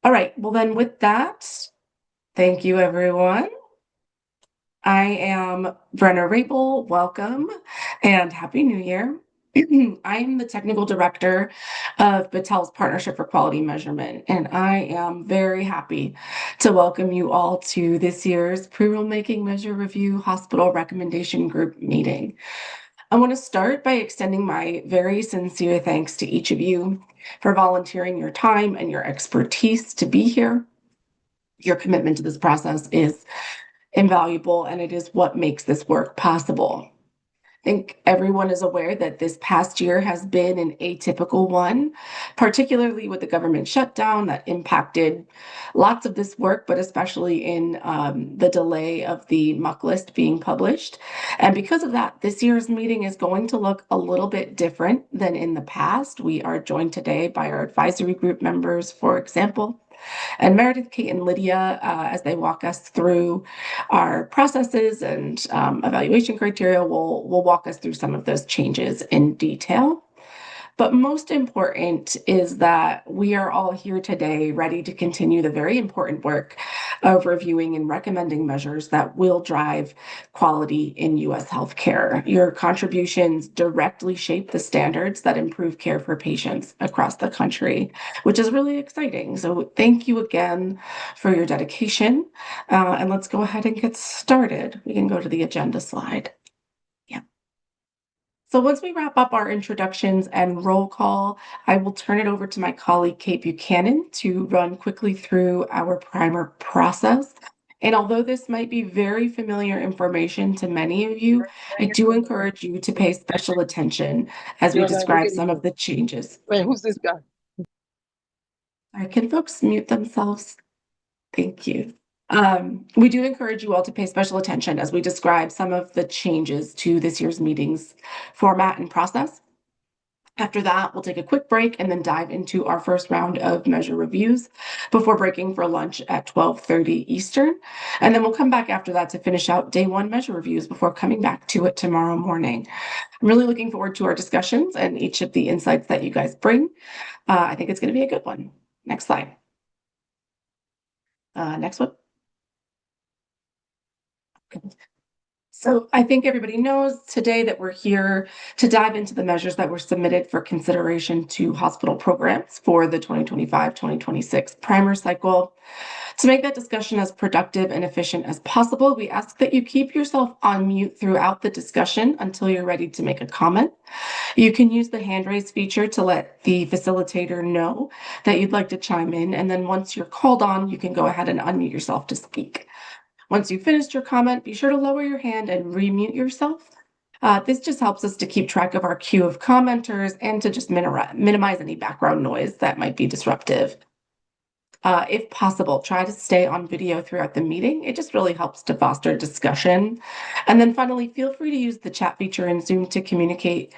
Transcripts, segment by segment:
All right, well then with that, thank you everyone. I am Brenna Rabel, welcome and Happy New Year. I'm the Technical Director of Battelle's Partnership for Quality Measurement, and I am very happy to welcome you all to this year's Pre-Rulemaking Measure Review Hospital Recommendation Group meeting. I want to start by extending my very sincere thanks to each of you for volunteering your time and your expertise to be here. Your commitment to this process is invaluable, and it is what makes this work possible. I think everyone is aware that this past year has been an atypical one, particularly with the government shutdown that impacted lots of this work, but especially in the delay of the MUC list being published. And because of that, this year's meeting is going to look a little bit different than in the past. We are joined today by our advisory group members, for example, and Meredith, Kate, and Lydia, as they walk us through our processes and evaluation criteria, will walk us through some of those changes in detail. But most important is that we are all here today ready to continue the very important work of reviewing and recommending measures that will drive quality in U.S. healthcare. Your contributions directly shape the standards that improve care for patients across the country, which is really exciting. So thank you again for your dedication. And let's go ahead and get started. We can go to the agenda slide. So once we wrap up our introductions and roll call, I will turn it over to my colleague, Kate Buchanan, to run quickly through our primer process. And although this might be very familiar information to many of you, I do encourage you to pay special attention as we describe some of the changes. Wait, who's this guy? All right, can folks mute themselves? Thank you. We do encourage you all to pay special attention as we describe some of the changes to this year's meetings format and process. After that, we'll take a quick break and then dive into our first round of measure reviews before breaking for lunch at 12:30 Eastern. And then we'll come back after that to finish out day one measure reviews before coming back to it tomorrow morning. I'm really looking forward to our discussions and each of the insights that you guys bring. I think it's going to be a good one. Next slide. Next one. So I think everybody knows today that we're here to dive into the measures that were submitted for consideration to hospital programs for the 2025-2026 primer cycle. To make that discussion as productive and efficient as possible, we ask that you keep yourself on mute throughout the discussion until you're ready to make a comment. You can use the hand raise feature to let the facilitator know that you'd like to chime in, and then once you're called on, you can go ahead and unmute yourself to speak. Once you've finished your comment, be sure to lower your hand and remute yourself. This just helps us to keep track of our queue of commenters and to just minimize any background noise that might be disruptive. If possible, try to stay on video throughout the meeting. It just really helps to foster discussion. And then finally, feel free to use the chat feature in Zoom to communicate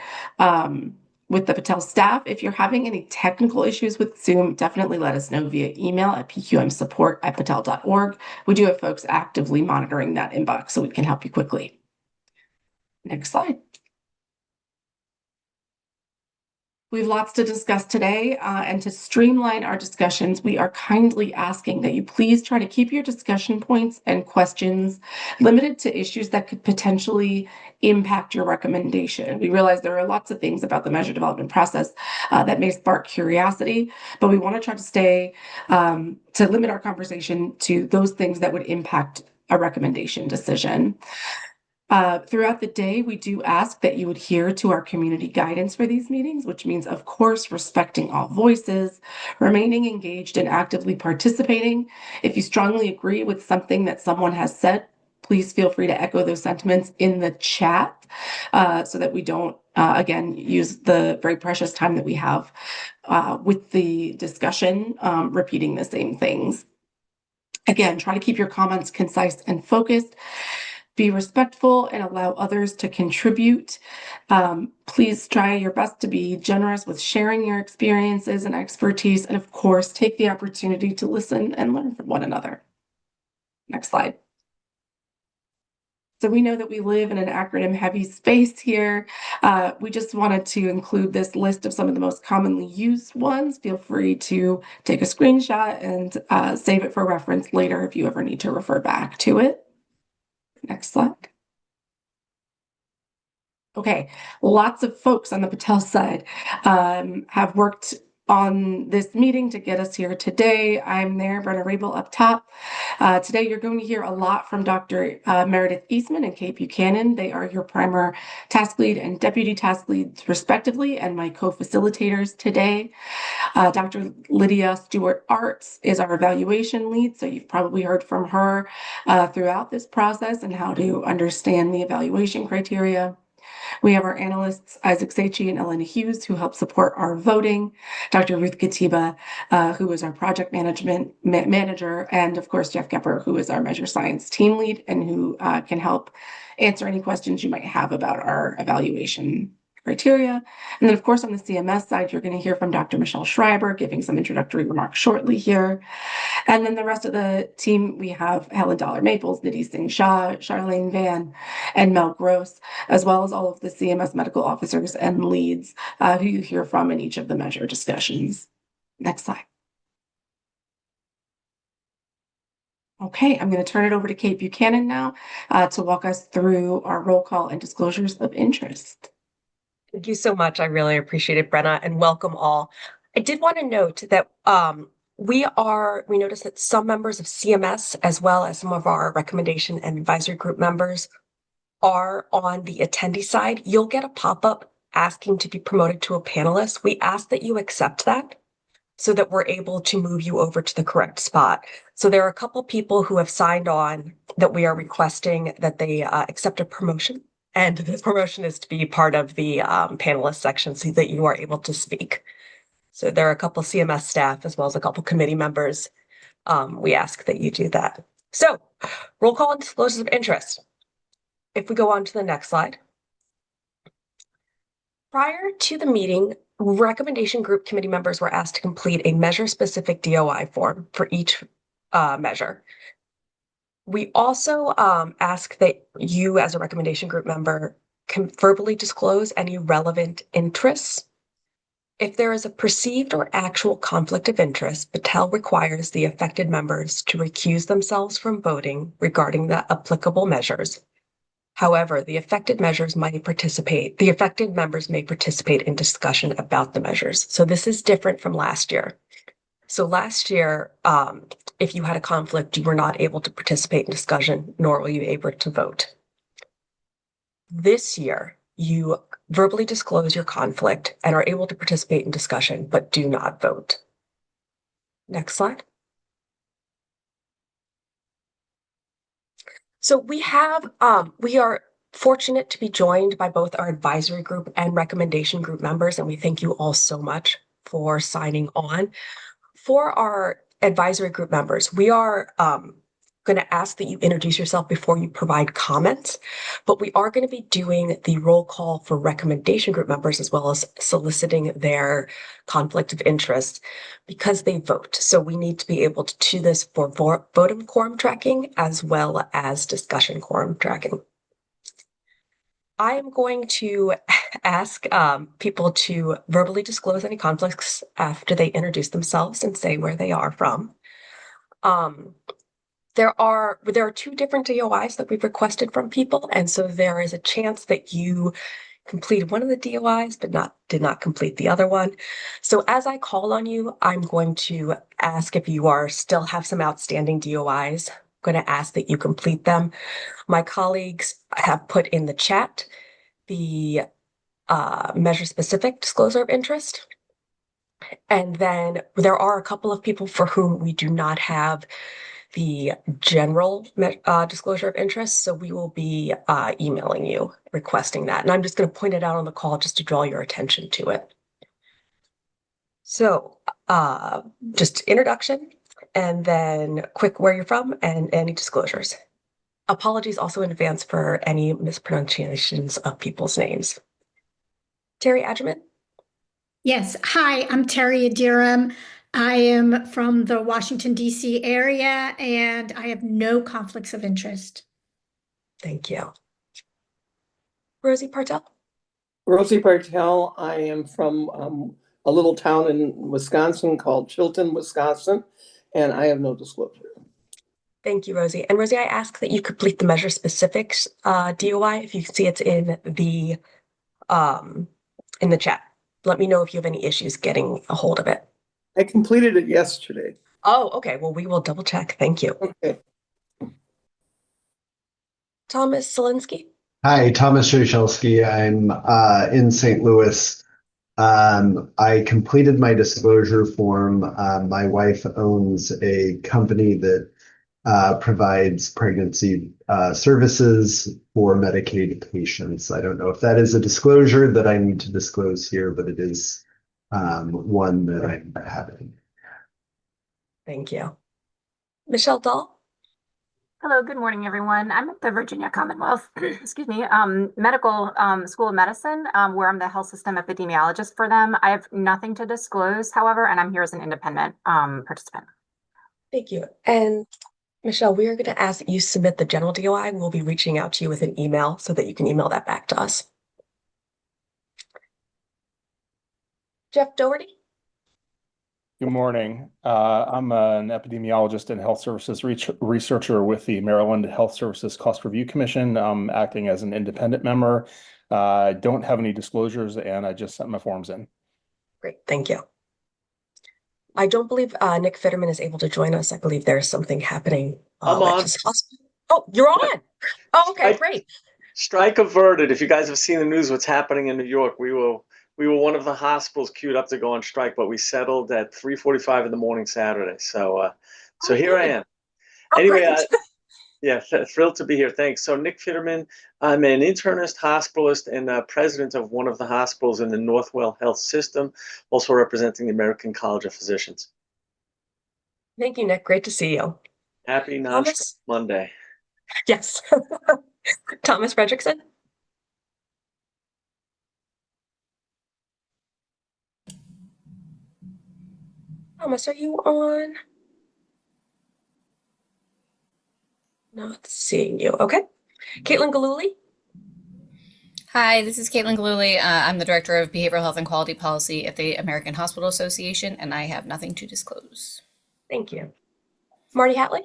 with the Battelle staff. If you're having any technical issues with Zoom, definitely let us know via email at pqmsupport@battelle.org. We do have folks actively monitoring that inbox so we can help you quickly. Next slide. We have lots to discuss today, and to streamline our discussions, we are kindly asking that you please try to keep your discussion points and questions limited to issues that could potentially impact your recommendation. We realize there are lots of things about the measure development process that may spark curiosity, but we want to try to stay to limit our conversation to those things that would impact a recommendation decision. Throughout the day, we do ask that you adhere to our community guidance for these meetings, which means, of course, respecting all voices, remaining engaged and actively participating. If you strongly agree with something that someone has said, please feel free to echo those sentiments in the chat so that we don't, again, use the very precious time that we have with the discussion, repeating the same things. Again, try to keep your comments concise and focused. Be respectful and allow others to contribute. Please try your best to be generous with sharing your experiences and expertise, and of course, take the opportunity to listen and learn from one another. Next slide. So we know that we live in an acronym-heavy space here. We just wanted to include this list of some of the most commonly used ones. Feel free to take a screenshot and save it for reference later if you ever need to refer back to it. Next slide. Okay, lots of folks on the Patel side have worked on this meeting to get us here today. I'm there, Brenna Rabel up top. Today you're going to hear a lot from Dr. Meredith Eastman and Kate Buchanan. They are your primer task lead and deputy task leads respectively, and my co-facilitators today. Dr. Lydia Stewart-Arts is our evaluation lead, so you've probably heard from her throughout this process and how to understand the evaluation criteria. We have our analysts, Isaac Seichi and Elena Hughes, who help support our voting, Dr. Ruth Katiba, who is our project management manager, and of course, Jeff Gepper, who is our measure science team lead and who can help answer any questions you might have about our evaluation criteria. And then, of course, on the CMS side, you're going to hear from Dr. Michelle Schreiber, giving some introductory remarks shortly here. And then the rest of the team, we have Helen Dollar-Maples, Nidhi Singh Shah, Charlene Van, and Mel Gross, as well as all of the CMS medical officers and leads who you hear from in each of the measure discussions. Next slide. Okay, I'm going to turn it over to Kate Buchanan now to walk us through our roll call and disclosures of interest. Thank you so much. I really appreciate it, Brenna, and welcome all. I did want to note that we noticed that some members of CMS, as well as some of our recommendation and advisory group members, are on the attendee side. You'll get a pop-up asking to be promoted to a panelist. We ask that you accept that so that we're able to move you over to the correct spot. So there are a couple people who have signed on that we are requesting that they accept a promotion. And this promotion is to be part of the panelist section so that you are able to speak. So there are a couple CMS staff as well as a couple committee members. We ask that you do that. So roll call and disclosures of interest. If we go on to the next slide. Prior to the meeting, recommendation group committee members were asked to complete a measure-specific DOI form for each measure. We also ask that you, as a recommendation group member, can verbally disclose any relevant interests. If there is a perceived or actual conflict of interest, Patel requires the affected members to recuse themselves from voting regarding the applicable measures. However, the affected members may participate in discussion about the measures. So this is different from last year. So last year, if you had a conflict, you were not able to participate in discussion, nor were you able to vote. This year, you verbally disclose your conflict and are able to participate in discussion, but do not vote. Next slide. So we are fortunate to be joined by both our advisory group and recommendation group members, and we thank you all so much for signing on. For our advisory group members, we are going to ask that you introduce yourself before you provide comments, but we are going to be doing the roll call for recommendation group members as well as soliciting their conflict of interest because they vote. So we need to be able to do this for voting quorum tracking as well as discussion quorum tracking. I am going to ask people to verbally disclose any conflicts after they introduce themselves and say where they are from. There are 2 different DOIs that we've requested from people, and so there is a chance that you completed one of the DOIs but did not complete the other one. So as I call on you, I'm going to ask if you still have some outstanding DOIs. I'm going to ask that you complete them. My colleagues have put in the chat the measure-specific disclosure of interest. And then there are a couple of people for whom we do not have the general disclosure of interest, so we will be emailing you requesting that. And I'm just going to point it out on the call just to draw your attention to it. So just introduction, and then quick where you're from and any disclosures. Apologies also in advance for any mispronunciations of people's names. Terry Adjaman? Yes. Hi, I'm Terry Adiram. I am from the Washington, D.C. area, and I have no conflicts of interest. Thank you. Rosie Partel? Rosie Bartel. I am from a little town in Wisconsin called Chilton, Wisconsin, and I have no disclosure. Thank you, Rosie. And Rosie, I ask that you complete the measure specifics DOI. If you can see it's in the chat. Let me know if you have any issues getting a hold of it. I completed it yesterday. Oh, okay. Well, we will double check. Thank you. Okay. Thomas Zielinski? Hi, Thomas Strzelski. I'm in St. Louis. I completed my disclosure form. My wife owns a company that provides pregnancy services for Medicaid patients. I don't know if that is a disclosure that I need to disclose here, but it is one that I'm having. Thank you. Michelle Dahl? Hello, good morning, everyone. I'm at the Virginia Commonwealth, excuse me, Medical School of Medicine, where I'm the health system epidemiologist for them. I have nothing to disclose, however, and I'm here as an independent participant. Thank you. And Michelle, we are going to ask that you submit the general DOI. We'll be reaching out to you with an email so that you can email that back to us. Jeff Doherty? Good morning. I'm an epidemiologist and health services researcher with the Maryland Health Services Cost Review Commission. I'm acting as an independent member. I don't have any disclosures, and I just sent my forms in. Great, thank you. I don't believe Nick Fitterman is able to join us. I believe there's something happening I'm on. at his hospital. Oh, you're on. Oh, okay, great. Strike averted. If you guys have seen the news, what's happening in New York, we were one of the hospitals queued up to go on strike, but we settled at 3:45 in the morning Saturday. So here I am. Oh, Anyway, great. thrilled to be here. Thanks. So Nick Fitterman, I'm an internist, hospitalist, and president of one of the hospitals in the Northwell Health System, also representing the American College of Physicians. Thank you, Nick. Great to see you. Happy non-strike Thomas? Monday. Yes. Thomas Fredrickson? Thomas, are you on? Not seeing you. Okay. Caitlin Galuli? Hi, this is Caitlin Galuli. I'm the Director of Behavioral Health and Quality Policy at the American Hospital Association, and I have nothing to disclose. Thank you. Marty Hatley?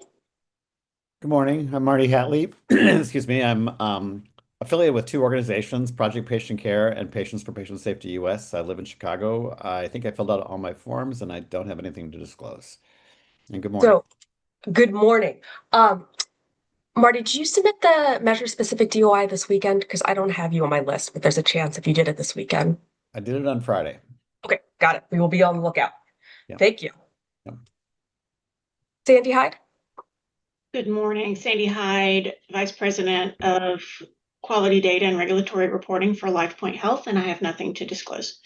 Good morning. I'm Marty Hatley. Excuse me. I'm affiliated with two organizations, Project Patient Care and Patients for Patient Safety US. I live in Chicago. I think I filled out all my forms and I don't have anything to disclose. And good morning. So, good morning. Marty, did you submit the measure specific DOI this weekend? Because I don't have you on my list, but there's a chance if you did it this weekend. I did it on Friday. Okay, got it. We will be on the lookout. Yeah. Thank you. Yeah. Sandy Hyde? Good morning, Sandy Hyde, Vice President of Quality Data and Regulatory Reporting for LifePoint Health, and I have nothing to disclose.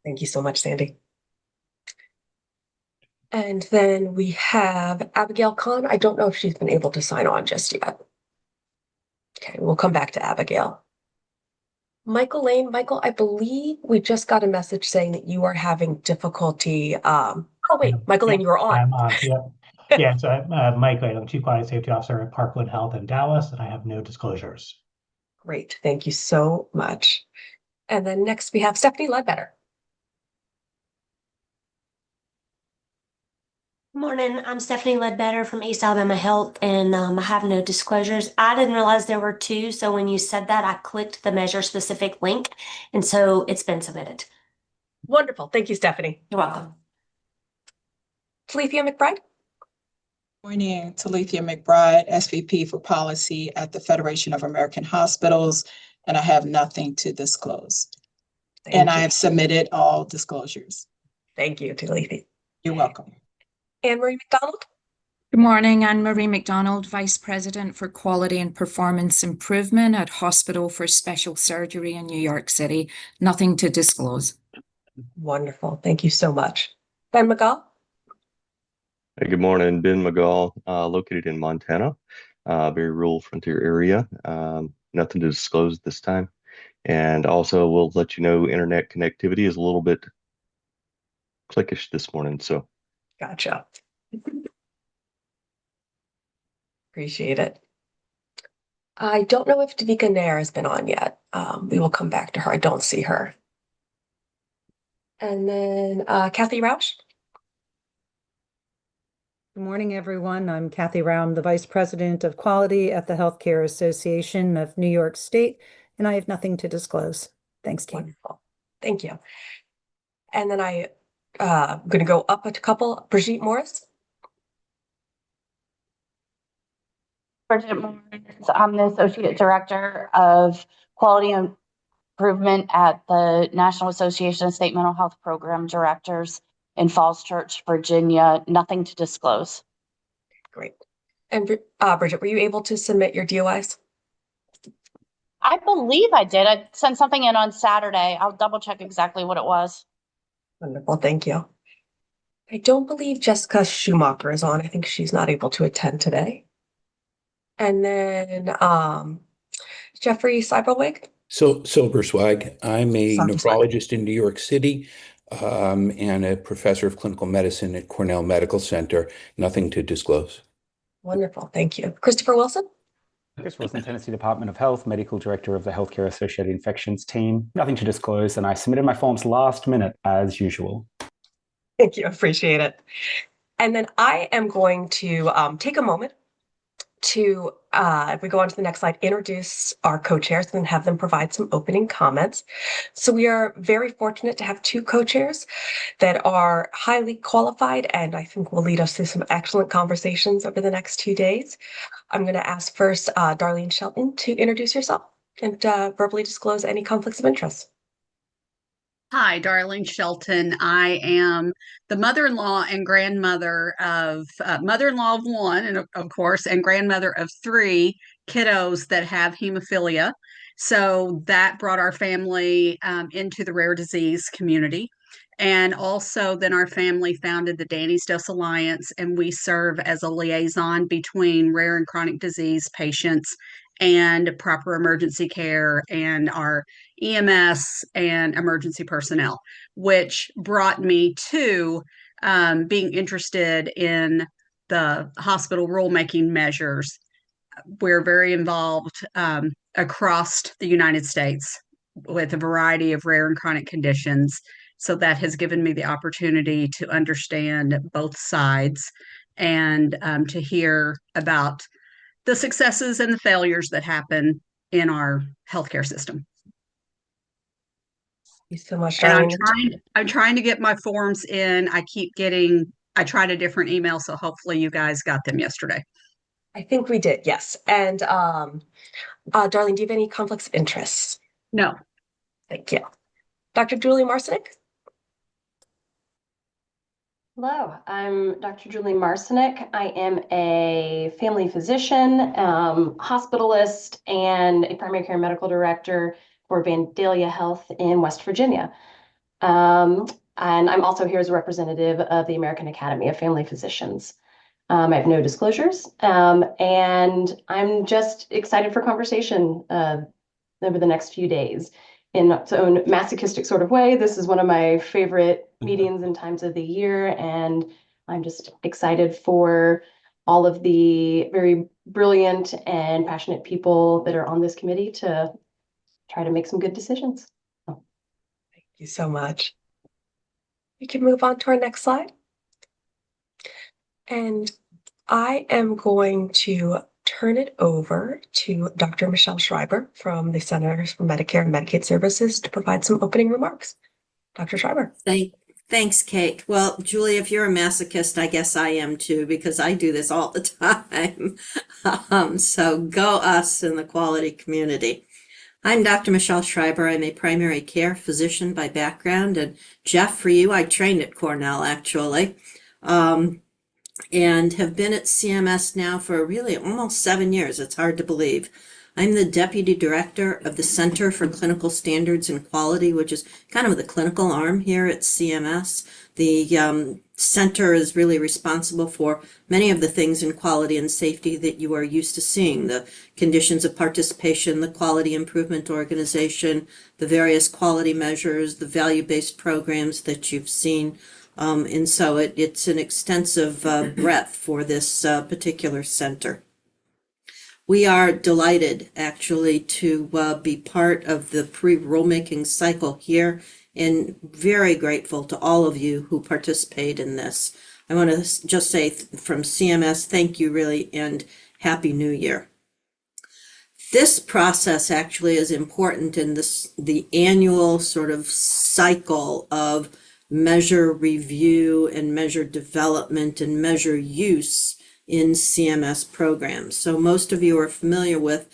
Thank you so much, Sandy. And then we have Abigail Kahn. I don't know if she's been able to sign on just yet. Okay, we'll come back to Abigail. Michael Lane. Michael, I believe we just got a message saying that you are having difficulty. Oh, wait, Michael Lane, you are on. I'm on, yep. Yeah, so I'm Mike Lane. I'm Chief Quality Safety Officer at Parkwood Health in Dallas, and I have no disclosures. Great, thank you so much. And then next we have Stephanie Ledbetter. Morning, I'm Stephanie Ledbetter from East Alabama Health, and I have no disclosures. I didn't realize there were two, so when you said that, I clicked the measure specific link, and so it's been submitted. Wonderful, thank you, Stephanie. You're welcome. Talithia McBride. Morning, Talithia McBride, SVP for Policy at the Federation of American Hospitals, and I have nothing to disclose. And I have submitted all disclosures. Thank you, Talithia. You're welcome. Anne-Marie McDonald. Good morning, Anne-Marie McDonald, Vice President for Quality and Performance Improvement at Hospital for Special Surgery in New York City. Nothing to disclose. Wonderful, thank you so much. Ben McGaugh. Hey, good morning, Ben McGaugh, located in Montana, very rural frontier area. Nothing to disclose this time. And also we'll let you know internet connectivity is a little bit clickish this morning, so. Gotcha. Appreciate it. I don't know if Davika Nair has been on yet. We will come back to her. I don't see her. And then Kathy Rausch. Good morning, everyone. I'm Kathy Round, the Vice President of Quality at the Healthcare Association of New York State, and I have nothing to disclose. Thanks, team. Wonderful. Thank you. And then I'm going to go up a couple. Brigitte Morris. Brigitte Morris. I'm the Associate Director of Quality Improvement at the National Association of State Mental Health Program Directors in Falls Church, Virginia. Nothing to disclose. Great. And Bridget, were you able to submit your DOIs? I believe I did. I sent something in on Saturday. I'll double check exactly what it was. Wonderful. Thank you. I don't believe Jessica Schumacher is on. I think she's not able to attend today. And then Jeffrey Cyberwig. So Silberswag, I'm a Silberswag. nephrologist in New York City and a professor of clinical medicine at Cornell Medical Center. Nothing to disclose. Wonderful. Thank you. Christopher Wilson. Chris Wilson, Tennessee Department of Health, Medical Director of the Healthcare Associated Infections team. Nothing to disclose, and I submitted my forms last minute as usual. Thank you. Appreciate it. And then I am going to take a moment to, if we go on to the next slide, introduce our co-chairs and then have them provide some opening comments. So we are very fortunate to have two co-chairs that are highly qualified and I think will lead us through some excellent conversations over the next 2 days. I'm going to ask first Darlene Shelton to introduce yourself and verbally disclose any conflicts of interest. Hi, Darlene Shelton. I am the mother-in-law and grandmother of mother-in-law of one, and of course, and grandmother of 3 kiddos that have hemophilia. So that brought our family into the rare disease community. And also then our family founded the Danny's Dose Alliance, and we serve as a liaison between rare and chronic disease patients and proper emergency care and our EMS and emergency personnel, which brought me to being interested in the hospital rulemaking measures. We're very involved across the United States with a variety of rare and chronic conditions. So that has given me the opportunity to understand both sides and to hear about the successes and the failures that happen in our healthcare system. Thank you so much, And Darlene. I'm trying to get my forms in. I tried a different email, so hopefully you guys got them yesterday. I think we did, yes. And Darlene, do you have any conflicts of interest? No. Thank you. Dr. Julie Marcinick? Hello, I'm Dr. Julie Marcinick. I am a family physician, hospitalist, and a primary care medical director for Vandalia Health in West Virginia. And I'm also here as a representative of the American Academy of Family Physicians. I have no disclosures, and I'm just excited for conversation over the next few days. In its own masochistic sort of way, this is one of my favorite meetings and times of the year, and I'm just excited for all of the very brilliant and passionate people that are on this committee to try to make some good decisions. Thank you so much. We can move on to our next slide. And I am going to turn it over to Dr. Michelle Schreiber from the Centers for Medicare and Medicaid Services to provide some opening remarks. Dr. Schreiber. Thanks, Kate. Well, Julie, if you're a masochist, I guess I am too, because I do this all the time. So go us in the quality community. I'm Dr. Michelle Schreiber. I'm a primary care physician by background. And Jeff, for you, I trained at Cornell, actually. And have been at CMS now for really almost 7 years. It's hard to believe. I'm the Deputy Director of the Center for Clinical Standards and Quality, which is kind of the clinical arm here at CMS. The center is really responsible for many of the things in quality and safety that you are used to seeing, the conditions of participation, the quality improvement organization, the various quality measures, the value-based programs that you've seen. And so it's an extensive breadth for this particular center. We are delighted actually to be part of the pre-rulemaking cycle here and very grateful to all of you who participate in this. I want to just say from CMS, thank you really and Happy New Year. This process actually is important in the annual sort of cycle of measure review and measure development and measure use in CMS programs. So most of you are familiar with,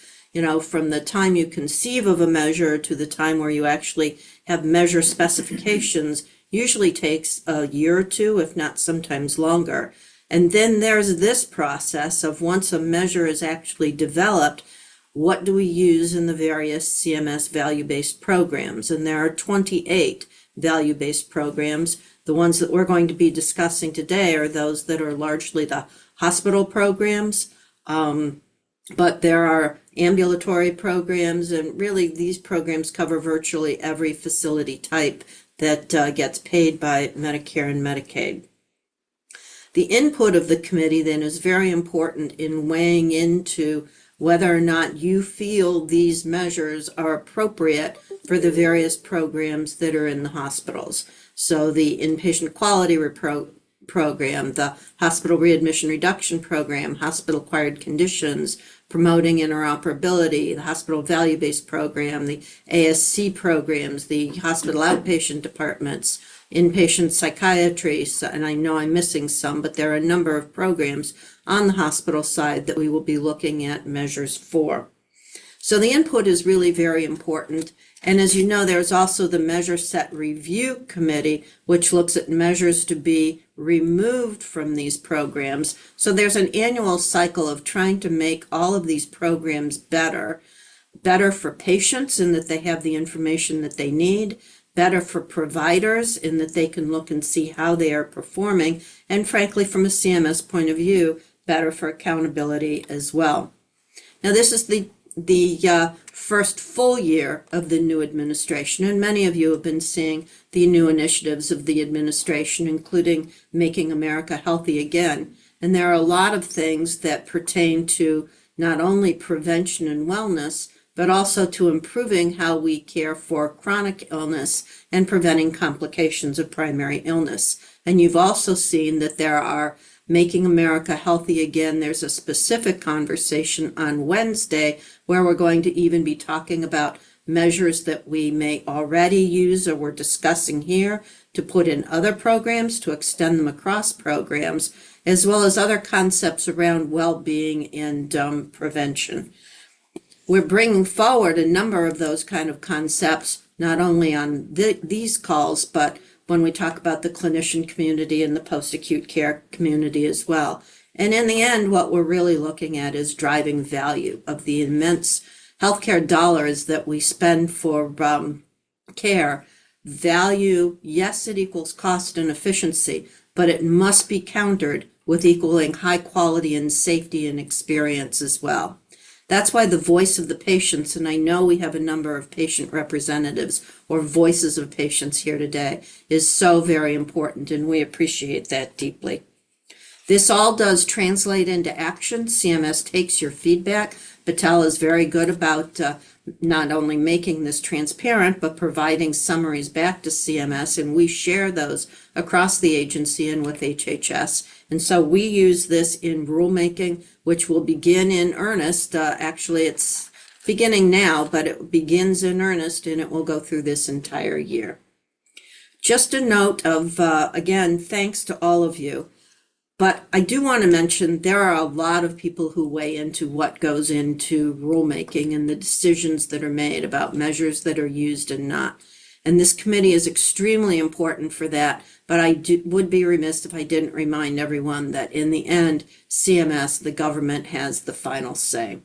from the time you conceive of a measure to the time where you actually have measure specifications, usually takes a year or two, if not sometimes longer. And then there's this process of once a measure is actually developed, what do we use in the various CMS value-based programs? And there are 28 value-based programs. The ones that we're going to be discussing today are those that are largely the hospital programs, but there are ambulatory programs, and really these programs cover virtually every facility type that gets paid by Medicare and Medicaid. The input of the committee then is very important in weighing into whether or not you feel these measures are appropriate for the various programs that are in the hospitals. So the inpatient quality program, the hospital readmission reduction program, hospital acquired conditions, promoting interoperability, the hospital value-based program, the ASC programs, the hospital outpatient departments, inpatient psychiatry, and I know I'm missing some, but there are a number of programs on the hospital side that we will be looking at measures for. So the input is really very important. And as you know, there's also the Measure Set Review Committee, which looks at measures to be removed from these programs. So there's an annual cycle of trying to make all of these programs better for patients in that they have the information that they need, better for providers in that they can look and see how they are performing, and frankly, from a CMS point of view, better for accountability as well. Now, this is the first full year of the new administration, and many of you have been seeing the new initiatives of the administration, including Making America Healthy Again. And there are a lot of things that pertain to not only prevention and wellness, but also to improving how we care for chronic illness and preventing complications of primary illness. And you've also seen that there are Making America Healthy Again. There's a specific conversation on Wednesday where we're going to even be talking about measures that we may already use or we're discussing here to put in other programs, to extend them across programs, as well as other concepts around well-being and prevention. We're bringing forward a number of those kind of concepts, not only on these calls, but when we talk about the clinician community and the post-acute care community as well. And in the end, what we're really looking at is driving value of the immense healthcare dollars that we spend for care. Value, yes, it equals cost and efficiency, but it must be countered with equaling high quality and safety and experience as well. That's why the voice of the patients, and I know we have a number of patient representatives or voices of patients here today, is so very important, and we appreciate that deeply. This all does translate into action. CMS takes your feedback. Patel is very good about not only making this transparent, but providing summaries back to CMS, and we share those across the agency and with HHS. And so we use this in rulemaking, which will begin in earnest. Actually, it's beginning now, but it begins in earnest, and it will go through this entire year. Just a note of, again, thanks to all of you. But I do want to mention there are a lot of people who weigh into what goes into rulemaking and the decisions that are made about measures that are used and not. And this committee is extremely important for that. But I would be remiss if I didn't remind everyone that in the end, CMS, the government, has the final say.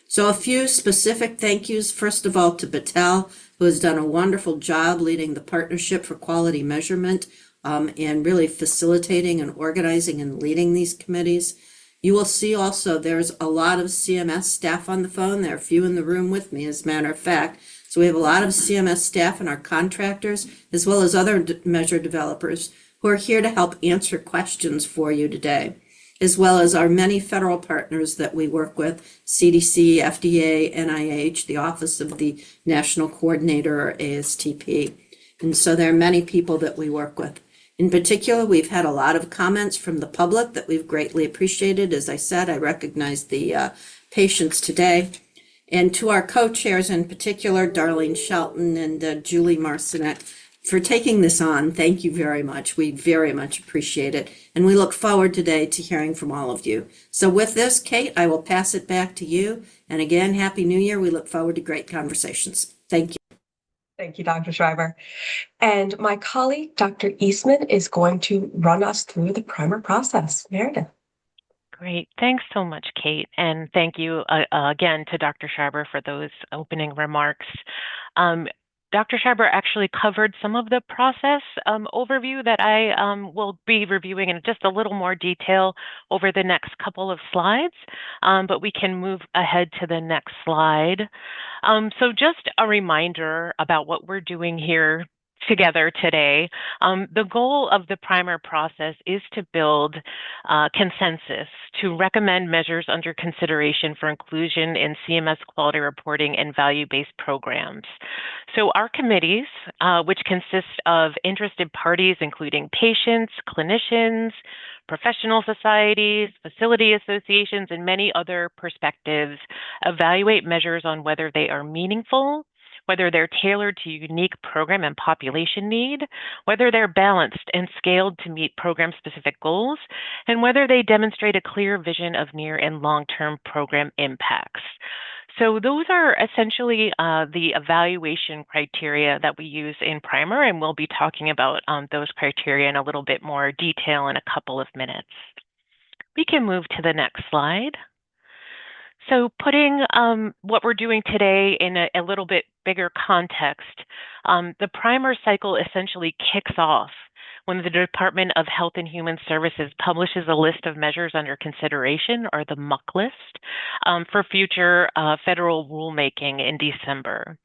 So a few specific thank yous, first of all, to Patel, who has done a wonderful job leading the Partnership for Quality Measurement and really facilitating and organizing and leading these committees. You will see also there's a lot of CMS staff on the phone. There are a few in the room with me, as a matter of fact. So we have a lot of CMS staff and our contractors, as well as other measure developers who are here to help answer questions for you today. as well as our many federal partners that we work with, CDC, FDA, NIH, the Office of the National Coordinator, or ASTP. And so there are many people that we work with. In particular, we've had a lot of comments from the public that we've greatly appreciated. As I said, I recognize the patients today. And to our co-chairs in particular, Darlene Shelton and Julie Marcinek, for taking this on. Thank you very much. We very much appreciate it. And we look forward today to hearing from all of you. So with this, Kate, I will pass it back to you. And again, Happy New Year. We look forward to great conversations. Thank you. Thank you, Dr. Schreiber. And my colleague, Dr. Eastman, is going to run us through the primer process. Meredith. Great. Thanks so much, Kate. And thank you again to Dr. Schreiber for those opening remarks. Dr. Schreiber actually covered some of the process overview that I will be reviewing in just a little more detail over the next couple of slides, but we can move ahead to the next slide. So just a reminder about what we're doing here together today. The goal of the primer process is to build consensus to recommend measures under consideration for inclusion in CMS quality reporting and value-based programs. So our committees, which consist of interested parties, including patients, clinicians, professional societies, facility associations, and many other perspectives, evaluate measures on whether they are meaningful, whether they're tailored to unique program and population need, whether they're balanced and scaled to meet program-specific goals, and whether they demonstrate a clear vision of near and long-term program impacts. So those are essentially the evaluation criteria that we use in primer, and we'll be talking about those criteria in a little bit more detail in a couple of minutes. We can move to the next slide. So putting what we're doing today in a little bit bigger context, the primer cycle essentially kicks off when the Department of Health and Human Services publishes a list of measures under consideration, or the MUC list, for future federal rulemaking in December.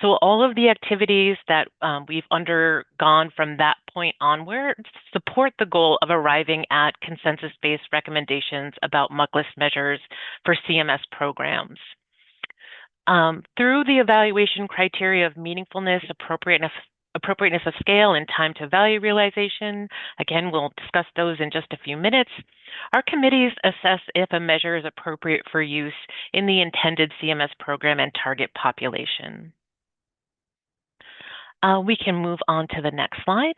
So all of the activities that we've undergone from that point onward support the goal of arriving at consensus-based recommendations about MUC list measures for CMS programs. Through the evaluation criteria of meaningfulness, appropriateness of scale, and time to value realization, again, we'll discuss those in just a few minutes, our committees assess if a measure is appropriate for use in the intended CMS program and target population. We can move on to the next slide.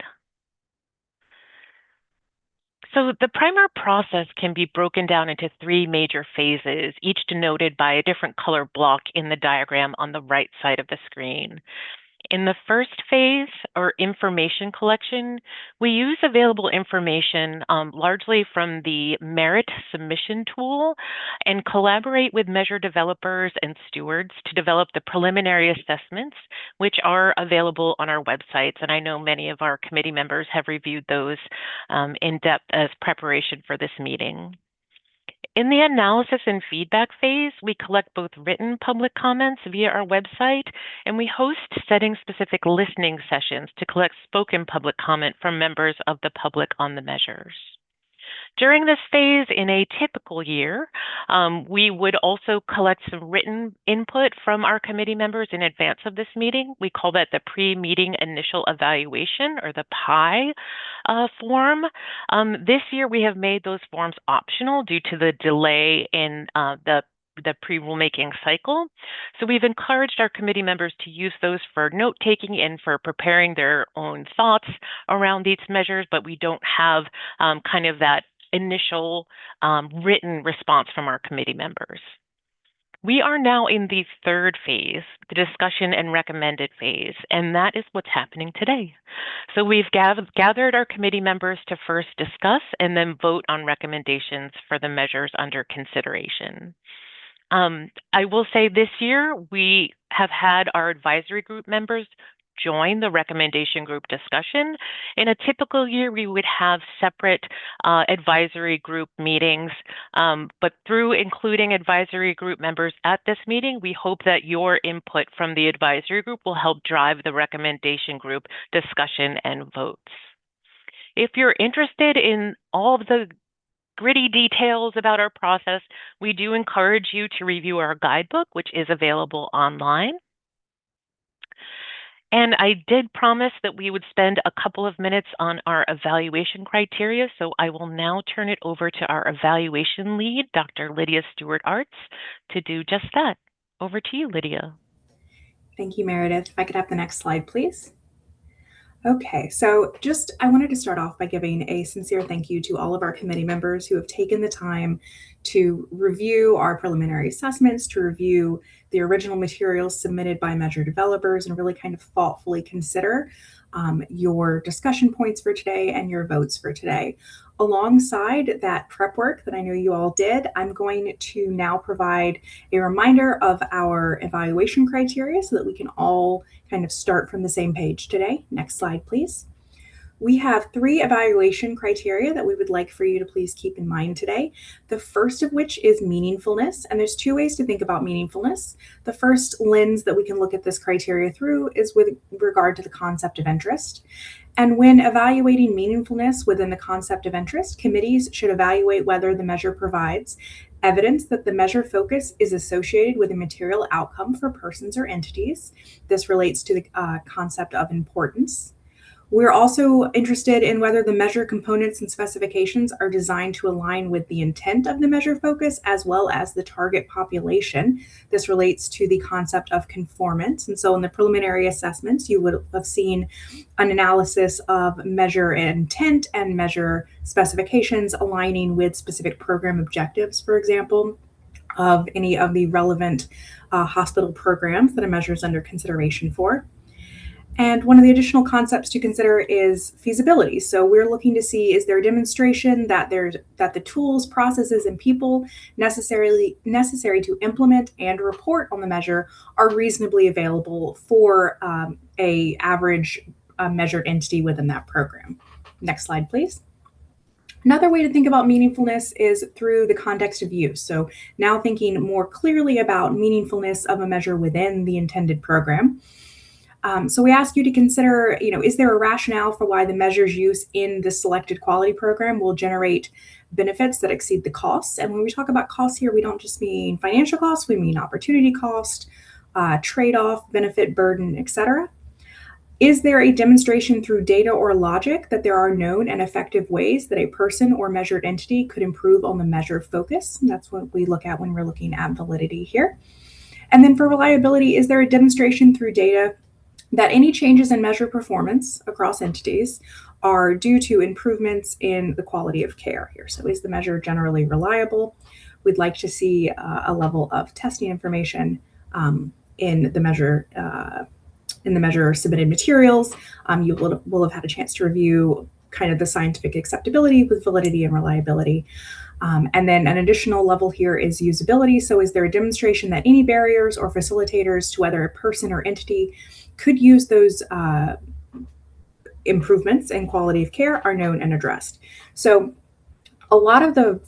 So the primer process can be broken down into 3 major phases, each denoted by a different color block in the diagram on the right side of the screen. In the first phase, or information collection, we use available information largely from the Merit submission tool and collaborate with measure developers and stewards to develop the preliminary assessments, which are available on our websites. And I know many of our committee members have reviewed those in depth as preparation for this meeting. In the analysis and feedback phase, we collect both written public comments via our website, and we host setting-specific listening sessions to collect spoken public comment from members of the public on the measures. During this phase, in a typical year, we would also collect some written input from our committee members in advance of this meeting. We call that the pre-meeting initial evaluation, or the PI form. This year, we have made those forms optional due to the delay in the pre-rulemaking cycle. So we've encouraged our committee members to use those for note-taking and for preparing their own thoughts around these measures, but we don't have kind of that initial written response from our committee members. We are now in the third phase, the discussion and recommended phase, and that is what's happening today. So we've gathered our committee members to first discuss and then vote on recommendations for the measures under consideration. I will say this year, we have had our advisory group members join the recommendation group discussion. In a typical year, we would have separate advisory group meetings, but through including advisory group members at this meeting, we hope that your input from the advisory group will help drive the recommendation group discussion and votes. If you're interested in all of the gritty details about our process, we do encourage you to review our guidebook, which is available online. And I did promise that we would spend a couple of minutes on our evaluation criteria, so I will now turn it over to our evaluation lead, Dr. Lydia Stewart-Arts, to do just that. Over to you, Lydia. Thank you, Meredith. If I could have the next slide, please. Okay, so I wanted to start off by giving a sincere thank you to all of our committee members who have taken the time to review our preliminary assessments, to review the original materials submitted by measure developers, and really kind of thoughtfully consider your discussion points for today and your votes for today. Alongside that prep work that I know you all did, I'm going to now provide a reminder of our evaluation criteria so that we can all kind of start from the same page today. Next slide, please. We have 3 evaluation criteria that we would like for you to please keep in mind today. The first of which is meaningfulness, and there's 2 ways to think about meaningfulness. The first lens that we can look at this criteria through is with regard to the concept of interest. And when evaluating meaningfulness within the concept of interest, committees should evaluate whether the measure provides evidence that the measure focus is associated with a material outcome for persons or entities. This relates to the concept of importance. We're also interested in whether the measure components and specifications are designed to align with the intent of the measure focus as well as the target population. This relates to the concept of conformance. And so in the preliminary assessments, you would have seen an analysis of measure intent and measure specifications aligning with specific program objectives, for example, of any of the relevant hospital programs that a measure is under consideration for. And one of the additional concepts to consider is feasibility. So we're looking to see, is there a demonstration that the tools, processes, and people necessary to implement and report on the measure are reasonably available for a average measured entity within that program. Next slide, please. Another way to think about meaningfulness is through the context of use. So now thinking more clearly about meaningfulness of a measure within the intended program. So we ask you to consider, is there a rationale for why the measure's use in the selected quality program will generate benefits that exceed the costs? And when we talk about costs here, we don't just mean financial costs, we mean opportunity cost, trade-off, benefit burden, etc. Is there a demonstration through data or logic that there are known and effective ways that a person or measured entity could improve on the measure focus? And that's what we look at when we're looking at validity here. And then for reliability, is there a demonstration through data that any changes in measure performance across entities are due to improvements in the quality of care here? So is the measure generally reliable? We'd like to see a level of testing information in the measure submitted materials. You will have had a chance to review kind of the scientific acceptability with validity and reliability. And then an additional level here is usability. So is there a demonstration that any barriers or facilitators to whether a person or entity could use those improvements in quality of care are known and addressed? So a lot of the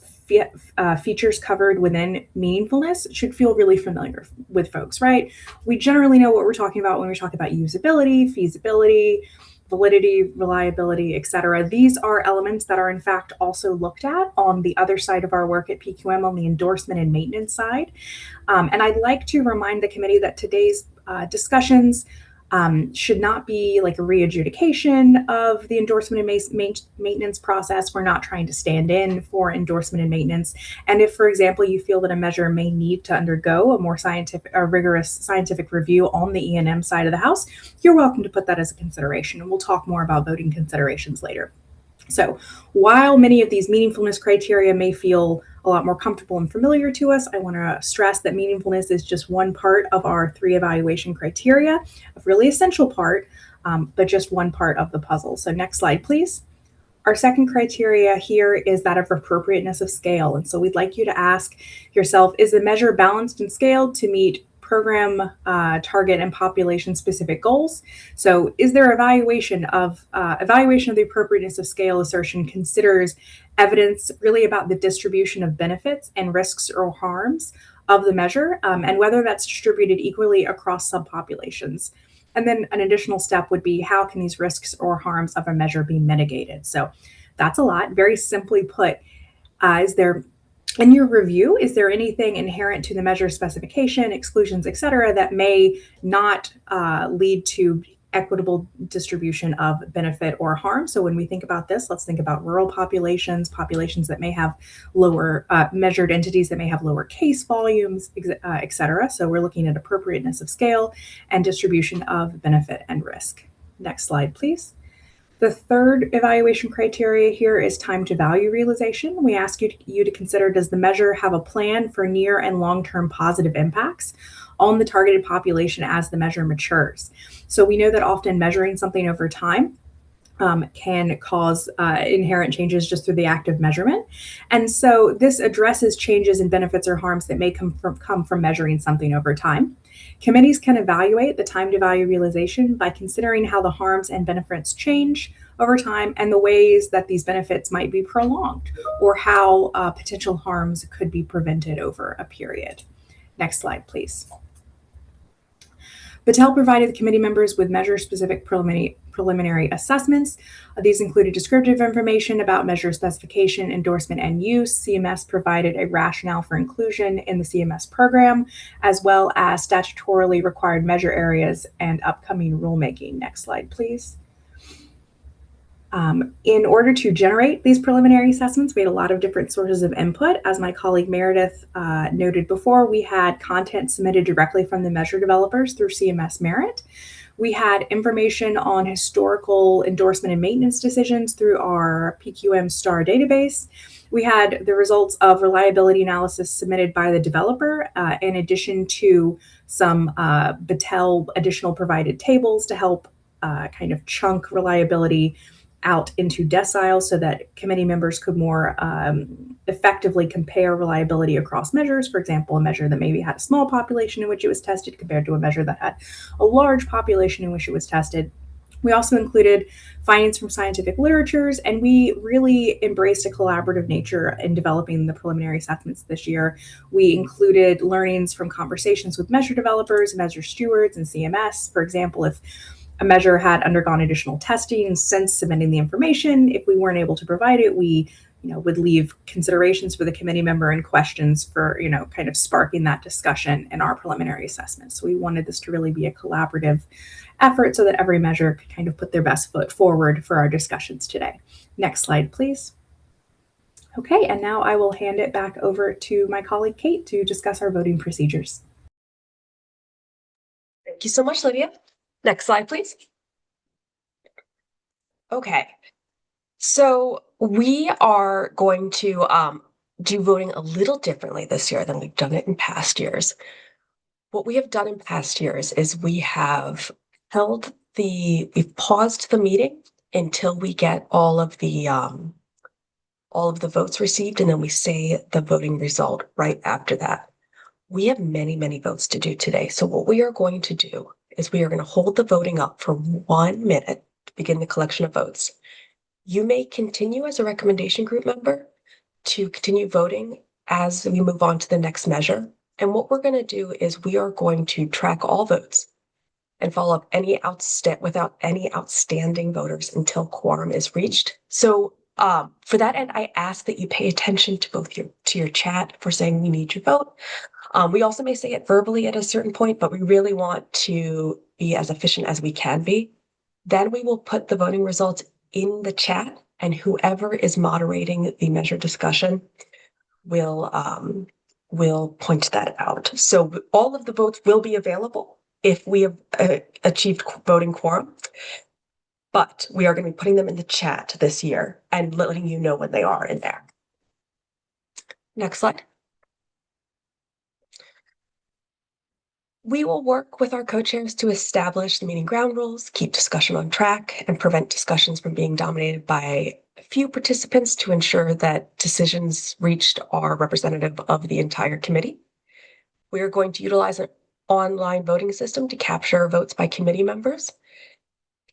features covered within meaningfulness should feel really familiar with folks, right? We generally know what we're talking about when we talk about usability, feasibility, validity, reliability, et cetera. These are elements that are in fact also looked at on the other side of our work at PQM on the endorsement and maintenance side. And I'd like to remind the committee that today's discussions should not be like a re-adjudication of the endorsement and maintenance process. We're not trying to stand in for endorsement and maintenance. And if, for example, you feel that a measure may need to undergo a more rigorous scientific review on the E&M side of the house, you're welcome to put that as a consideration. And we'll talk more about voting considerations later. So while many of these meaningfulness criteria may feel a lot more comfortable and familiar to us, I want to stress that meaningfulness is just one part of our 3 evaluation criteria, a really essential part, but just one part of the puzzle. So next slide, please. Our second criteria here is that of appropriateness of scale. And so we'd like you to ask yourself, is the measure balanced and scaled to meet program target and population specific goals? So is there evaluation of the appropriateness of scale assertion considers evidence really about the distribution of benefits and risks or harms of the measure, and whether that's distributed equally across subpopulations? And then an additional step would be, how can these risks or harms of a measure be mitigated? So that's a lot. Very simply put, In your review, is there anything inherent to the measure specification, exclusions, et cetera, that may not lead to equitable distribution of benefit or harm? So when we think about this, let's think about rural populations, populations that may have lower measured entities that may have lower case volumes, et cetera. So we're looking at appropriateness of scale and distribution of benefit and risk. Next slide, please. The third evaluation criteria here is time to value realization. We ask you to consider, does the measure have a plan for near and long-term positive impacts on the targeted population as the measure matures? So we know that often measuring something over time can cause inherent changes just through the act of measurement. And so this addresses changes in benefits or harms that may come from measuring something over time. Committees can evaluate the time to value realization by considering how the harms and benefits change over time and the ways that these benefits might be prolonged or how potential harms could be prevented over a period. Next slide, please. Battelle provided the committee members with measure-specific preliminary assessments. These included descriptive information about measure specification, endorsement, and use. CMS provided a rationale for inclusion in the CMS program, as well as statutorily required measure areas and upcoming rulemaking. Next slide, please. In order to generate these preliminary assessments, we had a lot of different sources of input. As my colleague Meredith noted before, we had content submitted directly from the measure developers through CMS Merit. We had information on historical endorsement and maintenance decisions through our PQM STAR database. We had the results of reliability analysis submitted by the developer, in addition to some Battelle additional provided tables to help kind of chunk reliability out into deciles so that committee members could more effectively compare reliability across measures. For example, a measure that maybe had a small population in which it was tested compared to a measure that had a large population in which it was tested. We also included findings from scientific literatures, and we really embraced a collaborative nature in developing the preliminary assessments this year. We included learnings from conversations with measure developers, measure stewards, and CMS. For example, if a measure had undergone additional testing since submitting the information, if we weren't able to provide it, we would leave considerations for the committee member and questions for, kind of sparking that discussion in our preliminary assessments. So we wanted this to really be a collaborative effort so that every measure could kind of put their best foot forward for our discussions today. Next slide, please. Okay, and now I will hand it back over to my colleague Kate to discuss our voting procedures. Thank you so much, Lydia. Next slide, please. Okay, so we are going to do voting a little differently this year than we've done it in past years. What we have done in past years is we have we've paused the meeting until we get all of the votes received, and then we say the voting result right after that. We have many, many votes to do today. So what we are going to do is we are going to hold the voting up for 1 minute to begin the collection of votes. You may continue as a recommendation group member to continue voting as we move on to the next measure. And what we're going to do is we are going to track all votes and follow up without any outstanding voters until quorum is reached. So for that end, I ask that you pay attention to both your chat for saying we need your vote. We also may say it verbally at a certain point, but we really want to be as efficient as we can be. Then we will put the voting results in the chat, and whoever is moderating the measure discussion will point that out. So all of the votes will be available if we have achieved voting quorum, but we are going to be putting them in the chat this year and letting you know when they are in there. Next slide. We will work with our co-chairs to establish the meeting ground rules, keep discussion on track, and prevent discussions from being dominated by a few participants to ensure that decisions reached are representative of the entire committee. We are going to utilize an online voting system to capture votes by committee members.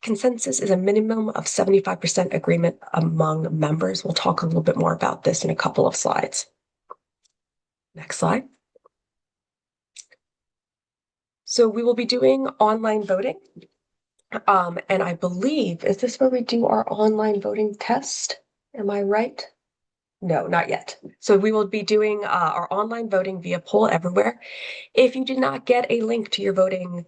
Consensus is a minimum of 75% agreement among members. We'll talk a little bit more about this in a couple of slides. Next slide. So we will be doing online voting. And I believe, is this where we do our online voting test? Am I right? No, not yet. So we will be doing our online voting via poll everywhere. If you did not get a link to your voting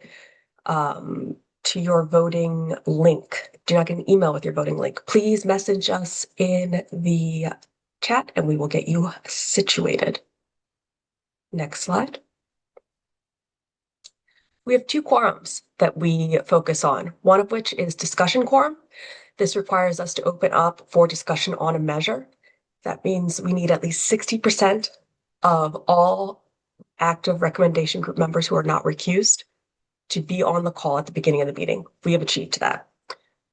link, do not get an email with your voting link, please message us in the chat and we will get you situated. Next slide. We have 2 quorums that we focus on, one of which is discussion quorum. This requires us to open up for discussion on a measure. That means we need at least 60% of all active recommendation group members who are not recused to be on the call at the beginning of the meeting. We have achieved that.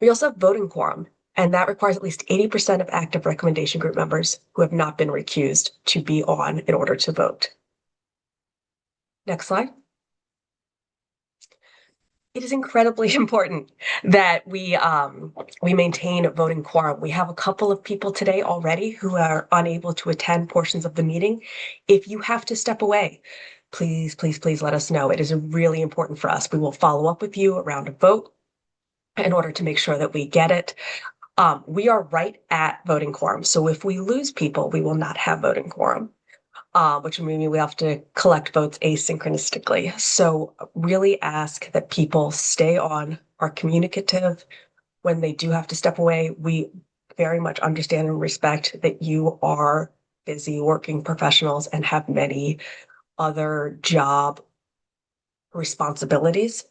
We also have voting quorum, and that requires at least 80% of active recommendation group members who have not been recused to be on in order to vote. Next slide. It is incredibly important that we maintain a voting quorum. We have a couple of people today already who are unable to attend portions of the meeting. If you have to step away, please, please, please let us know. It is really important for us. We will follow up with you around a vote in order to make sure that we get it. We are right at voting quorum. So if we lose people, we will not have voting quorum. Which means we have to collect votes asynchronistically. So really ask that people stay on, are communicative when they do have to step away. We very much understand and respect that you are busy working professionals and have many other job responsibilities.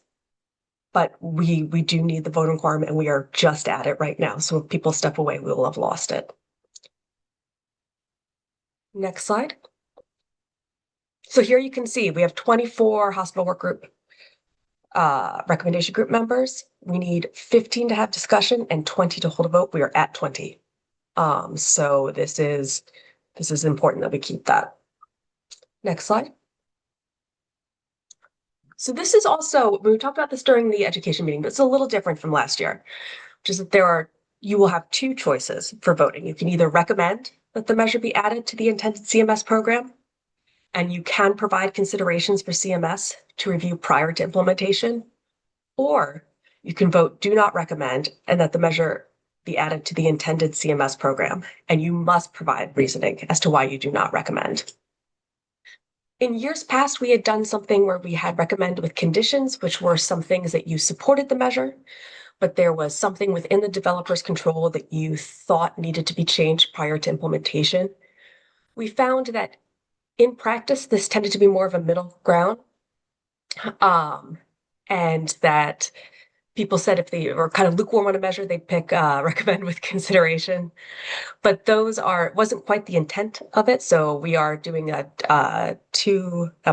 But we do need the voting quorum and we are just at it right now. So if people step away, we will have lost it. Next slide. So here you can see we have 24 hospital work group recommendation group members. We need 15 to have discussion and 20 to hold a vote. We are at 20. So this is important that we keep that. Next slide. So this is also, we talked about this during the education meeting, but it's a little different from last year, which is that you will have 2 choices for voting. You can either recommend that the measure be added to the intended CMS program, and you can provide considerations for CMS to review prior to implementation, or you can vote do not recommend and that the measure be added to the intended CMS program, and you must provide reasoning as to why you do not recommend. In years past, we had done something where we had recommend with conditions, which were some things that you supported the measure, but there was something within the developer's control that you thought needed to be changed prior to implementation. We found that in practice, this tended to be more of a middle ground, and that people said if they were kind of lukewarm on a measure, they'd pick recommend with consideration. But wasn't quite the intent of it. So we are doing a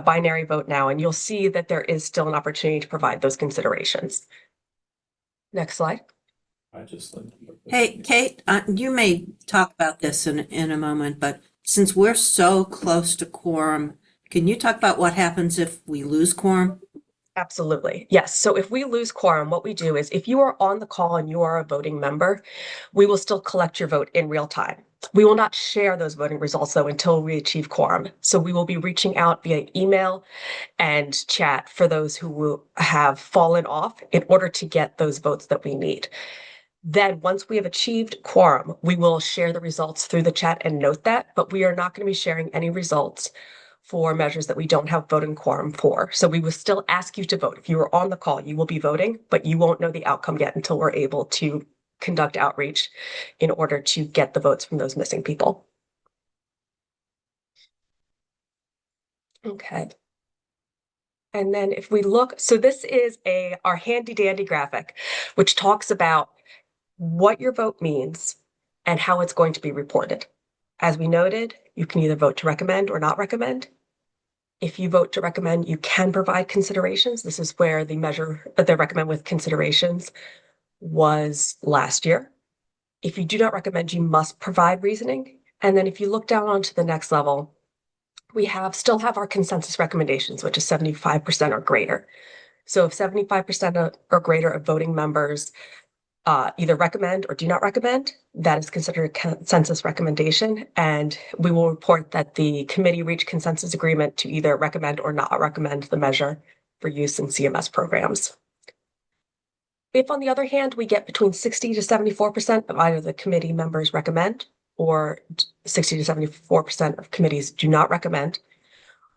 binary vote now, and you'll see that there is still an opportunity to provide those considerations. Next slide. Hey, Kate, you may talk about this in a moment, but since we're so close to quorum, can you talk about what happens if we lose quorum? Absolutely. Yes. So if we lose quorum, what we do is if you are on the call and you are a voting member, we will still collect your vote in real time. We will not share those voting results, though, until we achieve quorum. So we will be reaching out via email and chat for those who will have fallen off in order to get those votes that we need. Then once we have achieved quorum, we will share the results through the chat and note that, but we are not going to be sharing any results for measures that we don't have voting quorum for. So we will still ask you to vote. If you are on the call, you will be voting, but you won't know the outcome yet until we're able to conduct outreach in order to get the votes from those missing people. Okay. And then if we look, so this is our handy dandy graphic, which talks about what your vote means and how it's going to be reported. As we noted, you can either vote to recommend or not recommend. If you vote to recommend, you can provide considerations. This is where the measure, the recommend with considerations was last year. If you do not recommend, you must provide reasoning. And then if you look down onto the next level, we still have our consensus recommendations, which is 75% or greater. So if 75% or greater of voting members either recommend or do not recommend, that is considered a consensus recommendation. And we will report that the committee reached consensus agreement to either recommend or not recommend the measure for use in CMS programs. If, on the other hand, we get between 60 to 74% of either the committee members recommend or 60 to 74% of committees do not recommend,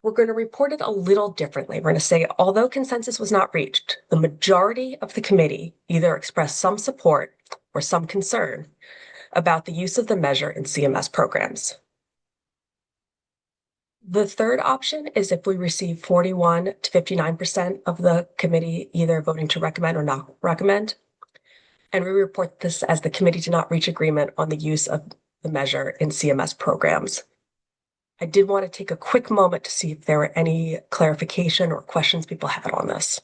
we're going to report it a little differently. We're going to say, although consensus was not reached, the majority of the committee either expressed some support or some concern about the use of the measure in CMS programs. The third option is if we receive 41 to 59% of the committee either voting to recommend or not recommend. And we report this as the committee did not reach agreement on the use of the measure in CMS programs. I did want to take a quick moment to see if there were any clarification or questions people had on this.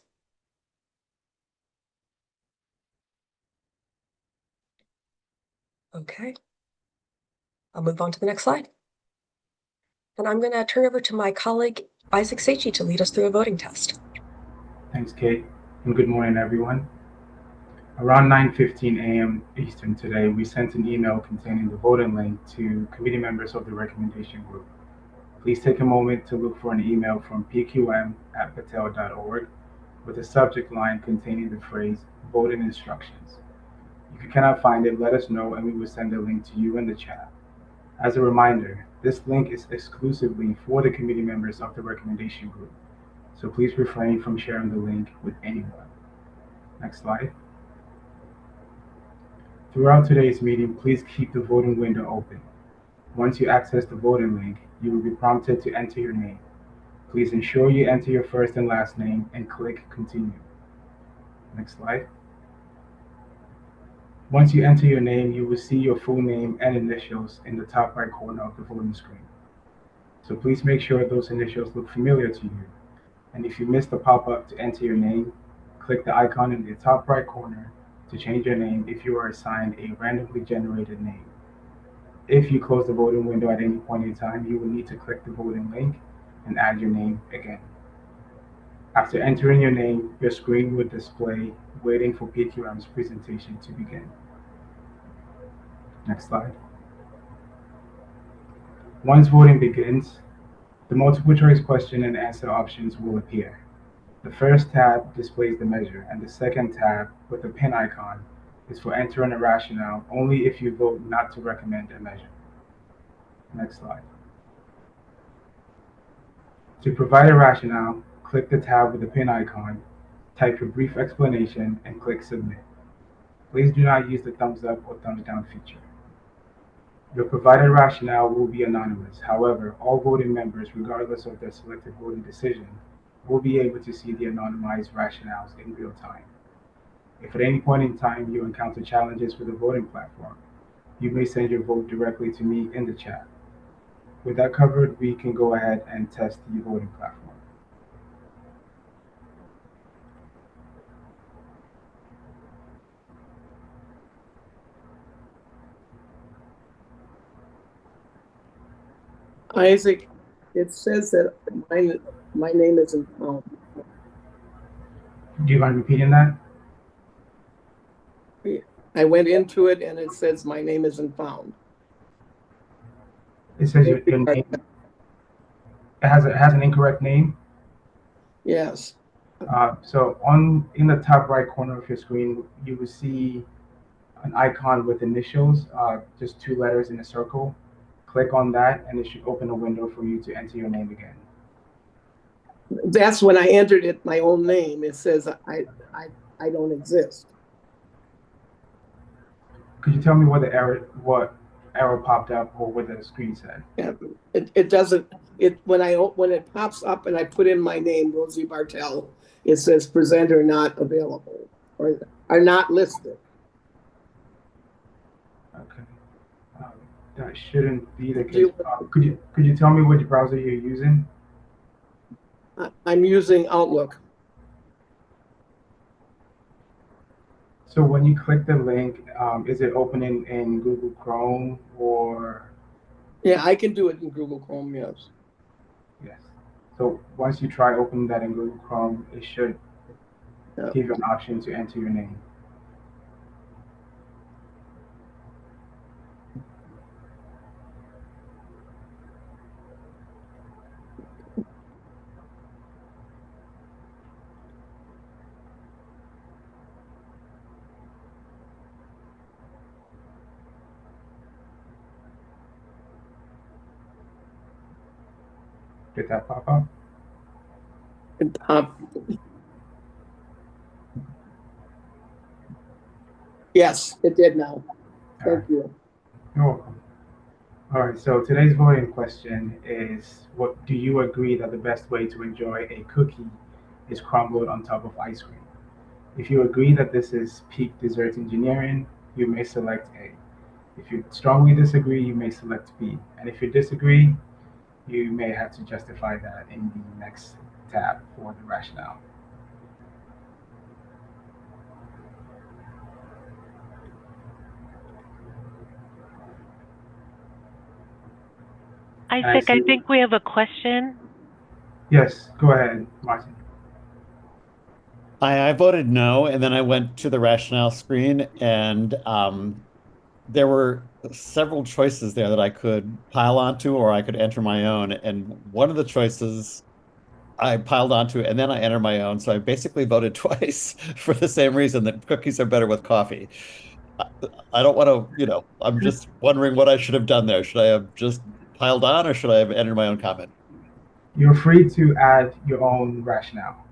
Okay. I'll move on to the next slide. And I'm going to turn over to my colleague, Isaac Seichi, to lead us through a voting test. Thanks, Kate, and good morning, everyone. Around 9:15 a.m. Eastern today, we sent an email containing the voting link to committee members of the recommendation group. Please take a moment to look for an email from pqm@patel.org with a subject line containing the phrase voting instructions. If you cannot find it, let us know and we will send a link to you in the chat. As a reminder, this link is exclusively for the committee members of the recommendation group, so please refrain from sharing the link with anyone. Next slide. Throughout today's meeting, please keep the voting window open. Once you access the voting link, you will be prompted to enter your name. Please ensure you enter your first and last name and click Continue. Next slide. Once you enter your name, you will see your full name and initials in the top right corner of the voting screen. So please make sure those initials look familiar to you. And if you miss the pop-up to enter your name, click the icon in the top right corner to change your name if you are assigned a randomly generated name. If you close the voting window at any point in time, you will need to click the voting link and add your name again. After entering your name, your screen will display waiting for PQM's presentation to begin. Next slide. Once voting begins, the multiple choice question and answer options will appear. The first tab displays the measure, and the second tab with the pin icon is for entering a rationale only if you vote not to recommend a measure. Next slide. To provide a rationale, click the tab with the pin icon, type your brief explanation, and click Submit. Please do not use the thumbs up or thumbs down feature. Your provided rationale will be anonymous. However, all voting members, regardless of their selected voting decision, will be able to see the anonymized rationales in real time. If at any point in time you encounter challenges with the voting platform, you may send your vote directly to me in the chat. With that covered, we can go ahead and test the voting platform. Isaac, it says that my name isn't found. Do you mind repeating that? I went into it and it says my name isn't found. It says your name. It has an incorrect name. Yes. So in the top right corner of your screen, you will see an icon with initials, just 2 letters in a circle. Click on that, and it should open a window for you to enter your name again. That's when I entered it, my own name. It says I don't exist. Could you tell me what error popped up or what the screen said? Yeah, it doesn't. When it pops up and I put in my name, Rosie Bartel, it says presenter not available or are not listed. Okay. That shouldn't be the case. Could you tell me which browser you're using? I'm using Outlook. So when you click the link, is it opening in Google Chrome or? Yeah, I can do it in Google Chrome, yes. Yes. So once you try opening that in Google Chrome, it should give you an option to enter your name. Did that pop up? Yes, it did now. Thank you. You're welcome. All right, so today's voting question is, what do you agree that the best way to enjoy a cookie is crumbled on top of ice cream? If you agree that this is peak dessert engineering, you may select A. If you strongly disagree, you may select B. And if you disagree, you may have to justify that in the next tab for the rationale. Isaac, I think we have a question. Yes, go ahead, Martin. I voted no, and then I went to the rationale screen, and there were several choices there that I could pile onto, or I could enter my own. And one of the choices I piled onto, and then I entered my own. So I basically voted twice for the same reason, that cookies are better with coffee. I don't want to, I'm just wondering what I should have done there. Should I have just piled on, or should I have entered my own comment? You're free to add your own rationale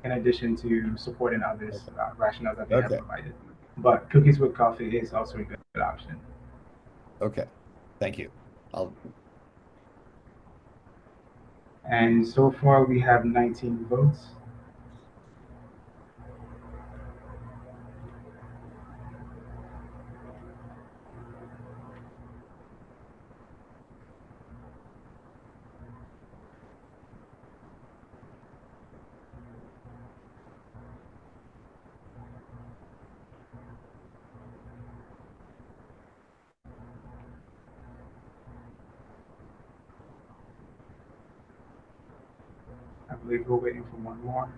in addition to supporting others' rationales that they have provided. But cookies with coffee is also a good option. Okay, thank you. And so far we have 19 votes. I believe we're waiting for one more.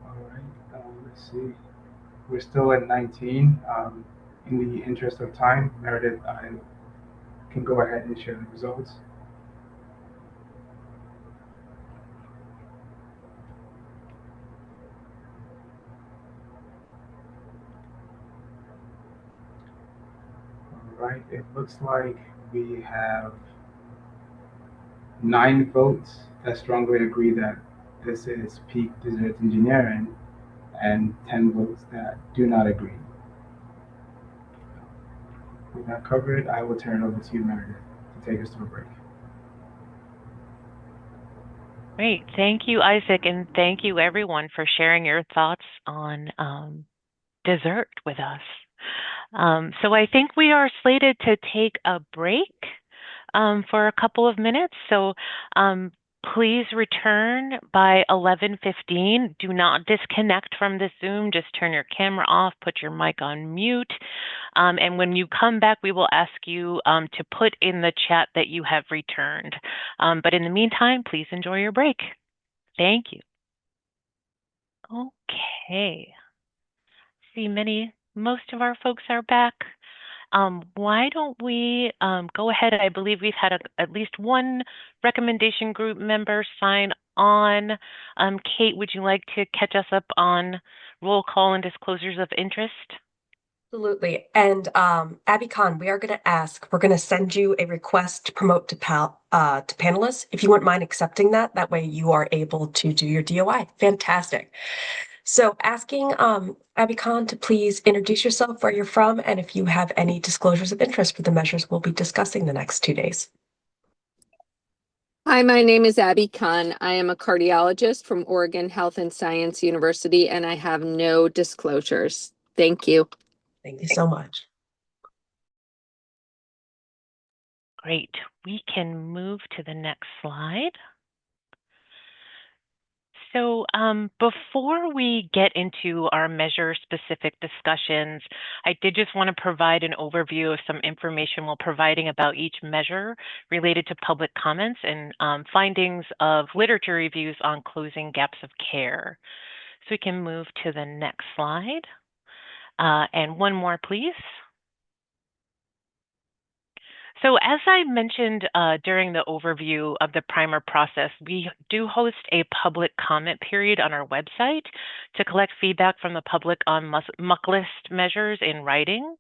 All right, let's see. We're still at 19. In the interest of time, Meredith, I can go ahead and share the results. All right, it looks like we have 9 votes that strongly agree that this is peak dessert engineering, and 10 votes that do not agree. With that covered, I will turn it over to you, Meredith, to take us to a break. Great. Thank you, Isaac, and thank you, everyone, for sharing your thoughts on dessert with us. So I think we are slated to take a break for a couple of minutes. So please return by 11:15. Do not disconnect from the Zoom. Just turn your camera off, put your mic on mute. And when you come back, we will ask you to put in the chat that you have returned. But in the meantime, please enjoy your break. Thank you. Okay. See, most of our folks are back. Why don't we go ahead? I believe we've had at least one recommendation group member sign on. Kate, would you like to catch us up on roll call and disclosures of interest? Absolutely. And Abby Khan, we're going to send you a request to promote to panelists. If you wouldn't mind accepting that, that way you are able to do your DOI. Fantastic. So asking Abby Khan to please introduce yourself, where you're from, and if you have any disclosures of interest for the measures we'll be discussing the next 2 days. Hi, my name is Abby Khan. I am a cardiologist from Oregon Health and Science University, and I have no disclosures. Thank you. Thank you so much. Great. We can move to the next slide. So before we get into our measure-specific discussions, I did just want to provide an overview of some information we're providing about each measure related to public comments and findings of literature reviews on closing gaps of care. So we can move to the next slide. And one more, please. So as I mentioned during the overview of the primer process, we do host a public comment period on our website to collect feedback from the public on muck list measures in writing.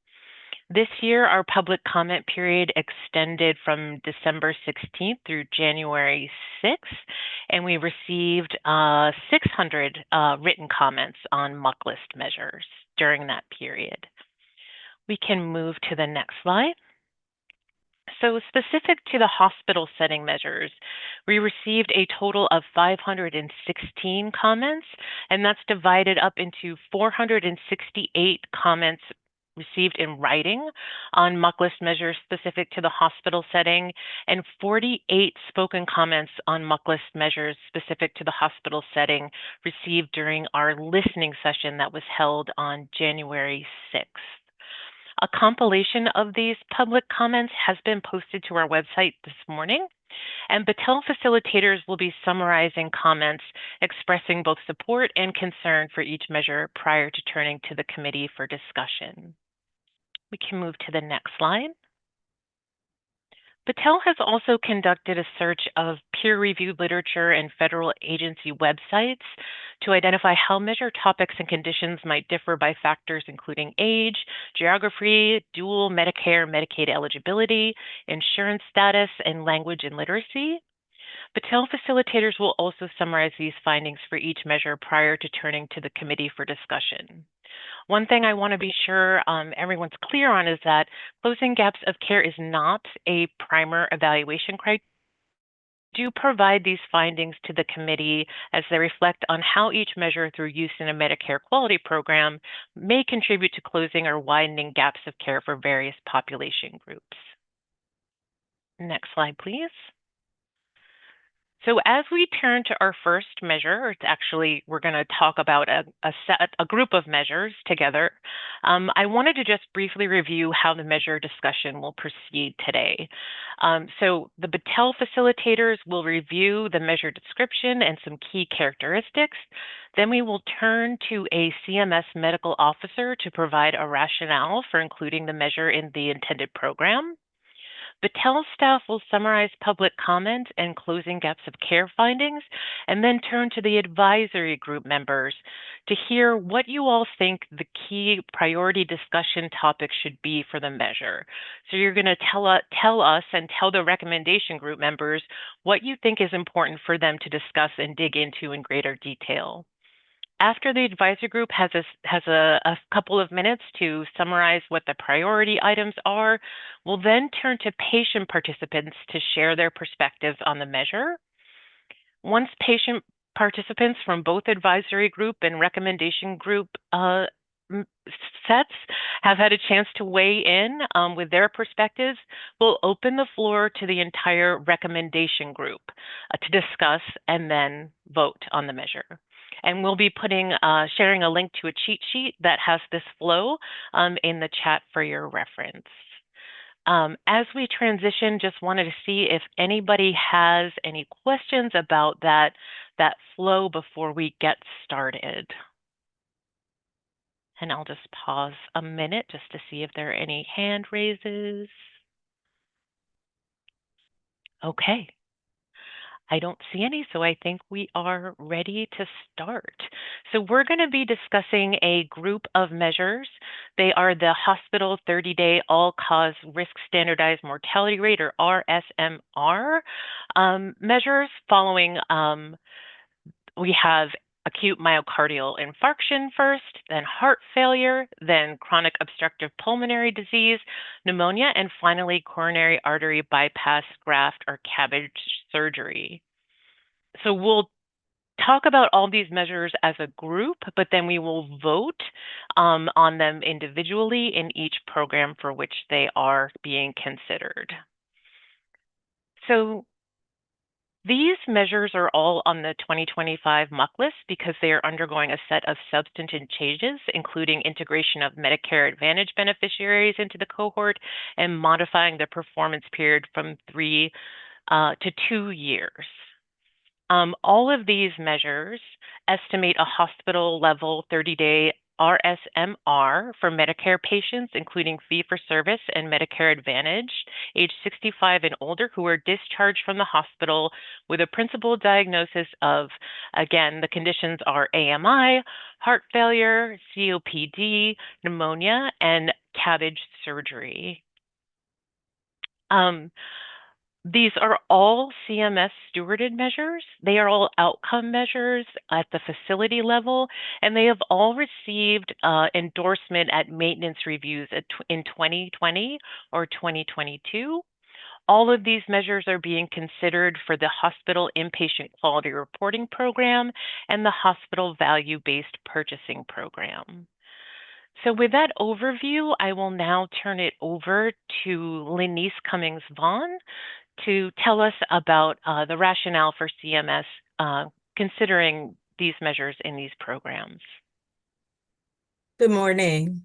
This year, our public comment period extended from December 16th through January 6th, and we received 600 written comments on muck list measures during that period. We can move to the next slide. So specific to the hospital setting measures, we received a total of 516 comments, and that's divided up into 468 comments received in writing on muck list measures specific to the hospital setting, and 48 spoken comments on muck list measures specific to the hospital setting received during our listening session that was held on January 6th. A compilation of these public comments has been posted to our website this morning, and Battelle facilitators will be summarizing comments expressing both support and concern for each measure prior to turning to the committee for discussion. We can move to the next slide. Battelle has also conducted a search of peer-reviewed literature and federal agency websites to identify how measure topics and conditions might differ by factors including age, geography, dual Medicare Medicaid eligibility, insurance status, and language and literacy. Battelle facilitators will also summarize these findings for each measure prior to turning to the committee for discussion. One thing I want to be sure everyone's clear on is that closing gaps of care is not a primer evaluation criteria. We do provide these findings to the committee as they reflect on how each measure through use in a Medicare quality program may contribute to closing or widening gaps of care for various population groups. Next slide, please. So as we turn to our first measure, it's actually, we're going to talk about a group of measures together. I wanted to just briefly review how the measure discussion will proceed today. So the Battelle facilitators will review the measure description and some key characteristics. Then we will turn to a CMS medical officer to provide a rationale for including the measure in the intended program. Battelle staff will summarize public comment and closing gaps of care findings, and then turn to the advisory group members to hear what you all think the key priority discussion topics should be for the measure. So you're going to tell us and tell the recommendation group members what you think is important for them to discuss and dig into in greater detail. After the advisory group has a couple of minutes to summarize what the priority items are, we'll then turn to patient participants to share their perspectives on the measure. Once patient participants from both advisory group and recommendation group sets have had a chance to weigh in with their perspectives, we'll open the floor to the entire recommendation group to discuss and then vote on the measure. And we'll be sharing a link to a cheat sheet that has this flow in the chat for your reference. As we transition, just wanted to see if anybody has any questions about that flow before we get started. And I'll just pause a minute just to see if there are any hand raises. Okay. I don't see any, so I think we are ready to start. So we're going to be discussing a group of measures. They are the Hospital 30-Day All-Cause Risk Standardized Mortality Rate, or RSMR, measures following, we have acute myocardial infarction first, then heart failure, then chronic obstructive pulmonary disease, pneumonia, and finally coronary artery bypass, graft, or CABG surgery. So we'll talk about all these measures as a group, but then we will vote on them individually in each program for which they are being considered. So These measures are all on the 2025 MUC list because they are undergoing a set of substantive changes, including integration of Medicare Advantage beneficiaries into the cohort and modifying the performance period from 3 to 2 years. All of these measures estimate a hospital level 30-day RSMR for Medicare patients, including fee-for-service and Medicare Advantage, age 65 and older, who are discharged from the hospital with a principal diagnosis of, again, the conditions are AMI, heart failure, COPD, pneumonia, and CABG surgery. These are all CMS stewarded measures. They are all outcome measures at the facility level, and they have all received endorsement at maintenance reviews in 2020 or 2022. All of these measures are being considered for the Hospital Inpatient Quality Reporting Program and the Hospital Value-Based Purchasing Program. So with that overview, I will now turn it over to Lenice Cummings-Vaughn to tell us about the rationale for CMS considering these measures in these programs. Good morning.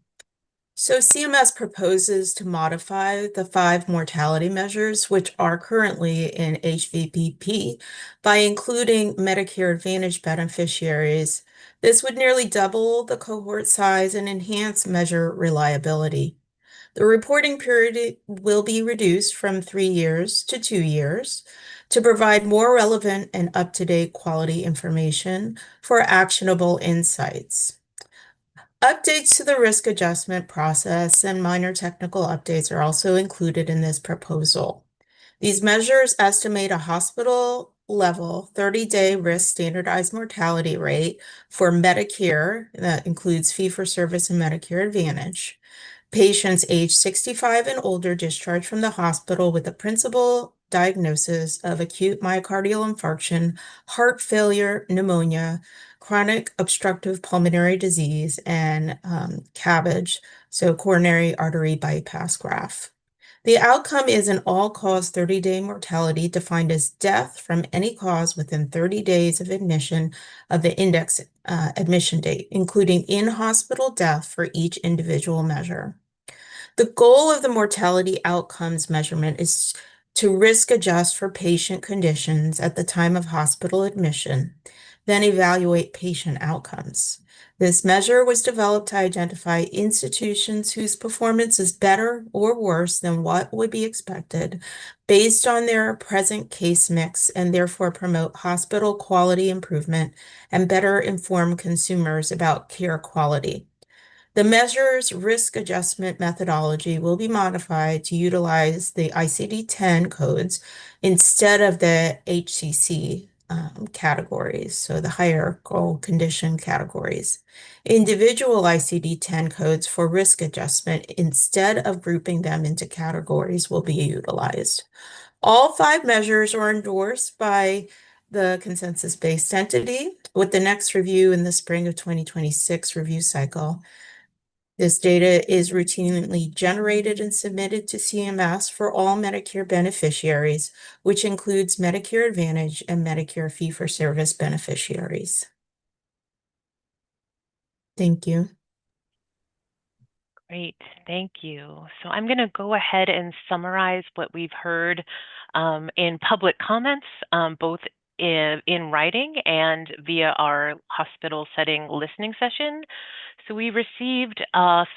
So CMS proposes to modify the 5 mortality measures, which are currently in HVPP, by including Medicare Advantage beneficiaries. This would nearly double the cohort size and enhance measure reliability. The reporting period will be reduced from 3 years to 2 years to provide more relevant and up-to-date quality information for actionable insights. Updates to the risk adjustment process and minor technical updates are also included in this proposal. These measures estimate a hospital level 30-day risk standardized mortality rate for Medicare, that includes fee-for-service and Medicare Advantage. Patients age 65 and older discharged from the hospital with a principal diagnosis of acute myocardial infarction, heart failure, pneumonia, chronic obstructive pulmonary disease, and CABG, so coronary artery bypass graft. The outcome is an all-cause 30-day mortality defined as death from any cause within 30 days of admission of the index admission date, including in-hospital death for each individual measure. The goal of the mortality outcomes measurement is to risk adjust for patient conditions at the time of hospital admission, then evaluate patient outcomes. This measure was developed to identify institutions whose performance is better or worse than what would be expected based on their present case mix and therefore promote hospital quality improvement and better inform consumers about care quality. The measure's risk adjustment methodology will be modified to utilize the ICD-10 codes instead of the HCC categories, so the hierarchical condition categories. Individual ICD-10 codes for risk adjustment instead of grouping them into categories will be utilized. All 5 measures are endorsed by the consensus-based entity with the next review in the spring of 2026 review cycle. This data is routinely generated and submitted to CMS for all Medicare beneficiaries, which includes Medicare Advantage and Medicare fee-for-service beneficiaries. Thank you. Great, thank you. So I'm going to go ahead and summarize what we've heard in public comments, both in writing and via our hospital setting listening session. So we received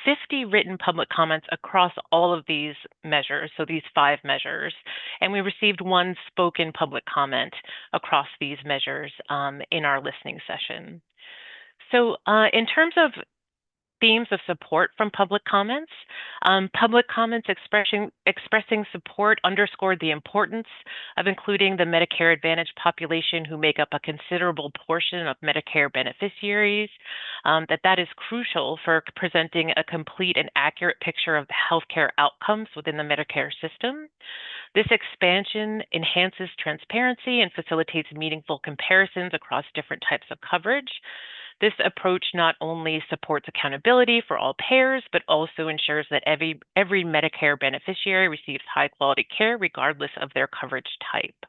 50 written public comments across all of these measures, so these 5 measures, and we received 1 spoken public comment across these measures in our listening session. So in terms of themes of support from public comments expressing support underscored the importance of including the Medicare Advantage population who make up a considerable portion of Medicare beneficiaries, that is crucial for presenting a complete and accurate picture of the healthcare outcomes within the Medicare system. This expansion enhances transparency and facilitates meaningful comparisons across different types of coverage. This approach not only supports accountability for all payers, but also ensures that every Medicare beneficiary receives high-quality care regardless of their coverage type.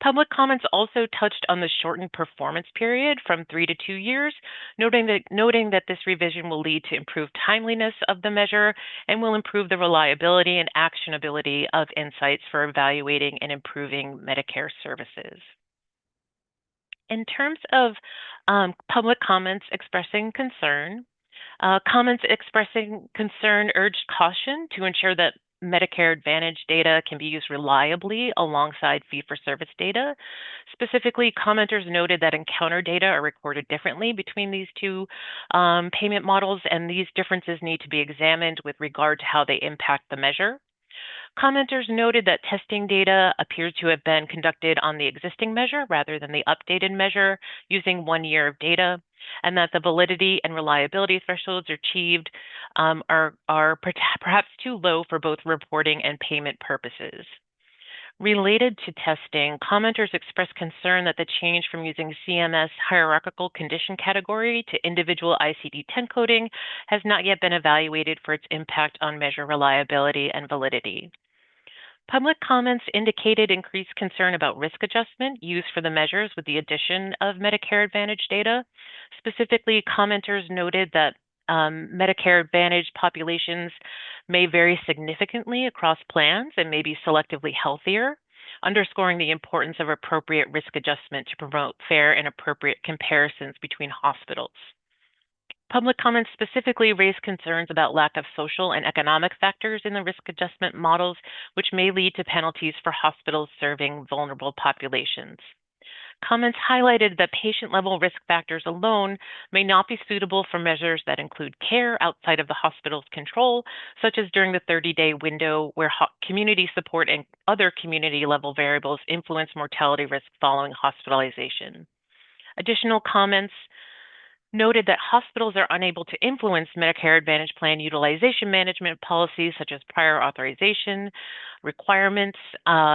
Public comments also touched on the shortened performance period from 3 to 2 years, noting that this revision will lead to improved timeliness of the measure and will improve the reliability and actionability of insights for evaluating and improving Medicare services. In terms of public comments expressing concern, comments expressing concern urged caution to ensure that Medicare Advantage data can be used reliably alongside fee-for-service data. Specifically, commenters noted that encounter data are recorded differently between these two payment models, and these differences need to be examined with regard to how they impact the measure. Commenters noted that testing data appears to have been conducted on the existing measure rather than the updated measure using 1 year of data, and that the validity and reliability thresholds achieved are perhaps too low for both reporting and payment purposes. Related to testing, commenters expressed concern that the change from using CMS hierarchical condition category to individual ICD-10 coding has not yet been evaluated for its impact on measure reliability and validity. Public comments indicated increased concern about risk adjustment used for the measures with the addition of Medicare Advantage data. Specifically, commenters noted that Medicare Advantage populations may vary significantly across plans and may be selectively healthier, underscoring the importance of appropriate risk adjustment to promote fair and appropriate comparisons between hospitals. Public comments specifically raised concerns about lack of social and economic factors in the risk adjustment models, which may lead to penalties for hospitals serving vulnerable populations. Comments highlighted that patient-level risk factors alone may not be suitable for measures that include care outside of the hospital's control, such as during the 30-day window where community support and other community-level variables influence mortality risk following hospitalization. Additional comments noted that hospitals are unable to influence Medicare Advantage plan utilization management policies such as prior authorization requirements,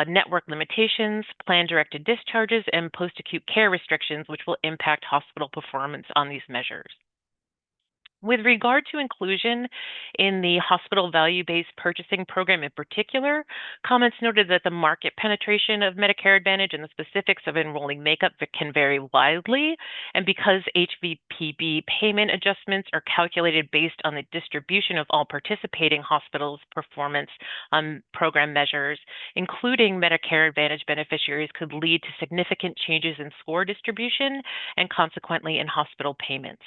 network limitations, plan-directed discharges, and post-acute care restrictions, which will impact hospital performance on these measures. With regard to inclusion in the hospital value-based purchasing program in particular, comments noted that the market penetration of Medicare Advantage and the specifics of enrolling makeup can vary widely, and because HVPB payment adjustments are calculated based on the distribution of all participating hospitals' performance program measures, including Medicare Advantage beneficiaries could lead to significant changes in score distribution and consequently in hospital payments.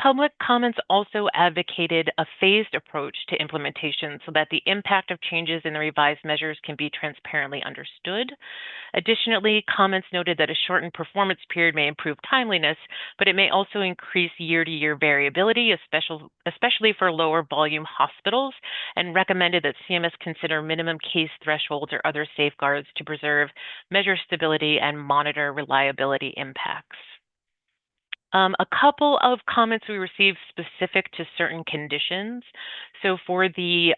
Public comments also advocated a phased approach to implementation so that the impact of changes in the revised measures can be transparently understood. Additionally, comments noted that a shortened performance period may improve timeliness, but it may also increase year-to-year variability, especially for lower volume hospitals, and recommended that CMS consider minimum case thresholds or other safeguards to preserve measure stability and monitor reliability impacts. A couple of comments we received specific to certain conditions. So for the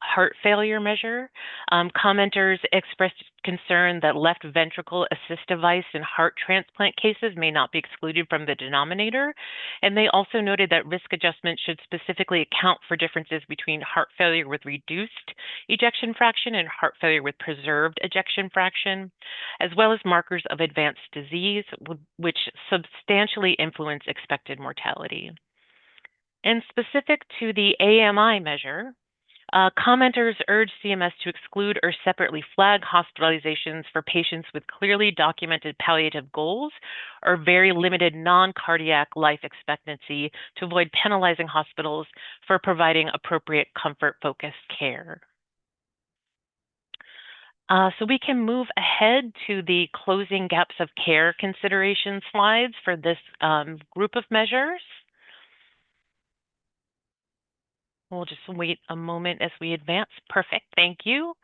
heart failure measure, commenters expressed concern that left ventricle assist device in heart transplant cases may not be excluded from the denominator. And they also noted that risk adjustment should specifically account for differences between heart failure with reduced ejection fraction and heart failure with preserved ejection fraction, as well as markers of advanced disease, which substantially influence expected mortality. And specific to the AMI measure, commenters urged CMS to exclude or separately flag hospitalizations for patients with clearly documented palliative goals or very limited non-cardiac life expectancy to avoid penalizing hospitals for providing appropriate comfort-focused care. So we can move ahead to the closing gaps of care consideration slides for this group of measures. We'll just wait a moment as we advance. Perfect, thank you.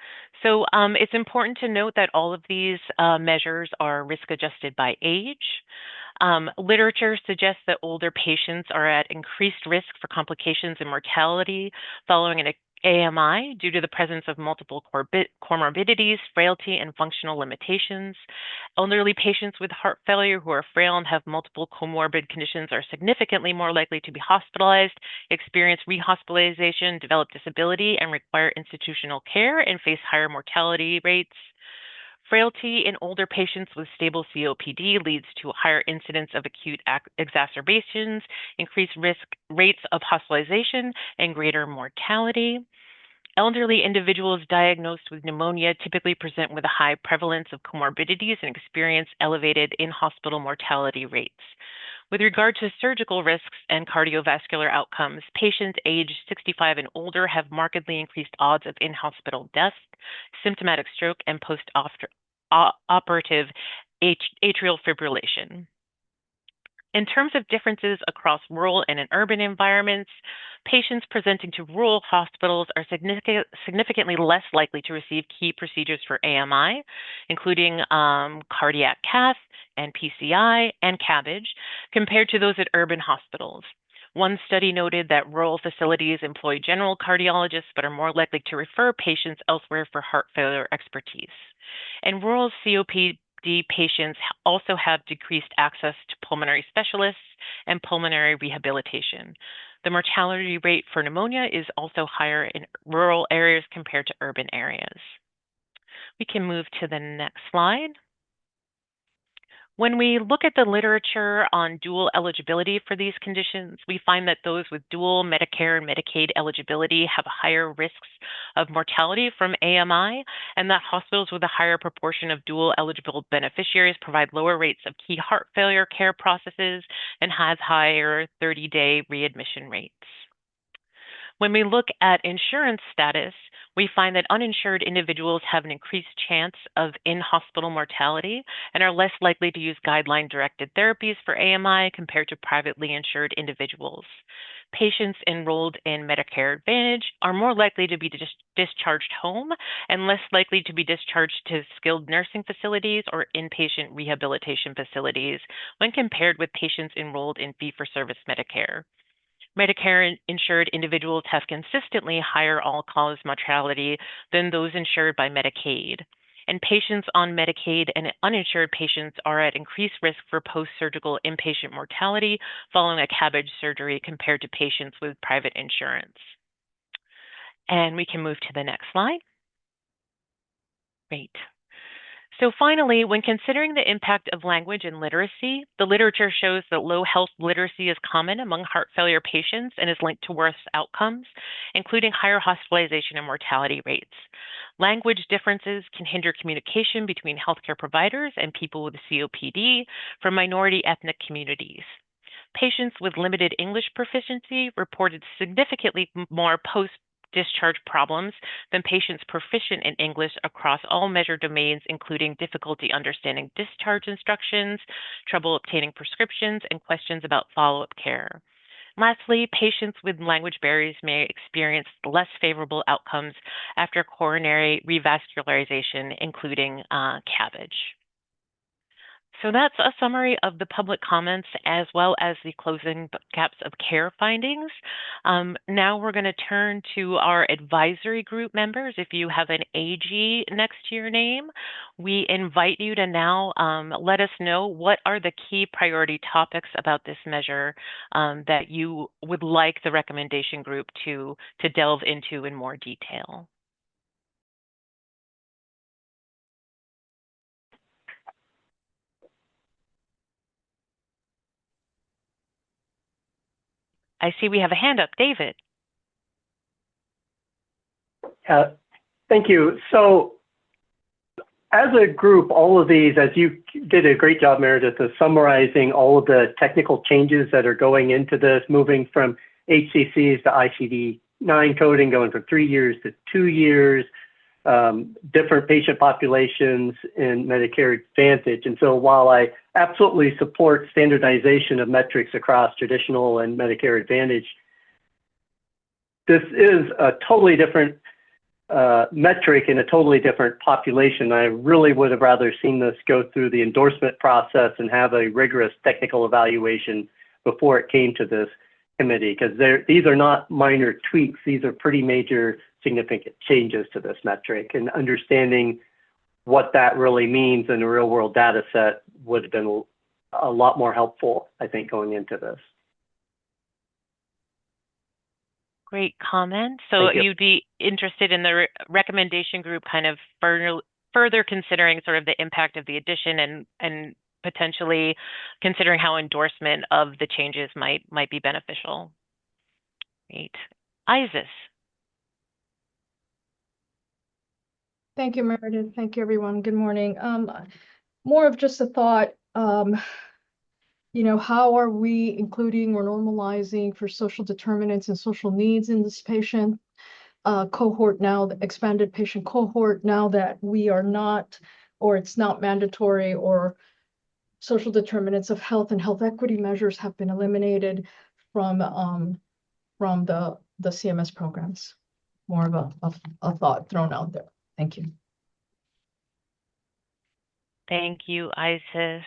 So it's important to note that all of these measures are risk adjusted by age. Literature suggests that older patients are at increased risk for complications and mortality following an AMI due to the presence of multiple comorbidities, frailty, and functional limitations. Elderly patients with heart failure who are frail and have multiple comorbid conditions are significantly more likely to be hospitalized, experience rehospitalization, develop disability, and require institutional care and face higher mortality rates. Frailty in older patients with stable COPD leads to a higher incidence of acute exacerbations, increased rates of hospitalization, and greater mortality. Elderly individuals diagnosed with pneumonia typically present with a high prevalence of comorbidities and experience elevated in-hospital mortality rates. With regard to surgical risks and cardiovascular outcomes, patients aged 65 and older have markedly increased odds of in-hospital death, symptomatic stroke, and post-operative atrial fibrillation. In terms of differences across rural and in urban environments, patients presenting to rural hospitals are significantly less likely to receive key procedures for AMI, including cardiac cath and PCI and CABG, compared to those at urban hospitals. One study noted that rural facilities employ general cardiologists but are more likely to refer patients elsewhere for heart failure expertise. And rural COPD patients also have decreased access to pulmonary specialists and pulmonary rehabilitation. The mortality rate for pneumonia is also higher in rural areas compared to urban areas. We can move to the next slide. When we look at the literature on dual eligibility for these conditions, we find that those with dual Medicare and Medicaid eligibility have higher risks of mortality from AMI, and that hospitals with a higher proportion of dual eligible beneficiaries provide lower rates of key heart failure care processes and have higher 30-day readmission rates. When we look at insurance status, we find that uninsured individuals have an increased chance of in-hospital mortality and are less likely to use guideline-directed therapies for AMI compared to privately insured individuals. Patients enrolled in Medicare Advantage are more likely to be discharged home and less likely to be discharged to skilled nursing facilities or inpatient rehabilitation facilities when compared with patients enrolled in fee-for-service Medicare. Medicare-insured individuals have consistently higher all-cause mortality than those insured by Medicaid. And patients on Medicaid and uninsured patients are at increased risk for post-surgical inpatient mortality following a CABG surgery compared to patients with private insurance. And we can move to the next slide. Great. So finally, when considering the impact of language and literacy, the literature shows that low health literacy is common among heart failure patients and is linked to worse outcomes, including higher hospitalization and mortality rates. Language differences can hinder communication between healthcare providers and people with COPD from minority ethnic communities. Patients with limited English proficiency reported significantly more post-discharge problems than patients proficient in English across all measured domains, including difficulty understanding discharge instructions, trouble obtaining prescriptions, and questions about follow-up care. Lastly, patients with language barriers may experience less favorable outcomes after coronary revascularization, including CABG. So that's a summary of the public comments as well as the closing gaps of care findings. Now we're going to turn to our advisory group members. If you have an AG next to your name, we invite you to now let us know what are the key priority topics about this measure that you would like the recommendation group to delve into in more detail. I see we have a hand up. David. Thank you. So as a group, all of these, as you did a great job, Meredith, of summarizing all of the technical changes that are going into this, moving from HCCs to ICD-9 coding, going from 3 years to 2 years, different patient populations in Medicare Advantage. And so while I absolutely support standardization of metrics across traditional and Medicare Advantage, this is a totally different metric in a totally different population. I really would have rather seen this go through the endorsement process and have a rigorous technical evaluation before it came to this committee, because these are not minor tweaks. These are pretty major significant changes to this metric, and understanding what that really means in a real world data set would have been a lot more helpful, I think, going into this. Great comment. So you'd be interested in the recommendation group kind of further considering sort of the impact of the addition and potentially considering how endorsement of the changes might be beneficial. Great. Isis. Thank you, Meredith. Thank you, everyone. Good morning. More of just a thought, how are we including or normalizing for social determinants and social needs in this patient cohort now, the expanded patient cohort, now that we are not, or it's not mandatory, or social determinants of health and health equity measures have been eliminated from the CMS programs. More of a thought thrown out there. Thank you. Thank you, Isis.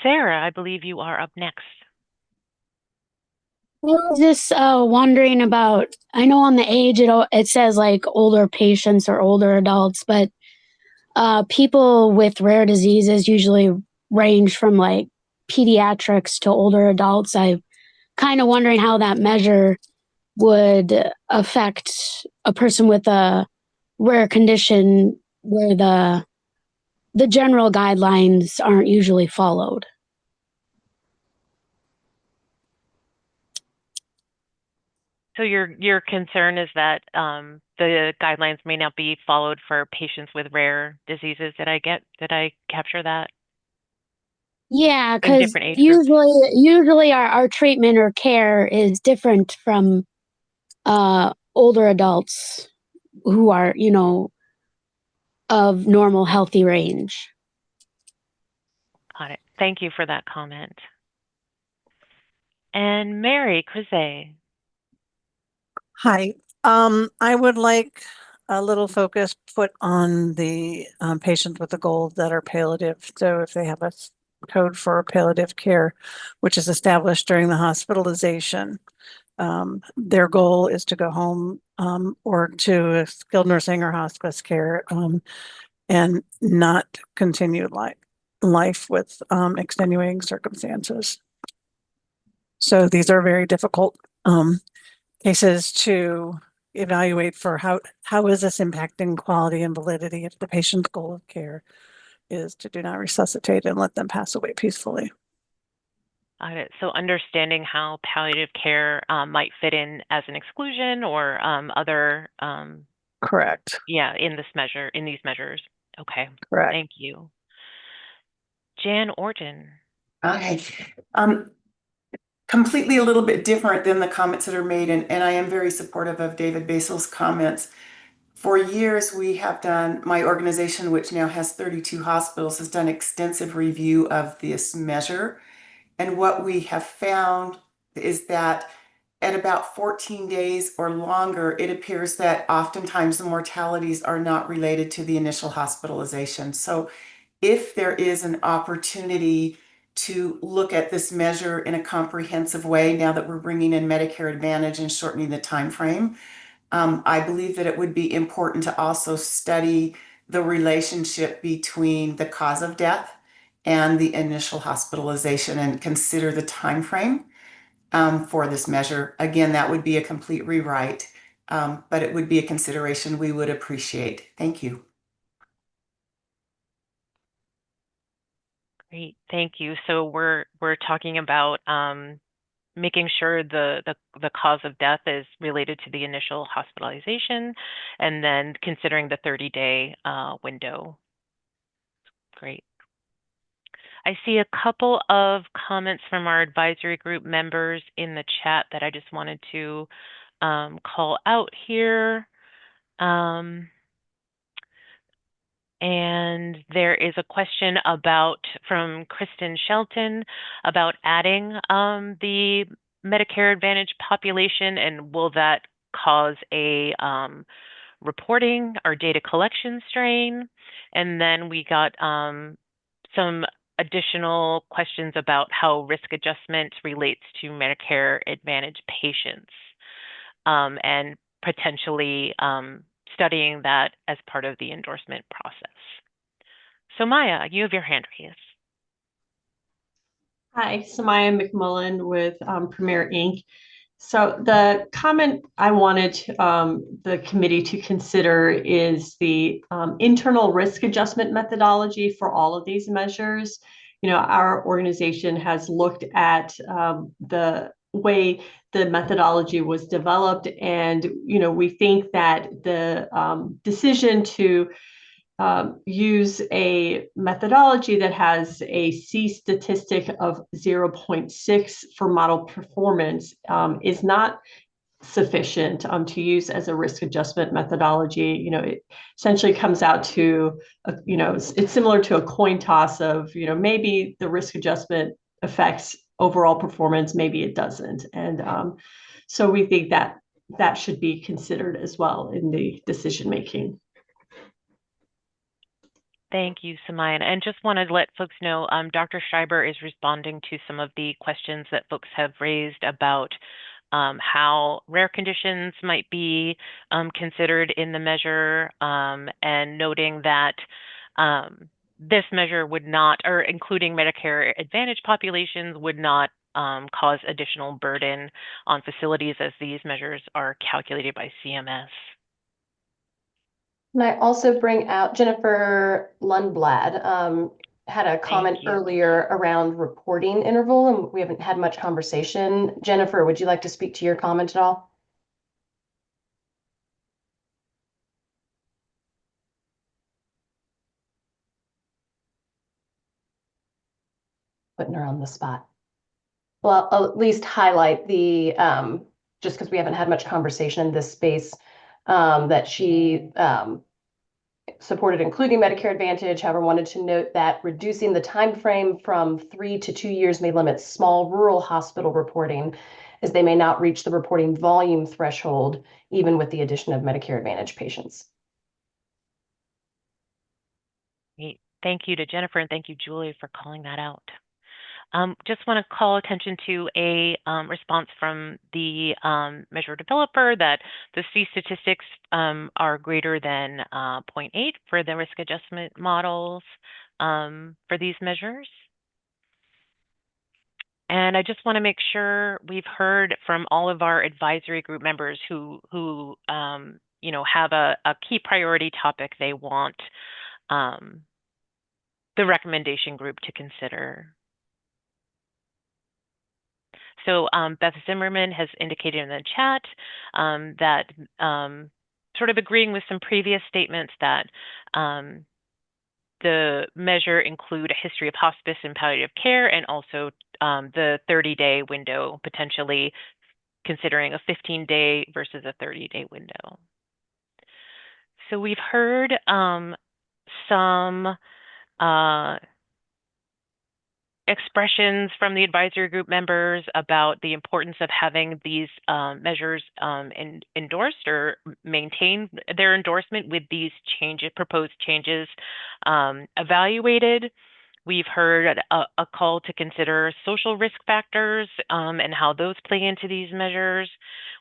Sarah, I believe you are up next. I was just wondering about, I know on the age it says like older patients or older adults, but people with rare diseases usually range from like pediatrics to older adults. I'm kind of wondering how that measure would affect a person with a rare condition where the general guidelines aren't usually followed. So your concern is that the guidelines may not be followed for patients with rare diseases. Did I capture that? Yeah, because usually our treatment or care is different from older adults who are, of normal healthy range. Got it. Thank you for that comment. And Mary Crozet. Hi. I would like a little focus put on the patients with the goal that are palliative. So if they have a code for palliative care, which is established during the hospitalization, their goal is to go home or to skilled nursing or hospice care and not continue life with extenuating circumstances. So these are very difficult cases to evaluate for how is this impacting quality and validity if the patient's goal of care is to do not resuscitate and let them pass away peacefully. Got it. So understanding how palliative care might fit in as an exclusion or other. Correct. Yeah, in these measures. Okay. Correct. Thank you. Jan Orton. Okay. Completely a little bit different than the comments that are made, and I am very supportive of David Basil's comments. For years, we have done, my organization, which now has 32 hospitals, has done extensive review of this measure. And what we have found is that at about 14 days or longer, it appears that oftentimes the mortalities are not related to the initial hospitalization. So if there is an opportunity to look at this measure in a comprehensive way, now that we're bringing in Medicare Advantage and shortening the time frame, I believe that it would be important to also study the relationship between the cause of death and the initial hospitalization and consider the time frame for this measure. Again, that would be a complete rewrite, but it would be a consideration we would appreciate. Thank you. Great, thank you. So we're talking about making sure the cause of death is related to the initial hospitalization, and then considering the 30-day window. Great. I see a couple of comments from our advisory group members in the chat that I just wanted to call out here. And there is a question from Kristen Shelton about adding the Medicare Advantage population, and will that cause a reporting or data collection strain? And then we got some additional questions about how risk adjustment relates to Medicare Advantage patients, and potentially studying that as part of the endorsement process. So Maya, you have your hand raised. Hi, Samaya McMullen with Premier Inc. So the comment I wanted the committee to consider is the internal risk adjustment methodology for all of these measures. You know, our organization has looked at the way the methodology was developed, and you know, we think that the decision to use a methodology that has a C statistic of 0.6 for model performance is not sufficient to use as a risk adjustment methodology. You know, it essentially comes out to, you know, it's similar to a coin toss of, you know, maybe the risk adjustment affects overall performance, maybe it doesn't. And so we think that that should be considered as well in the decision making. Thank you, Samaya. And just want to let folks know, Dr. Schreiber is responding to some of the questions that folks have raised about how rare conditions might be considered in the measure, and noting that this measure would not, or including Medicare Advantage populations, would not cause additional burden on facilities as these measures are calculated by CMS. And I also bring out Jennifer Lundblad, had a comment earlier around reporting interval, and we haven't had much conversation. Jennifer, would you like to speak to your comment at all? Putting her on the spot. Well, I'll at least highlight the, just because we haven't had much conversation in this space, that she supported including Medicare Advantage, however, wanted to note that reducing the time frame from 3 to 2 years may limit small rural hospital reporting, as they may not reach the reporting volume threshold, even with the addition of Medicare Advantage patients. Great. Thank you to Jennifer, and thank you, Julie, for calling that out. Just want to call attention to a response from the measure developer that the C statistics are greater than 0.8 for the risk adjustment models for these measures. And I just want to make sure we've heard from all of our advisory group members who you know, have a key priority topic they want the recommendation group to consider. So Beth Zimmerman has indicated in the chat that sort of agreeing with some previous statements that the measure include a history of hospice and palliative care, and also the 30-day window, potentially considering a 15-day versus a 30-day window. So we've heard some expressions from the advisory group members about the importance of having these measures endorsed or maintain their endorsement with these proposed changes evaluated. We've heard a call to consider social risk factors and how those play into these measures.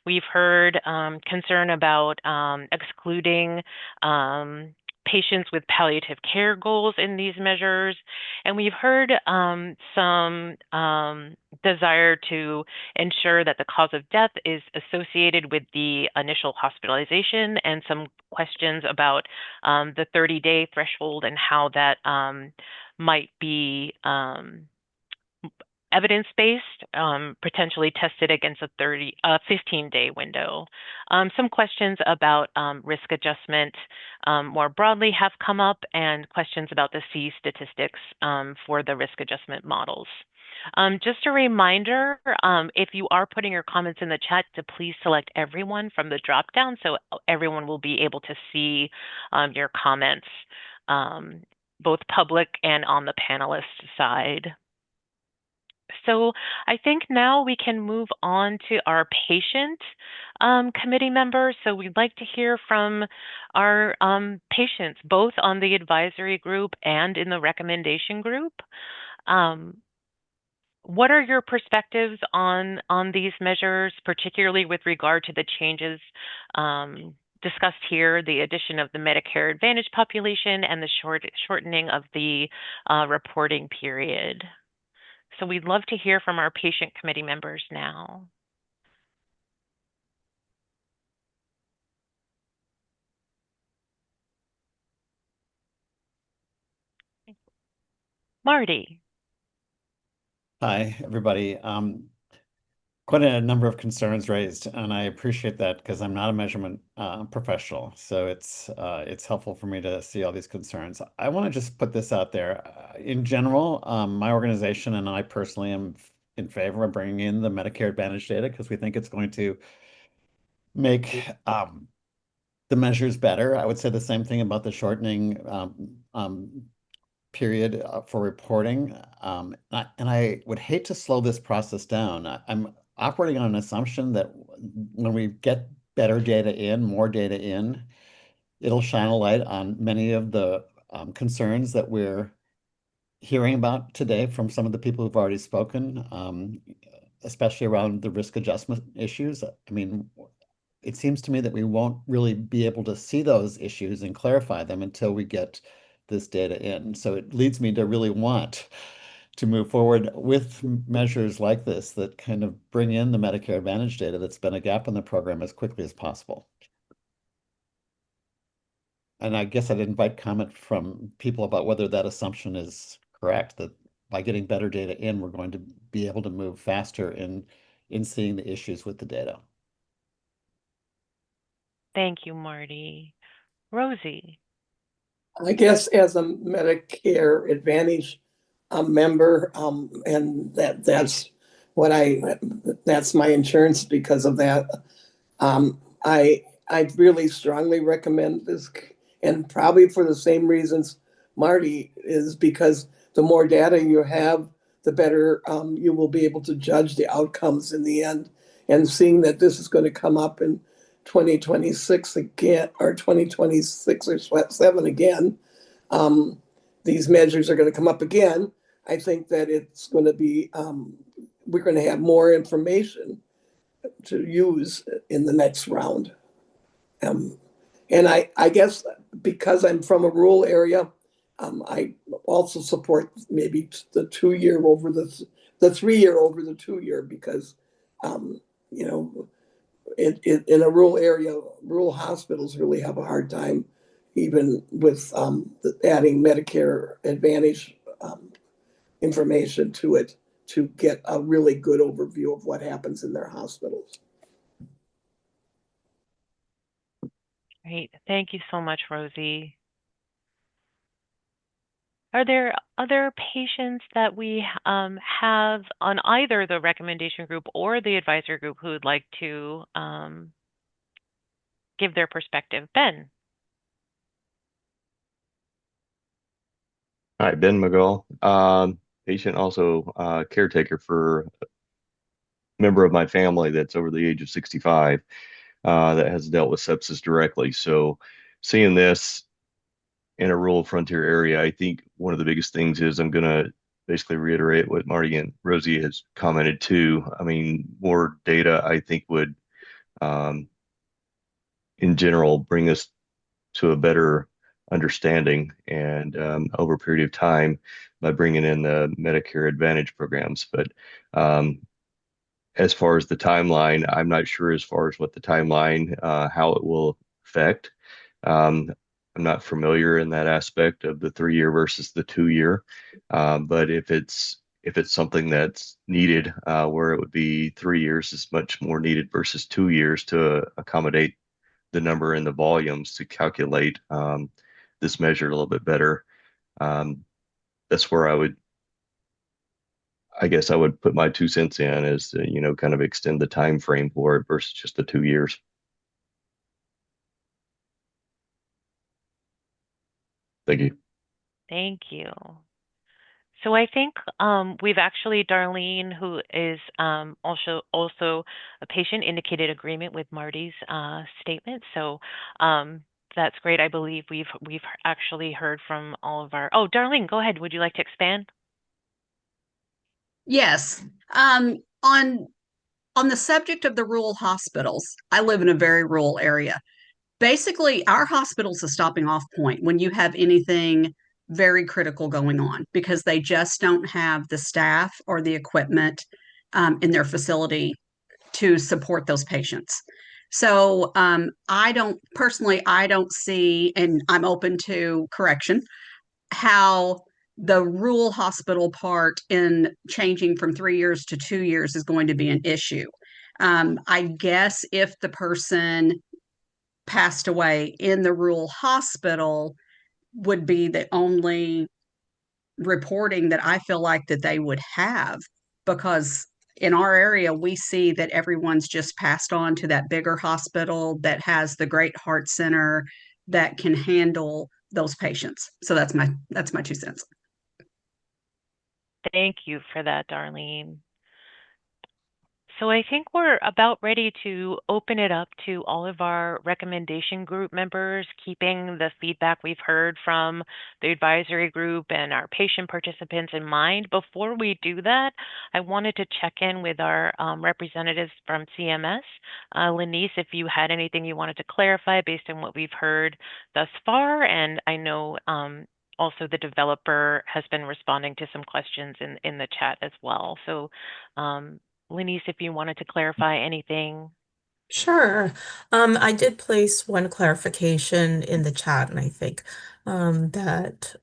We've heard concern about excluding patients with palliative care goals in these measures. And we've heard some desire to ensure that the cause of death is associated with the initial hospitalization, and some questions about the 30-day threshold and how that might be evidence-based, potentially tested against a 15-day window. Some questions about risk adjustment more broadly have come up, and questions about the C statistics for the risk adjustment models. Just a reminder, if you are putting your comments in the chat, to please select everyone from the drop-down so everyone will be able to see your comments, both public and on the panelist side. So I think now we can move on to our patient committee members. So we'd like to hear from our patients, both on the advisory group and in the recommendation group. What are your perspectives on these measures, particularly with regard to the changes discussed here, the addition of the Medicare Advantage population and the shortening of the reporting period? So we'd love to hear from our patient committee members now. Marty. Hi, everybody. Quite a number of concerns raised, and I appreciate that because I'm not a measurement professional. So it's helpful for me to see all these concerns. I want to just put this out there. In general, my organization and I personally am in favor of bringing in the Medicare Advantage data because we think it's going to make the measures better. I would say the same thing about the shortening period for reporting. And I would hate to slow this process down. I'm operating on an assumption that when we get better data in, more data in, it'll shine a light on many of the concerns that we're hearing about today from some of the people who've already spoken, especially around the risk adjustment issues. I mean, it seems to me that we won't really be able to see those issues and clarify them until we get this data in. So it leads me to really want to move forward with measures like this that kind of bring in the Medicare Advantage data that's been a gap in the program as quickly as possible. And I guess I'd invite comment from people about whether that assumption is correct, that by getting better data in, we're going to be able to move faster in seeing the issues with the data. Thank you, Marty. Rosie. I guess as a Medicare Advantage member, and that's my insurance because of that. I really strongly recommend this, and probably for the same reasons Marty is, because the more data you have, the better you will be able to judge the outcomes in the end. And seeing that this is going to come up in 2026 again, or 2026 or 7 again, these measures are going to come up again. I think that it's going to be, we're going to have more information to use in the next round. And I guess because I'm from a rural area, I also support maybe the 2-year over the 3-year over the 2-year, because you know, in a rural area, rural hospitals really have a hard time, even with adding Medicare Advantage information to it, to get a really good overview of what happens in their hospitals. Great. Thank you so much, Rosie. Are there other patients that we have on either the recommendation group or the advisory group who would like to give their perspective? Ben. Hi, Ben McGall, patient, also caretaker for a member of my family that's over the age of 65 that has dealt with sepsis directly. So seeing this in a rural frontier area, I think one of the biggest things is, I'm going to basically reiterate what Marty and Rosie has commented too. I mean, more data, I think, would in general bring us to a better understanding, and over a period of time, by bringing in the Medicare Advantage programs. But as far as the timeline, I'm not sure as far as what the timeline, how it will affect. I'm not familiar in that aspect of the 3-year versus the 2-year. But if it's something that's needed, where it would be 3 years is much more needed versus 2 years to accommodate the number and the volumes to calculate this measure a little bit better. That's where I guess I would put my 2 cents in, is to, kind of extend the time frame for it versus just the 2 years. Thank you. Thank you. So I think we've actually, Darlene, who is also a patient, indicated agreement with Marty's statement. So that's great. I believe we've actually heard from all of our. Oh, Darlene, go ahead. Would you like to expand? Yes. On the subject of the rural hospitals, I live in a very rural area. Basically, our hospital's a stopping off point when you have anything very critical going on, because they just don't have the staff or the equipment in their facility to support those patients. So I don't see, and I'm open to correction, how the rural hospital part in changing from 3 years to 2 years is going to be an issue. I guess if the person passed away in the rural hospital would be the only reporting that I feel like that they would have, because in our area we see that everyone's just passed on to that bigger hospital that has the great heart center that can handle those patients. So that's my 2 cents. Thank you for that, Darlene. So I think we're about ready to open it up to all of our recommendation group members, keeping the feedback we've heard from the advisory group and our patient participants in mind. Before we do that, I wanted to check in with our representatives from CMS. Lenice, if you had anything you wanted to clarify based on what we've heard thus far, and I know also the developer has been responding to some questions in the chat as well. So Lenice, if you wanted to clarify anything. Sure. I did place one clarification in the chat, and I think that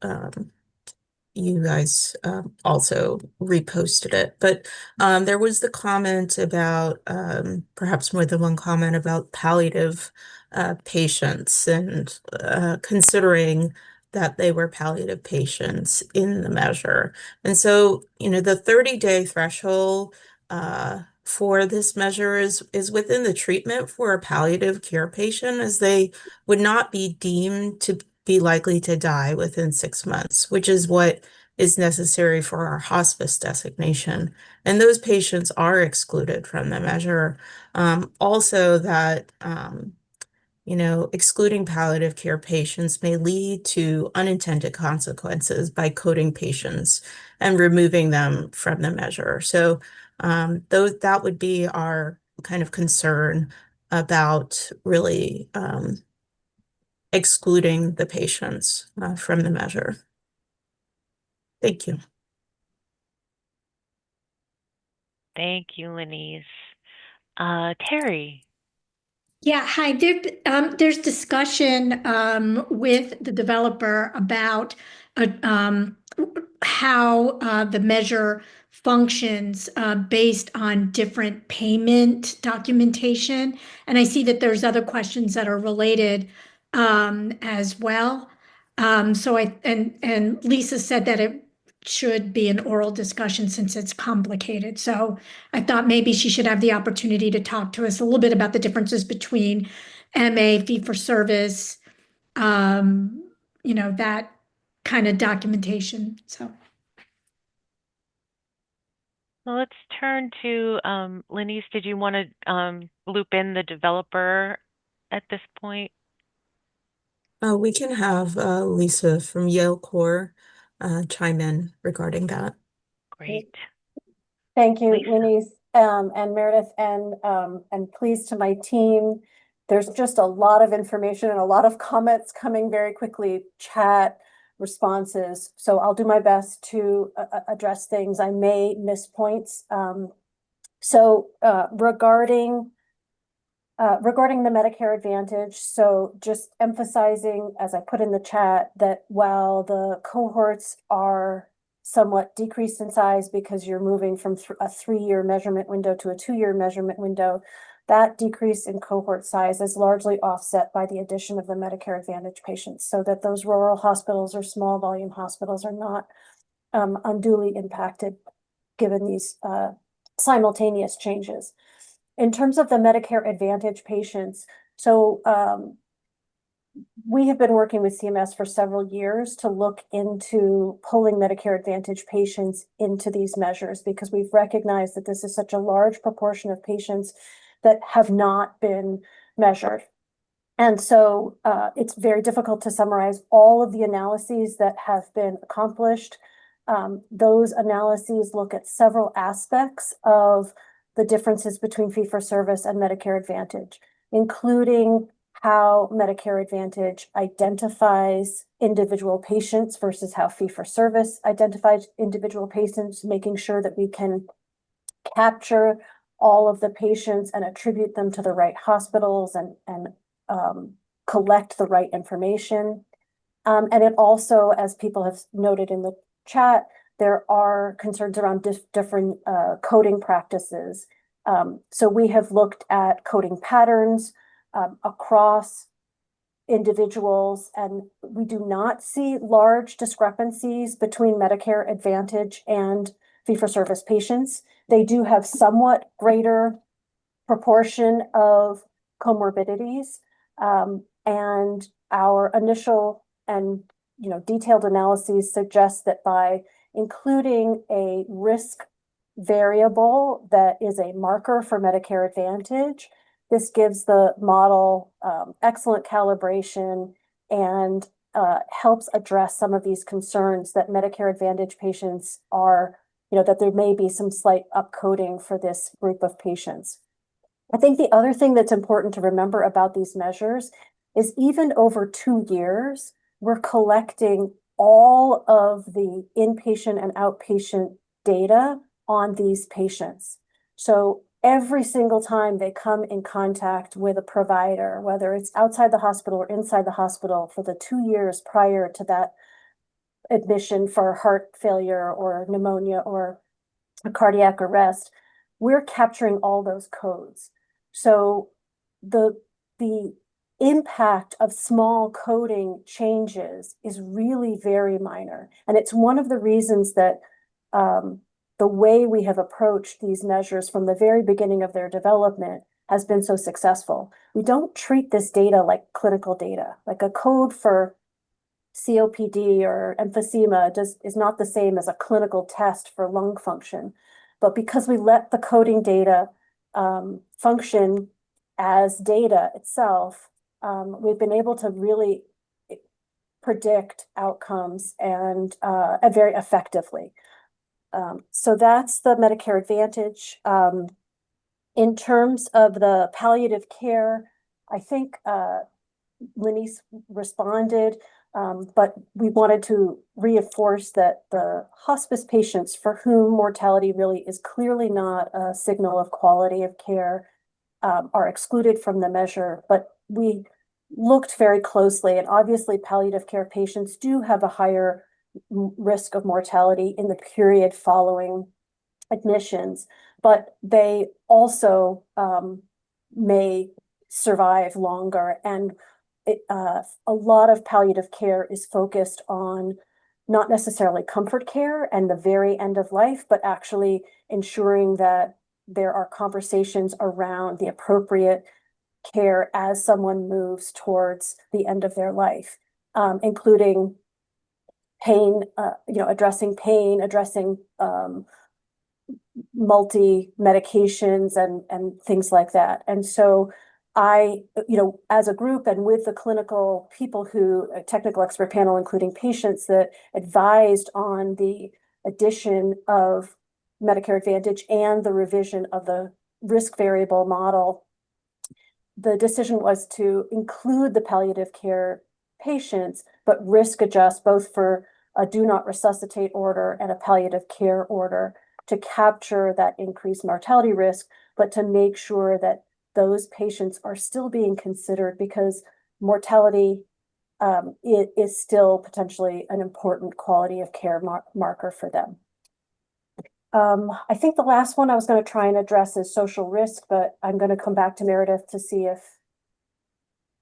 you guys also reposted it. But there was the comment about, perhaps more than one comment about palliative patients and considering that they were palliative patients in the measure. And so, the 30-day threshold for this measure is within the treatment for a palliative care patient, as they would not be deemed to be likely to die within 6 months, which is what is necessary for our hospice designation. And those patients are excluded from the measure. Also that, excluding palliative care patients may lead to unintended consequences by coding patients and removing them from the measure. So that would be our kind of concern about really excluding the patients from the measure. Thank you. Thank you, Lenice. Terry. Yeah, hi. There's discussion with the developer about how the measure functions based on different payment documentation. And I see that there's other questions that are related as well. And Lisa said that it should be an oral discussion since it's complicated. So I thought maybe she should have the opportunity to talk to us a little bit about the differences between MA, fee for service, that kind of documentation. So. Well, let's turn to Lenice. Did you want to loop in the developer at this point? We can have Lisa from Yale Core chime in regarding that. Great. Thank you, Lenice, and Meredith, and please to my team. There's just a lot of information and a lot of comments coming very quickly, chat responses. So I'll do my best to address things. I may miss points. Regarding the Medicare Advantage, so just emphasizing, as I put in the chat, that while the cohorts are somewhat decreased in size because you're moving from a 3-year measurement window to a 2-year measurement window, that decrease in cohort size is largely offset by the addition of the Medicare Advantage patients, so that those rural hospitals or small volume hospitals are not unduly impacted given these simultaneous changes. In terms of the Medicare Advantage patients, so we have been working with CMS for several years to look into pulling Medicare Advantage patients into these measures, because we've recognized that this is such a large proportion of patients that have not been measured. And so it's very difficult to summarize all of the analyses that have been accomplished. Those analyses look at several aspects of the differences between fee-for-service and Medicare Advantage, including how Medicare Advantage identifies individual patients versus how fee-for-service identifies individual patients, making sure that we can capture all of the patients and attribute them to the right hospitals and collect the right information. And it also, as people have noted in the chat, there are concerns around different coding practices. So we have looked at coding patterns across individuals, and we do not see large discrepancies between Medicare Advantage and fee-for-service patients. They do have somewhat greater proportion of comorbidities, and our initial and detailed analyses suggest that by including a risk variable that is a marker for Medicare Advantage, this gives the model excellent calibration and helps address some of these concerns that Medicare Advantage patients are, that there may be some slight upcoding for this group of patients. I think the other thing that's important to remember about these measures is even over 2 years, we're collecting all of the inpatient and outpatient data on these patients. So every single time they come in contact with a provider, whether it's outside the hospital or inside the hospital for the 2 years prior to that admission for heart failure or pneumonia or a cardiac arrest, we're capturing all those codes. So the impact of small coding changes is really very minor. And it's one of the reasons that the way we have approached these measures from the very beginning of their development has been so successful. We don't treat this data like clinical data, like a code for COPD or emphysema is not the same as a clinical test for lung function. But because we let the coding data function as data itself, we've been able to really predict outcomes and very effectively. So that's the Medicare Advantage. In terms of the palliative care, I think Lenise responded, but we wanted to reinforce that the hospice patients for whom mortality really is clearly not a signal of quality of care are excluded from the measure. But we looked very closely, and obviously palliative care patients do have a higher risk of mortality in the period following admissions, but they also may survive longer. And a lot of palliative care is focused on not necessarily comfort care and the very end of life, but actually ensuring that there are conversations around the appropriate care as someone moves towards the end of their life, including pain, addressing pain, addressing multi-medications and things like that. And so I, as a group and with the clinical people a technical expert panel, including patients that advised on the addition of Medicare Advantage and the revision of the risk variable model, the decision was to include the palliative care patients, but risk adjust both for a do not resuscitate order and a palliative care order to capture that increased mortality risk, but to make sure that those patients are still being considered because mortality is still potentially an important quality of care marker for them. I think the last one I was going to try and address is social risk, but I'm going to come back to Meredith to see if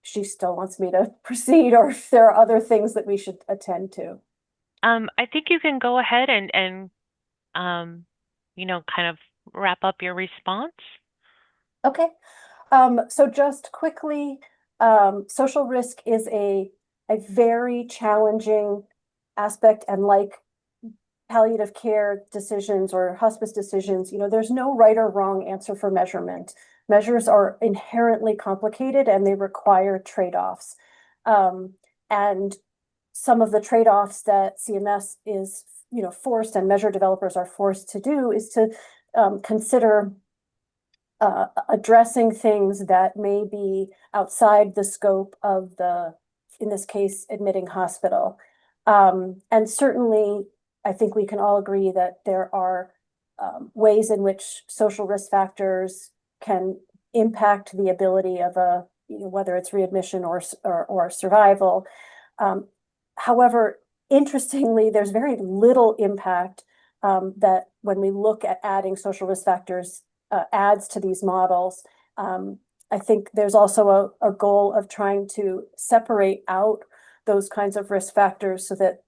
she still wants me to proceed or if there are other things that we should attend to. I think you can go ahead and kind of wrap up your response. Okay. So just quickly, social risk is a very challenging aspect, and like palliative care decisions or hospice decisions, there's no right or wrong answer for measurement. Measures are inherently complicated and they require trade-offs. And some of the trade-offs that CMS is, forced and measure developers are forced to do is to consider addressing things that may be outside the scope of in this case, admitting hospital. And certainly, I think we can all agree that there are ways in which social risk factors can impact the ability of whether it's readmission or survival. However, interestingly, there's very little impact that when we look at adding social risk factors adds to these models. I think there's also a goal of trying to separate out those kinds of risk factors so that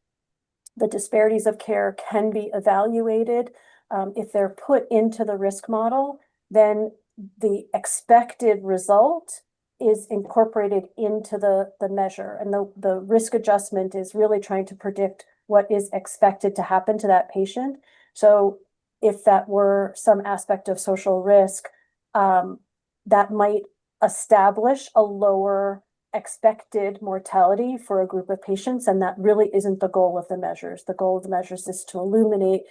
the disparities of care can be evaluated. If they're put into the risk model, then the expected result is incorporated into the measure. And the risk adjustment is really trying to predict what is expected to happen to that patient. So if that were some aspect of social risk, that might establish a lower expected mortality for a group of patients, and that really isn't the goal of the measures. The goal of the measures is to illuminate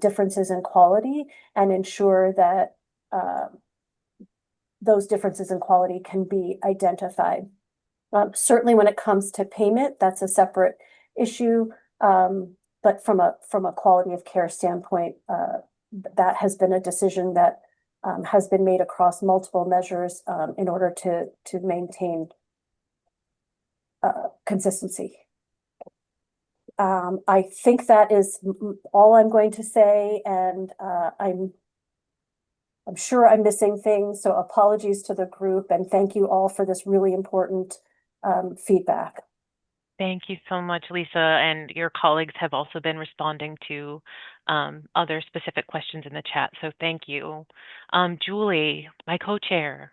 differences in quality and ensure that those differences in quality can be identified. Certainly when it comes to payment, that's a separate issue, but from a quality of care standpoint, that has been a decision that has been made across multiple measures in order to maintain consistency. I think that is all I'm going to say, and I'm sure I'm missing things, so apologies to the group, and thank you all for this really important feedback. Thank you so much, Lisa, and your colleagues have also been responding to other specific questions in the chat, so thank you. Julie, my co-chair,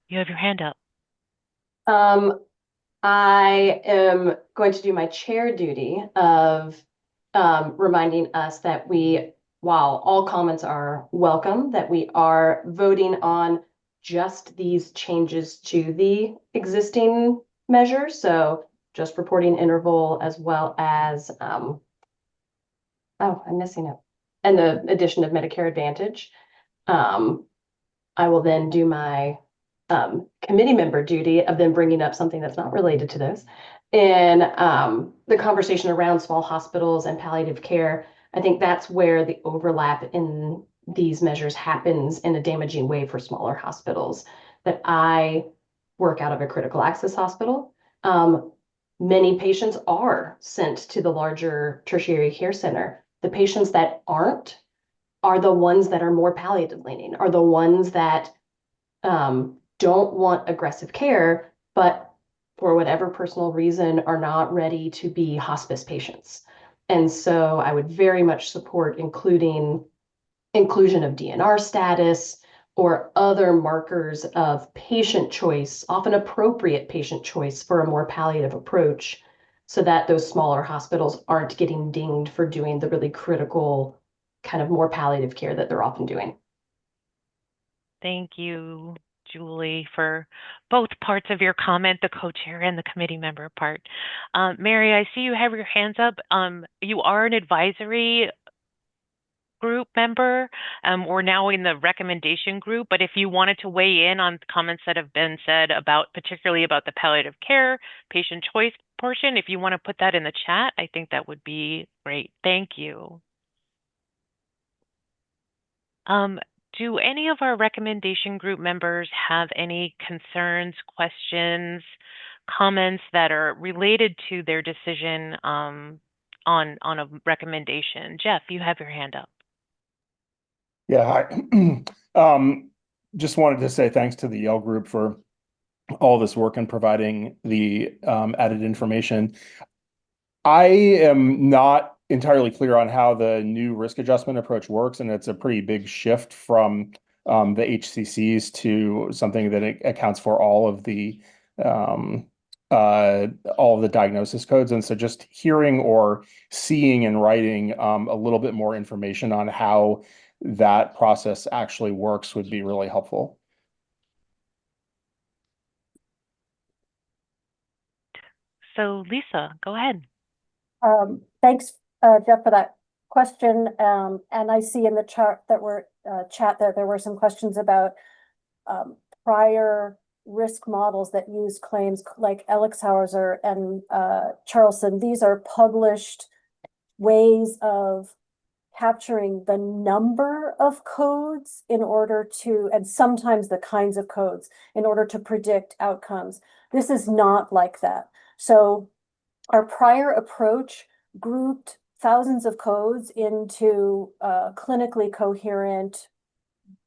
you have your hand up. I am going to do my chair duty of reminding us that while all comments are welcome, that we are voting on just these changes to the existing measure. So just reporting interval as well as, oh, I'm missing it. And the addition of Medicare Advantage. I will then do my committee member duty of then bringing up something that's not related to this. And the conversation around small hospitals and palliative care, I think that's where the overlap in these measures happens in a damaging way for smaller hospitals. That I work out of a critical access hospital. Many patients are sent to the larger tertiary care center. The patients that aren't are the ones that are more palliative leaning, are the ones that don't want aggressive care, but for whatever personal reason are not ready to be hospice patients. And so I would very much support inclusion of DNR status or other markers of patient choice, often appropriate patient choice for a more palliative approach, so that those smaller hospitals aren't getting dinged for doing the really critical kind of more palliative care that they're often doing. Thank you, Julie, for both parts of your comment, the co-chair and the committee member part. Mary, I see you have your hands up. You are an advisory group member. We're now in the recommendation group, but if you wanted to weigh in on comments that have been said about, particularly about the palliative care, patient choice portion, if you want to put that in the chat, I think that would be great. Thank you. Do any of our recommendation group members have any concerns, questions, comments that are related to their decision on a recommendation? Jeff, you have your hand up. Yeah, just wanted to say thanks to the Yale group for all this work and providing the added information. I am not entirely clear on how the new risk adjustment approach works, and it's a pretty big shift from the HCCs to something that accounts for all of the diagnosis codes. And so just hearing or seeing in writing a little bit more information on how that process actually works would be really helpful. So Lisa, go ahead. Thanks, Jeff, for that question. And I see in the chart that there were some questions about prior risk models that use claims like Elixhauser and Charlson. These are published ways of capturing the number of codes in order to, and sometimes the kinds of codes in order to predict outcomes. This is not like that. So Our prior approach grouped thousands of codes into clinically coherent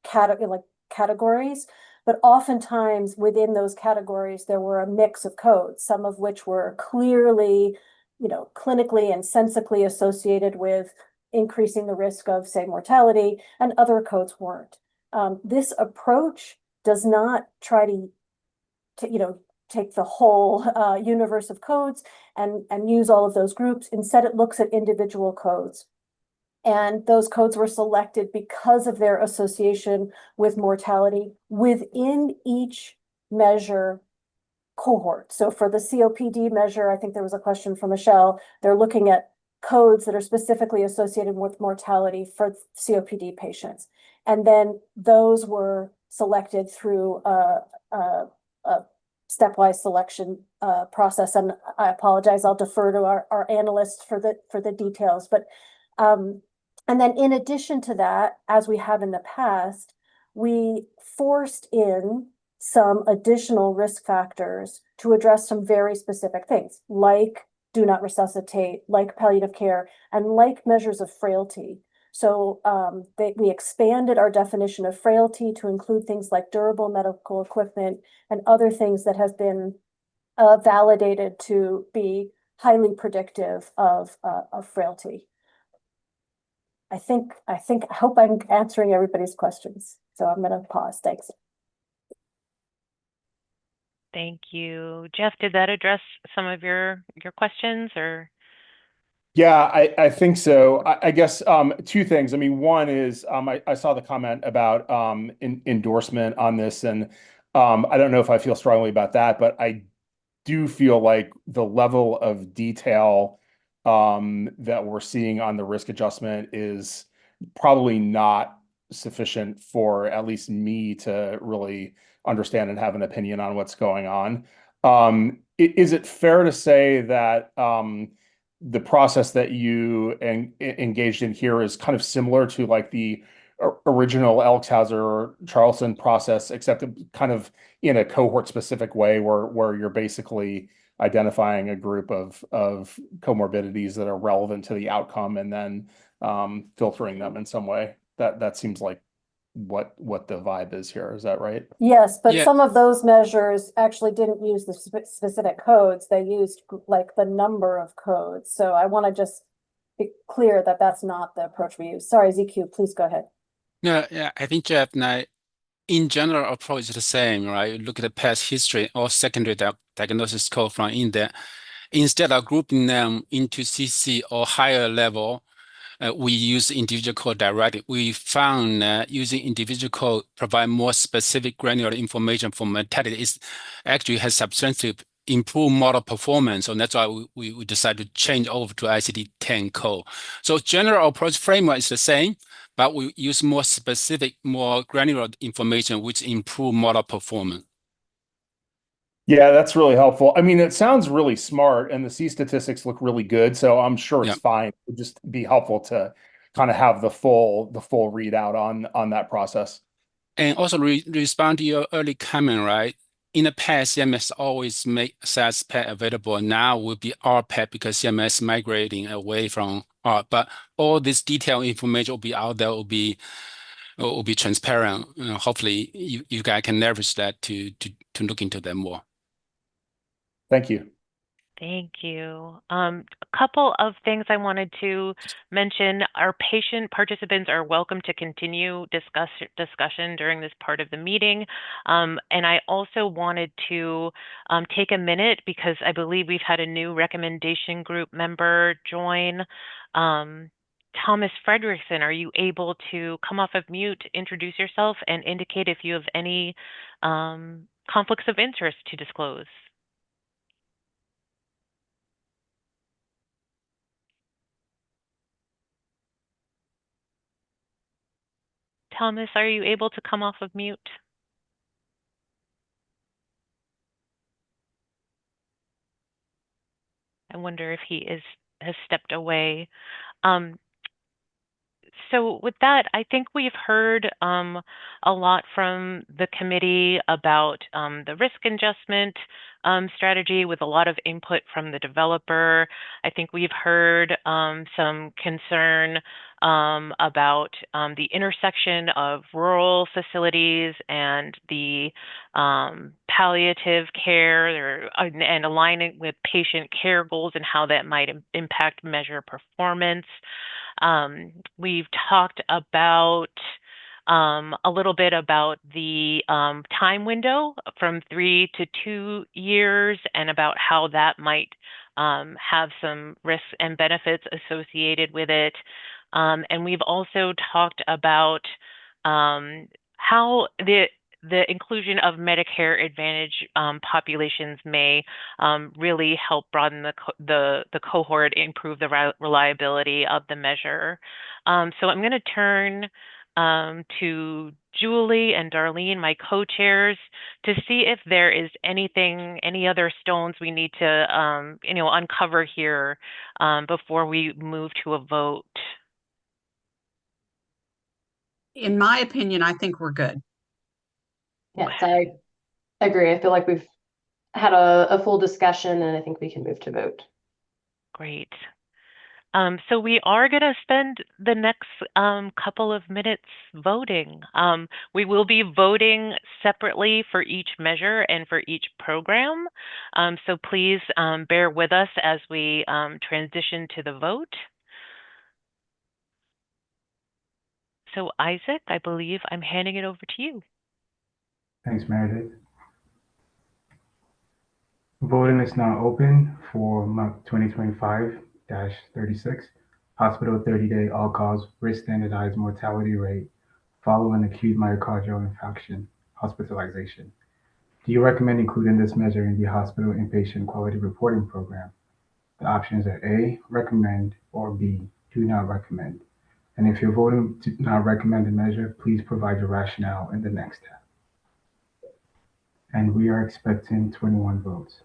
categories, but oftentimes within those categories, there were a mix of codes, some of which were clearly, clinically and sensically associated with increasing the risk of, say, mortality, and other codes weren't. This approach does not try to take the whole universe of codes and use all of those groups. Instead, it looks at individual codes. And those codes were selected because of their association with mortality within each measure cohort. So for the COPD measure, I think there was a question from Michelle, they're looking at codes that are specifically associated with mortality for COPD patients. And then those were selected through a stepwise selection process. And I apologize, I'll defer to our analysts for the details. But and then in addition to that, as we have in the past, we forced in some additional risk factors to address some very specific things, like do not resuscitate, like palliative care, and like measures of frailty. So we expanded our definition of frailty to include things like durable medical equipment and other things that have been validated to be highly predictive of frailty. I hope I'm answering everybody's questions. So I'm going to pause. Thanks. Thank you. Jeff, did that address some of your questions or? Yeah, I think so. I guess two things. I mean, one is I saw the comment about endorsement on this, and I don't know if I feel strongly about that, but I do feel like the level of detail that we're seeing on the risk adjustment is probably not sufficient for at least me to really understand and have an opinion on what's going on. Is it fair to say that the process that you engaged in here is kind of similar to like the original Elkshauser Charlson process, except kind of in a cohort specific way where you're basically identifying a group of comorbidities that are relevant to the outcome and then filtering them in some way? That seems like what the vibe is here. Is that right? Yes, but Yeah. some of those measures actually didn't use the specific codes. They used like the number of codes. So I want to just be clear that that's not the approach we use. Sorry, ZQ, please go ahead. No, yeah, I think Jeff and I, in general, approach is the same, right? You look at the past history or secondary diagnosis code from in there. Instead of grouping them into CC or higher level, we use individual code directly. We found that using individual code provide more specific granular information for mortality is actually has substantially improved model performance. And that's why we decided to change over to ICD-10 code. So general approach framework is the same, but we use more specific, more granular information, which improve model performance. Yeah, that's really helpful. I mean, it sounds really smart and the C statistics look really good, so I'm sure it's fine. It would just be helpful to kind of have the full readout on that process. And also respond to your early comment, right? In the past, CMS always make SAS PET available. Now will be RPET because CMS migrating away from R. But all this detailed information will be out there, will be transparent. Hopefully, you guys can leverage that to look into them more. Thank you. Thank you. A couple of things I wanted to mention. Our patient participants are welcome to continue discussion during this part of the meeting. And I also wanted to take a minute because I believe we've had a new recommendation group member join. Thomas Fredrickson, are you able to come off of mute, introduce yourself, and indicate if you have any conflicts of interest to disclose? Thomas, are you able to come off of mute? I wonder if he has stepped away. So with that, I think we've heard a lot from the committee about the risk adjustment strategy with a lot of input from the developer. I think we've heard some concern about the intersection of rural facilities and the palliative care and aligning with patient care goals and how that might impact measure performance. We've talked about a little bit about the time window from 3 to 2 years and about how that might have some risks and benefits associated with it. And we've also talked about how the inclusion of Medicare Advantage populations may really help broaden the cohort, improve the reliability of the measure. So I'm going to turn to Julie and Darlene, my co-chairs, to see if there is any other stones we need to, uncover here before we move to a vote. In my opinion, I think we're good. Yes, I agree. I feel like we've had a full discussion, and I think we can move to vote. Great. So we are going to spend the next couple of minutes voting. We will be voting separately for each measure and for each program. So please bear with us as we transition to the vote. So Isaac, I believe I'm handing it over to you. Thanks, Meredith. Voting is now open for MUC 2025-36, hospital 30-day all-cause risk standardized mortality rate following acute myocardial infarction hospitalization. Do you recommend including this measure in the hospital inpatient quality reporting program? The options are A, recommend, or B, do not recommend. And if you're voting to not recommend the measure, please provide your rationale in the next tab. And we are expecting 21 votes.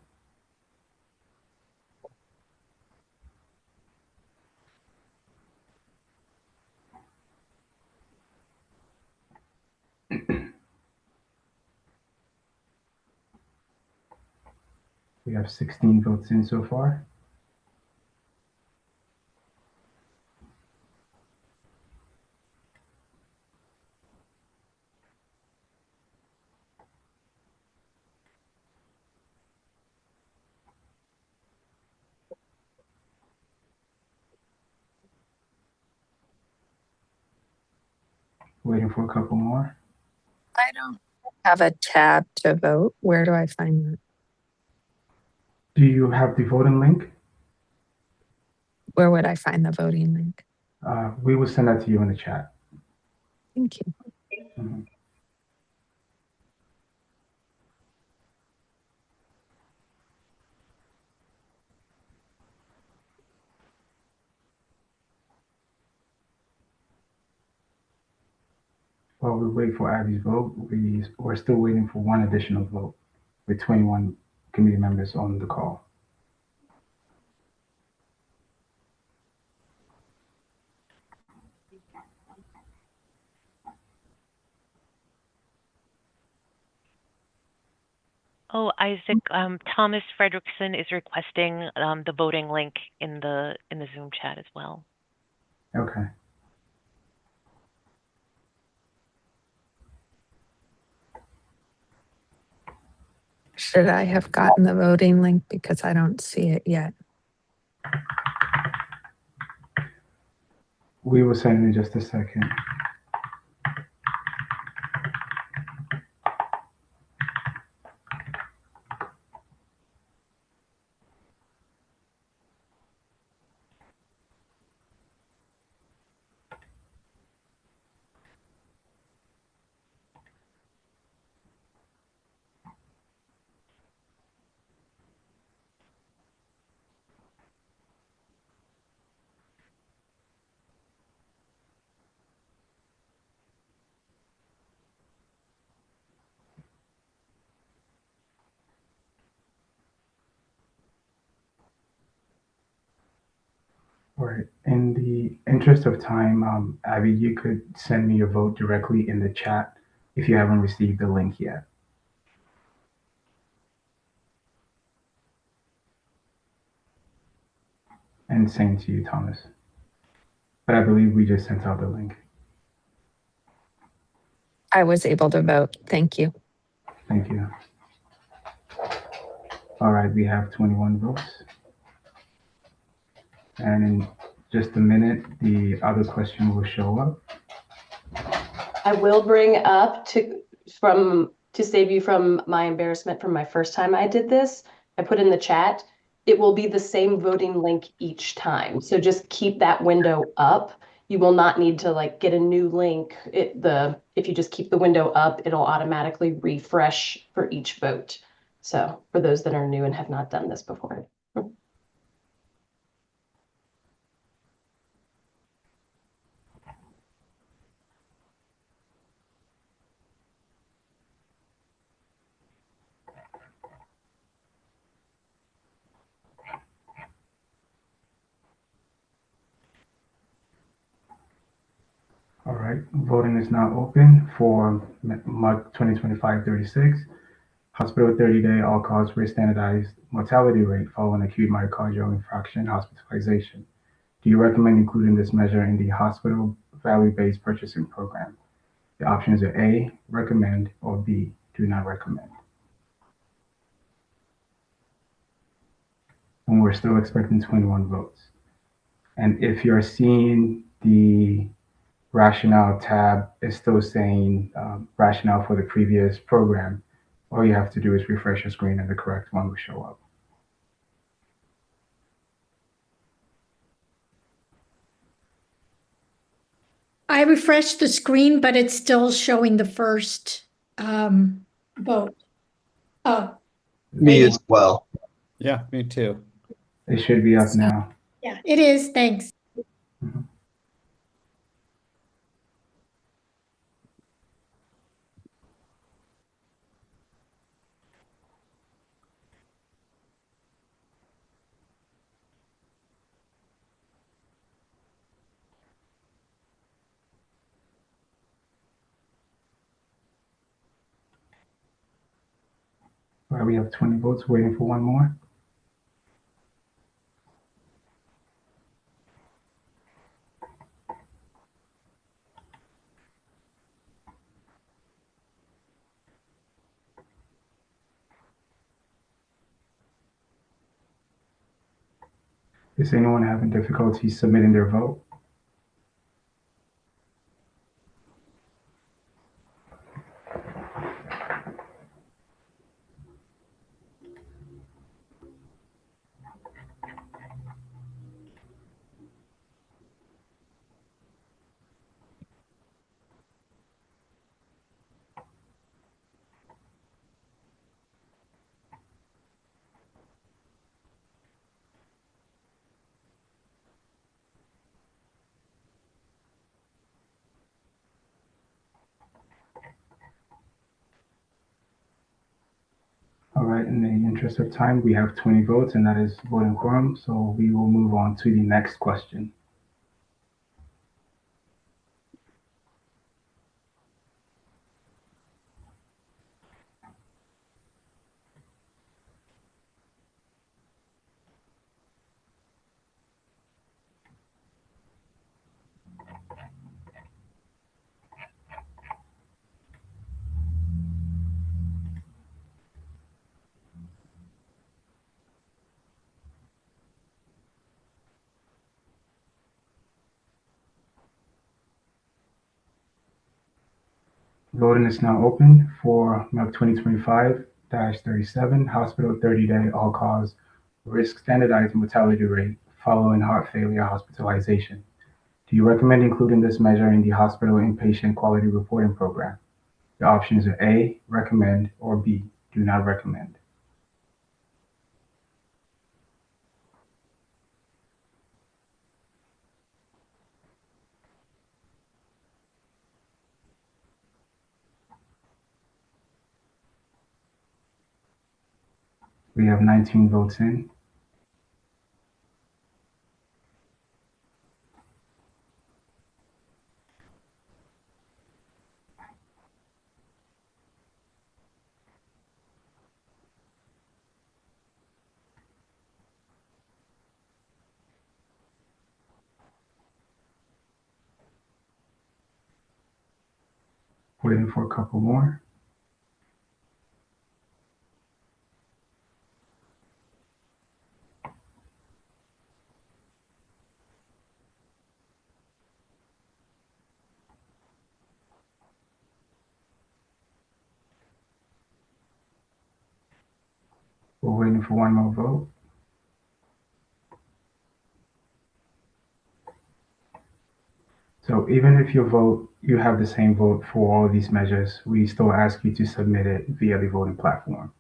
We have 16 votes in so far. Waiting for a couple more. I don't have a tab to vote. Where do I find that? Do you have the voting link? Where would I find the voting link? We will send that to you in the chat. Thank you. Mm-hmm. While we wait for Abby's vote, we're still waiting for one additional vote with 21 committee members on the call. Oh, Isaac, Thomas Fredrickson is requesting the voting link in the Zoom chat as well. Okay. Should I have gotten the voting link because I don't see it yet? We will send in just a second. All right. In the interest of time, Abby, you could send me your vote directly in the chat if you haven't received the link yet. And same to you, Thomas. But I believe we just sent out the link. I was able to vote. Thank you. Thank you. All right, we have 21 votes. And in just a minute, the other question will show up. I will bring up to save you from my embarrassment from my first time I did this, I put in the chat, it will be the same voting link each time. So just keep that window up. You will not need to like get a new link. If you just keep the window up, it'll automatically refresh for each vote. So for those that are new and have not done this before. All right, voting is now open for MUC 2025-36, hospital 30-day all-cause risk standardized mortality rate following acute myocardial infarction hospitalization. Do you recommend including this measure in the hospital value-based purchasing program? The options are A, recommend, or B, do not recommend. And we're still expecting 21 votes. And if you're seeing the rationale tab is still saying rationale for the previous program, all you have to do is refresh your screen and the correct one will show up. I refreshed the screen, but it's still showing the first vote. Oh, Me as well. Yeah, me too. It should be up now. yeah, it is. Thanks. All right, we have 20 votes waiting for one more. Is anyone having difficulty submitting their vote? All right, in the interest of time, we have 20 votes and that is voting quorum. So we will move on to the next question. Voting is now open for MUC 2025-37, hospital 30-day all-cause risk standardized mortality rate following heart failure hospitalization. Do you recommend including this measure in the hospital inpatient quality reporting program? The options are A, recommend, or B, do not recommend. We have 19 votes in. Waiting for a couple more. We're waiting for one more vote. So even if you have the same vote for all these measures, we still ask you to submit it via the voting platform.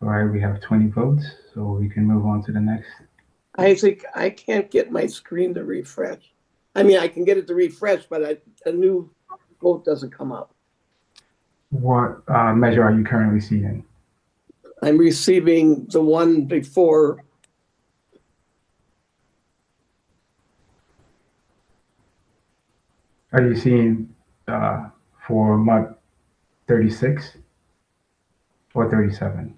All right, we have 20 votes, so we can move on to the next. Isaac, I can't get my screen to refresh. I mean, I can get it to refresh, but a new vote doesn't come up. What measure are you currently seeing? I'm receiving the one before. Are you seeing for month 36 or 37?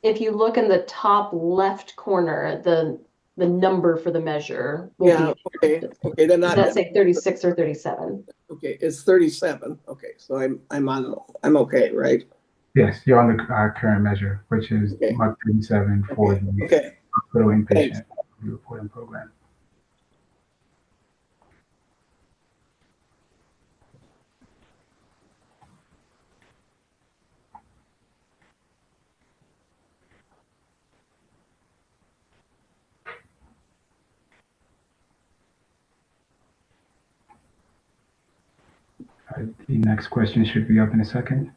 If you look in the top left corner, the number for the measure will Yeah, be, okay, then does that say 36 or 37? Okay, it's 37. Okay, so I'm okay, right? Yes, you're on the current measure, which is month 37 for the hospital inpatient reporting program. The next question should be up in a second.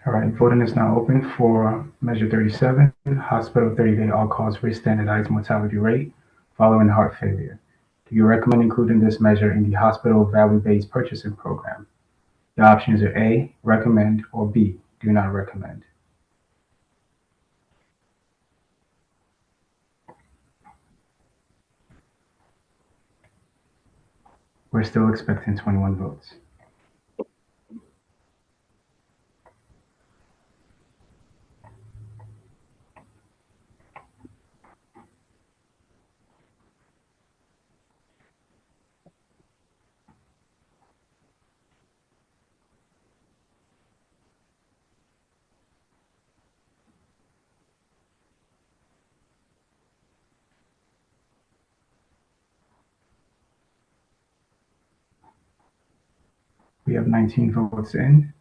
All right, voting is now open for Measure 37, Hospital 30-day all-cause re-standardized mortality rate following heart failure. Do you recommend including this measure in the hospital value-based purchasing program? The options are A, recommend, or B, do not recommend. We're still expecting 21 votes. We have 19 votes in.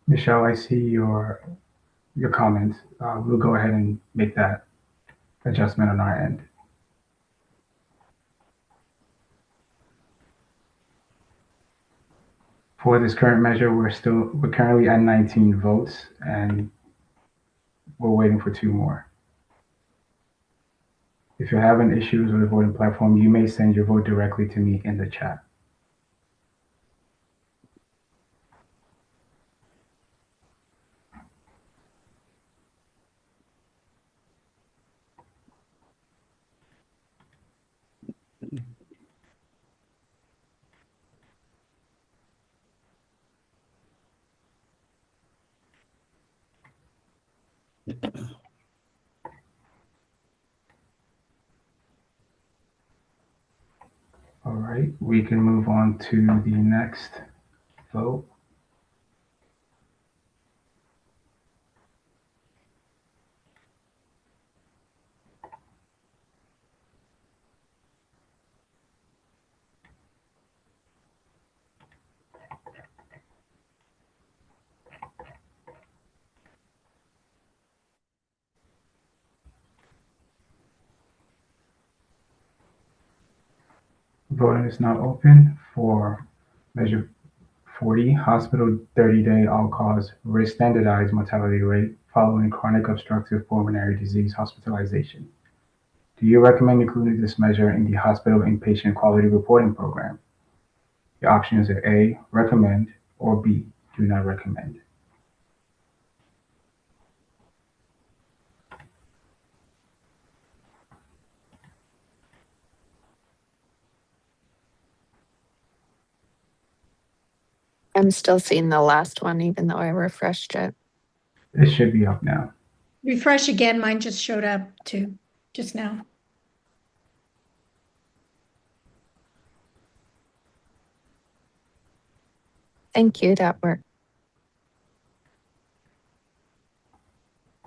Michelle, I see your comment. We'll go ahead and make that adjustment on our end. For this current measure, we're currently at 19 votes, and we're waiting for 2 more. If you're having issues with the voting platform, you may send your vote directly to me in the chat. All right, we can move on to the next vote. Voting is now open for Measure 40, Hospital 30-Day All-Cause Risk Standardized Mortality Rate following chronic obstructive pulmonary disease hospitalization. Do you recommend including this measure in the hospital inpatient quality reporting program? The options are A, recommend, or B, do not recommend. I'm still seeing the last one, even though I refreshed it. It should be up now. Refresh again, mine just showed up too, just now. Thank you, that worked.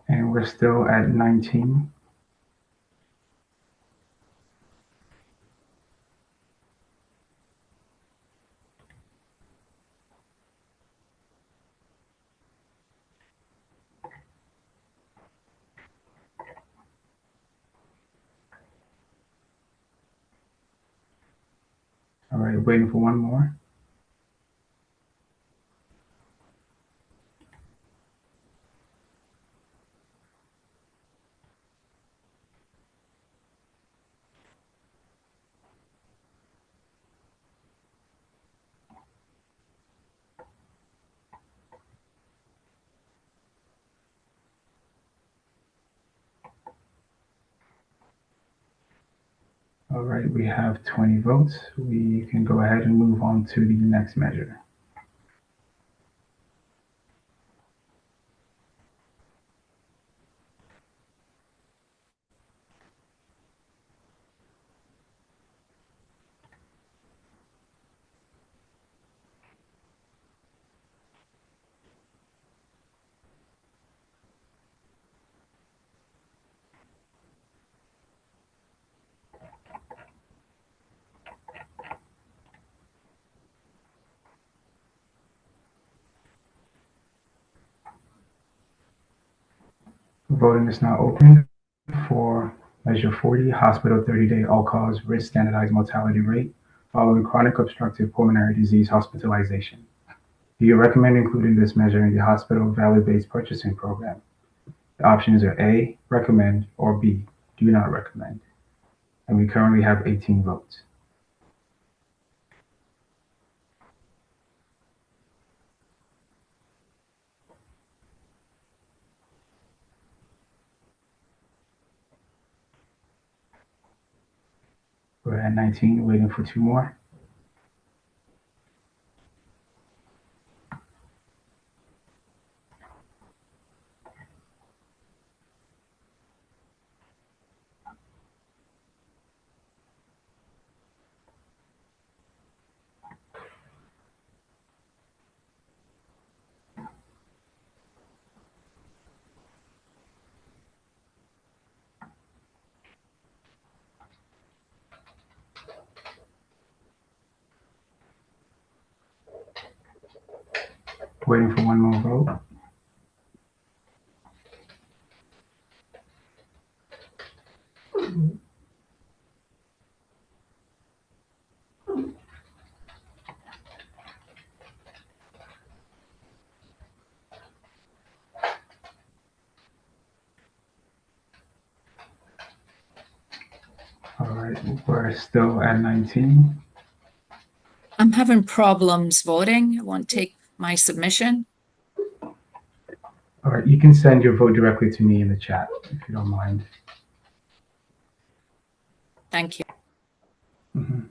And we're still at 19. All right, waiting for one more. All right, we have 20 votes. We can go ahead and move on to the next measure. Voting is now open for Measure 40, Hospital 30-Day All-Cause Risk Standardized Mortality Rate following chronic obstructive pulmonary disease hospitalization. Do you recommend including this measure in the hospital value-based purchasing program? The options are A, recommend, or B, do not recommend. And we currently have 18 votes. We're at 19, waiting for two more. Waiting for one more vote. All right, we're still at 19. I'm having problems voting. It won't take my submission. All right, you can send your vote directly to me in the chat if you don't mind. Thank you. Mhm.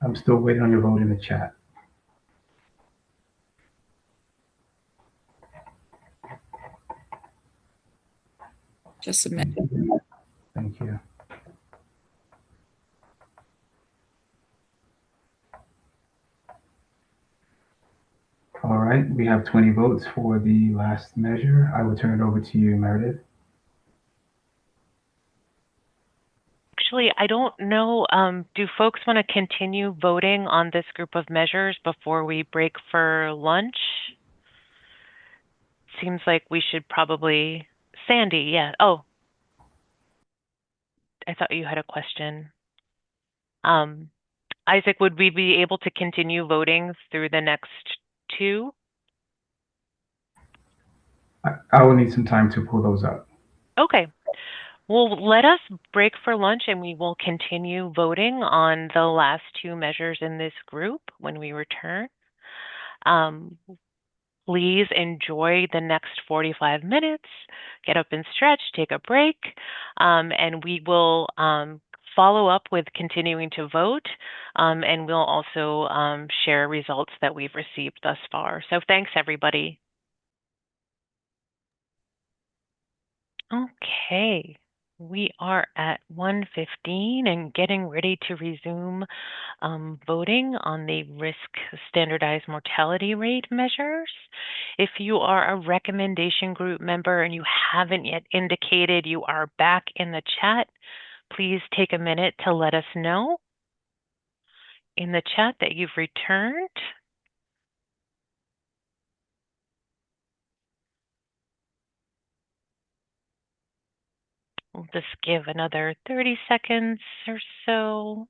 I'm still waiting on your vote in the chat. Just submit. Thank you. All right, we have 20 votes for the last measure. I will turn it over to you, Meredith. actually, I don't know. Do folks want to continue voting on this group of measures before we break for lunch? Seems like we should probably. Sandy, yeah. Oh, I thought you had a question. Isaac, would we be able to continue voting through the next two? I will need some time to pull those up. Okay. Well, let us break for lunch and we will continue voting on the last two measures in this group when we return. Please enjoy the next 45 minutes, get up and stretch, take a break, and we will follow up with continuing to vote, and we'll also share results that we've received thus far. So thanks, everybody. Okay, we are at 1:15 and getting ready to resume voting on the risk standardized mortality rate measures. If you are a recommendation group member and you haven't yet indicated you are back in the chat, please take a minute to let us know in the chat that you've returned. We'll just give another 30 seconds or so.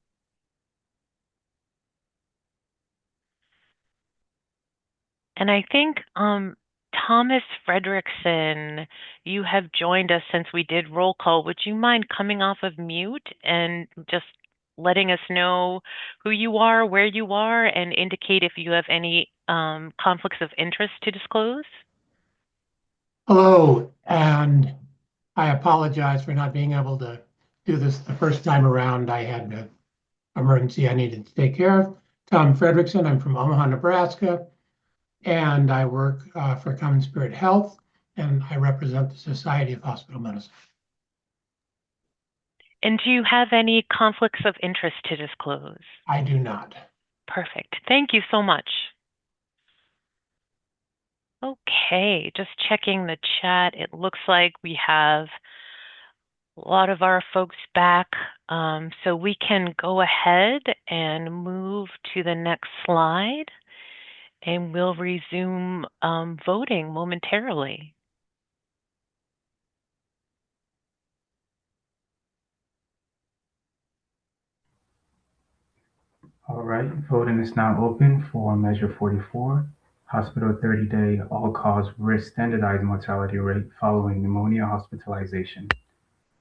And I think Thomas Fredrickson, you have joined us since we did roll call. Would you mind coming off of mute and just letting us know who you are, where you are, and indicate if you have any conflicts of interest to disclose? Hello, and I apologize for not being able to do this the first time around. I had an emergency I needed to take care of. Tom Fredrickson, I'm from Omaha, Nebraska, and I work for Common Spirit Health, and I represent the Society of Hospital Medicine. And do you have any conflicts of interest to disclose? I do not. Perfect. Thank you so much. Okay, just checking the chat. It looks like we have a lot of our folks back, so we can go ahead and move to the next slide, and we'll resume voting momentarily. All right, voting is now open for Measure 44, Hospital 30-Day All-Cause Risk Standardized Mortality Rate Following Pneumonia Hospitalization.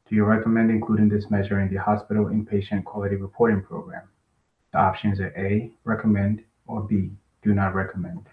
Do you recommend including this measure in the Hospital Inpatient Quality Reporting Program? The options are A, recommend, or B, do not recommend.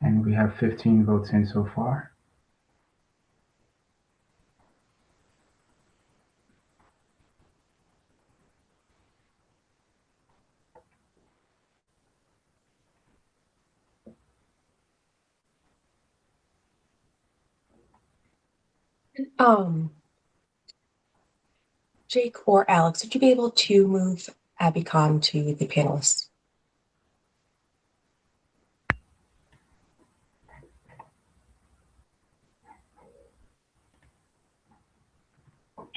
And we have 15 votes in so far. Jake or Alex, would you be able to move Abby Khan to the panelists?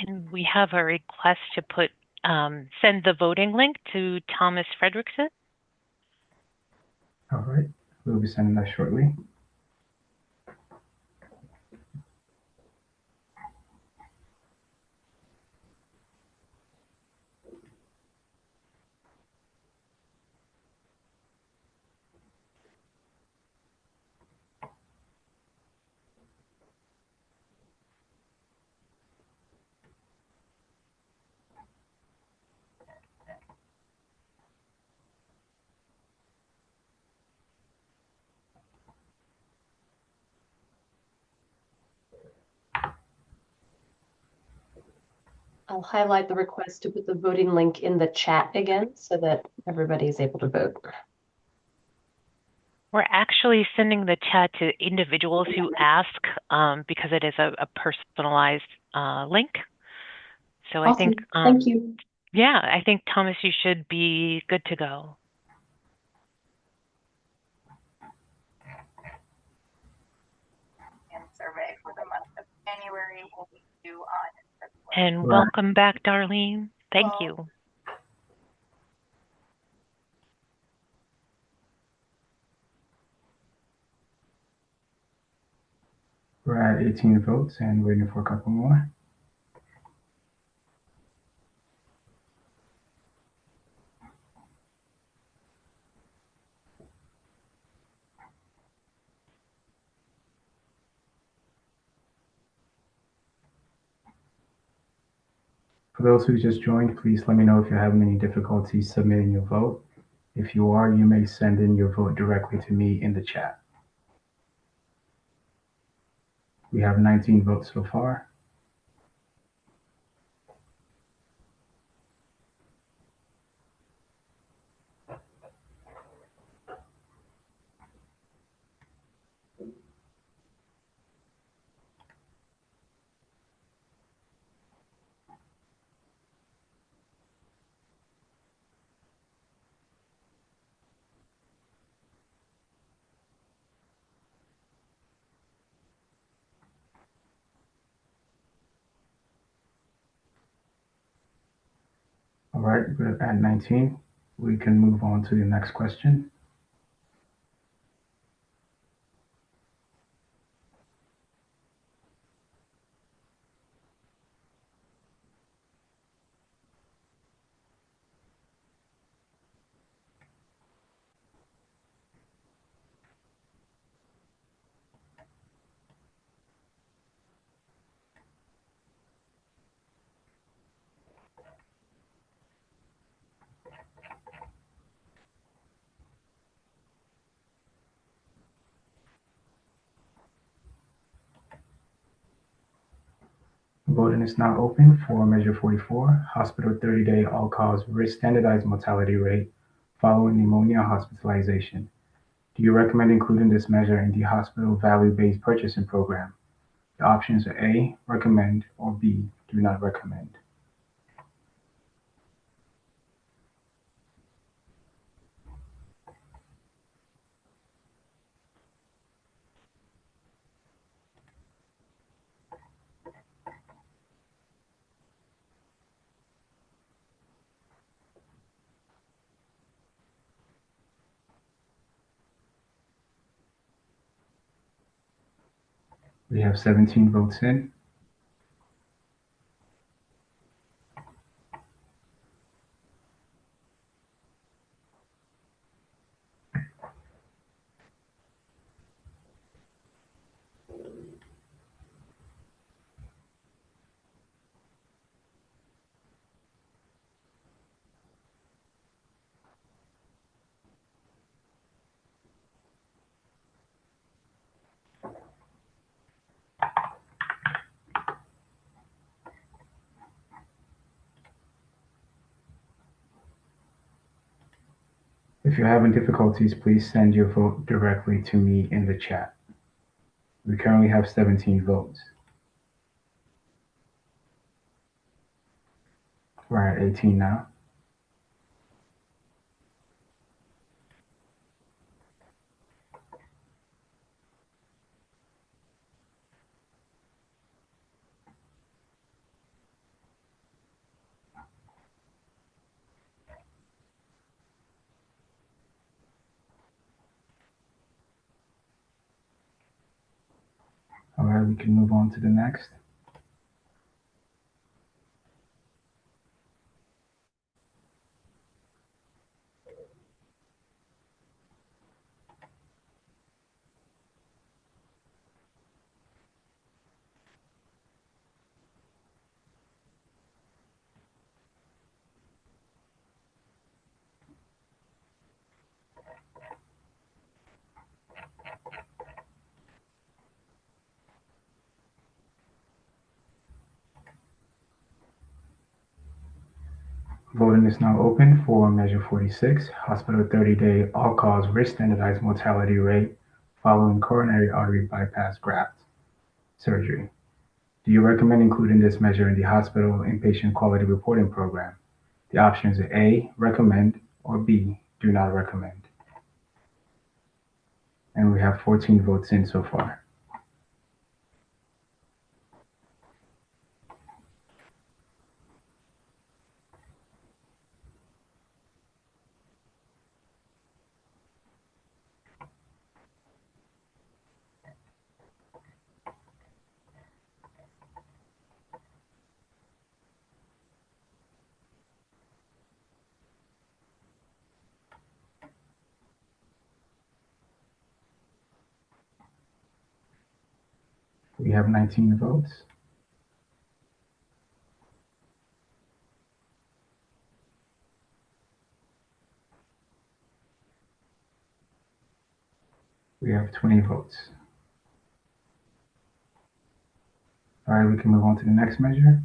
And we have a request to put send the voting link to Thomas Fredrickson. All right, we'll be sending that shortly. I'll highlight the request to put the voting link in the chat again so that everybody is able to vote. We're actually sending the chat to individuals who ask because it is a personalized link. So Awesome. I think, Thank you. yeah, I think, Thomas, you should be good to go. Survey for the month of January will be due on February. And welcome back, Darlene. Thank you. We're at 18 votes and waiting for a couple more. For those who just joined, please let me know if you're having any difficulty submitting your vote. If you are, you may send in your vote directly to me in the chat. We have 19 votes so far. All right, we're at 19. We can move on to the next question. Voting is now open for Measure 44, Hospital 30-Day All-Cause Risk Standardized Mortality Rate following pneumonia hospitalization. Do you recommend including this measure in the hospital value-based purchasing program? The options are A, recommend, or B, do not recommend. We have 17 votes in. If you're having difficulties, please send your vote directly to me in the chat. We currently have 17 votes. We're at 18 now. All right, we can move on to the next. Voting is now open for Measure 46, Hospital 30-Day All-Cause Risk Standardized Mortality Rate following coronary artery bypass graft surgery. Do you recommend including this measure in the hospital inpatient quality reporting program? The options are A, recommend, or B, do not recommend. And we have 14 votes in so far. We have 19 votes. We have 20 votes. All right, we can move on to the next measure,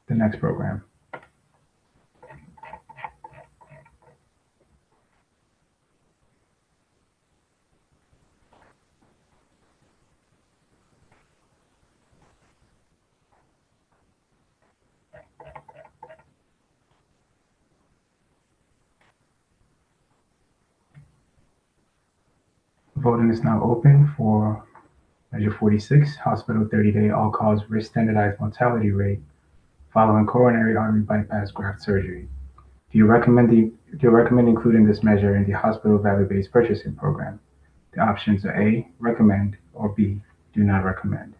the next program. Voting is now open for Measure 46, Hospital 30-Day All-Cause Risk Standardized Mortality Rate following coronary artery bypass graft surgery. Do you recommend including this measure in the hospital value-based purchasing program? The options are A, recommend, or B, do not recommend.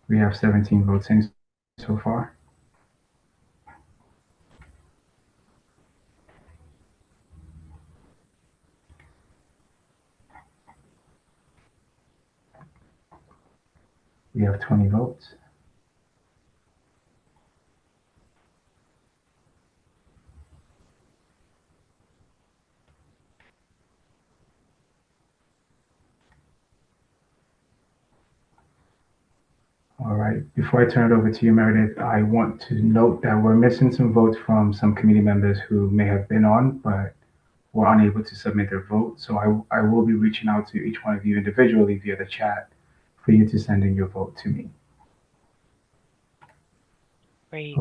We have 17 votes in so far. We have 20 votes. All right, before I turn it over to you, Meredith, I want to note that we're missing some votes from some committee members who may have been on, but were unable to submit their vote. So I will be reaching out to each one of you individually via the chat for you to send in your vote to me. Great.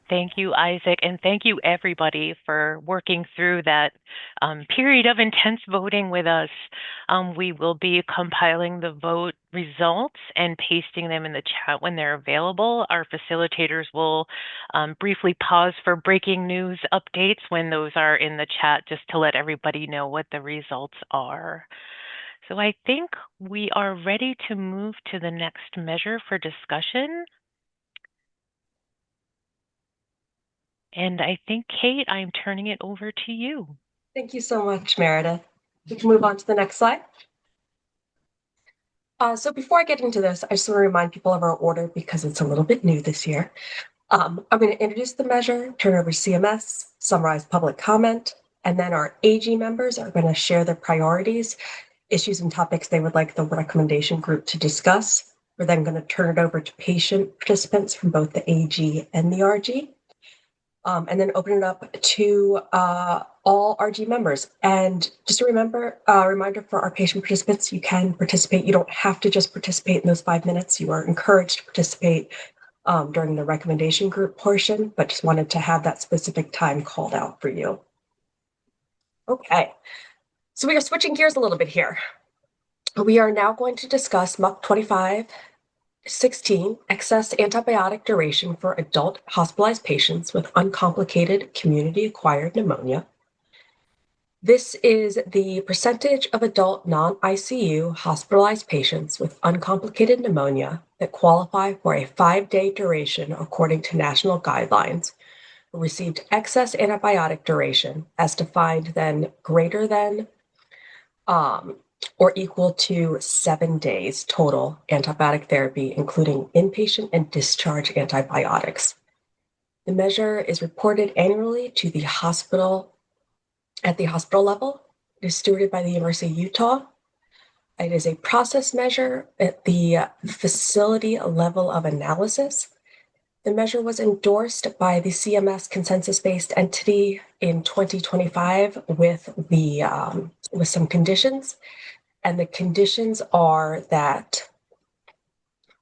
Thank you, Isaac, and thank you everybody for working through that period of intense voting with us. We will be compiling the vote results and pasting them in the chat when they're available. Our facilitators will briefly pause for breaking news updates when those are in the chat, just to let everybody know what the results are. So I think we are ready to move to the next measure for discussion. And I think, Kate, I'm turning it over to you. Thank you so much, Meredith. We can move on to the next slide. So before I get into this, I just want to remind people of our order because it's a little bit new this year. I'm going to introduce the measure, turn over CMS, summarize public comment, and then our AG members are going to share their priorities, issues and topics they would like the recommendation group to discuss. We're then going to turn it over to patient participants from both the AG and the RG. And then open it up to all RG members. And just a reminder for our patient participants, you can participate. You don't have to just participate in those 5 minutes. You are encouraged to participate during the recommendation group portion, but just wanted to have that specific time called out for you. Okay, so we are switching gears a little bit here. We are now going to discuss MUC 2516, excess antibiotic duration for adult hospitalized patients with uncomplicated community-acquired pneumonia. This is the percentage of adult non-ICU hospitalized patients with uncomplicated pneumonia that qualify for a 5-day duration according to national guidelines, who received excess antibiotic duration as defined then greater than or equal to 7 days total antibiotic therapy, including inpatient and discharge antibiotics. The measure is reported annually to the hospital at the hospital level It is stewarded by the University of Utah. It is a process measure at the facility level of analysis. The measure was endorsed by the CMS consensus-based entity in 2025 with some conditions, and the conditions are that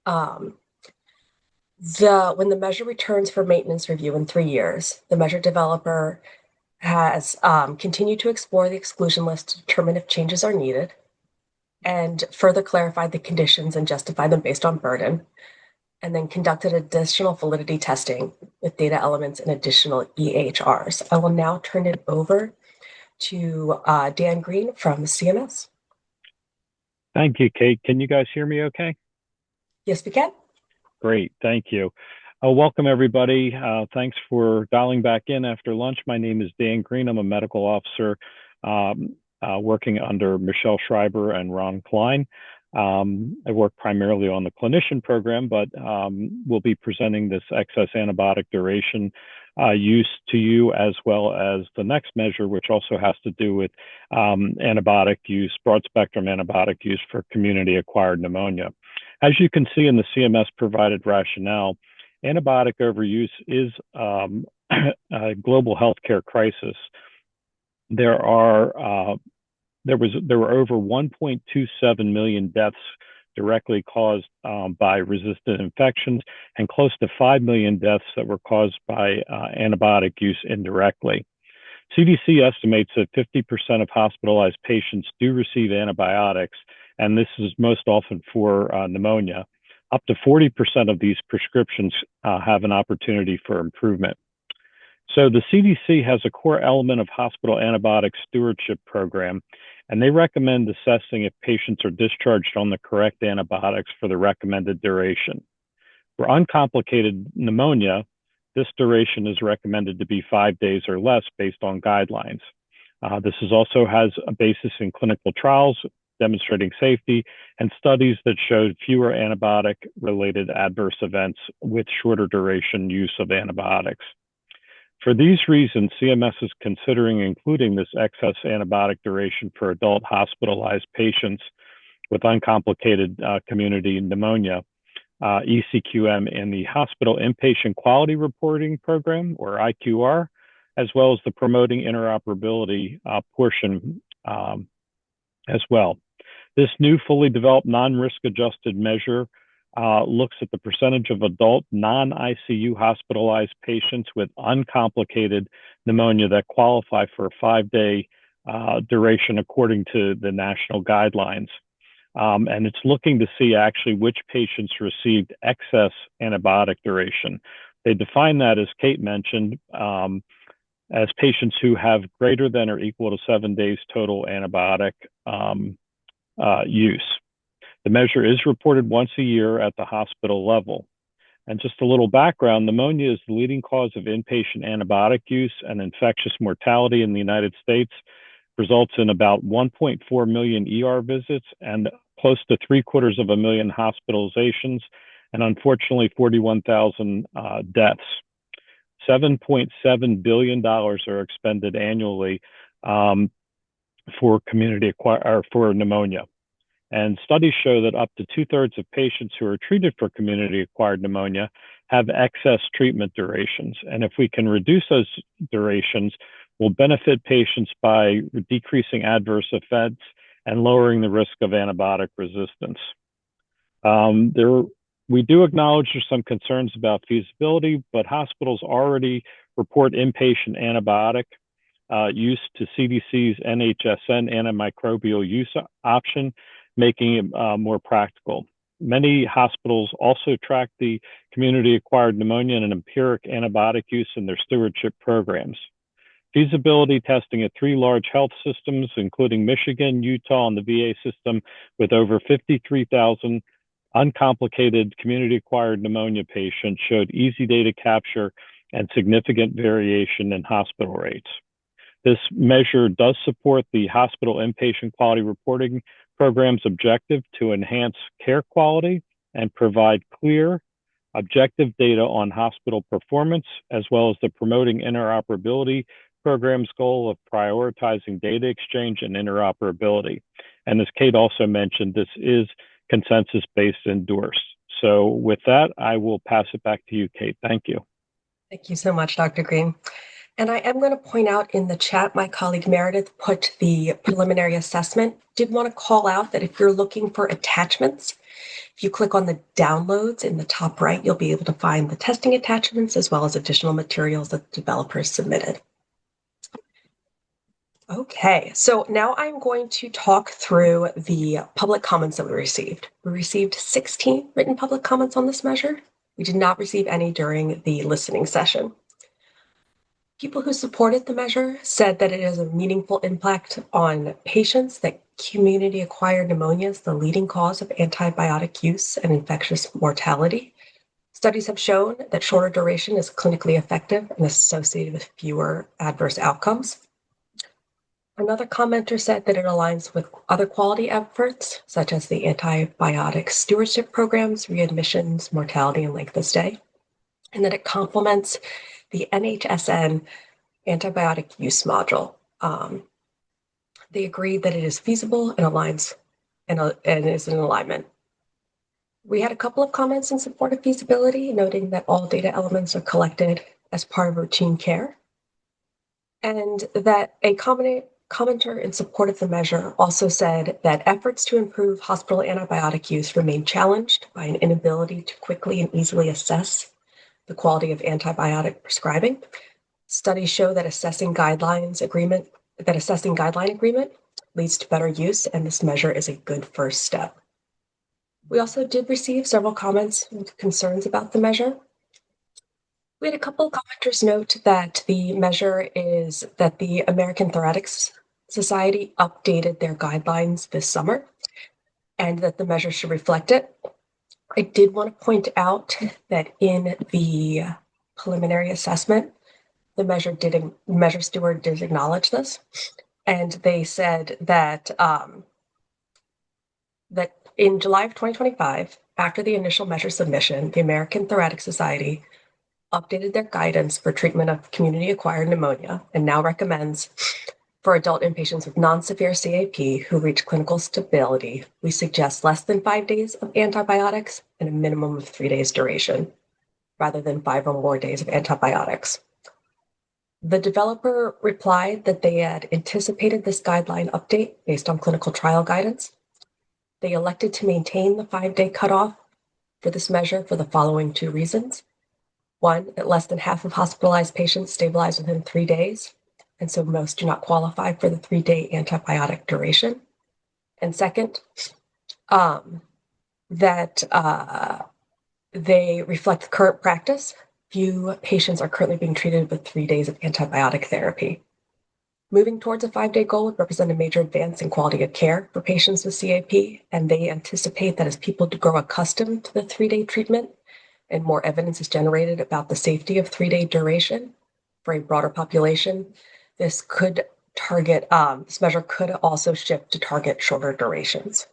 when the measure returns for maintenance review in 3 years, the measure developer has continued to explore the exclusion list to determine if changes are needed, and further clarified the conditions and justified them based on burden, and then conducted additional validity testing with data elements and additional EHRs. I will now turn it over to Dan Green from CMS. Thank you, Kate. Can you guys hear me okay? Yes, we can. Great, thank you. Welcome, everybody. Thanks for dialing back in after lunch. My name is Dan Green. I'm a medical officer working under Michelle Schreiber and Ron Klein. I work primarily on the clinician program, but we'll be presenting this excess antibiotic duration use to you, as well as the next measure, which also has to do with antibiotic use, broad spectrum antibiotic use for community-acquired pneumonia. As you can see in the CMS provided rationale, antibiotic overuse is a global healthcare crisis. There were over 1.27 million deaths directly caused by resistant infections, and close to 5 million deaths that were caused by antibiotic use indirectly. CDC estimates that 50% of hospitalized patients do receive antibiotics, and this is most often for pneumonia. Up to 40% of these prescriptions have an opportunity for improvement. So the CDC has a core element of hospital antibiotic stewardship program, and they recommend assessing if patients are discharged on the correct antibiotics for the recommended duration. For uncomplicated pneumonia, this duration is recommended to be 5 days or less based on guidelines. This also has a basis in clinical trials demonstrating safety and studies that showed fewer antibiotic-related adverse events with shorter duration use of antibiotics. For these reasons, CMS is considering including this excess antibiotic duration for adult hospitalized patients with uncomplicated community pneumonia, ECQM, in the Hospital Inpatient Quality Reporting Program, or IQR, as well as the Promoting Interoperability portion as well. This new fully developed non-risk adjusted measure looks at the percentage of adult non-ICU hospitalized patients with uncomplicated pneumonia that qualify for a 5-day duration according to the national guidelines. And it's looking to see actually which patients received excess antibiotic duration. They define that, as Kate mentioned, as patients who have greater than or equal to 7 days total antibiotic use. The measure is reported once a year at the hospital level. And just a little background, pneumonia is the leading cause of inpatient antibiotic use, and infectious mortality in the United States results in about 1.4 million ER visits and close to 750,000 hospitalizations, and unfortunately 41,000 deaths. $7.7 billion are expended annually for for pneumonia. And studies show that up to 2/3 of patients who are treated for community-acquired pneumonia have excess treatment durations. And if we can reduce those durations, we'll benefit patients by decreasing adverse effects and lowering the risk of antibiotic resistance. We do acknowledge there's some concerns about feasibility, but hospitals already report inpatient antibiotic use to CDC's NHSN antimicrobial use option, making it more practical. Many hospitals also track the community-acquired pneumonia and empiric antibiotic use in their stewardship programs. Feasibility testing at 3 large health systems, including Michigan, Utah, and the VA system, with over 53,000 uncomplicated community-acquired pneumonia patients, showed easy data capture and significant variation in hospital rates. This measure does support the Hospital Inpatient Quality Reporting Program's objective to enhance care quality and provide clear, objective data on hospital performance, as well as the Promoting Interoperability program's goal of prioritizing data exchange and interoperability. And as Kate also mentioned, this is consensus-based endorsed. So with that, I will pass it back to you, Kate. Thank you. Thank you so much, Dr. Green. And I am going to point out in the chat, my colleague Meredith put the preliminary assessment. Did want to call out that if you're looking for attachments, if you click on the downloads in the top right, you'll be able to find the testing attachments as well as additional materials that the developers submitted. Okay, so now I'm going to talk through the public comments that we received. We received 16 written public comments on this measure. We did not receive any during the listening session. People who supported the measure said that it has a meaningful impact on patients, that community-acquired pneumonia is the leading cause of antibiotic use and infectious mortality. Studies have shown that shorter duration is clinically effective and associated with fewer adverse outcomes. Another commenter said that it aligns with other quality efforts, such as the antibiotic stewardship programs, readmissions, mortality, and length of stay, and that it complements the NHSN antibiotic use module. They agreed that it is feasible and aligns and is in alignment. We had a couple of comments in support of feasibility, noting that all data elements are collected as part of routine care, and that a commenter in support of the measure also said that efforts to improve hospital antibiotic use remain challenged by an inability to quickly and easily assess the quality of antibiotic prescribing. Studies show that assessing guideline agreement leads to better use, and this measure is a good first step. We also did receive several comments and concerns about the measure. We had a couple of commenters note that the measure is that the American Thoracic Society updated their guidelines this summer and that the measure should reflect it. I did want to point out that in the preliminary assessment, the measure steward did acknowledge this, and they said that that in July of 2025, after the initial measure submission, the American Thoracic Society updated their guidance for treatment of community-acquired pneumonia and now recommends for adult inpatients with non-severe CAP who reach clinical stability, we suggest less than 5 days of antibiotics and a minimum of 3 days duration, rather than 5 or more days of antibiotics. The developer replied that they had anticipated this guideline update based on clinical trial guidance. They elected to maintain the 5-day cutoff for this measure for the following 2 reasons. One, that less than half of hospitalized patients stabilize within 3 days, and so most do not qualify for the 3-day antibiotic duration. And second, that they reflect current practice. Few patients are currently being treated with 3 days of antibiotic therapy. Moving towards a 5-day goal would represent a major advance in quality of care for patients with CAP, and they anticipate that as people grow accustomed to the 3-day treatment and more evidence is generated about the safety of 3-day duration for a broader population, this measure could also shift to target shorter durations.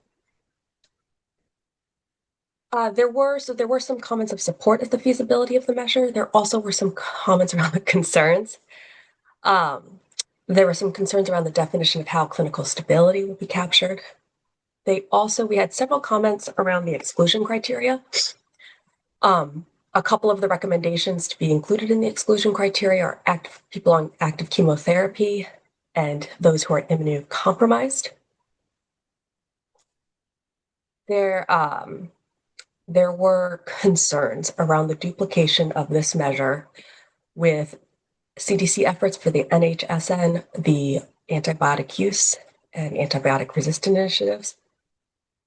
There were some comments of support of the feasibility of the measure. There also were some comments around the concerns. There were some concerns around the definition of how clinical stability will be captured. We had several comments around the exclusion criteria. A couple of the recommendations to be included in the exclusion criteria are people on active chemotherapy and those who are immunocompromised. There were concerns around the duplication of this measure with CDC efforts for the NHSN, the antibiotic use and antibiotic resistant initiatives.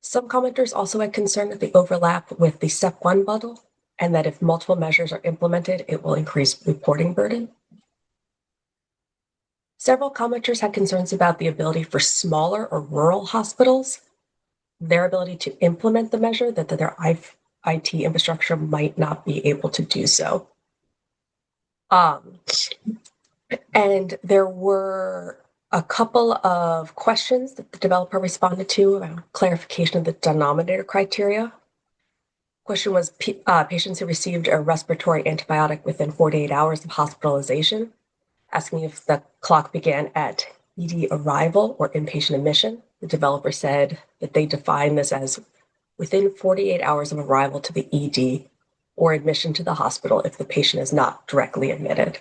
Some commenters also had concern that the overlap with the Step 1 bundle, and that if multiple measures are implemented, it will increase reporting burden. Several commenters had concerns about the ability for smaller or rural hospitals, their ability to implement the measure, that their IT infrastructure might not be able to do so. And there were a couple of questions that the developer responded to around clarification of the denominator criteria. Question was patients who received a respiratory antibiotic within 48 hours of hospitalization. asking if the clock began at ED arrival or inpatient admission. The developer said that they define this as within 48 hours of arrival to the ED or admission to the hospital if the patient is not directly admitted.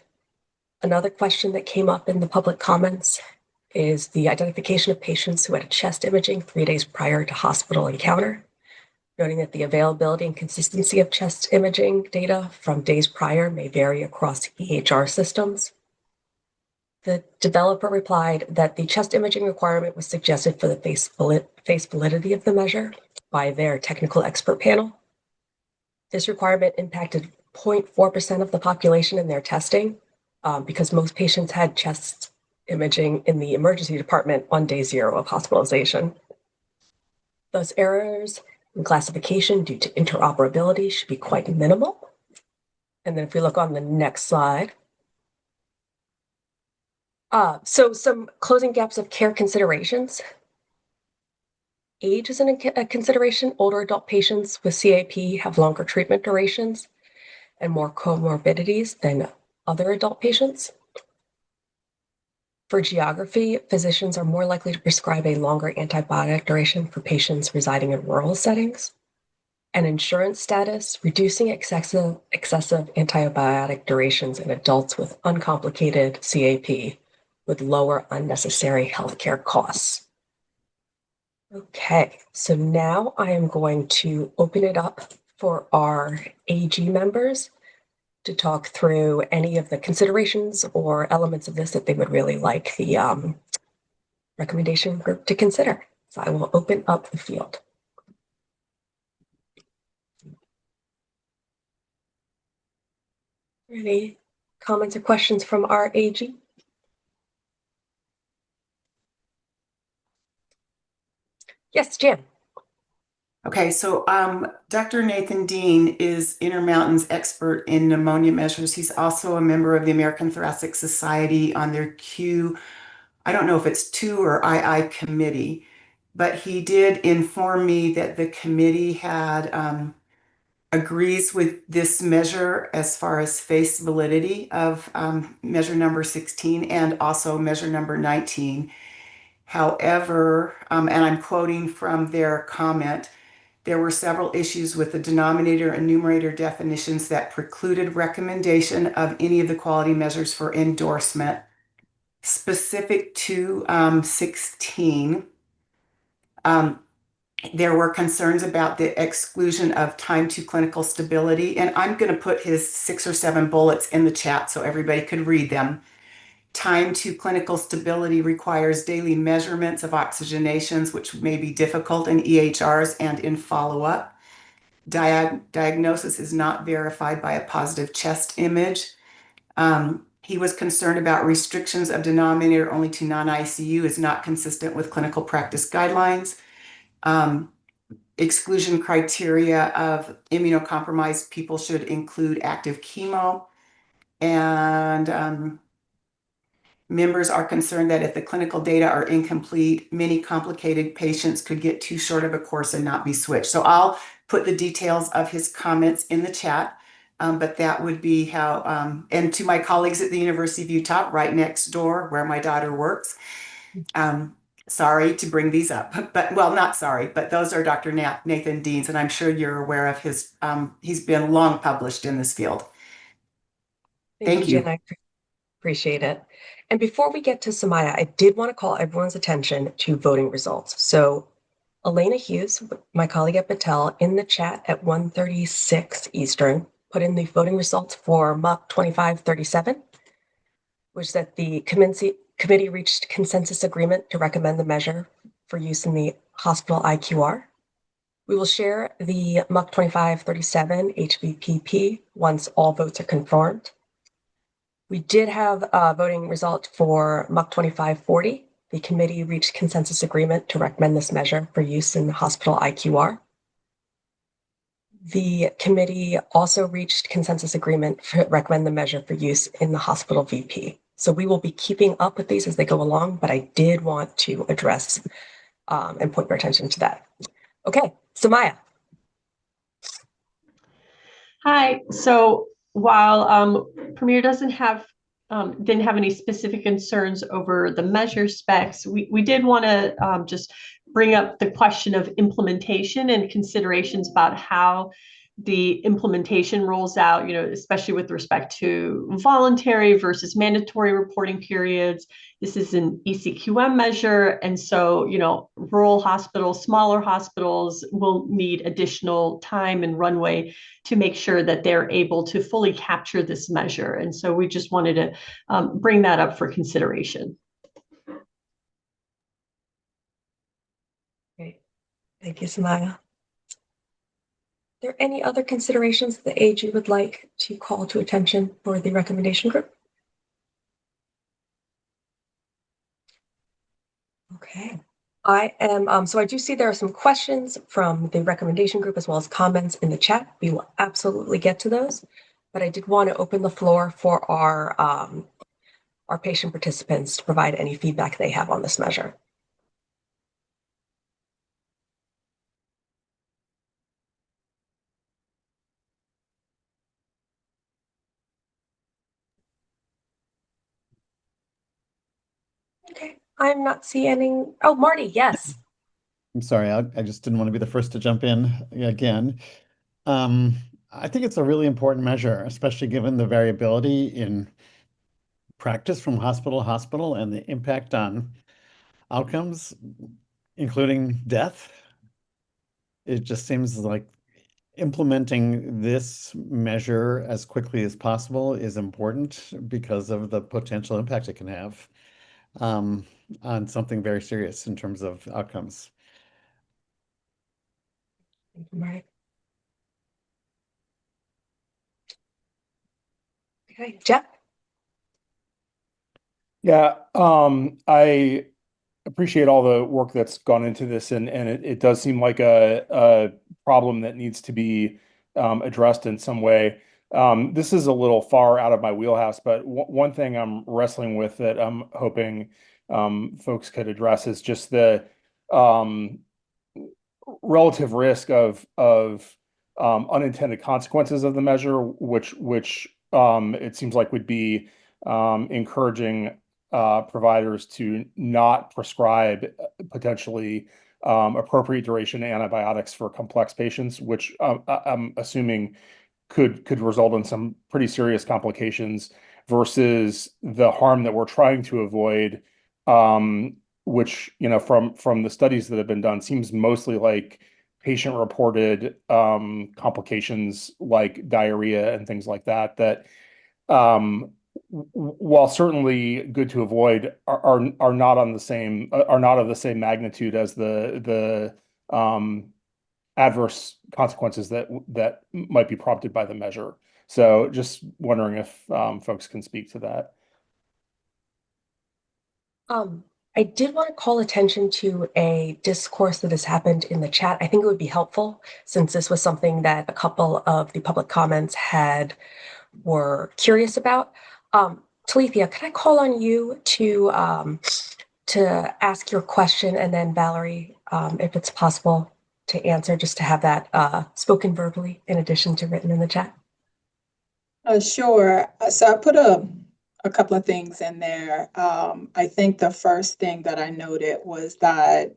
Another question that came up in the public comments is the identification of patients who had a chest imaging 3 days prior to hospital encounter, noting that the availability and consistency of chest imaging data from days prior may vary across EHR systems. The developer replied that the chest imaging requirement was suggested for the face validity of the measure by their technical expert panel. This requirement impacted 0.4% of the population in their testing because most patients had chest imaging in the emergency department on day 0 of hospitalization. Thus, errors in classification due to interoperability should be quite minimal. And then if we look on the next slide, so some closing gaps of care considerations. Age is a consideration. Older adult patients with CAP have longer treatment durations and more comorbidities than other adult patients. For geography, physicians are more likely to prescribe a longer antibiotic duration for patients residing in rural settings. And insurance status, reducing excessive antibiotic durations in adults with uncomplicated CAP would lower unnecessary healthcare costs. Okay, so now I am going to open it up for our AG members to talk through any of the considerations or elements of this that they would really like the recommendation group to consider. So I will open up the field. Any comments or questions from our AG? Yes, Jan. Okay, so Dr. Nathan Dean is Intermountain's expert in pneumonia measures. He's also a member of the American Thoracic Society on their I don't know if it's 2 or II committee, but he did inform me that the committee had agrees with this measure as far as face validity of measure number 16 and also measure number 19. However, and I'm quoting from their comment, there were several issues with the denominator and numerator definitions that precluded recommendation of any of the quality measures for endorsement. Specific to 16, there were concerns about the exclusion of time to clinical stability, and I'm going to put his 6 or 7 bullets in the chat so everybody could read them. Time to clinical stability requires daily measurements of oxygenations, which may be difficult in EHRs and in follow-up. Diagnosis is not verified by a positive chest image. He was concerned about restrictions of denominator only to non-ICU is not consistent with clinical practice guidelines. Exclusion criteria of immunocompromised people should include active chemo. And members are concerned that if the clinical data are incomplete, many complicated patients could get too short of a course and not be switched. So I'll put the details of his comments in the chat, but that would be how, and to my colleagues at the University of Utah, right next door where my daughter works, sorry to bring these up, but well, not sorry, but those are Dr. Nathan Dean's, and I'm sure you're aware of his, he's been long published in this field. Thank you. Jen, I appreciate it. And before we get to Samaya, I did want to call everyone's attention to voting results. So Elena Hughes, my colleague at Battelle, in the chat at 1:36 Eastern, put in the voting results for MUC 2537, which that the committee reached consensus agreement to recommend the measure for use in the hospital IQR. We will share the MUC 2537 HVPP once all votes are confirmed. We did have a voting result for MUC 2540. The committee reached consensus agreement to recommend this measure for use in the hospital IQR. The committee also reached consensus agreement to recommend the measure for use in the hospital VP. So we will be keeping up with these as they go along, but I did want to address and point your attention to that. Okay, Samaya. Hi. So while Premier doesn't have didn't have any specific concerns over the measure specs. We did want to just bring up the question of implementation and considerations about how the implementation rolls out, especially with respect to voluntary versus mandatory reporting periods. This is an ECQM measure. And so, rural hospitals, smaller hospitals will need additional time and runway to make sure that they're able to fully capture this measure. And so we just wanted to bring that up for consideration. Great. Thank you, Samaya. Are there any other considerations that the AG would like to call to attention for the recommendation group? Okay. So I do see there are some questions from the recommendation group as well as comments in the chat. We will absolutely get to those, but I did want to open the floor for our patient participants to provide any feedback they have on this measure. Okay, I'm not seeing any. Oh, Marty, yes. I'm sorry, I just didn't want to be the first to jump in again. I think it's a really important measure, especially given the variability in practice from hospital to hospital and the impact on outcomes, including death. It just seems like implementing this measure as quickly as possible is important because of the potential impact it can have on something very serious in terms of outcomes. Right. Okay, Jeff? Yeah, I appreciate all the work that's gone into this, and it does seem like a problem that needs to be addressed in some way. This is a little far out of my wheelhouse, but one thing I'm wrestling with that I'm hoping folks could address is just the relative risk of unintended consequences of the measure, which it seems like would be encouraging providers to not prescribe potentially appropriate duration antibiotics for complex patients, which I'm assuming could result in some pretty serious complications, versus the harm that we're trying to avoid, which, from the studies that have been done, seems mostly like patient-reported complications like diarrhea and things like that, while certainly good to avoid, are not of the same magnitude as the adverse consequences that might be prompted by the measure. So just wondering if folks can speak to that. I did want to call attention to a discourse that has happened in the chat. I think it would be helpful, since this was something that a couple of the public comments were curious about. Talithia, can I call on you to ask your question, and then Valerie, if it's possible, to answer, just to have that spoken verbally in addition to written in the chat? Sure. So I put a couple of things in there. I think the first thing that I noted was that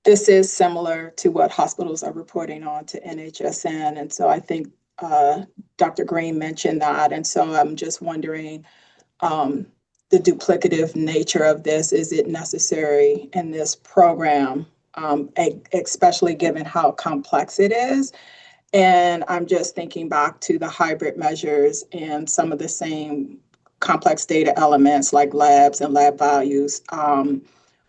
this is similar to what hospitals are reporting on to NHSN. And so I think Dr. Green mentioned that. And so I'm just wondering the duplicative nature of this. Is it necessary in this program, especially given how complex it is? And I'm just thinking back to the hybrid measures and some of the same complex data elements like labs and lab values,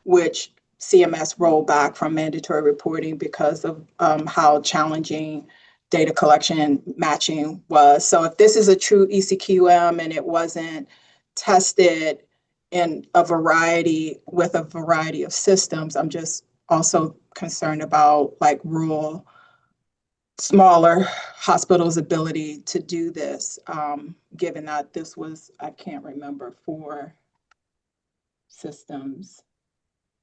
which CMS rolled back from mandatory reporting because of how challenging data collection matching was. So if this is a true ECQM and it wasn't tested in with a variety of systems, I'm just also concerned about like rural, smaller hospitals' ability to do this, given that this was, I can't remember, 4 systems.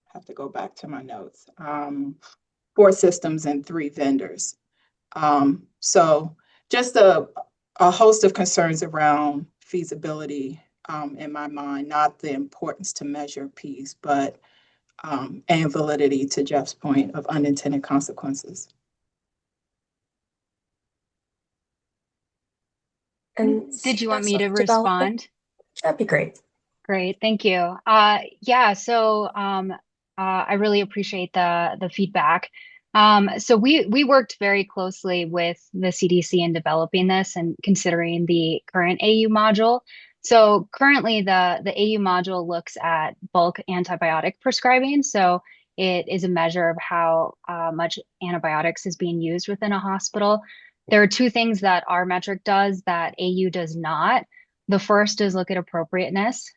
I have to go back to my notes. 4 systems and 3 vendors. So just a host of concerns around feasibility in my mind, not the importance to measure piece, but and validity, to Jeff's point, of unintended consequences. And did you want me to CMS respond? That'd be great. Great, thank you. Yeah, so I really appreciate the feedback. So we worked very closely with the CDC in developing this and considering the current AU module. So currently the AU module looks at bulk antibiotic prescribing. So it is a measure of how much antibiotics is being used within a hospital. There are two things that our metric does that AU does not. The first is look at appropriateness.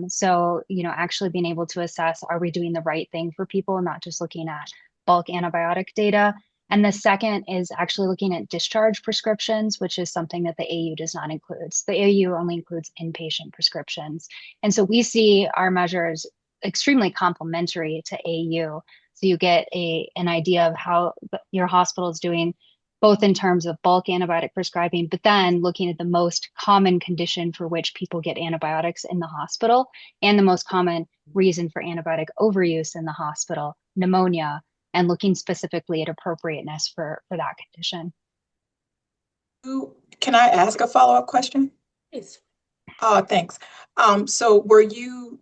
So, actually being able to assess, are we doing the right thing for people, not just looking at bulk antibiotic data. And the second is actually looking at discharge prescriptions, which is something that the AU does not include. So the AU only includes inpatient prescriptions. And so we see our measures extremely complementary to AU. So you get an idea of how your hospital is doing, both in terms of bulk antibiotic prescribing, but then looking at the most common condition for which people get antibiotics in the hospital and the most common reason for antibiotic overuse in the hospital, pneumonia, and looking specifically at appropriateness for that condition. Can I ask a follow-up question? Please. Thanks. So were you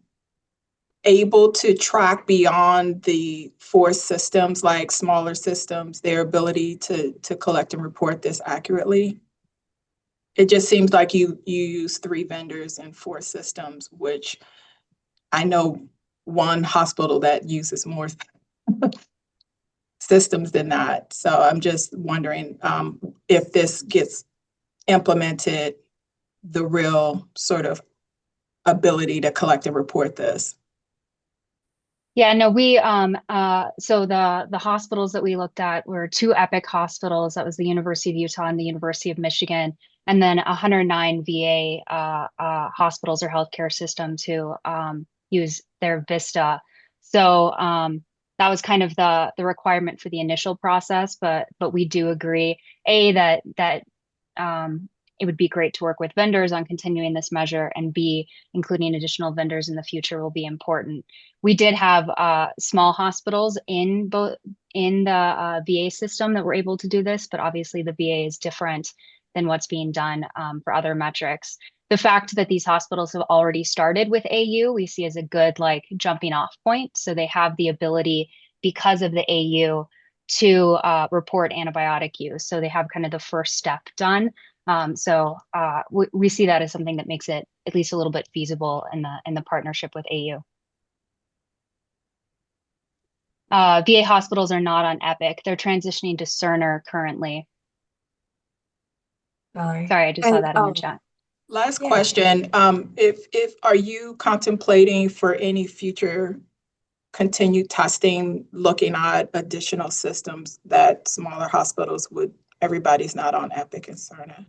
able to track beyond the 4 systems, like smaller systems, their ability to collect and report this accurately? It just seems like you use 3 vendors and 4 systems, which I know one hospital that uses more systems than that. So I'm just wondering if this gets implemented, the real sort of ability to collect and report this. Yeah, no, so the hospitals that we looked at were 2 Epic hospitals. That was the University of Utah and the University of Michigan, and then 109 VA hospitals or healthcare systems who use their Vista. So that was kind of the requirement for the initial process, but we do agree, that it would be great to work with vendors on continuing this measure, and B, including additional vendors in the future will be important. We did have small hospitals in the VA system that were able to do this, but obviously the VA is different than what's being done for other metrics. The fact that these hospitals have already started with AU, we see as a good jumping off point. So they have the ability, because of the AU, to report antibiotic use. So they have kind of the first step done. So we see that as something that makes it at least a little bit feasible in the partnership with AU. VA hospitals are not on Epic. They're transitioning to Cerner currently. Sorry, I just saw that in the chat. Last question. If are you contemplating for any future continued testing, looking at additional systems that smaller hospitals everybody's not on Epic and Cerner?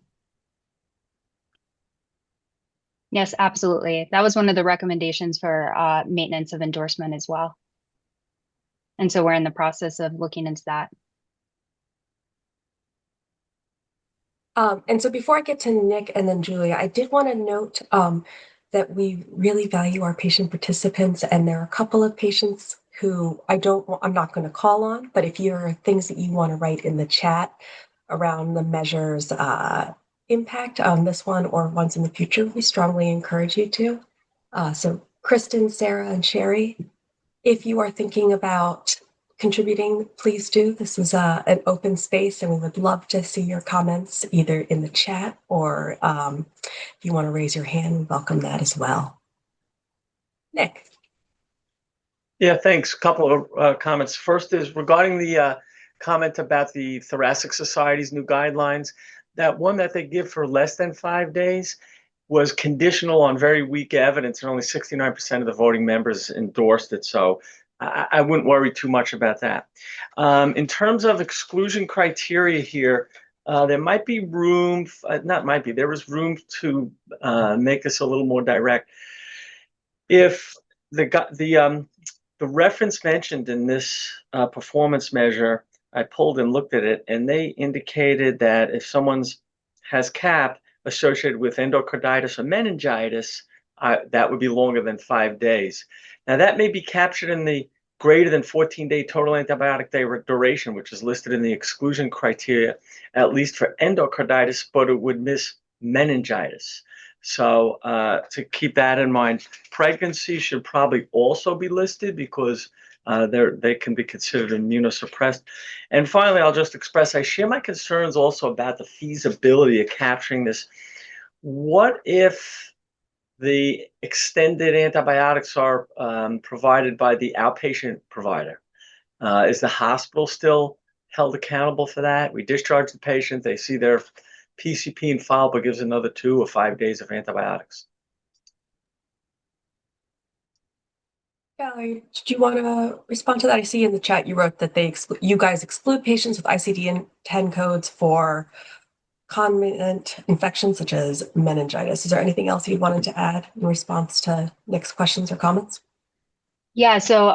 Yes, absolutely. That was one of the recommendations for maintenance of endorsement as well. And so we're in the process of looking into that. And so before I get to Nick and then Julia, I did want to note that we really value our patient participants, and there are a couple of patients who I'm not going to call on, but if there are things that you want to write in the chat around the measure's impact on this one or ones in the future, we strongly encourage you to. So Kristen, Sarah, and Sherry, if you are thinking about contributing, please do. This is an open space, and we would love to see your comments either in the chat or if you want to raise your hand, we welcome that as well. Nick. Yeah, thanks. A couple of comments. First is regarding the comment about the Thoracic Society's new guidelines. That one that they give for less than 5 days was conditional on very weak evidence, and only 69% of the voting members endorsed it. So I wouldn't worry too much about that. In terms of exclusion criteria here, there might be room, there was room to make this a little more direct. If the reference mentioned in this performance measure, I pulled and looked at it, and they indicated that if someone has CAP associated with endocarditis or meningitis, that would be longer than 5 days. Now, that may be captured in the greater than 14-day total antibiotic duration, which is listed in the exclusion criteria, at least for endocarditis, but it would miss meningitis. So to keep that in mind, pregnancy should probably also be listed because they can be considered immunosuppressed. And finally, I'll just express, I share my concerns also about the feasibility of capturing this. What if the extended antibiotics are provided by the outpatient provider? Is the hospital still held accountable for that? We discharge the patient, they see their PCP and file, but gives another 2 or 5 days of antibiotics. Valerie, did you want to respond to that? I see in the chat you wrote that you guys exclude patients with ICD-10 codes for concomitant infections such as meningitis. Is there anything else you wanted to add in response to Nick's questions or comments? Yeah, so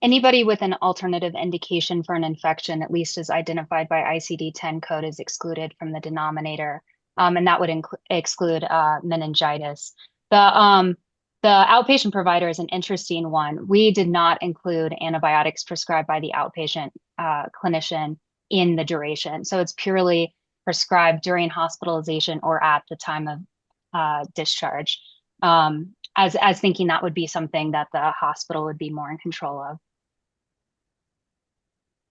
anybody with an alternative indication for an infection, at least as identified by ICD-10 code, is excluded from the denominator, and that would exclude meningitis. The outpatient provider is an interesting one. We did not include antibiotics prescribed by the outpatient clinician in the duration. So it's purely prescribed during hospitalization or at the time of discharge. As thinking that would be something that the hospital would be more in control of.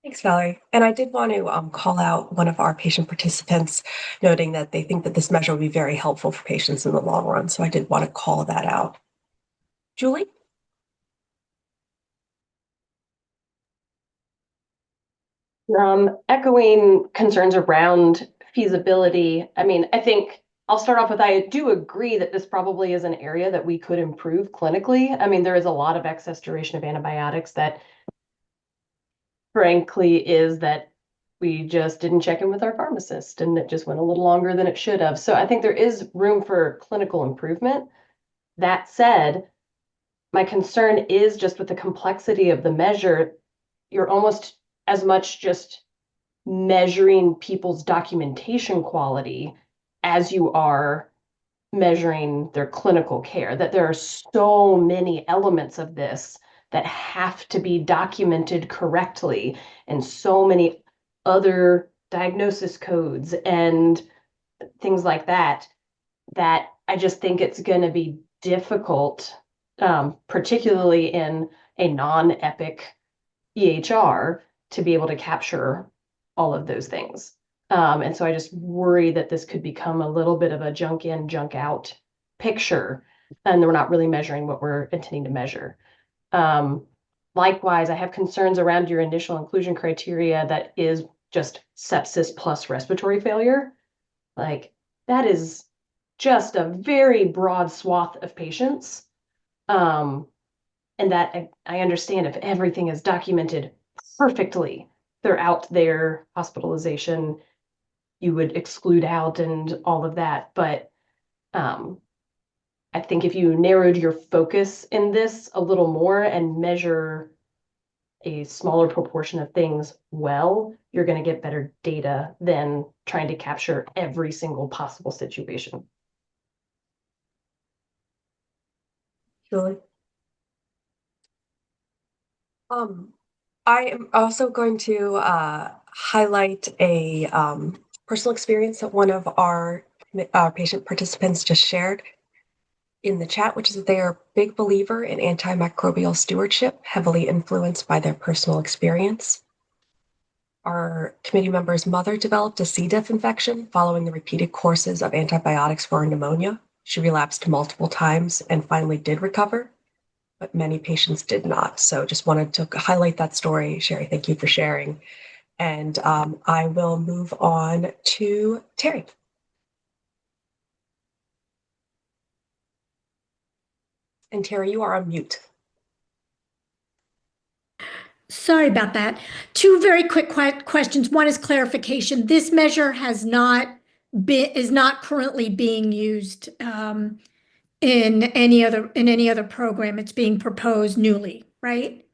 Thanks, Valerie. And I did want to call out one of our patient participants, noting that they think that this measure will be very helpful for patients in the long run. So I did want to call that out. Julie? Echoing concerns around feasibility. I mean, I think I'll start off with, I do agree that this probably is an area that we could improve clinically. I mean, there is a lot of excess duration of antibiotics that frankly is that we just didn't check in with our pharmacist and it just went a little longer than it should have. So I think there is room for clinical improvement. That said, my concern is just with the complexity of the measure, you're almost as much just measuring people's documentation quality as you are measuring their clinical care, that there are so many elements of this that have to be documented correctly, and so many other diagnosis codes and things like that, that I just think it's going to be difficult, particularly in a non-EPIC EHR, to be able to capture all of those things. And so I just worry that this could become a little bit of a junk in, junk out picture, and we're not really measuring what we're intending to measure. Likewise, I have concerns around your initial inclusion criteria that is just sepsis plus respiratory failure. Like, that is just a very broad swath of patients. And that I understand if everything is documented perfectly throughout their hospitalization, you would exclude out and all of that. But I think if you narrowed your focus in this a little more and measure a smaller proportion of things well, you're going to get better data than trying to capture every single possible situation. Julie? I am also going to highlight a personal experience that one of our patient participants just shared in the chat, which is that they are a big believer in antimicrobial stewardship, heavily influenced by their personal experience. Our committee member's mother developed a C. diff infection following the repeated courses of antibiotics for pneumonia. She relapsed multiple times and finally did recover, but many patients did not. So just wanted to highlight that story. Sherry, thank you for sharing. And I will move on to Terry. And Terry, you are on mute. Sorry about that. Two very quick questions. One is clarification. This measure is not currently being used in any other program. It's being proposed newly, right?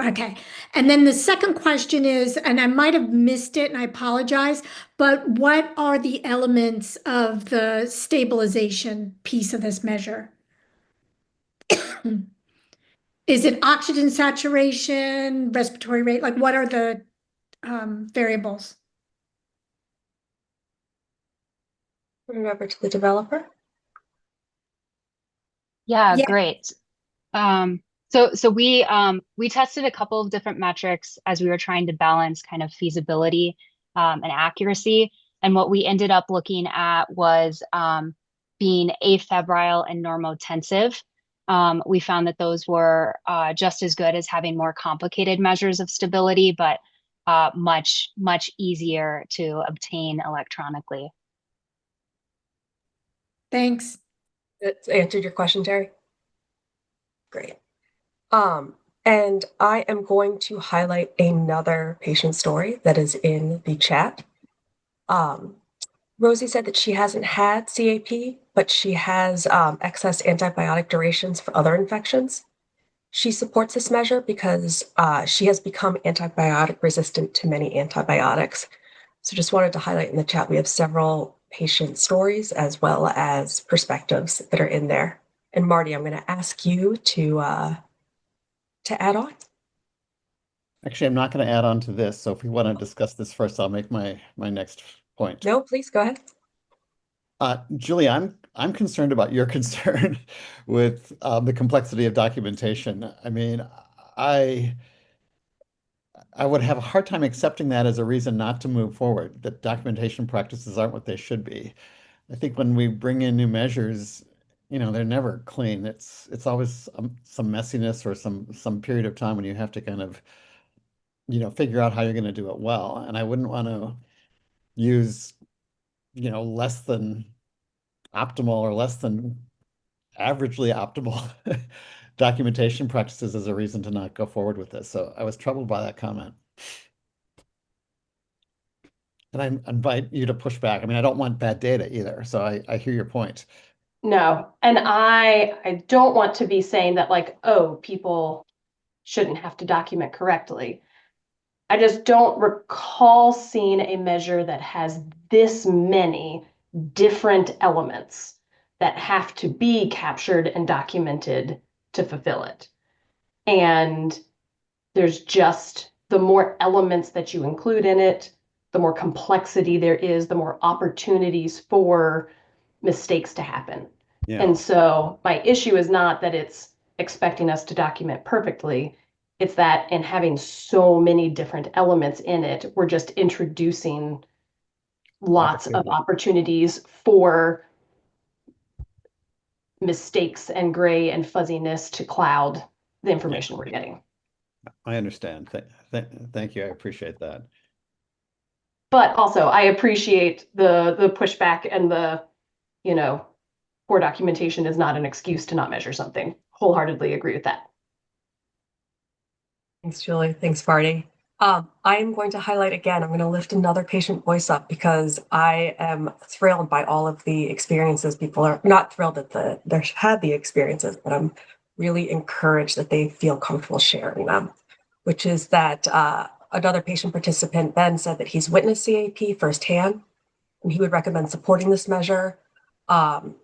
Okay. And then the second question is, and I might have missed it and I apologize, but what are the elements of the stabilization piece of this measure? is it oxygen saturation, respiratory rate? Like, what are the variables? Turn it over to the developer. Yeah, Yeah. great. So we tested a couple of different metrics as we were trying to balance kind of feasibility and accuracy. And what we ended up looking at was being afebrile and normotensive. We found that those were just as good as having more complicated measures of stability, but much easier to obtain electronically. Thanks. That's answered your question, Terry? Great. And I am going to highlight another patient story that is in the chat. Rosie said that she hasn't had CAP, but she has excess antibiotic durations for other infections. She supports this measure because she has become antibiotic resistant to many antibiotics. So just wanted to highlight in the chat, we have several patient stories as well as perspectives that are in there. And Marty, I'm going to ask you to add on. Actually, I'm not going to add on to this. So if we want to discuss this first, I'll make my next point. No, please go ahead. Julie, I'm concerned about your concern with the complexity of documentation. I mean, I would have a hard time accepting that as a reason not to move forward, that documentation practices aren't what they should be. I think when we bring in new measures, they're never clean. It's always some messiness or some period of time when you have to kind of, figure out how you're going to do it well. And I wouldn't want to use, less than optimal or less than averagely optimal documentation practices as a reason to not go forward with this. So I was troubled by that comment. And I invite you to push back. I mean, I don't want bad data either. So I hear your point. No, and I don't want to be saying that like, oh, people shouldn't have to document correctly. I just don't recall seeing a measure that has this many different elements that have to be captured and documented to fulfill it. And there's just the more elements that you include in it, the more complexity there is, the more opportunities for mistakes to happen. Yeah. And so my issue is not that it's expecting us to document perfectly. It's that in having so many different elements in it, we're just introducing lots of opportunities for mistakes and gray and fuzziness to cloud the information we're getting. I understand. Thank you. I appreciate that. But also I appreciate the pushback and the, poor documentation is not an excuse to not measure something. Wholeheartedly agree with that. Thanks, Julie. Thanks, Marty. I am going to highlight again, I'm going to lift another patient voice up because I am thrilled by all of the experiences. People are not thrilled that they've had the experiences, but I'm really encouraged that they feel comfortable sharing them, which is that another patient participant, Ben, said that he's witnessed CAP firsthand, and he would recommend supporting this measure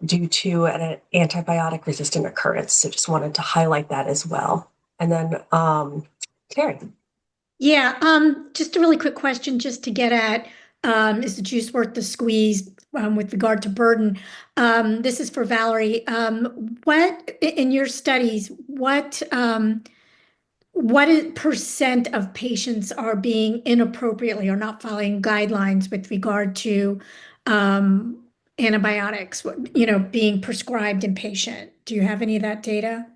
due to an antibiotic resistant occurrence. So just wanted to highlight that as well. And then Terry. Yeah, just a really quick question just to get at, is the juice worth the squeeze with regard to burden? This is for Valerie. What, in your studies, what percent of patients are being inappropriately or not following guidelines with regard to antibiotics, being prescribed in patient? Do you have any of that data?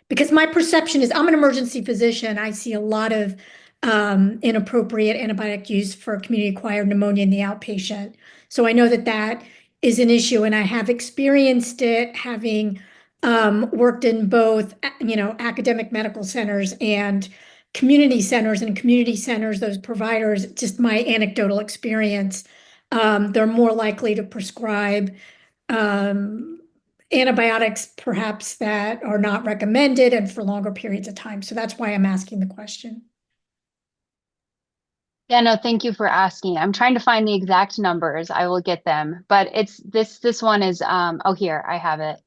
Because my perception is I'm an emergency physician. I see a lot of inappropriate antibiotic use for community-acquired pneumonia in the outpatient. So I know that is an issue, and I have experienced it having worked in both, academic medical centers and community centers. And community centers, those providers, just my anecdotal experience, they're more likely to prescribe antibiotics perhaps that are not recommended and for longer periods of time. So that's why I'm asking the question. Yeah, no, thank you for asking. I'm trying to find the exact numbers. I will get them, but it's this one is, oh, here, I have it.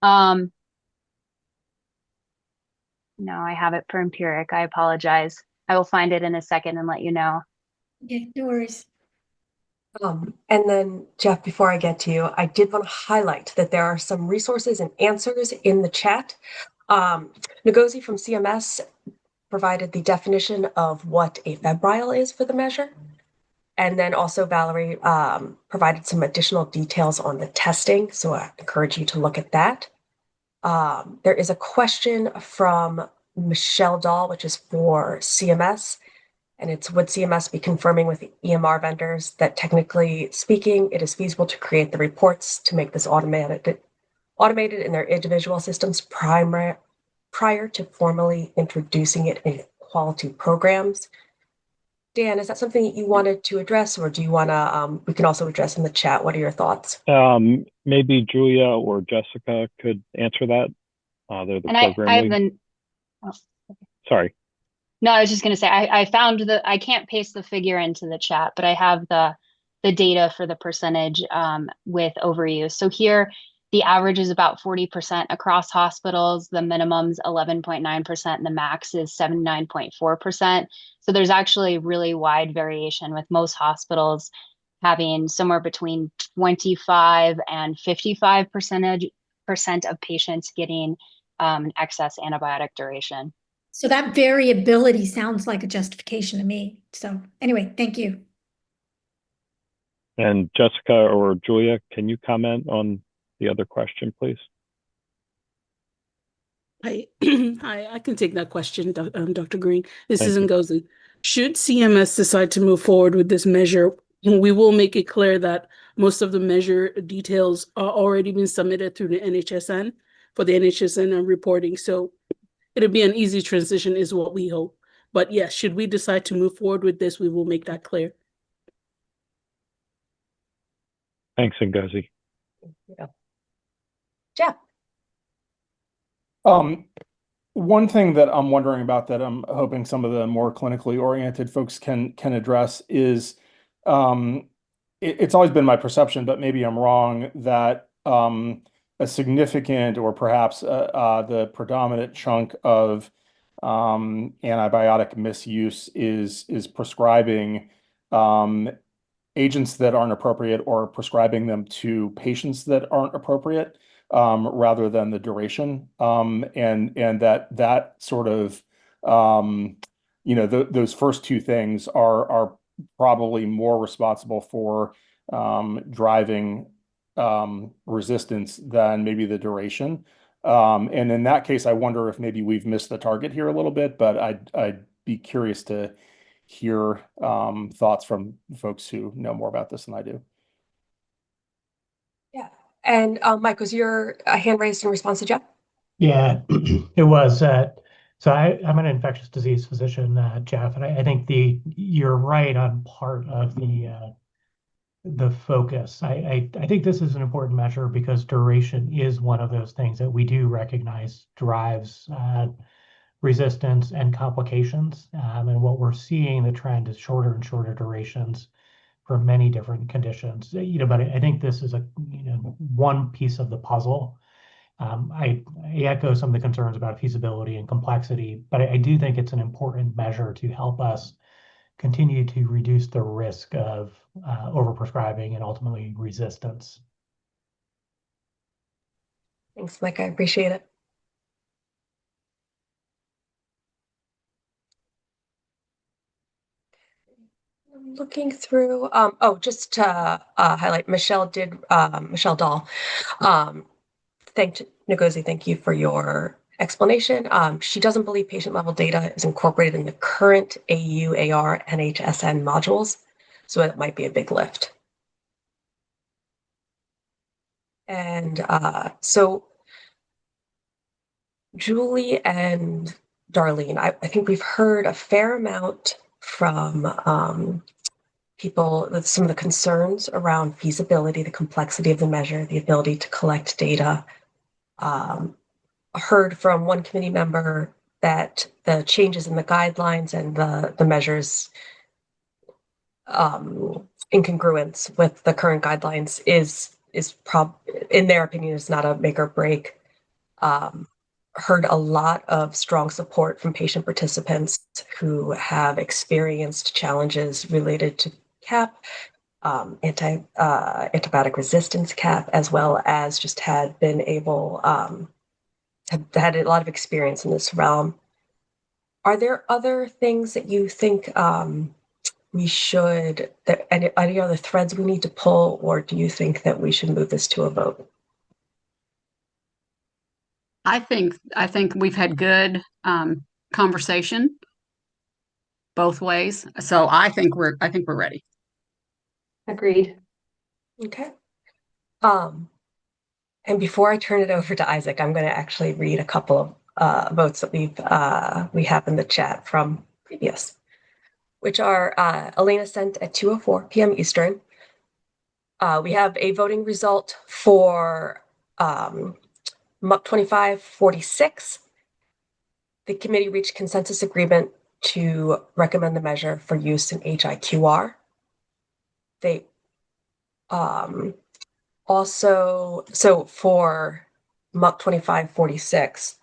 No, I have it for empiric. I apologize. I will find it in a second and let you know. Okay, no worries. And then, Jeff, before I get to you, I did want to highlight that there are some resources and answers in the chat. Ngozi from CMS provided the definition of what a febrile is for the measure. And then also Valerie provided some additional details on the testing. So I encourage you to look at that. There is a question from Michelle Dahl, which is for CMS. And it's, would CMS be confirming with the EMR vendors that technically speaking, it is feasible to create the reports to make this automated in their individual systems prior to formally introducing it in quality programs? Dan, is that something that you wanted to address, or do you want to, we can also address in the chat. What are your thoughts? Maybe Julia or Jessica could answer that. They're the And program I have lead. been, oh, Sorry. no, I was just going to say, I found I can't paste the figure into the chat, but I have the data for the percentage with overuse. So here, the average is about 40% across hospitals, the minimum's 11.9%, and the max is 79.4%. So there's actually really wide variation, with most hospitals having somewhere between 25 and 55% of patients getting excess antibiotic duration. So that variability sounds like a justification to me. So anyway, thank you. And Jessica or Julia, can you comment on the other question, please? Hi, hi, I can take that question, Dr. Green. This Thank is you. Ngozi. Should CMS decide to move forward with this measure, we will make it clear that most of the measure details are already been submitted through the NHSN for the NHSN reporting. So it'll be an easy transition is what we hope. But yes, should we decide to move forward with this, we will make that clear. Thanks, Ngozi. Yeah. Jeff. One thing that I'm wondering about that I'm hoping some of the more clinically oriented folks can address is it's always been my perception, but maybe I'm wrong, that a significant or perhaps the predominant chunk of antibiotic misuse is prescribing agents that aren't appropriate or prescribing them to patients that aren't appropriate, rather than the duration. And that sort of, those first two things are probably more responsible for driving resistance than maybe the duration. And in that case, I wonder if maybe we've missed the target here a little bit, but I'd be curious to hear thoughts from folks who know more about this than I do. Yeah. And Mike, was your hand raised in response to Jeff? Yeah, it was. So I'm an infectious disease physician, Jeff, and I think you're right on part of the focus. I think this is an important measure because duration is one of those things that we do recognize drives resistance and complications. And what we're seeing, the trend is shorter and shorter durations for many different conditions. But I think this is one piece of the puzzle. I echo some of the concerns about feasibility and complexity, but I do think it's an important measure to help us continue to reduce the risk of overprescribing and ultimately resistance. Thanks, Mike. I appreciate it. Looking through, just to highlight, Michelle Dahl thanked Ngozi. Thank you for your explanation. She doesn't believe patient level data is incorporated in the current AU, AR, NHSN modules, so it might be a big lift. And so Julie and Darlene, I think we've heard a fair amount from people with some of the concerns around feasibility, the complexity of the measure, the ability to collect data. Heard from one committee member that the changes in the guidelines and the measures incongruence with the current guidelines is in their opinion, is not a make or break Heard a lot of strong support from patient participants who have experienced challenges related to CAP, antibiotic resistance CAP, as well as just had been able, have had a lot of experience in this realm. Are there other things that you think we should, any other threads we need to pull, or do you think that we should move this to a vote? I think we've had good conversation both ways. So I think we're ready. Agreed. Okay. And before I turn it over to Isaac, I'm going to actually read a couple of votes that we have in the chat from previous, which are Elena sent at 2:04 p.m. Eastern. We have a voting result for MUP 2546. The committee reached consensus agreement to recommend the measure for use in HIQR. They also, so for MUP 2546,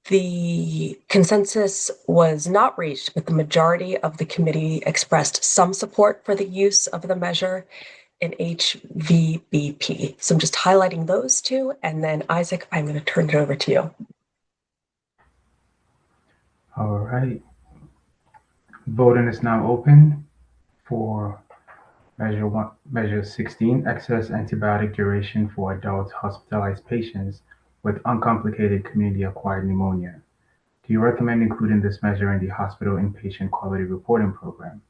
the consensus was not reached, but the majority of the committee expressed some support for the use of the measure in HVBP. So I'm just highlighting those two, and then Isaac, I'm going to turn it over to you. All right. Voting is now open for Measure 16, excess antibiotic duration for adult hospitalized patients with uncomplicated community-acquired pneumonia. Do you recommend including this measure in the hospital inpatient quality reporting program?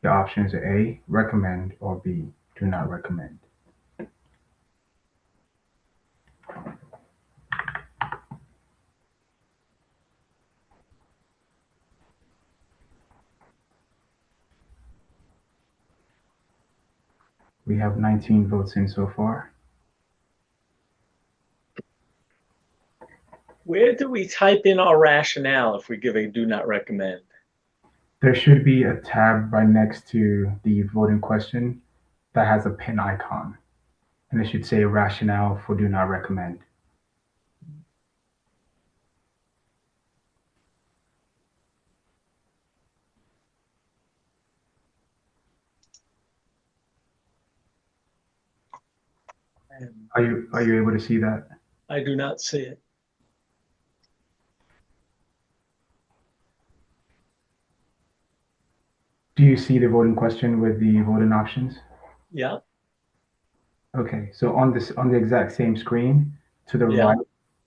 The options are A, recommend, or B, do not recommend. We have 19 votes in so far. Where do we type in our rationale if we give a do not recommend? There should be a tab right next to the voting question that has a pin icon, and it should say rationale for do not recommend. Are you able to see that? I do not see it. Do you see the voting question with the voting options? Yeah. Okay, so on the exact same screen to the right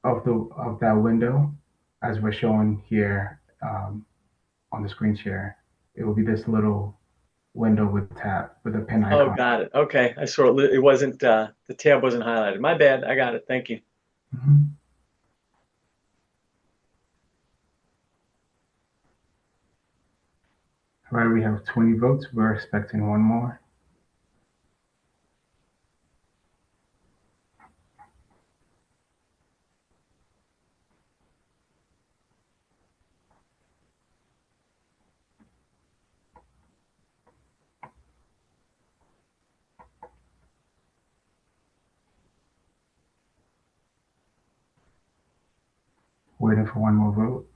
of that window, as we're showing here on the screen share, it will be this little window with a pin icon. Oh, got it. Okay, I saw it. It wasn't the tab wasn't highlighted. My bad. I got it. Thank you. Mm-hmm. All right, we have 20 votes. We're expecting one more. Waiting for one more vote.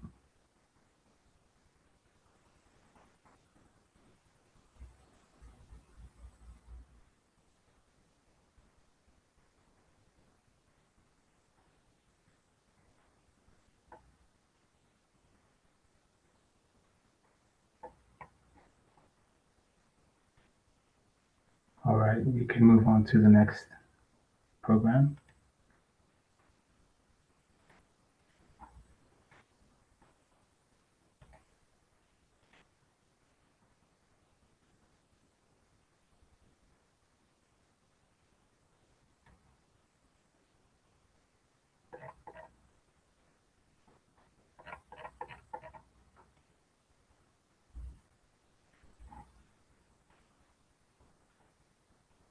All right, we can move on to the next program.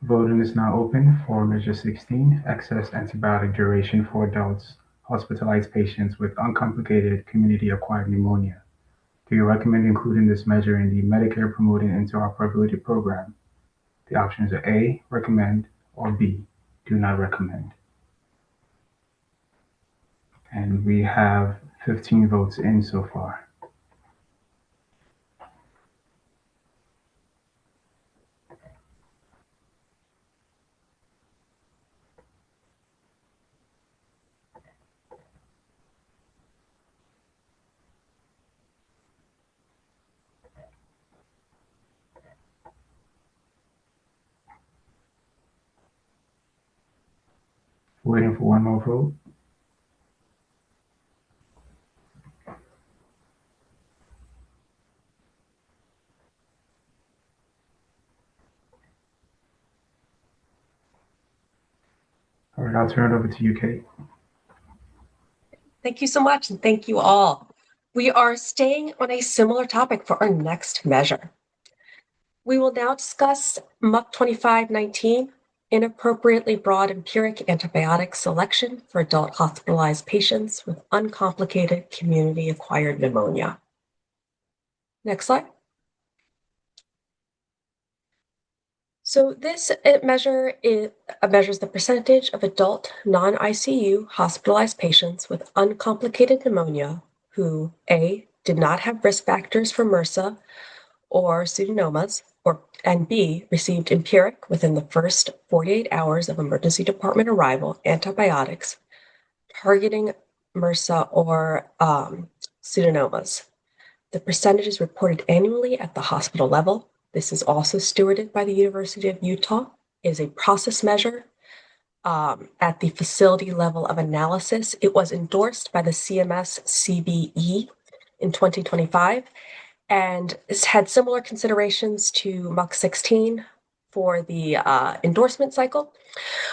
Voting is now open for Measure 16, excess antibiotic duration for adults hospitalized patients with uncomplicated community-acquired pneumonia. Do you recommend including this measure in the Medicare Promoting Interoperability Program? The options are A, recommend, or B, do not recommend. And we have 15 votes in so far. Waiting for one more vote. All right, I'll turn it over to you, Kate. Thank you so much, and thank you all. We are staying on a similar topic for our next measure. We will now discuss MUC 2519, inappropriately broad empiric antibiotic selection for adult hospitalized patients with uncomplicated community-acquired pneumonia. Next slide. So this measure measures the percentage of adult non-ICU hospitalized patients with uncomplicated pneumonia who A, did not have risk factors for MRSA or pseudomonas, and B, received empiric within the first 48 hours of emergency department arrival antibiotics targeting MRSA or pseudomonas. The percentage is reported annually at the hospital level. This is also stewarded by the University of Utah. It is a process measure at the facility level of analysis. It was endorsed by the CMS CBE in 2025, and it's had similar considerations to MUC 16 for the endorsement cycle,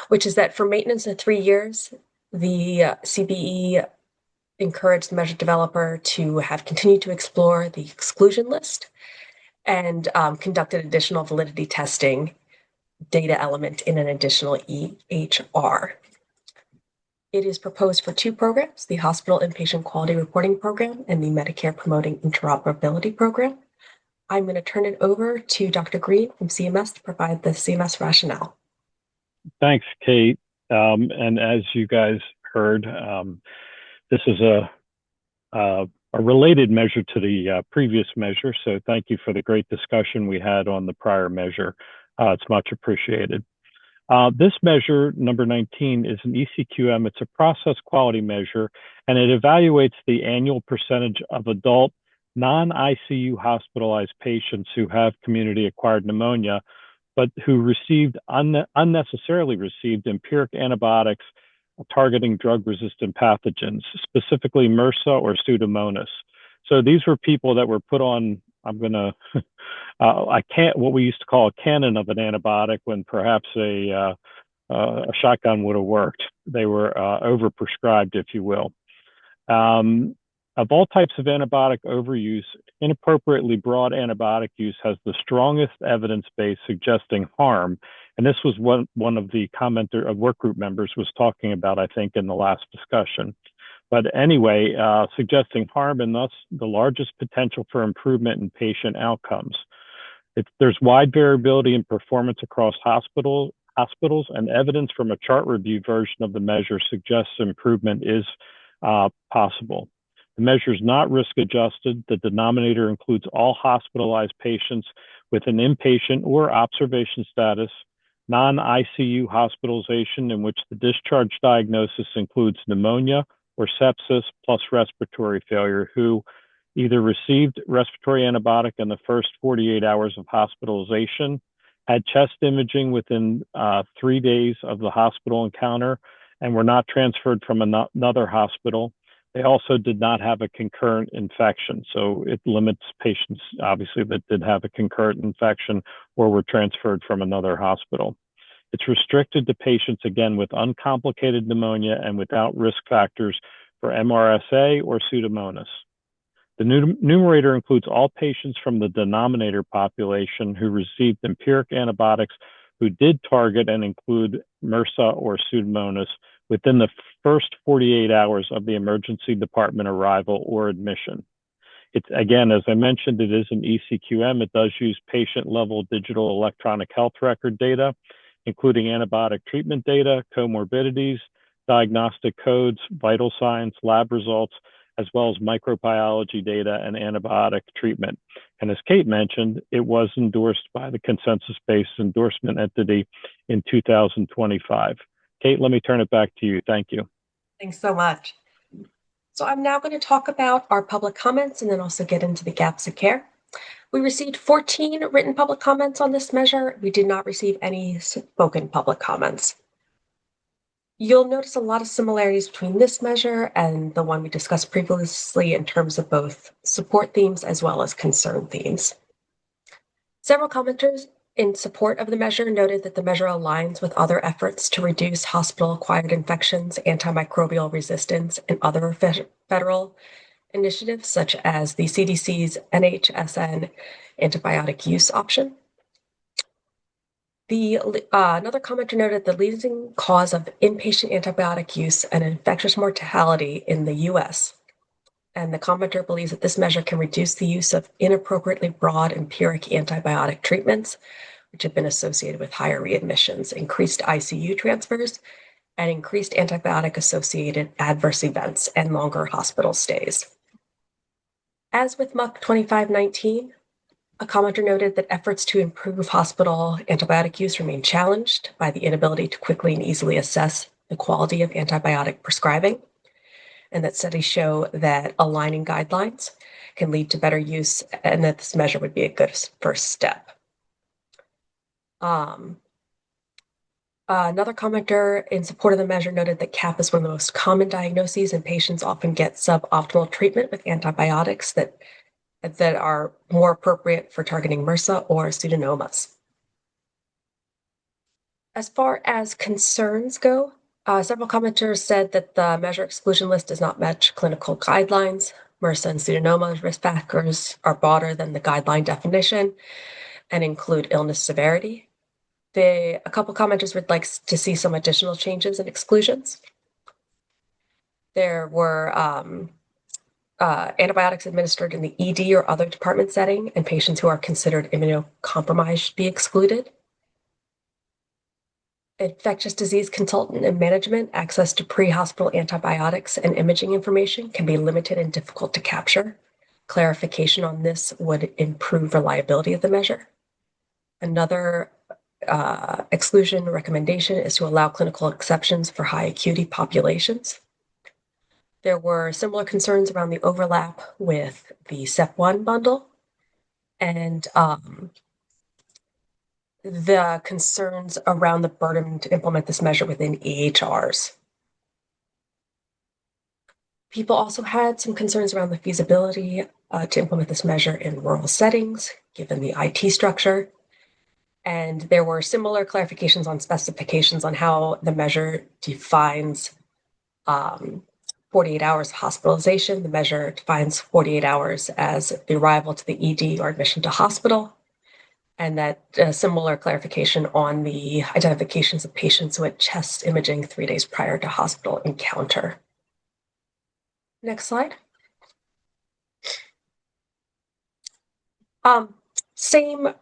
which is that for maintenance of 3 years, the CBE encouraged the measure developer to have continued to explore the exclusion list and conducted additional validity testing data element in an additional EHR. It is proposed for 2 programs, the Hospital Inpatient Quality Reporting Program and the Medicare Promoting Interoperability Program. I'm going to turn it over to Dr. Green from CMS to provide the CMS rationale. Thanks, Kate. And as you guys heard, this is a related measure to the previous measure. So thank you for the great discussion we had on the prior measure. It's much appreciated. This measure, number 19, is an ECQM. It's a process quality measure, and it evaluates the annual percentage of adult non-ICU hospitalized patients who have community-acquired pneumonia, but who unnecessarily received empiric antibiotics targeting drug-resistant pathogens, specifically MRSA or Pseudomonas. So these were people that were put on, what we used to call a cannon of an antibiotic when perhaps a shotgun would have worked. They were overprescribed, if you will. Of all types of antibiotic overuse, inappropriately broad antibiotic use has the strongest evidence base suggesting harm. And this was one of the work group members was talking about, I think, in the last discussion. But anyway, suggesting harm and thus the largest potential for improvement in patient outcomes. There's wide variability in performance across hospitals, and evidence from a chart review version of the measure suggests improvement is possible. The measure is not risk adjusted. The denominator includes all hospitalized patients with an inpatient or observation status, non-ICU hospitalization in which the discharge diagnosis includes pneumonia or sepsis plus respiratory failure, who either received respiratory antibiotic in the first 48 hours of hospitalization, had chest imaging within 3 days of the hospital encounter, and were not transferred from another hospital. They also did not have a concurrent infection. So it limits patients, obviously, that did have a concurrent infection or were transferred from another hospital. It's restricted to patients, again, with uncomplicated pneumonia and without risk factors for MRSA or Pseudomonas. The numerator includes all patients from the denominator population who received empiric antibiotics who did target and include MRSA or Pseudomonas within the first 48 hours of the emergency department arrival or admission. It's, again, as I mentioned, it is an ECQM. It does use patient-level digital electronic health record data, including antibiotic treatment data, comorbidities, diagnostic codes, vital signs, lab results, as well as microbiology data and antibiotic treatment. And as Kate mentioned, it was endorsed by the consensus-based endorsement entity in 2025. Kate, let me turn it back to you. Thank you. Thanks so much. So I'm now going to talk about our public comments and then also get into the gaps of care. We received 14 written public comments on this measure. We did not receive any spoken public comments. You'll notice a lot of similarities between this measure and the one we discussed previously in terms of both support themes as well as concern themes. Several commenters in support of the measure noted that the measure aligns with other efforts to reduce hospital-acquired infections, antimicrobial resistance, and other federal initiatives such as the CDC's NHSN antibiotic use option. Another commenter noted the leading cause of inpatient antibiotic use and infectious mortality in the U.S. And the commenter believes that this measure can reduce the use of inappropriately broad empiric antibiotic treatments, which have been associated with higher readmissions, increased ICU transfers, and increased antibiotic-associated adverse events and longer hospital stays. As with MUC 2519, a commenter noted that efforts to improve hospital antibiotic use remain challenged by the inability to quickly and easily assess the quality of antibiotic prescribing, and that studies show that aligning guidelines can lead to better use and that this measure would be a good first step. Another commenter in support of the measure noted that CAP is one of the most common diagnoses, and patients often get suboptimal treatment with antibiotics that are more appropriate for targeting MRSA or pseudomonas. As far as concerns go, several commenters said that the measure exclusion list does not match clinical guidelines. MRSA and pseudomonas risk factors are broader than the guideline definition and include illness severity. A couple commenters would like to see some additional changes and exclusions. There were antibiotics administered in the ED or other department setting, and patients who are considered immunocompromised should be excluded. Infectious disease consultant and management access to pre-hospital antibiotics and imaging information can be limited and difficult to capture. Clarification on this would improve reliability of the measure. Another exclusion recommendation is to allow clinical exceptions for high acuity populations. There were similar concerns around the overlap with the SEP1 bundle and the concerns around the burden to implement this measure within EHRs. People also had some concerns around the feasibility to implement this measure in rural settings, given the IT structure. And there were similar clarifications on specifications on how the measure defines 48 hours of hospitalization. The measure defines 48 hours as the arrival to the ED or admission to hospital. And that similar clarification on the identifications of patients who had chest imaging 3 days prior to hospital encounter. Next slide. Same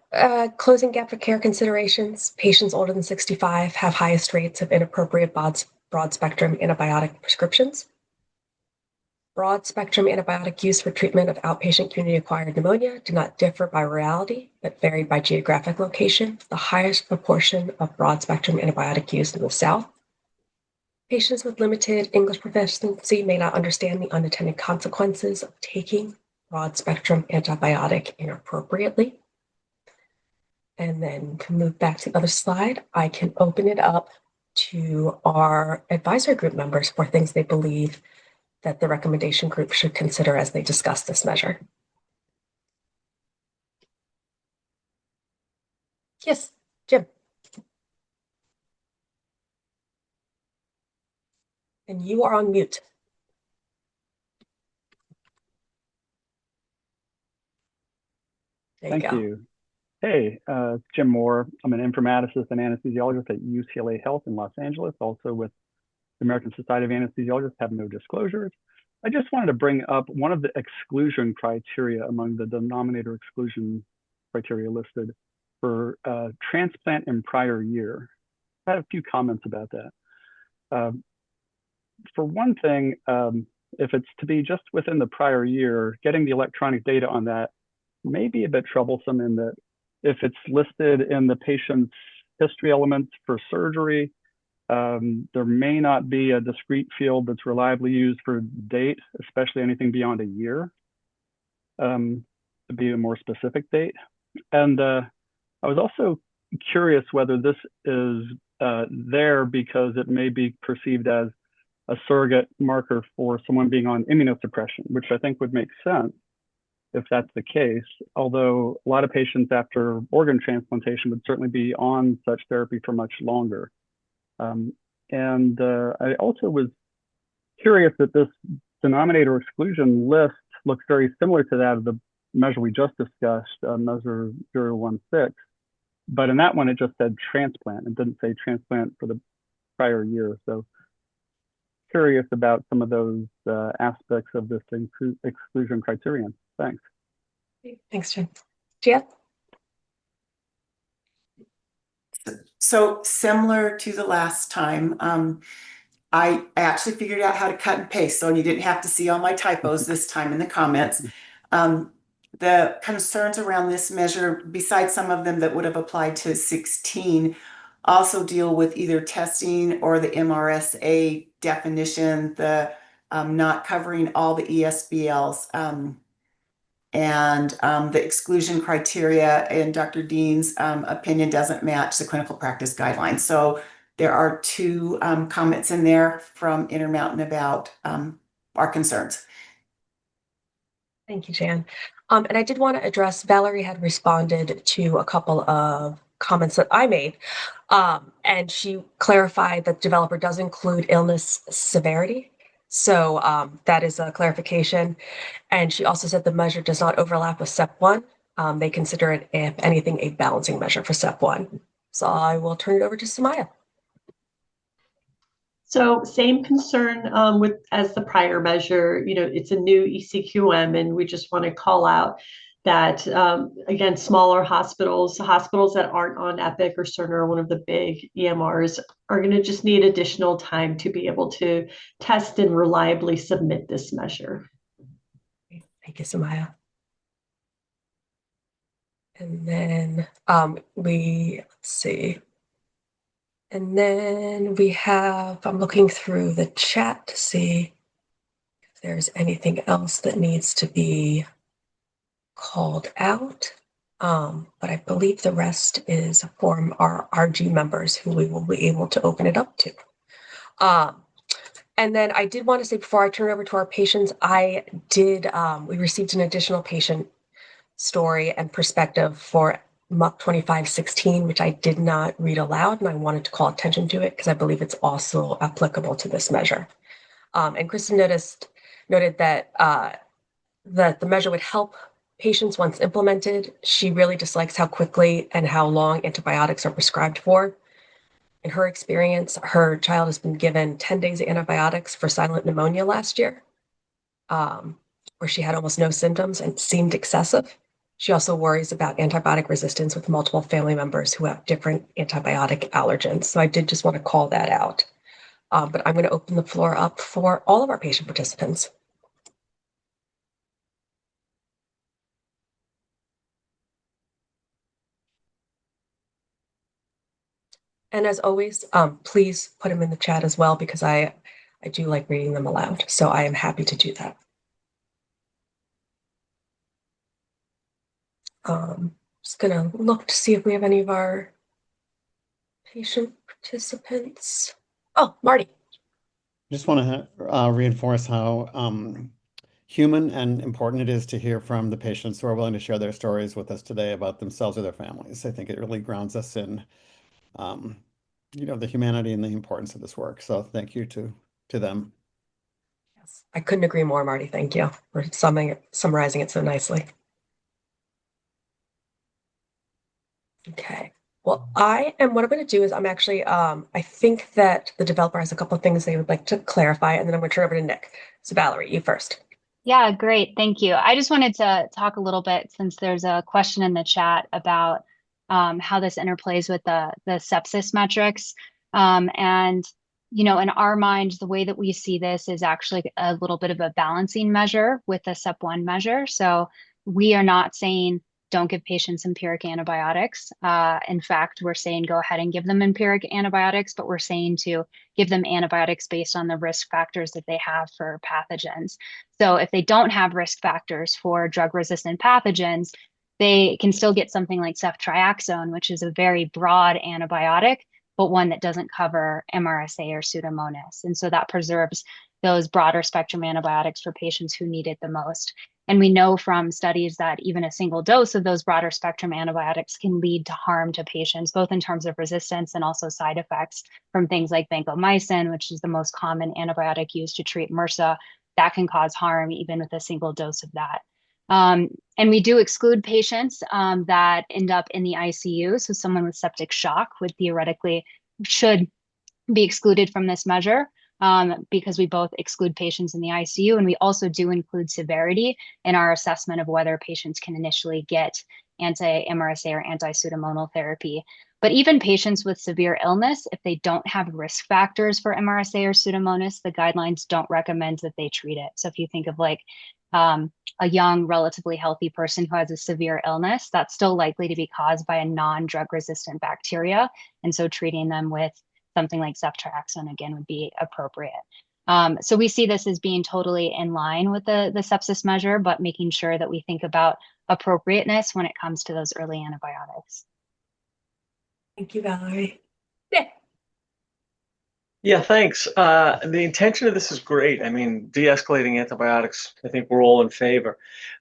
closing gap of care considerations. Patients older than 65 have highest rates of inappropriate broad spectrum antibiotic prescriptions. Broad spectrum antibiotic use for treatment of outpatient community-acquired pneumonia did not differ by rurality, but varied by geographic location. The highest proportion of broad spectrum antibiotic use in the South. Patients with limited English proficiency may not understand the unintended consequences of taking broad spectrum antibiotic inappropriately. And then to move back to the other slide, I can open it up to our advisory group members for things they believe that the recommendation group should consider as they discuss this measure. Yes, Jim. And you are on mute. There Thank you. Hey, Jim Moore. I'm an informaticist and anesthesiologist at UCLA Health in Los Angeles, also with the American Society of Anesthesiologists. Have no disclosures. I just wanted to bring up one of the exclusion criteria among the denominator exclusion criteria listed for transplant in prior year. I had a few comments about that. for one thing, if it's to be just within the prior year, getting the electronic data on that may be a bit troublesome in that if it's listed in the patient's history elements for surgery, there may not be a discrete field that's reliably used for date, especially anything beyond a year, to be a more specific date. And I was also curious whether this is there because it may be perceived as a surrogate marker for someone being on immunosuppression, which I think would make sense if that's the case, although a lot of patients after organ transplantation would certainly be on such therapy for much longer. I also was curious that this denominator exclusion list looks very similar to that of the measure we just discussed, measure 016, but in that one it just said transplant. It didn't say transplant for the prior year. So curious about some of those aspects of this exclusion criterion. Thanks. Thanks, Jen. Gia? So similar to the last time, I actually figured out how to cut and paste, so you didn't have to see all my typos this time in the comments. The concerns around this measure, besides some of them that would have applied to 16, also deal with either testing or the MRSA definition, the not covering all the ESBLs, and the exclusion criteria in Dr. Dean's opinion doesn't match the clinical practice guidelines. So there are two comments in there from Intermountain about our concerns. Thank you, Jan. And I did want to address, Valerie had responded to a couple of comments that I made, and she clarified that developer does include illness severity. So that is a clarification. And she also said the measure does not overlap with SEP 1. They consider it, if anything, a balancing measure for SEP 1. So I will turn it over to Samaya. So same concern as the prior measure. It's a new ECQM, and we just want to call out that, again, smaller hospitals that aren't on Epic or Cerner, one of the big EMRs, are going to just need additional time to be able to test and reliably submit this measure. Thank you, Samaya. And then let's see. And then we have, I'm looking through the chat to see if there's anything else that needs to be called out. But I believe the rest is from our RG members who we will be able to open it up to. And then I did want to say, before I turn it over to our patients, we received an additional patient story and perspective for MUC 2516, which I did not read aloud, and I wanted to call attention to it because I believe it's also applicable to this measure. And Kristen noted that the measure would help patients once implemented. She really dislikes how quickly and how long antibiotics are prescribed for. In her experience, her child has been given 10 days of antibiotics for silent pneumonia last year, where she had almost no symptoms and seemed excessive. She also worries about antibiotic resistance with multiple family members who have different antibiotic allergens. So I did just want to call that out. But I'm going to open the floor up for all of our patient participants. And as always, please put them in the chat as well, because I do like reading them aloud. So I am happy to do that. Just gonna look to see if we have any of our patient participants. Oh, Marty. Just want to reinforce how human and important it is to hear from the patients who are willing to share their stories with us today about themselves or their families. I think it really grounds us in, the humanity and the importance of this work. So thank you to them. Yes, I couldn't agree more, Marty. Thank you for summarizing it so nicely. Okay. Well, what I'm going to do is I'm actually, I think that the developer has a couple of things they would like to clarify, and then I'm going to turn over to Nick. So Valerie, you first. Yeah, great. Thank you. I just wanted to talk a little bit, since there's a question in the chat about how this interplays with the sepsis metrics. And you know, in our mind, the way that we see this is actually a little bit of a balancing measure with a SEP1 measure. So we are not saying don't give patients empiric antibiotics. In fact, we're saying go ahead and give them empiric antibiotics, but we're saying to give them antibiotics based on the risk factors that they have for pathogens. So if they don't have risk factors for drug-resistant pathogens, they can still get something like ceftriaxone, which is a very broad antibiotic, but one that doesn't cover MRSA or Pseudomonas. And so that preserves those broader spectrum antibiotics for patients who need it the most. And we know from studies that even a single dose of those broader spectrum antibiotics can lead to harm to patients, both in terms of resistance and also side effects from things like vancomycin, which is the most common antibiotic used to treat MRSA. That can cause harm even with a single dose of that. And we do exclude patients that end up in the ICU. So someone with septic shock would theoretically should be excluded from this measure because we both exclude patients in the ICU, and we also do include severity in our assessment of whether patients can initially get anti-MRSA or anti-Pseudomonal therapy. But even patients with severe illness, if they don't have risk factors for MRSA or Pseudomonas, the guidelines don't recommend that they treat it. So if you think of like a young, relatively healthy person who has a severe illness, that's still likely to be caused by a non-drug resistant bacteria. And so treating them with something like ceftriaxone, again, would be appropriate. So we see this as being totally in line with the sepsis measure, but making sure that we think about appropriateness when it comes to those early antibiotics. Thank you, Valerie. Yeah. Yeah, thanks. The intention of this is great. I mean, de-escalating antibiotics, I think we're all in favor.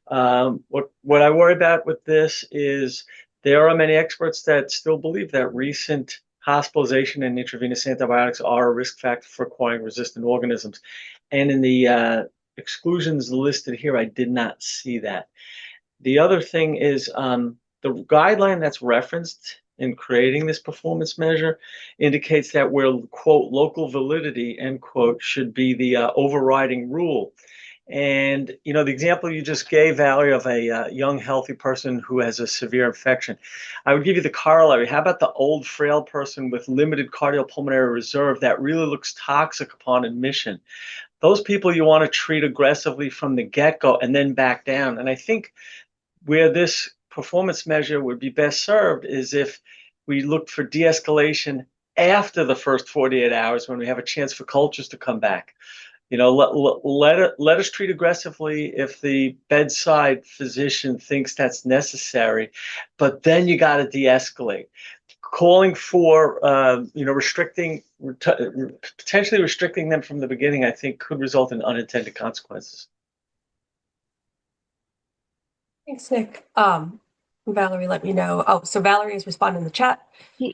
What I worry about with this is there are many experts that still believe that recent hospitalization and intravenous antibiotics are a risk factor for acquiring resistant organisms. And in the exclusions listed here, I did not see that. The other thing is the guideline that's referenced in creating this performance measure indicates that where, quote, local validity, end quote, should be the overriding rule. And, you know, the example you just gave, Valerie, of a young, healthy person who has a severe infection, I would give you the corollary. How about the old, frail person with limited cardiopulmonary reserve that really looks toxic upon admission? Those people you want to treat aggressively from the get-go and then back down. And I think where this performance measure would be best served is if we looked for de-escalation after the first 48 hours when we have a chance for cultures to come back. You know, let us treat aggressively if the bedside physician thinks that's necessary, but then you got to de-escalate. Calling for, you know, potentially restricting them from the beginning, I think could result in unintended consequences. Thanks, Nick. Valerie, let me know. Oh, so Valerie has responded in the chat. They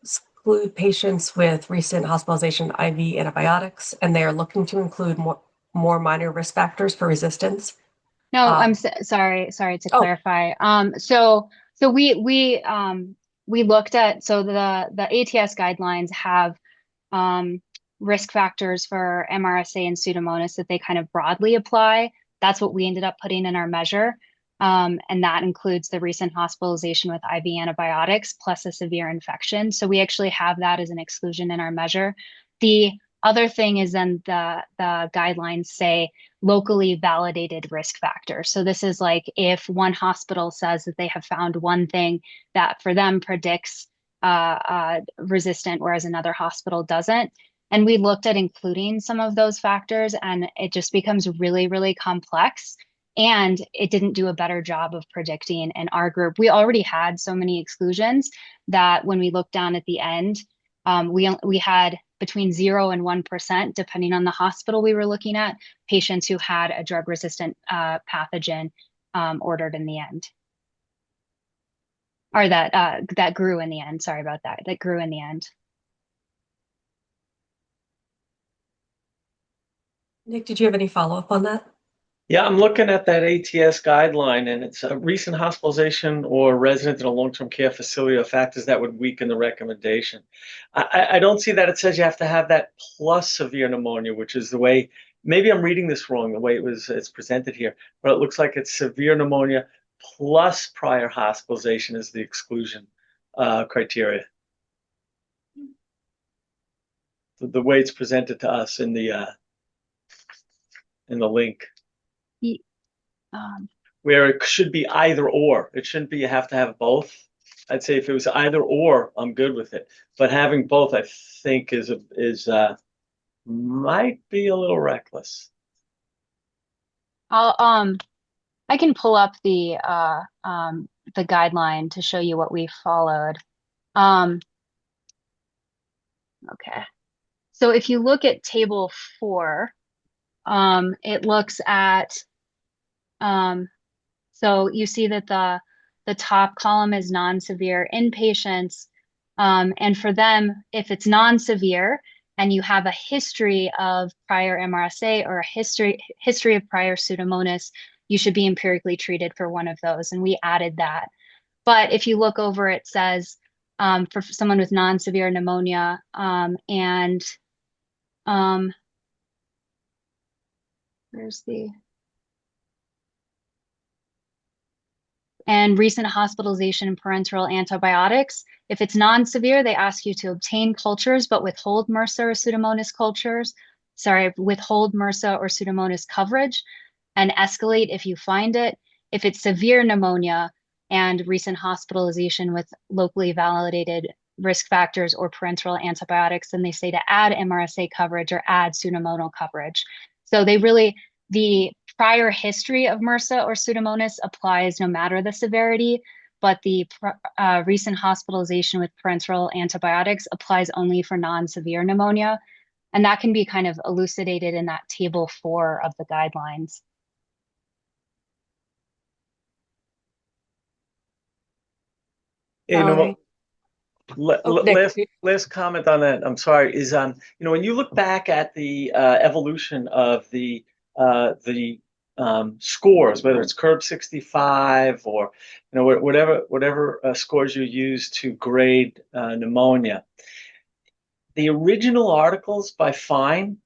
exclude patients with recent hospitalization IV antibiotics, and they are looking to include more minor risk factors for resistance. No, I'm sorry to clarify. So we looked at, so the ATS guidelines have risk factors for MRSA and Pseudomonas that they kind of broadly apply. That's what we ended up putting in our measure. And that includes the recent hospitalization with IV antibiotics plus a severe infection. So we actually have that as an exclusion in our measure. The other thing is then the guidelines say locally validated risk factors. So this is like if one hospital says that they have found one thing that for them predicts resistant, whereas another hospital doesn't. And we looked at including some of those factors, and it just becomes really, really complex. And it didn't do a better job of predicting in our group. We already had so many exclusions that when we looked down at the end, we had between 0 and 1%, depending on the hospital we were looking at, patients who had a drug-resistant pathogen ordered in the end. Or that grew in the end. Sorry about that. That grew in the end. Nick, did you have any follow-up on that? Yeah, I'm looking at that ATS guideline, and it's a recent hospitalization or resident in a long-term care facility are factors that would weaken the recommendation. I don't see that it says you have to have that plus severe pneumonia, which is the way, maybe I'm reading this wrong, the way it's presented here, but it looks like it's severe pneumonia plus prior hospitalization is the exclusion criteria. the way it's presented to us in the link, where it should be either or. It shouldn't be you have to have both. I'd say if it was either or, I'm good with it. But having both, I think, is might be a little reckless. I can pull up the guideline to show you what we followed. Okay. So if you look at table 4, it looks at, so you see that the top column is non-severe inpatients. And for them, if it's non-severe and you have a history of prior MRSA or a history of prior Pseudomonas, you should be empirically treated for one of those. And we added that. But if you look over, it says for someone with non-severe pneumonia where's the... and recent hospitalization and parenteral antibiotics. If it's non-severe, they ask you to obtain cultures, but withhold MRSA or Pseudomonas cultures. Sorry, withhold MRSA or Pseudomonas coverage and escalate if you find it. If it's severe pneumonia and recent hospitalization with locally validated risk factors or parenteral antibiotics, then they say to add MRSA coverage or add pseudomonal coverage. So they really, the prior history of MRSA or Pseudomonas applies no matter the severity, but the recent hospitalization with parenteral antibiotics applies only for non-severe pneumonia. And that can be kind of elucidated in that table 4 of the guidelines. Last comment on that, I'm sorry, is when you look back at the evolution of the scores, whether it's Curb 65 or whatever scores you use to grade pneumonia, the original articles by Fine,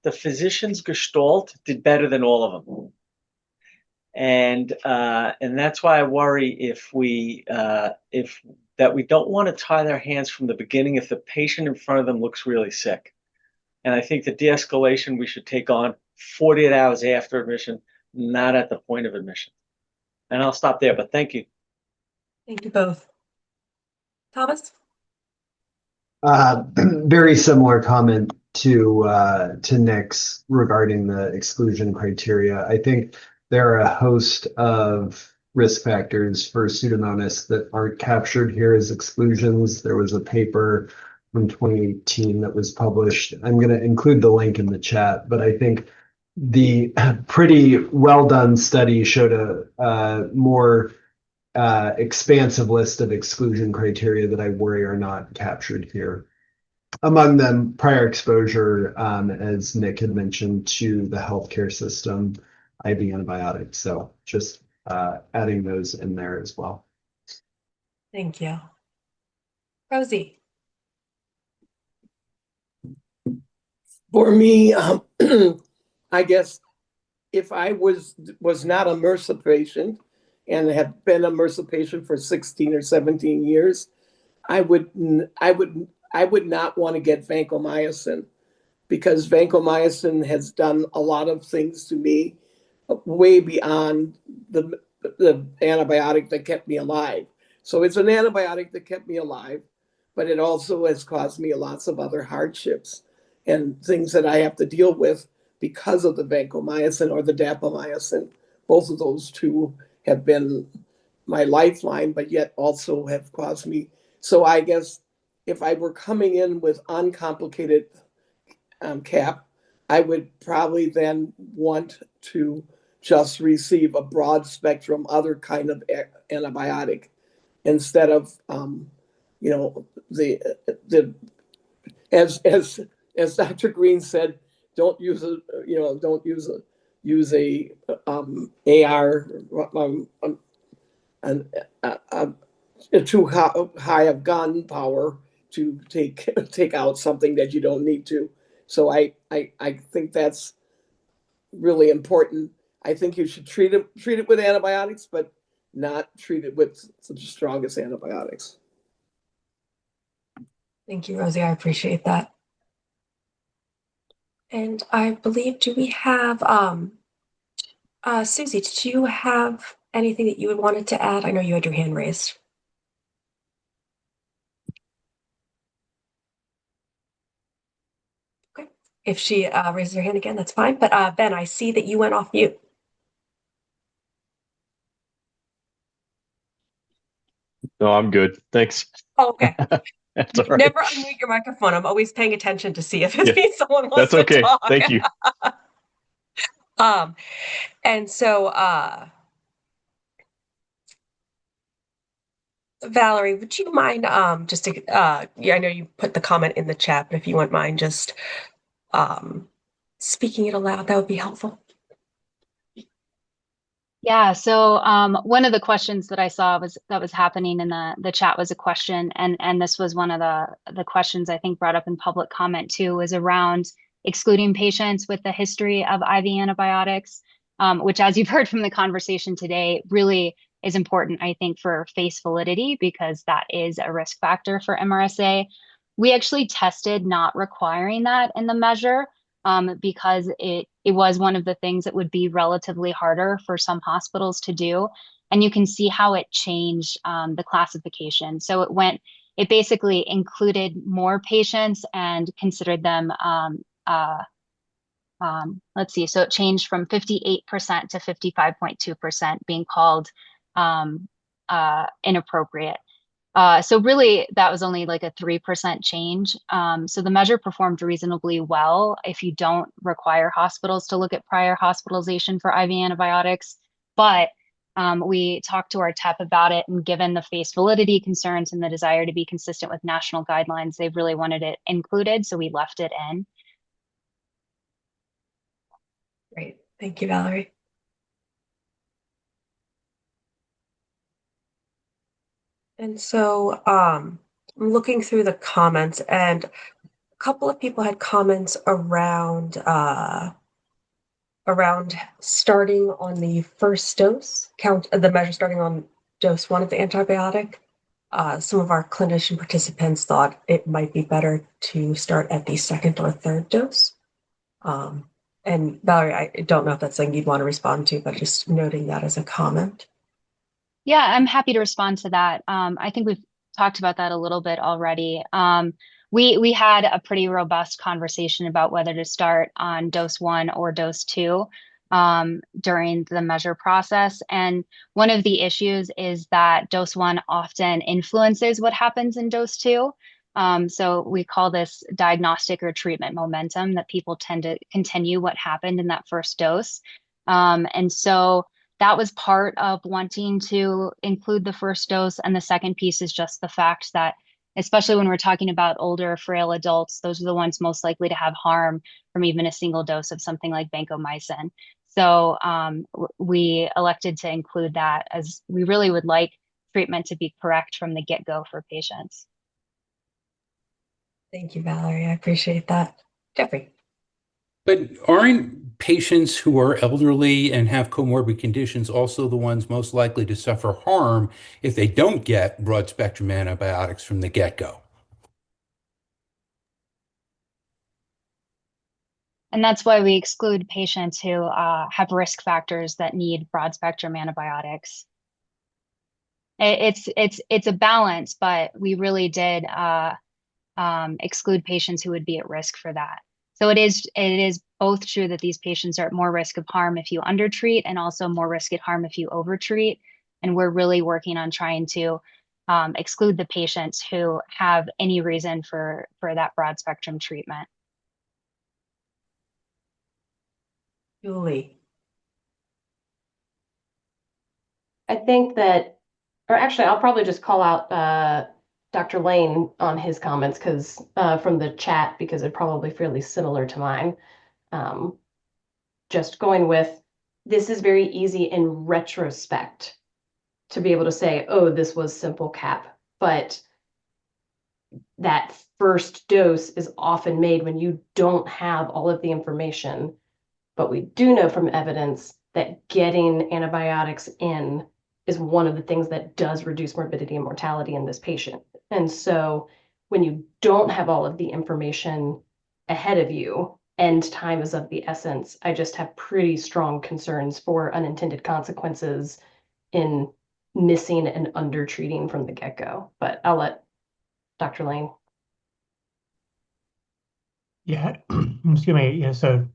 the physician's gestalt did better than all of them. And that's why I worry if that we don't want to tie their hands from the beginning if the patient in front of them looks really sick. And I think the de-escalation we should take on 48 hours after admission, not at the point of admission. And I'll stop there, but thank you. Thank you both. Thomas? Very similar comment to Nick's regarding the exclusion criteria. I think there are a host of risk factors for Pseudomonas that aren't captured here as exclusions. There was a paper from 2018 that was published. I'm going to include the link in the chat, but I think the pretty well done study showed a more expansive list of exclusion criteria that I worry are not captured here. Among them, prior exposure, as Nick had mentioned, to the healthcare system, IV antibiotics. So just adding those in there as well. Thank you. Rosie? For me, I guess if I was not a MRSA patient and have been a MRSA patient for 16 or 17 years, I would not want to get vancomycin, because vancomycin has done a lot of things to me way beyond the antibiotic that kept me alive. So it's an antibiotic that kept me alive, but it also has caused me lots of other hardships and things that I have to deal with because of the vancomycin or the dapamycin. Both of those two have been my lifeline, but yet also have caused me. So I guess if I were coming in with uncomplicated CAP, I would probably then want to just receive a broad spectrum other kind of antibiotic instead of as Dr. Green said, don't use a AR too high of gun power to take out something that you don't need to. So I think that's really important. I think you should treat it with antibiotics, but not treat it with the strongest antibiotics. Thank you, Rosie. I appreciate that. And I believe, do we have, Susie, did you have anything that you had wanted to add? I know you had your hand raised. Okay, if she raises her hand again, that's fine. But Ben, I see that you went off mute. No, I'm good. Thanks. Oh, okay. That's all right. Never unmute your microphone. I'm always paying attention to see if it Yeah, means someone wants that's okay. to talk. Thank you. And so, Valerie, would you mind just to yeah, I know you put the comment in the chat, but if you wouldn't mind just speaking it aloud, that would be helpful. Yeah, so one of the questions that I saw that was happening in the chat was a question, and this was one of the questions I think brought up in public comment too, was around excluding patients with a history of IV antibiotics, which, as you've heard from the conversation today, really is important, I think, for face validity, because that is a risk factor for MRSA. We actually tested not requiring that in the measure, because it was one of the things that would be relatively harder for some hospitals to do. And you can see how it changed the classification. So it basically included more patients and considered them, let's see, so it changed from 58% to 55.2% being called inappropriate. So really, that was only like a 3% change. So the measure performed reasonably well if you don't require hospitals to look at prior hospitalization for IV antibiotics. But we talked to our TEP about it, and given the face validity concerns and the desire to be consistent with national guidelines, they really wanted it included, so we left it in. Great. Thank you, Valerie. And so I'm looking through the comments, and a couple of people had comments around starting on the first dose, the measure starting on dose 1 of the antibiotic. Some of our clinician participants thought it might be better to start at the 2nd or 3rd dose. And Valerie, I don't know if that's something you'd want to respond to, but just noting that as a comment. Yeah, I'm happy to respond to that. I think we've talked about that a little bit already. We had a pretty robust conversation about whether to start on dose 1 or dose 2 during the measure process. And one of the issues is that dose 1 often influences what happens in dose 2. So we call this diagnostic or treatment momentum, that people tend to continue what happened in that first dose. And so that was part of wanting to include the first dose. And the second piece is just the fact that, especially when we're talking about older, frail adults, those are the ones most likely to have harm from even a single dose of something like vancomycin. So we elected to include that, as we really would like treatment to be correct from the get-go for patients. Thank you, Valerie. I appreciate that. Jeffrey. But aren't patients who are elderly and have comorbid conditions also the ones most likely to suffer harm if they don't get broad spectrum antibiotics from the get-go? And that's why we exclude patients who have risk factors that need broad spectrum antibiotics. It's a balance, but we really did exclude patients who would be at risk for that. So it is both true that these patients are at more risk of harm if you undertreat, and also more risk of harm if you overtreat. And we're really working on trying to exclude the patients who have any reason for that broad spectrum treatment. Julie. I think that, or actually, I'll probably just call out Dr. Lane on his comments from the chat, because they're probably fairly similar to mine. Just going with, this is very easy in retrospect to be able to say, oh, this was simple cap, but that first dose is often made when you don't have all of the information. But we do know from evidence that getting antibiotics in is one of the things that does reduce morbidity and mortality in this patient. And so when you don't have all of the information ahead of you, and time is of the essence. I just have pretty strong concerns for unintended consequences in missing and undertreating from the get-go. But I'll let Dr. Lane. Yeah, excuse me. Yeah, so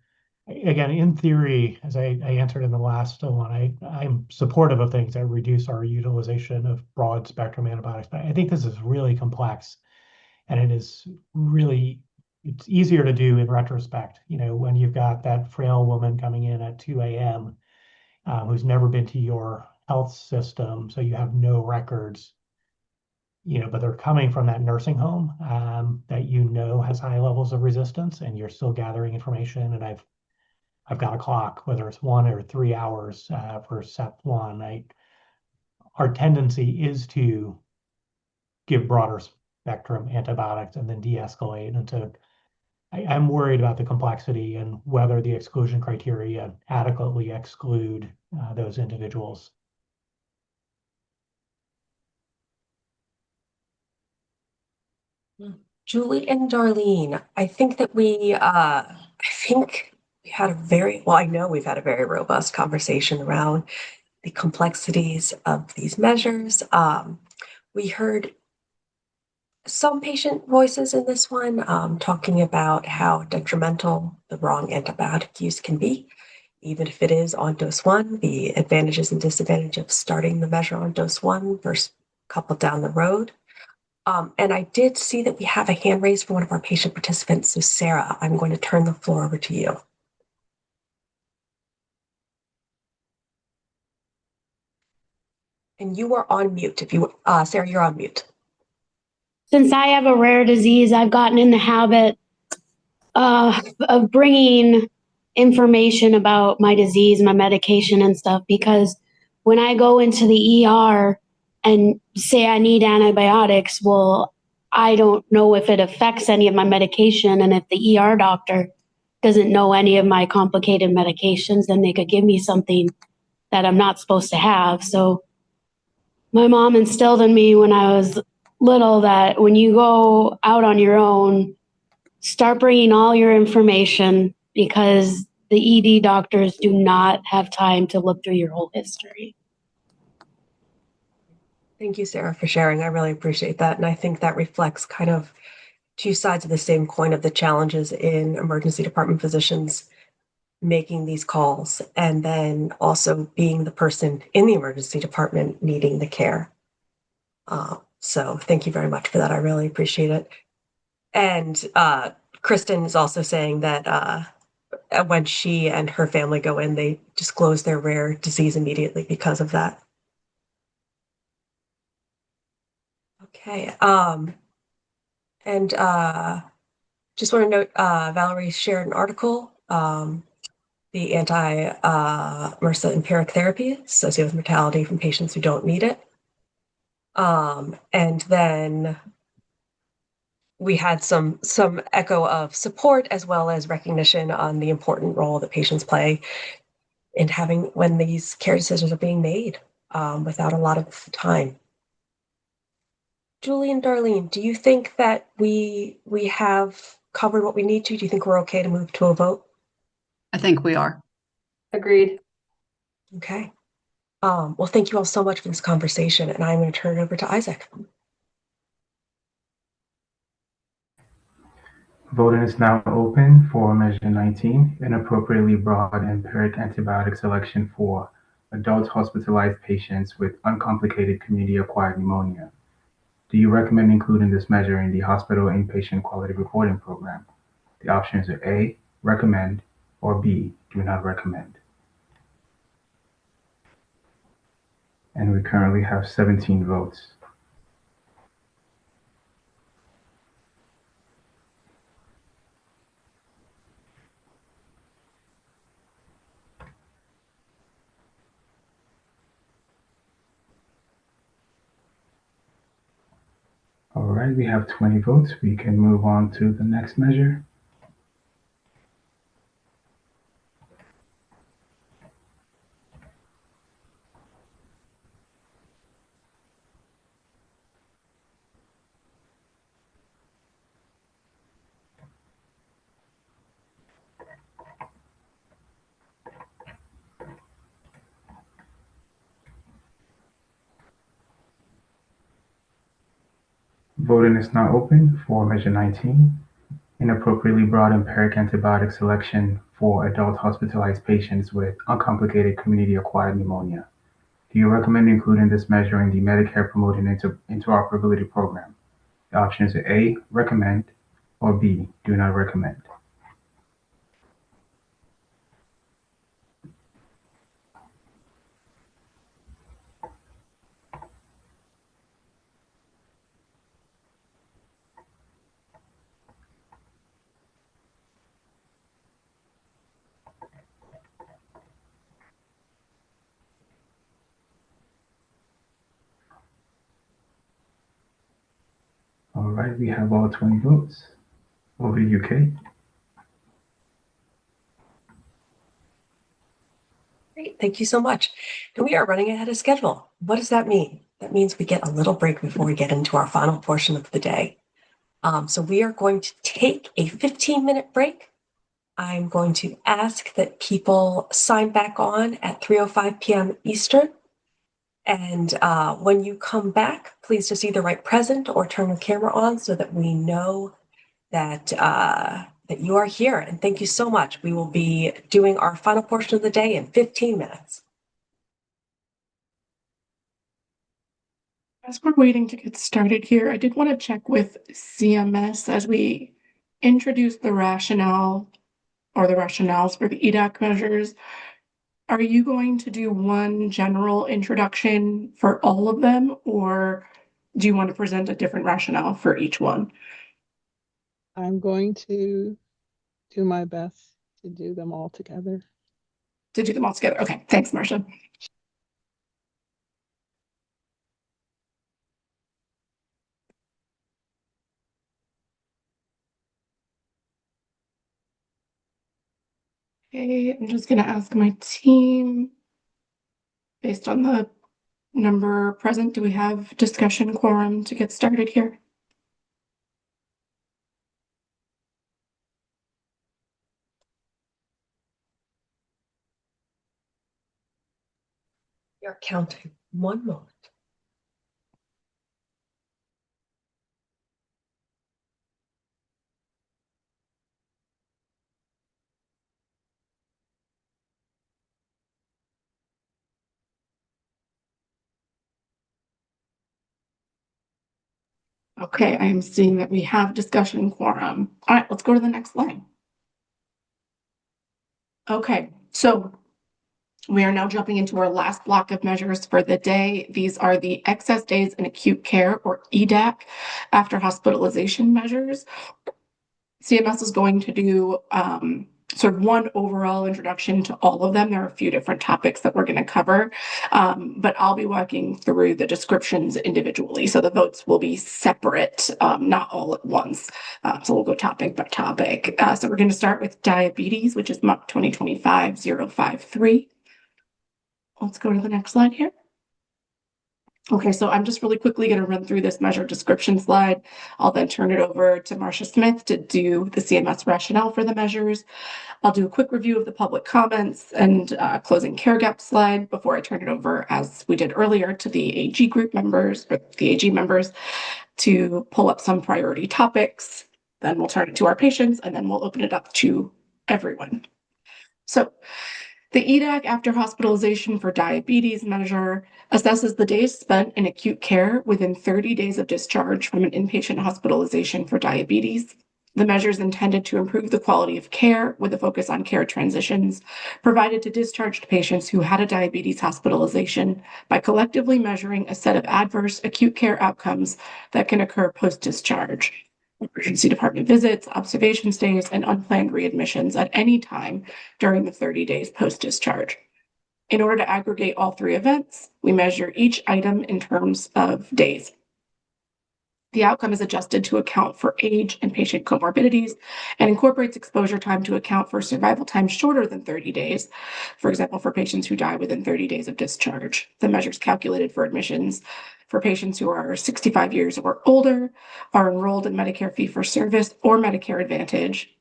again, in theory, as I answered in the last one, I'm supportive of things that reduce our utilization of broad spectrum antibiotics. But I think this is really complex, and it's easier to do in retrospect. When you've got that frail woman coming in at 2 a.m. Who's never been to your health system, so you have no records. But they're coming from that nursing home that has high levels of resistance, and you're still gathering information. And I've got a clock, whether it's 1 or 3 hours for SEP one. Our tendency is to give broader spectrum antibiotics and then de-escalate. And so I'm worried about the complexity and whether the exclusion criteria adequately exclude those individuals. Julie and Darlene, I think that we had a very, well, I know we've had a very robust conversation around the complexities of these measures. We heard some patient voices in this one talking about how detrimental the wrong antibiotic use can be, even if it is on dose 1, the advantages and disadvantages of starting the measure on dose 1 versus a couple down the road. And I did see that we have a hand raised for one of our patient participants. So Sarah, I'm going to turn the floor over to you. And you are on mute. Sarah, you're on mute. Since I have a rare disease, I've gotten in the habit of bringing information about my disease, my medication and stuff, because when I go into the ER and say I need antibiotics, well, I don't know if it affects any of my medication. And if the ER doctor doesn't know any of my complicated medications, then they could give me something that I'm not supposed to have. So my mom instilled in me when I was little that when you go out on your own, start bringing all your information, because the ED doctors do not have time to look through your whole history. Thank you, Sarah, for sharing. I really appreciate that. And I think that reflects kind of two sides of the same coin of the challenges in emergency department physicians making these calls, and then also being the person in the emergency department needing the care. So thank you very much for that. I really appreciate it. And Kristen is also saying that when she and her family go in, they disclose their rare disease immediately because of that. Okay. And just want to note, Valerie shared an article, the anti-MRSA empiric therapy associated with mortality from patients who don't need it. And then we had some echo of support as well as recognition on the important role that patients play in having when these care decisions are being made without a lot of time. Julie and Darlene, do you think that we have covered what we need to? Do you think we're okay to move to a vote? I think we are. Agreed. Okay. Well, thank you all so much for this conversation, and I'm going to turn it over to Isaac. Voting is now open for Measure 19, inappropriately broad empiric antibiotic selection for adult hospitalized patients with uncomplicated community-acquired pneumonia. Do you recommend including this measure in the hospital inpatient quality reporting program? The options are A, recommend, or B, do not recommend. And we currently have 17 votes. All right, we have 20 votes. We can move on to the next measure. Voting is now open for Measure 19, inappropriately broad empiric antibiotic selection for adult hospitalized patients with uncomplicated community-acquired pneumonia. Do you recommend including this measure in the Medicare Promoting Interoperability Program? The options are A, recommend, or B, do not recommend. All right, we have all 20 votes. Over to you, Kate. Great, thank you so much. And we are running ahead of schedule. What does that mean? That means we get a little break before we get into our final portion of the day. So we are going to take a 15-minute break. I'm going to ask that people sign back on at 3:05 p.m. Eastern. And when you come back, please just either write present or turn the camera on so that we know that that you are here. And thank you so much. We will be doing our final portion of the day in 15 minutes. As we're waiting to get started here, I did want to check with CMS as we introduce the rationale or the rationales for the EDAC measures. Are you going to do one general introduction for all of them, or do you want to present a different rationale for each one? I'm going to do my best to do them all together. Okay, thanks, Marcia. Okay, I'm just going to ask my team, based on the number present, do we have discussion quorum to get started here? You're counting. One moment. Okay, I am seeing that we have discussion quorum. All right, let's go to the next line. Okay, so we are now jumping into our last block of measures for the day. These are the excess days in acute care, or EDAC, after hospitalization measures. CMS is going to do sort of one overall introduction to all of them. There are a few different topics that we're going to cover, but I'll be walking through the descriptions individually. So the votes will be separate, not all at once. So we'll go topic by topic. So we're going to start with diabetes, which is MUC 2025-053. Let's go to the next slide here. Okay, so I'm just really quickly going to run through this measure description slide. I'll then turn it over to Marcia Smith to do the CMS rationale for the measures. I'll do a quick review of the public comments and closing care gap slide before I turn it over, as we did earlier, to the AG group members, or the AG members, to pull up some priority topics. Then we'll turn it to our patients, and then we'll open it up to everyone. So the EDAC after hospitalization for diabetes measure assesses the days spent in acute care within 30 days of discharge from an inpatient hospitalization for diabetes. The measure is intended to improve the quality of care with a focus on care transitions provided to discharged patients who had a diabetes hospitalization by collectively measuring a set of adverse acute care outcomes that can occur post-discharge. Emergency department visits, observation stays, and unplanned readmissions at any time during the 30 days post-discharge. In order to aggregate all three events, we measure each item in terms of days. The outcome is adjusted to account for age and patient comorbidities and incorporates exposure time to account for survival time shorter than 30 days, for example, for patients who die within 30 days of discharge. The measure is calculated for admissions for patients who are 65 years or older, are enrolled in Medicare fee-for-service or Medicare Advantage,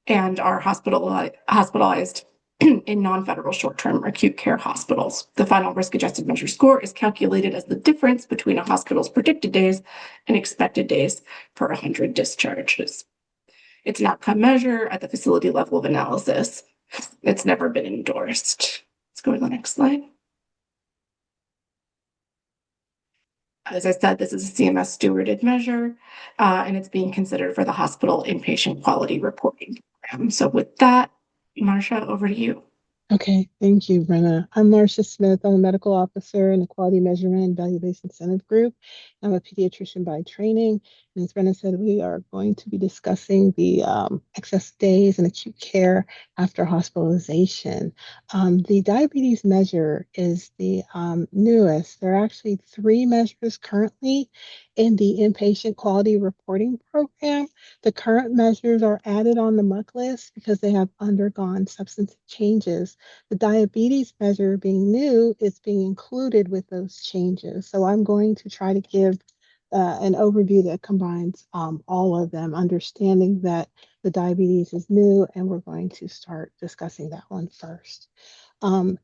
and are hospitalized in non-federal short-term acute care hospitals. The final risk-adjusted measure score is calculated as the difference between a hospital's predicted days and expected days per 100 discharges. It's an outcome measure at the facility level of analysis. It's never been endorsed. Let's go to the next slide. As I said, this is a CMS stewarded measure, and it's being considered for the hospital inpatient quality reporting program. So with that, Marcia, over to you. Okay, thank you, Brenna. I'm Marcia Smith. I'm a medical officer in the Quality Measurement and Value-Based Incentive Group. I'm a pediatrician by training. And as Brenna said, we are going to be discussing the excess days in acute care after hospitalization. The diabetes measure is the newest. There are actually 3 measures currently in the inpatient quality reporting program. The current measures are added on the MUC list because they have undergone substantive changes. The diabetes measure, being new, is being included with those changes. So I'm going to try to give an overview that combines all of them, understanding that the diabetes is new, and we're going to start discussing that one first.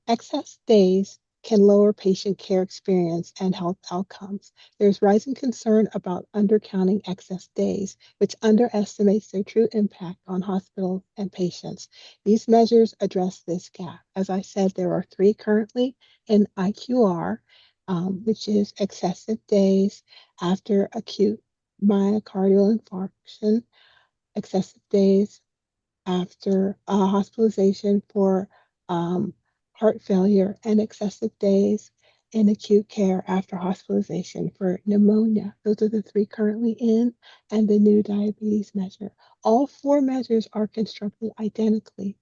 Excess days can lower patient care experience and health outcomes. There's rising concern about undercounting excess days, which underestimates their true impact on hospitals and patients. These measures address this gap. As I said, there are 3 currently in IQR, which is excessive days after acute myocardial infarction, excessive days after hospitalization for heart failure, and excessive days in acute care after hospitalization for pneumonia. Those are the 3 currently in, and the new diabetes measure. All 4 measures are constructed identically.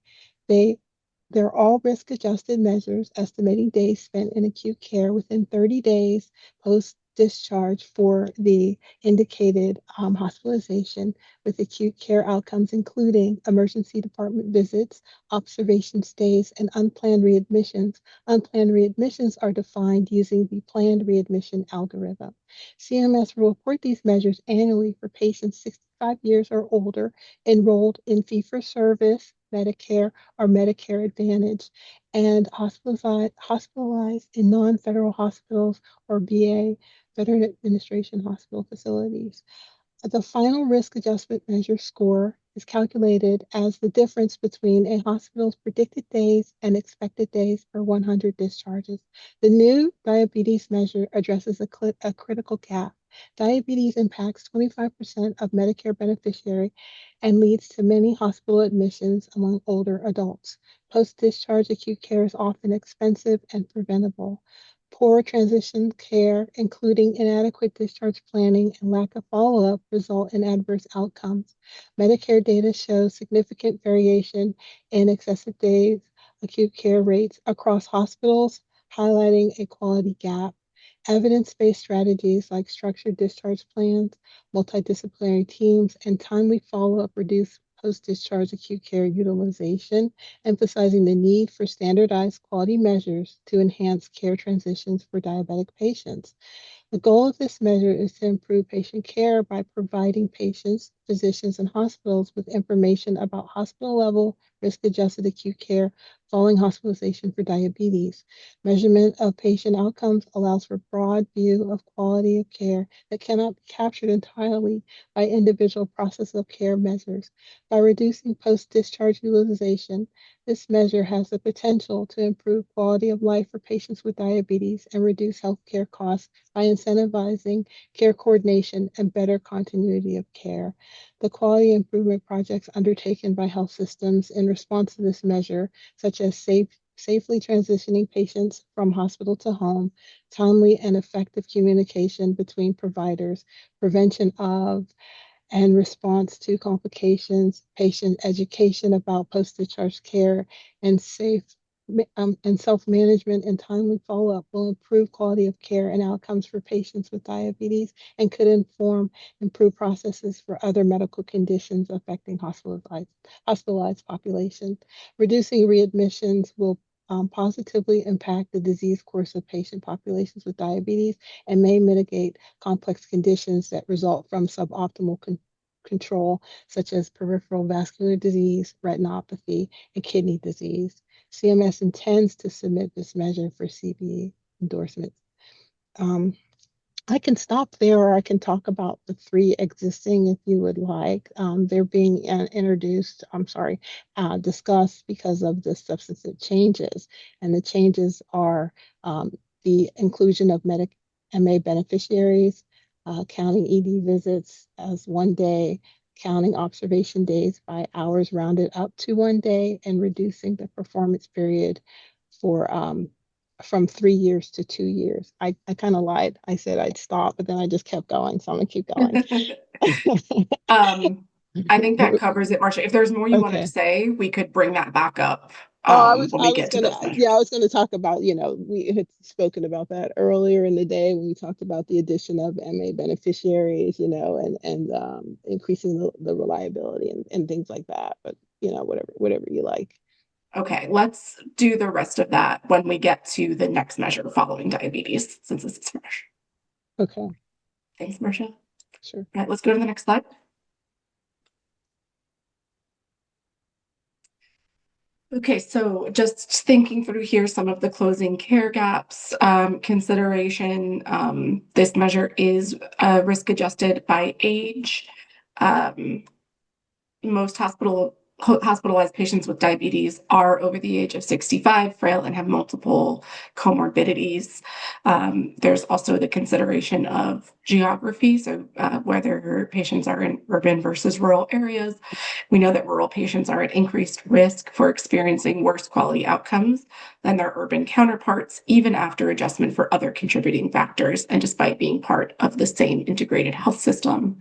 They're all risk-adjusted measures estimating days spent in acute care within 30 days post-discharge for the indicated hospitalization, with acute care outcomes including emergency department visits, observation stays, and unplanned readmissions. Unplanned readmissions are defined using the planned readmission algorithm. CMS will report these measures annually for patients 65 years or older enrolled in fee-for-service, Medicare, or Medicare Advantage, and hospitalized in non-federal hospitals or VA, Veteran Administration hospital facilities. The final risk adjustment measure score is calculated as the difference between a hospital's predicted days and expected days per 100 discharges. The new diabetes measure addresses a critical gap. Diabetes impacts 25% of Medicare beneficiaries and leads to many hospital admissions among older adults. Post-discharge acute care is often expensive and preventable. Poor transition care, including inadequate discharge planning and lack of follow-up, result in adverse outcomes. Medicare data shows significant variation in excessive days acute care rates across hospitals, highlighting a quality gap. Evidence-based strategies like structured discharge plans, multidisciplinary teams, and timely follow-up reduce post-discharge acute care utilization, emphasizing the need for standardized quality measures to enhance care transitions for diabetic patients. The goal of this measure is to improve patient care by providing patients, physicians, and hospitals with information about hospital-level risk-adjusted acute care following hospitalization for diabetes. Measurement of patient outcomes allows for broad view of quality of care that cannot be captured entirely by individual process of care measures. By reducing post-discharge utilization, this measure has the potential to improve quality of life for patients with diabetes and reduce healthcare costs by incentivizing care coordination and better continuity of care. The quality improvement projects undertaken by health systems in response to this measure, such as safely transitioning patients from hospital to home, timely and effective communication between providers, prevention of and response to complications, patient education about post-discharge care, and self-management and timely follow-up will improve quality of care and outcomes for patients with diabetes and could inform improved processes for other medical conditions affecting hospitalized populations. Reducing readmissions will positively impact the disease course of patient populations with diabetes and may mitigate complex conditions that result from suboptimal control, such as peripheral vascular disease, retinopathy, and kidney disease. CMS intends to submit this measure for CBE endorsement. I can stop there, or I can talk about the 3 existing if you would like. They're being discussed because of the substantive changes. And the changes are the inclusion of MA beneficiaries, counting ED visits as 1 day, counting observation days by hours rounded up to 1 day, and reducing the performance period for from 3 years to 2 years. I kind of lied. I said I'd stop, but then I just kept going. So I'm gonna keep going. I think that covers it, Marcia. If there's more you wanted to say, we could bring that back up when we get to those measures. I was gonna talk about, we had spoken about that earlier in the day when we talked about the addition of MA beneficiaries, and increasing the reliability and things like that. But whatever you like. Okay, let's do the rest of that when we get to the next measure following diabetes, since this is fresh. Okay. Thanks, Marcia. Sure. All right, let's go to the next slide. Okay, so just thinking through here some of the closing care gaps consideration. This measure is risk adjusted by age. Most hospitalized patients with diabetes are over the age of 65, frail, and have multiple comorbidities. There's also the consideration of geography, so whether patients are in urban versus rural areas. We know that rural patients are at increased risk for experiencing worse quality outcomes than their urban counterparts, even after adjustment for other contributing factors, and despite being part of the same integrated health system.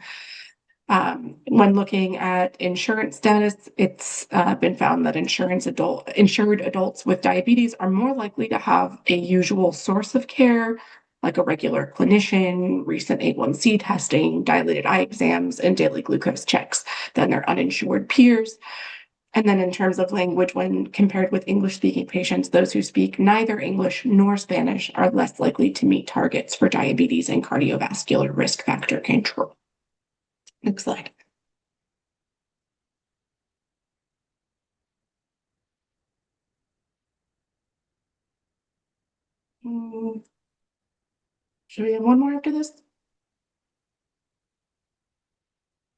When looking at insurance status, it's been found that insured adults with diabetes are more likely to have a usual source of care, like a regular clinician, recent A1C testing, dilated eye exams, and daily glucose checks than their uninsured peers. And then in terms of language, when compared with English-speaking patients, those who speak neither English nor Spanish are less likely to meet targets for diabetes and cardiovascular risk factor control. Next slide. Should we have one more after this?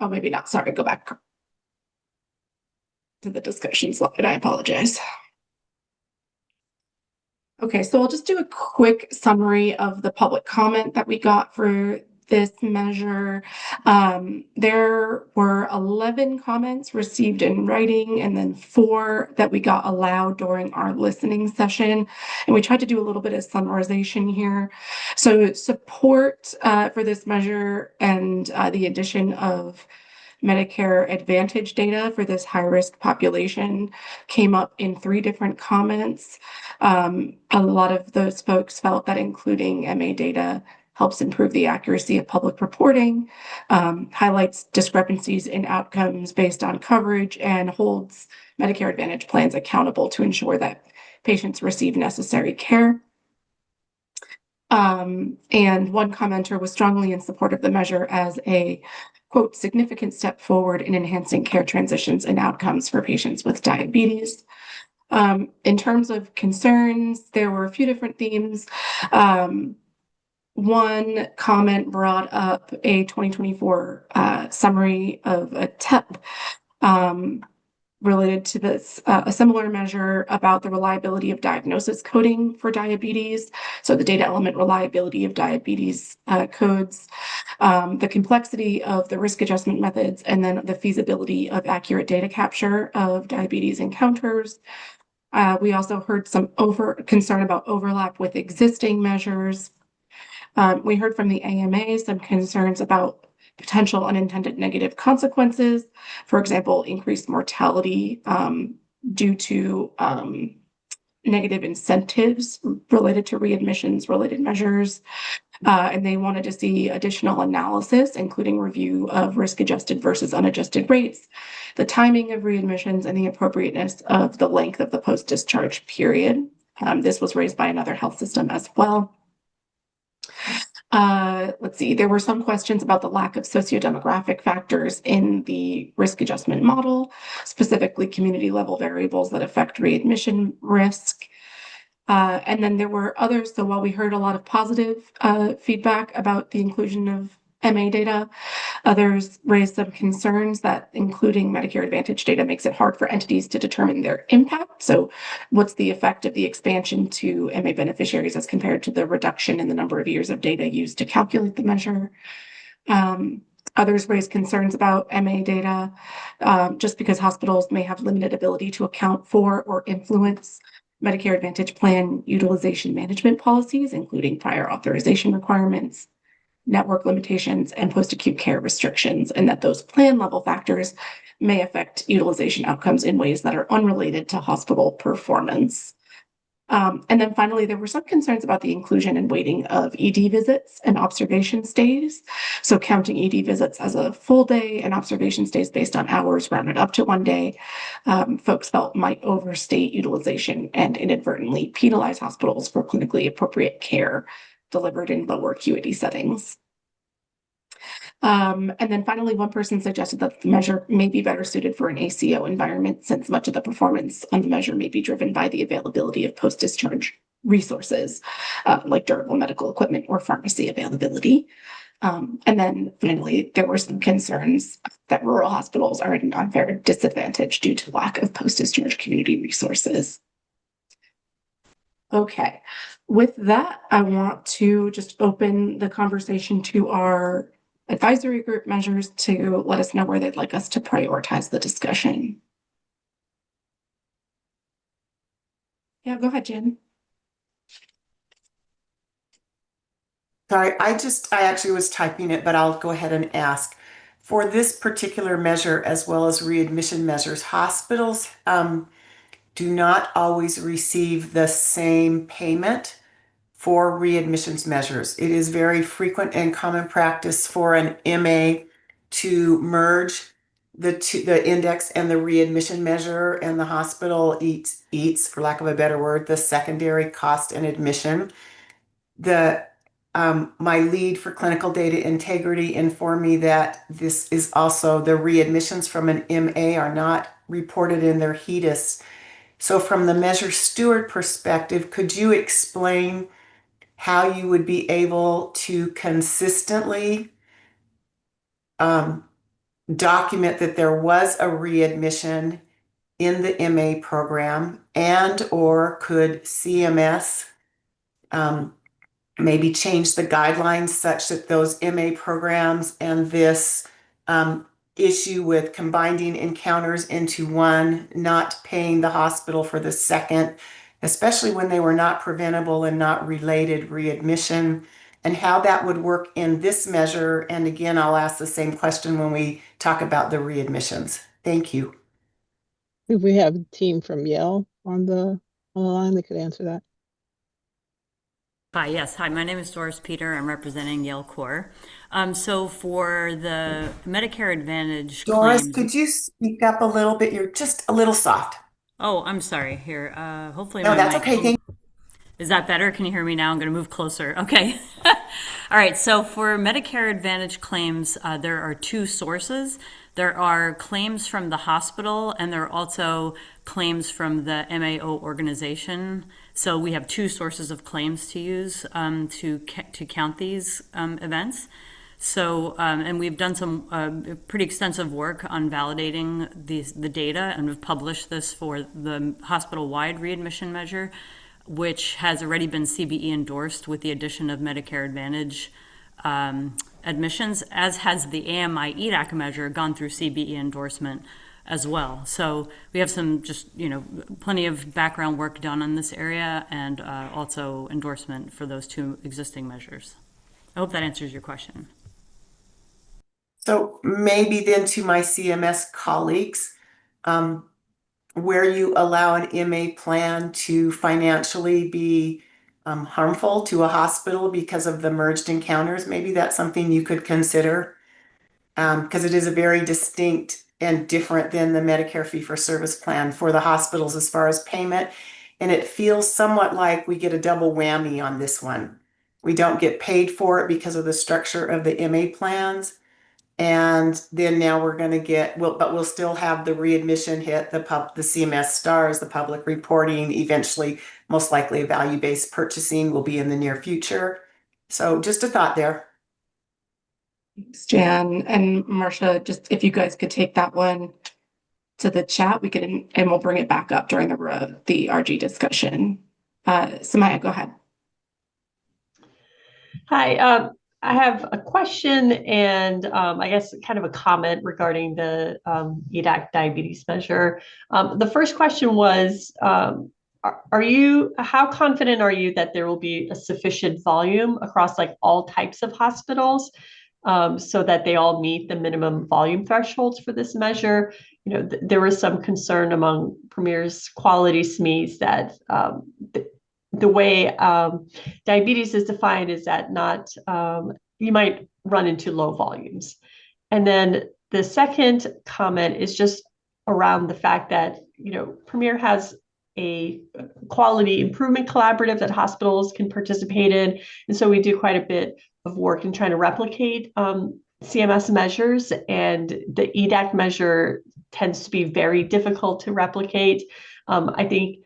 Oh, maybe not. Sorry, go back to the discussion slide. I apologize. Okay, so I'll just do a quick summary of the public comment that we got for this measure. There were 11 comments received in writing, and then 4 that we got aloud during our listening session. And we tried to do a little bit of summarization here. So support for this measure and the addition of Medicare Advantage data for this high-risk population came up in 3 different comments. A lot of those folks felt that including MA data helps improve the accuracy of public reporting, highlights discrepancies in outcomes based on coverage, and holds Medicare Advantage plans accountable to ensure that patients receive necessary care. And one commenter was strongly in support of the measure as a, quote, significant step forward in enhancing care transitions and outcomes for patients with diabetes. In terms of concerns, there were a few different themes. One comment brought up a 2024 summary of a TEP related to this, a similar measure about the reliability of diagnosis coding for diabetes. So the data element reliability of diabetes codes, the complexity of the risk adjustment methods, and then the feasibility of accurate data capture of diabetes encounters. We also heard some concern about overlap with existing measures. We heard from the AMA some concerns about potential unintended negative consequences. For example, increased mortality due to negative incentives related to readmissions-related measures. And they wanted to see additional analysis, including review of risk-adjusted versus unadjusted rates, the timing of readmissions, and the appropriateness of the length of the post-discharge period. This was raised by another health system as well. Let's see, there were some questions about the lack of sociodemographic factors in the risk adjustment model, specifically community level variables that affect readmission risk. And then there were others. So while we heard a lot of positive feedback about the inclusion of MA data, others raised some concerns that including Medicare Advantage data makes it hard for entities to determine their impact. So what's the effect of the expansion to MA beneficiaries as compared to the reduction in the number of years of data used to calculate the measure? Others raised concerns about MA data just because hospitals may have limited ability to account for or influence Medicare Advantage plan utilization management policies, including prior authorization requirements, network limitations, and post-acute care restrictions, and that those plan level factors may affect utilization outcomes in ways that are unrelated to hospital performance. And then finally, there were some concerns about the inclusion and weighting of ED visits and observation stays. So counting ED visits as a full day and observation stays based on hours rounded up to 1 day, folks felt might overstate utilization and inadvertently penalize hospitals for clinically appropriate care delivered in lower acuity settings. And then finally, one person suggested that the measure may be better suited for an ACO environment since much of the performance on the measure may be driven by the availability of post-discharge resources like durable medical equipment or pharmacy availability. And then finally, there were some concerns that rural hospitals are at an unfair disadvantage due to lack of post-discharge community resources. Okay, with that, I want to just open the conversation to our advisory group measures to let us know where they'd like us to prioritize the discussion. Yeah, go ahead, Jen. Sorry, I actually was typing it, but I'll go ahead and ask. For this particular measure, as well as readmission measures, hospitals do not always receive the same payment for readmissions measures. It is very frequent and common practice for an MA to merge the index and the readmission measure, and the hospital eats, for lack of a better word, the secondary cost and admission. My lead for clinical data integrity informed me that this is also the readmissions from an MA are not reported in their HEDIS. So from the measure steward perspective, could you explain how you would be able to consistently document that there was a readmission in the MA program, and or could CMS maybe change the guidelines such that those MA programs and this issue with combining encounters into one, not paying the hospital for the second, especially when they were not preventable and not related readmission, and how that would work in this measure. And again, I'll ask the same question when we talk about the readmissions. Thank you. If we have a team from Yale on the line, they could answer that. Hi, yes. Hi, my name is Doris Peter. I'm representing Yale Core. So for the Medicare Advantage Doris, claims, could you speak up a little bit? You're just a little soft. Oh, I'm sorry. Here, hopefully No, my that's mic. okay. Thank you. Is that better? Can you hear me now? I'm going to move closer. Okay. All right. So for Medicare Advantage claims, there are two sources. There are claims from the hospital, and there are also claims from the MAO organization. So we have two sources of claims to use to count these events. So, and we've done some pretty extensive work on validating the data, and we've published this for the hospital-wide readmission measure, which has already been CBE endorsed with the addition of Medicare Advantage admissions, as has the AMI EDAC measure gone through CBE endorsement as well. So we have some plenty of background work done on this area, and also endorsement for those two existing measures. I hope that answers your question. So maybe then to my CMS colleagues, where you allow an MA plan to financially be harmful to a hospital because of the merged encounters, maybe that's something you could consider, because it is a very distinct and different than the Medicare fee-for-service plan for the hospitals as far as payment. And it feels somewhat like we get a double whammy on this one. We don't get paid for it because of the structure of the MA plans. And then now we're going to get, but we'll still have the readmission hit, the CMS stars, the public reporting, eventually, most likely value-based purchasing will be in the near future. So just a thought there. Thanks, Jan. And Marcia, just if you guys could take that one to the chat, we can, and we'll bring it back up during the RG discussion. Samaya, go ahead. Hi, I have a question and I guess kind of a comment regarding the EDAC diabetes measure. The first question was, how confident are you that there will be a sufficient volume across like all types of hospitals so that they all meet the minimum volume thresholds for this measure? You know, there was some concern among Premier's quality SMEs that the way diabetes is defined is that not you might run into low volumes. And then the second comment is just around the fact that, you know, Premier has a quality improvement collaborative that hospitals can participate in. And so we do quite a bit of work in trying to replicate CMS measures, and the EDAC measure tends to be very difficult to replicate. I think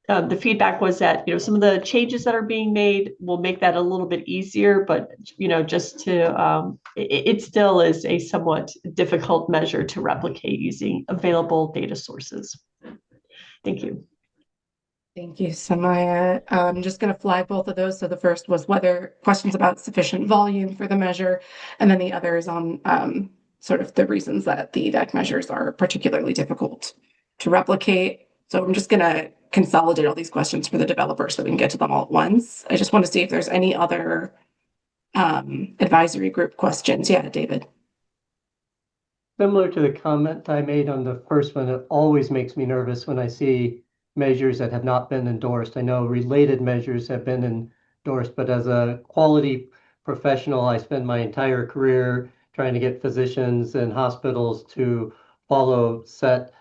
the feedback was that, you know, some of the changes that are being made will make that a little bit easier, but, you know, just to, it still is a somewhat difficult measure to replicate using available data sources. Thank you. Thank you, Samaya. I'm just going to flag both of those. So the first was whether questions about sufficient volume for the measure, and then the other is on sort of the reasons that the EDAC measures are particularly difficult to replicate. So I'm just going to consolidate all these questions for the developer so we can get to them all at once. I just want to see if there's any other advisory group questions. Yeah, David. Similar to the comment I made on the first one, it always makes me nervous when I see measures that have not been endorsed. I know related measures have been endorsed, but as a quality professional, I spend my entire career trying to get physicians and hospitals to follow set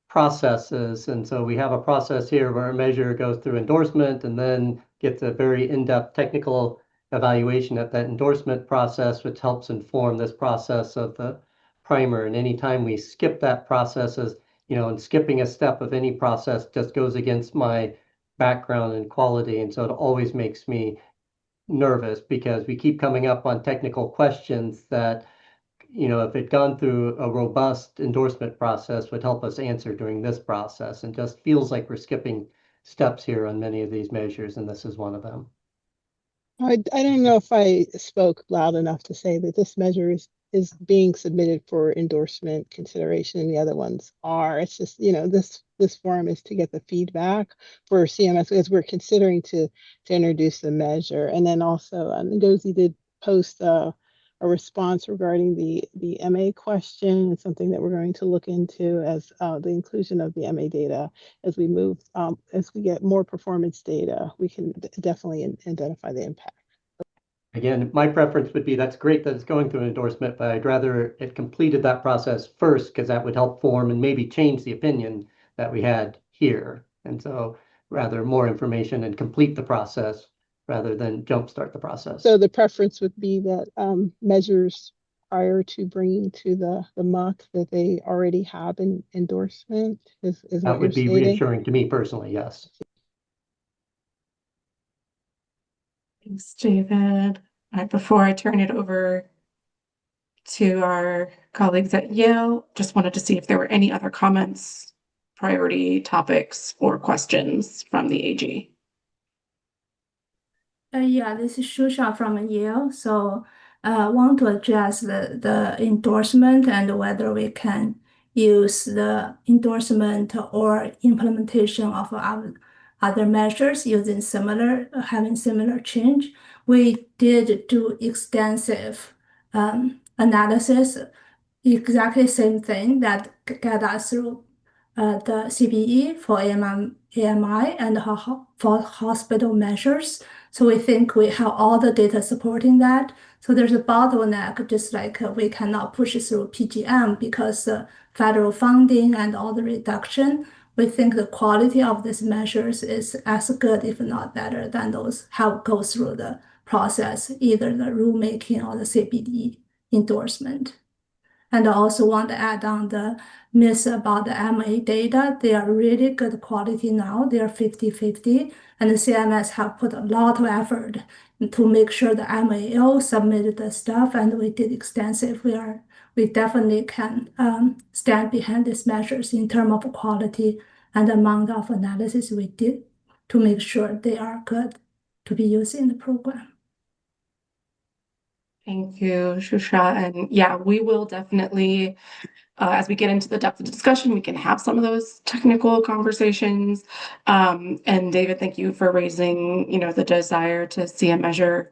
processes. And so we have a process here where a measure goes through endorsement and then gets a very in-depth technical evaluation at that endorsement process, which helps inform this process of the primer. And anytime we skip that process, as you know, and skipping a step of any process just goes against my background and quality. And so it always makes me nervous because we keep coming up on technical questions that, you know, if it gone through a robust endorsement process would help us answer during this process, and just feels like we're skipping steps here on many of these measures, and this is one of them. I don't know if I spoke loud enough to say that this measure is being submitted for endorsement consideration, and the other ones are. It's just, you know, this forum is to get the feedback for CMS because we're considering to introduce the measure. And then also Ngozi did post a response regarding the MA question. It's something that we're going to look into as the inclusion of the MA data as we move, as we get more performance data, we can definitely identify the impact. Again, my preference would be that's great that it's going through an endorsement, but I'd rather it completed that process first because that would help form and maybe change the opinion that we had here. And so rather more information and complete the process rather than jumpstart the process. So the preference would be that measures prior to bringing to the MUC that they already have an endorsement is that would be reassuring to me personally, yes. Thanks, David. Before I turn it over to our colleagues at Yale, just wanted to see if there were any other comments, priority topics, or questions from the AG. Yeah, this is Shusha from Yale. So I want to address the endorsement and whether we can use the endorsement or implementation of other measures using having similar change. We did do extensive analysis, exactly same thing that got us through the CBE for AMI and for hospital measures. So we think we have all the data supporting that. So there's a bottleneck, just like we cannot push it through PGM because federal funding and all the reduction. we think the quality of these measures is as good, if not better, than those how go through the process, either the rulemaking or the CBD endorsement. And I also want to add on the myth about the MA data. They are really good quality now. They are 50-50. And the CMS have put a lot of effort to make sure the MAO submitted the stuff, and we did extensive. We definitely can stand behind these measures in terms of quality and the amount of analysis we did to make sure they are good to be used in the program. Thank you, Shusha. And yeah, we will definitely, as we get into the depth of discussion, we can have some of those technical conversations. And David, thank you for raising, the desire to see a measure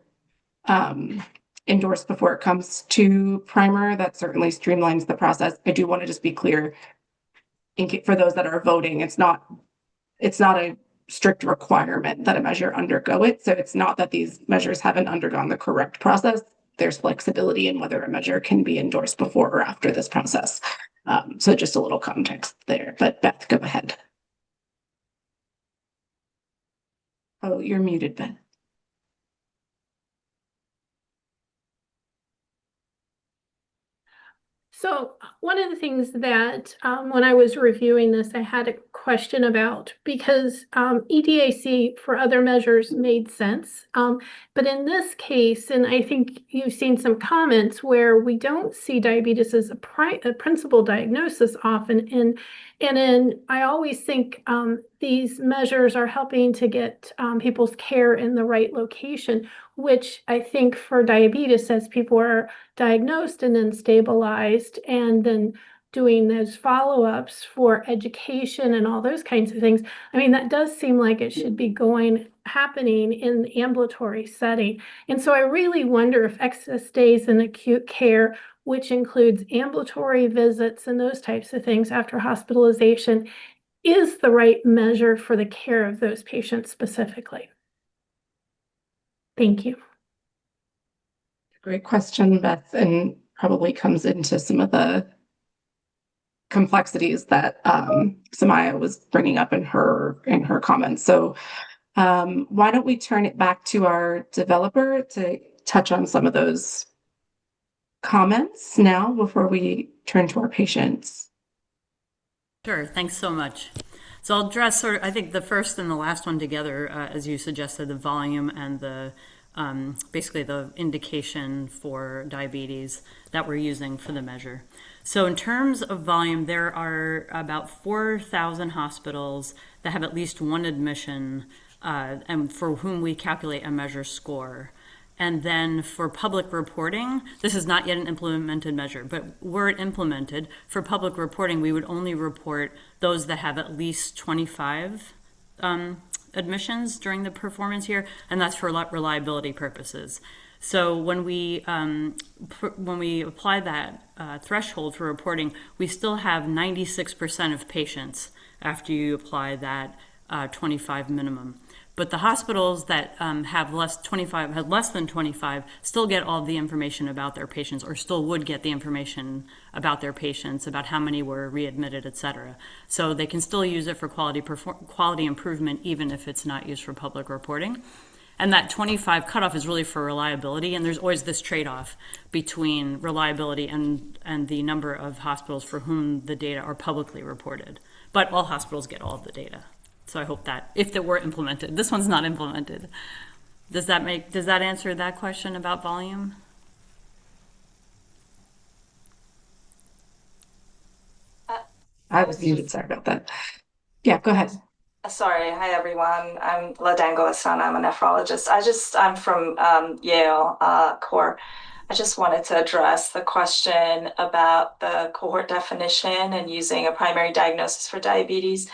endorsed before it comes to primer. That certainly streamlines the process. I do want to just be clear for those that are voting, it's not a strict requirement that a measure undergo it. So it's not that these measures haven't undergone the correct process. There's flexibility in whether a measure can be endorsed before or after this process. So just a little context there, but Beth, go ahead. Oh, you're muted, Beth. So one of the things that when I was reviewing this, I had a question about, because EDAC for other measures made sense. But in this case, and I think you've seen some comments where we don't see diabetes as a principal diagnosis often. And I always think these measures are helping to get people's care in the right location, which I think for diabetes, as people are diagnosed and then stabilized, and then doing those follow-ups for education and all those kinds of things. I mean, that does seem like it should be happening in the ambulatory setting. And so I really wonder if excess days in acute care, which includes ambulatory visits and those types of things after hospitalization, is the right measure for the care of those patients specifically. Thank you. Great question, Beth, and probably comes into some of the complexities that Samaya was bringing up in her comments. So why don't we turn it back to our developer to touch on some of those comments now before we turn to our patients? Sure, thanks so much. So I'll address I think the first and the last one together, as you suggested, the volume and the basically the indication for diabetes that we're using for the measure. So in terms of volume, there are about 4,000 hospitals that have at least one admission and for whom we calculate a measure score. And then for public reporting, this is not yet an implemented measure, but were it implemented, for public reporting, we would only report those that have at least 25 admissions during the performance year, and that's for reliability purposes. So when we apply that threshold for reporting, we still have 96% of patients after you apply that 25 minimum. But the hospitals that have less than 25 still get all the information about their patients, or still would get the information about their patients, about how many were readmitted, et cetera. So they can still use it for quality improvement, even if it's not used for public reporting. And that 25 cutoff is really for reliability, and there's always this trade-off between reliability and the number of hospitals for whom the data are publicly reported. But all hospitals get all of the data. So I hope that if it were implemented, this one's not implemented. Does that answer that question about volume? I was muted, sorry about that. Yeah, go ahead. Sorry, hi everyone. I'm Ladango Asana. I'm a nephrologist. I'm from Yale Core. I just wanted to address the question about the cohort definition and using a primary diagnosis for diabetes.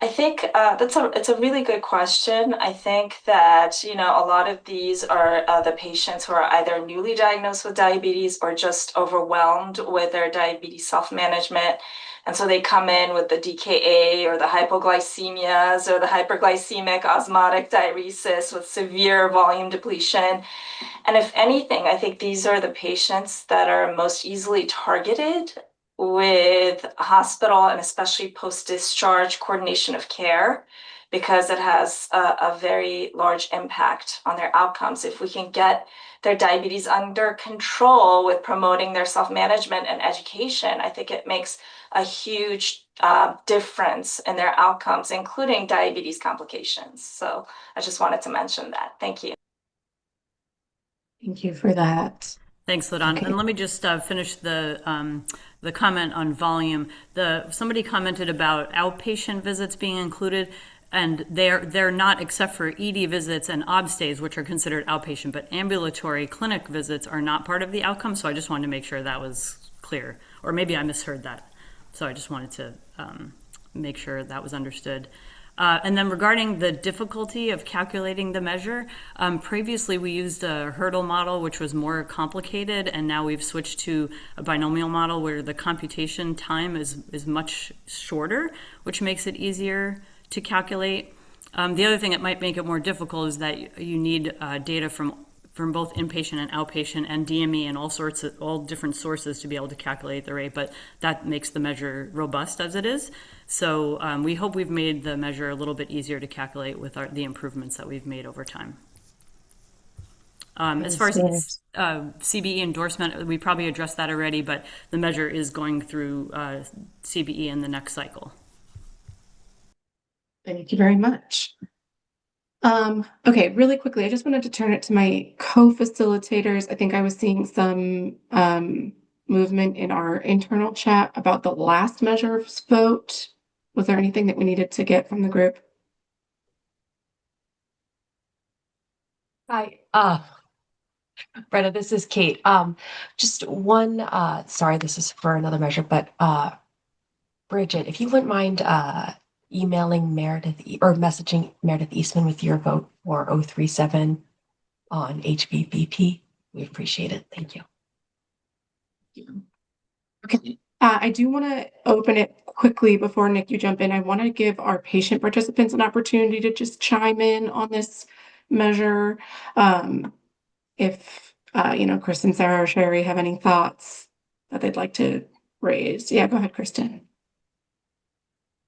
I think it's a really good question. I think that, a lot of these are the patients who are either newly diagnosed with diabetes or just overwhelmed with their diabetes self-management. And so they come in with the DKA or the hypoglycemias or the hyperglycemic osmotic diuresis with severe volume depletion. And if anything, I think these are the patients that are most easily targeted with hospital and especially post-discharge coordination of care, because it has a very large impact on their outcomes. If we can get their diabetes under control with promoting their self-management and education, I think it makes a huge difference in their outcomes, including diabetes complications. So I just wanted to mention that. Thank you. Thank you for that. Thanks, Ladon. Okay. And let me just finish the comment on volume. Somebody commented about outpatient visits being included, and they're not, except for ED visits and OB stays, which are considered outpatient, but ambulatory clinic visits are not part of the outcome. So I just wanted to make sure that was clear, or maybe I misheard that. So I just wanted to make sure that was understood. And then regarding the difficulty of calculating the measure, previously we used a hurdle model, which was more complicated, and now we've switched to a binomial model where the computation time is much shorter, which makes it easier to calculate. The other thing that might make it more difficult is that you need data from both inpatient and outpatient and DME and all different sources to be able to calculate the rate, but that makes the measure robust as it is. So we hope we've made the measure a little bit easier to calculate with the improvements that we've made over time. As far as CBE endorsement, we probably addressed that already, but the measure is going through CBE in the next cycle. Thank you very much. Okay, really quickly, I just wanted to turn it to my co-facilitators. I think I was seeing some movement in our internal chat about the last measures vote. Was there anything that we needed to get from the group? Hi, Brenda, this is Kate. Just one, sorry, this is for another measure, but Bridget, if you wouldn't mind emailing Meredith or messaging Meredith Eastman with your vote for 037 on HBBP, we appreciate it. Thank you. Okay, I do want to open it quickly before Nick, you jump in. I want to give our patient participants an opportunity to just chime in on this measure. If Kristen, Sarah, or Sherry have any thoughts that they'd like to raise. Yeah, go ahead, Kristen.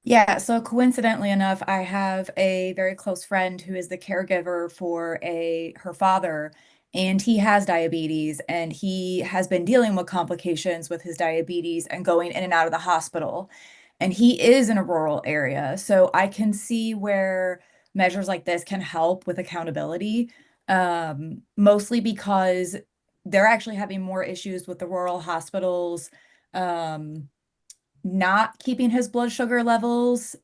Yeah, so coincidentally enough, I have a very close friend who is the caregiver for her father, and he has diabetes, and he has been dealing with complications with his diabetes and going in and out of the hospital. And he is in a rural area, so I can see where measures like this can help with accountability, mostly because they're actually having more issues with the rural hospitals, not keeping his blood sugar levels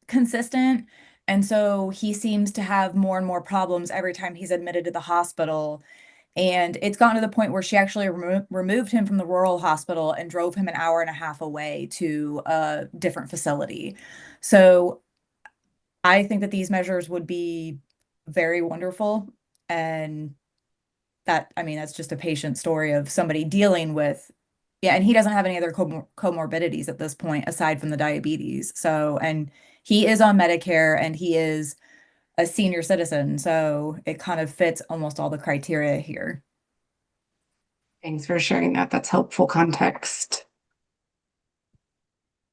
consistent. And so he seems to have more and more problems every time he's admitted to the hospital. And it's gotten to the point where she actually removed him from the rural hospital and drove him an hour and a half away to a different facility. So I think that these measures would be very wonderful. And that's just a patient story of somebody dealing with. Yeah, and he doesn't have any other comorbidities at this point aside from the diabetes. So, and he is on Medicare and he is a senior citizen. So it kind of fits almost all the criteria here. Thanks for sharing that. That's helpful context.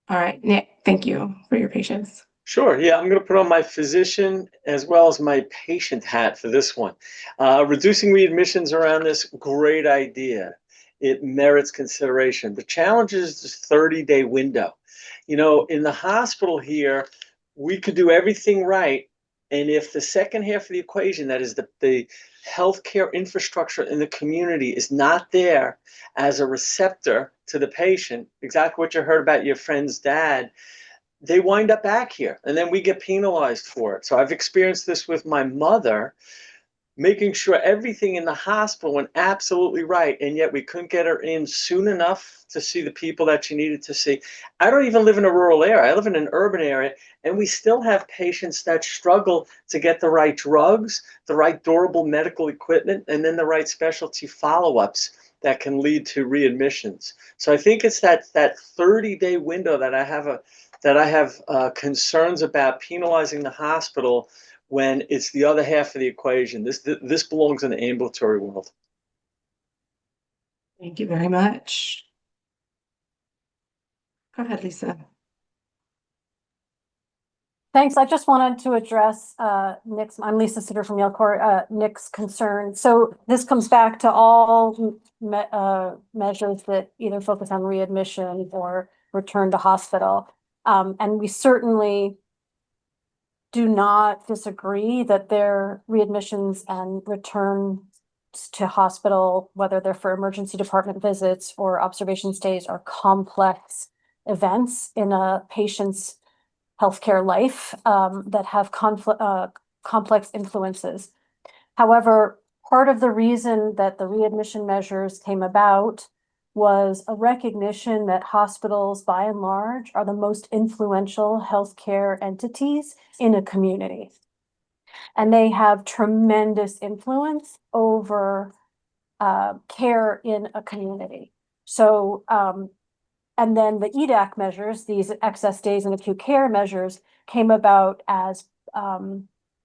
All right, Nick, thank you for your patience. Sure. Yeah, I'm going to put on my physician as well as my patient hat for this one. Reducing readmissions around this, great idea. It merits consideration. The challenge is this 30-day window. In the hospital here, we could do everything right. And if the second half of the equation, that is the healthcare infrastructure in the community, is not there as a receptor to the patient, exactly what you heard about your friend's dad, they wind up back here and then we get penalized for it. So I've experienced this with my mother, making sure everything in the hospital went absolutely right, and yet we couldn't get her in soon enough to see the people that she needed to see. I don't even live in a rural area. I live in an urban area, and we still have patients that struggle to get the right drugs, the right durable medical equipment, and then the right specialty follow-ups that can lead to readmissions. So I think it's that 30-day window that I have concerns about penalizing the hospital when it's the other half of the equation. This belongs in the ambulatory world. Thank you very much. Go ahead, Lisa. Thanks. I just wanted to address Nick's, I'm Lisa Sitter from Yale Court, Nick's concern. So this comes back to all measures that either focus on readmission or return to hospital. And we certainly do not disagree that their readmissions and returns to hospital, whether they're for emergency department visits or observation stays, are complex events in a patient's healthcare life that have complex influences. However, part of the reason that the readmission measures came about was a recognition that hospitals, by and large, are the most influential healthcare entities in a community. And they have tremendous influence over care in a community. So, and then the EDAC measures, these excess days and acute care measures, came about as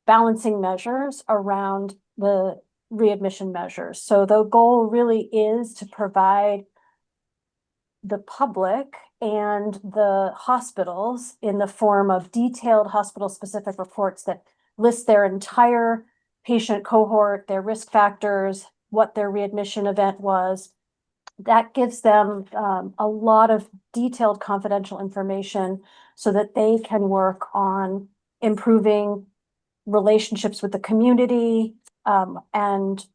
balancing measures around the readmission measures. So the goal really is to provide the public and the hospitals in the form of detailed hospital-specific reports that list their entire patient cohort, their risk factors, what their readmission event was. That gives them a lot of detailed confidential information so that they can work on improving relationships with the community and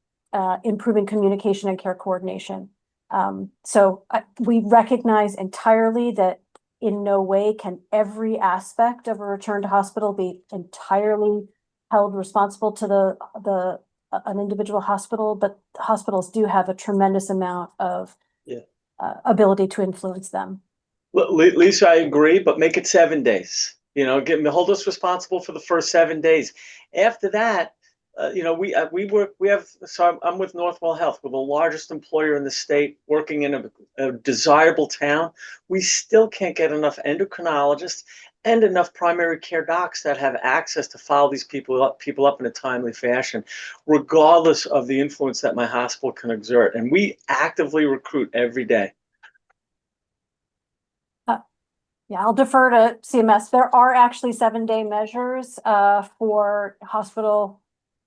improving communication and care coordination. So we recognize entirely that in no way can every aspect of a return to hospital be entirely held responsible to an individual hospital, but hospitals do have a tremendous amount of ability to influence them. Lisa, I agree, but make it 7 days. You know, hold us responsible for the first 7 days. After that, you know, I'm with Northwell Health. We're the largest employer in the state, working in a desirable town. We still can't get enough endocrinologists and enough primary care docs that have access to follow these people up in a timely fashion, regardless of the influence that my hospital can exert. And we actively recruit every day. Yeah, I'll defer to CMS. There are actually 7-day measures for hospital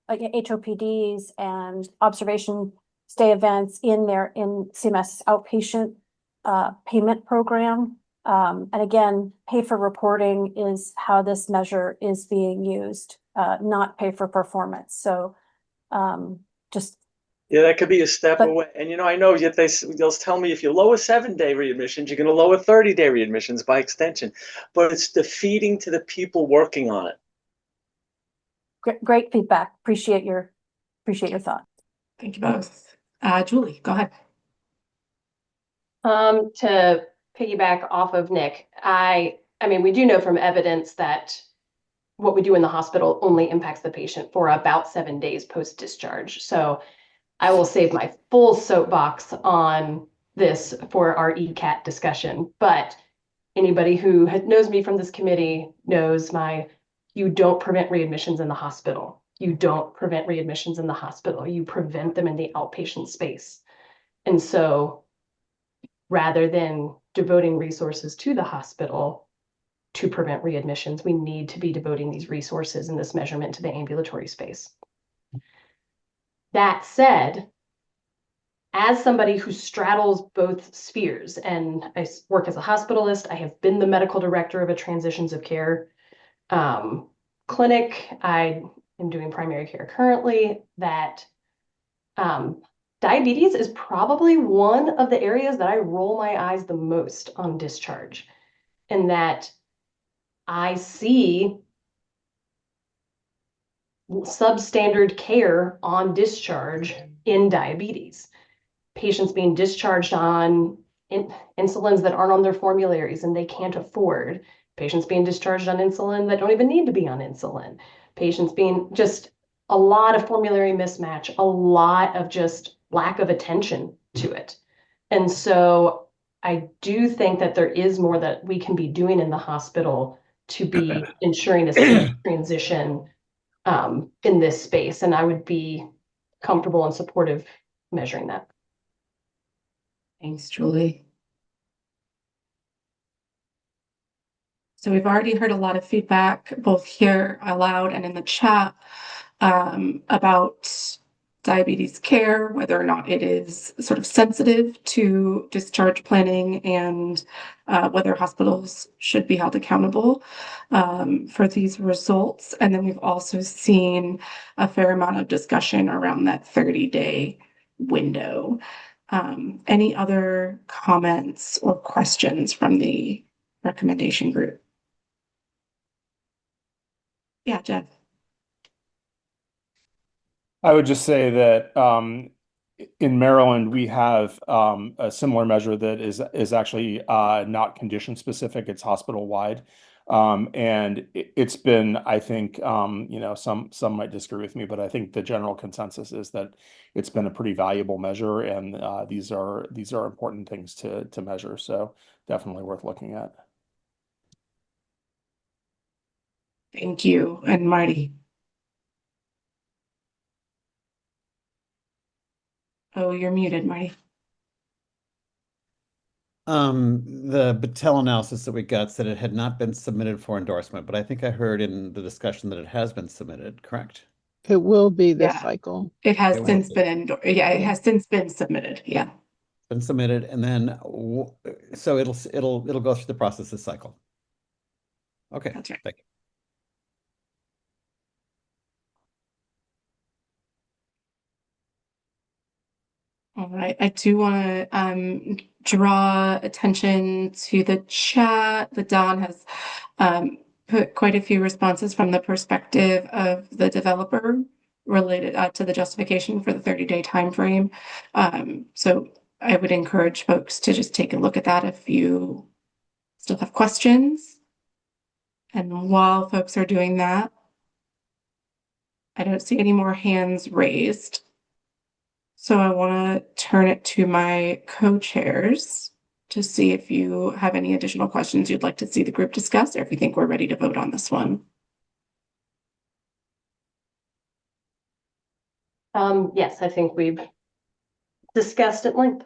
HOPDs and observation stay events in CMS outpatient payment program. And again, pay for reporting is how this measure is being used, not pay for performance. So just. Yeah, that could be a step away. And, you know, I know yet they'll tell me if you lower 7-day readmissions, you're going to lower 30-day readmissions by extension. But it's defeating to the people working on it. Great feedback. Appreciate your thought. Thank you both. Julie, go ahead. To piggyback off of Nick, I mean, we do know from evidence that what we do in the hospital only impacts the patient for about 7 days post-discharge. So I will save my full soapbox on this for our ECAT discussion, but anybody who knows me from this committee knows you don't prevent readmissions in the hospital. You don't prevent readmissions in the hospital. You prevent them in the outpatient space. And so rather than devoting resources to the hospital to prevent readmissions, we need to be devoting these resources in this measurement to the ambulatory space. That said, as somebody who straddles both spheres, and I work as a hospitalist, I have been the medical director of a transitions of care clinic. I am doing primary care currently. That diabetes is probably one of the areas that I roll my eyes the most on discharge, in that I see substandard care on discharge in diabetes. Patients being discharged on insulins that aren't on their formularies and they can't afford. Patients being discharged on insulin that don't even need to be on insulin. Patients being just a lot of formulary mismatch, a lot of just lack of attention to it. And so I do think that there is more that we can be doing in the hospital to be ensuring a safe transition in this space. And I would be comfortable and supportive measuring that. Thanks, Julie. So we've already heard a lot of feedback, both here aloud and in the chat, about diabetes care, whether or not it is sort of sensitive to discharge planning, and whether hospitals should be held accountable for these results. And then we've also seen a fair amount of discussion around that 30-day window. Any other comments or questions from the recommendation group? Yeah, Jeff. I would just say that in Maryland, we have a similar measure that is actually not condition specific. It's hospital wide. And it's been, I think, some might disagree with me, but I think the general consensus is that it's been a pretty valuable measure, and these are important things to measure. So definitely worth looking at. Thank you. And Marty. Oh, you're muted, Marty. The Battelle analysis that we got said it had not been submitted for endorsement, but I think I heard in the discussion that it has been submitted, correct? It will be this cycle. It has It since will been it has since been submitted. Yeah. been submitted, and then so it'll go through the process this cycle. Okay. That's right. Thank you. All right. I do want to draw attention to the chat that Don has put quite a few responses from the perspective of the developer related to the justification for the 30-day time frame. So I would encourage folks to just take a look at that if you still have questions. And while folks are doing that, I don't see any more hands raised. So I want to turn it to my co-chairs to see if you have any additional questions you'd like to see the group discuss, or if you think we're ready to vote on this one. Yes, I think we've discussed at length.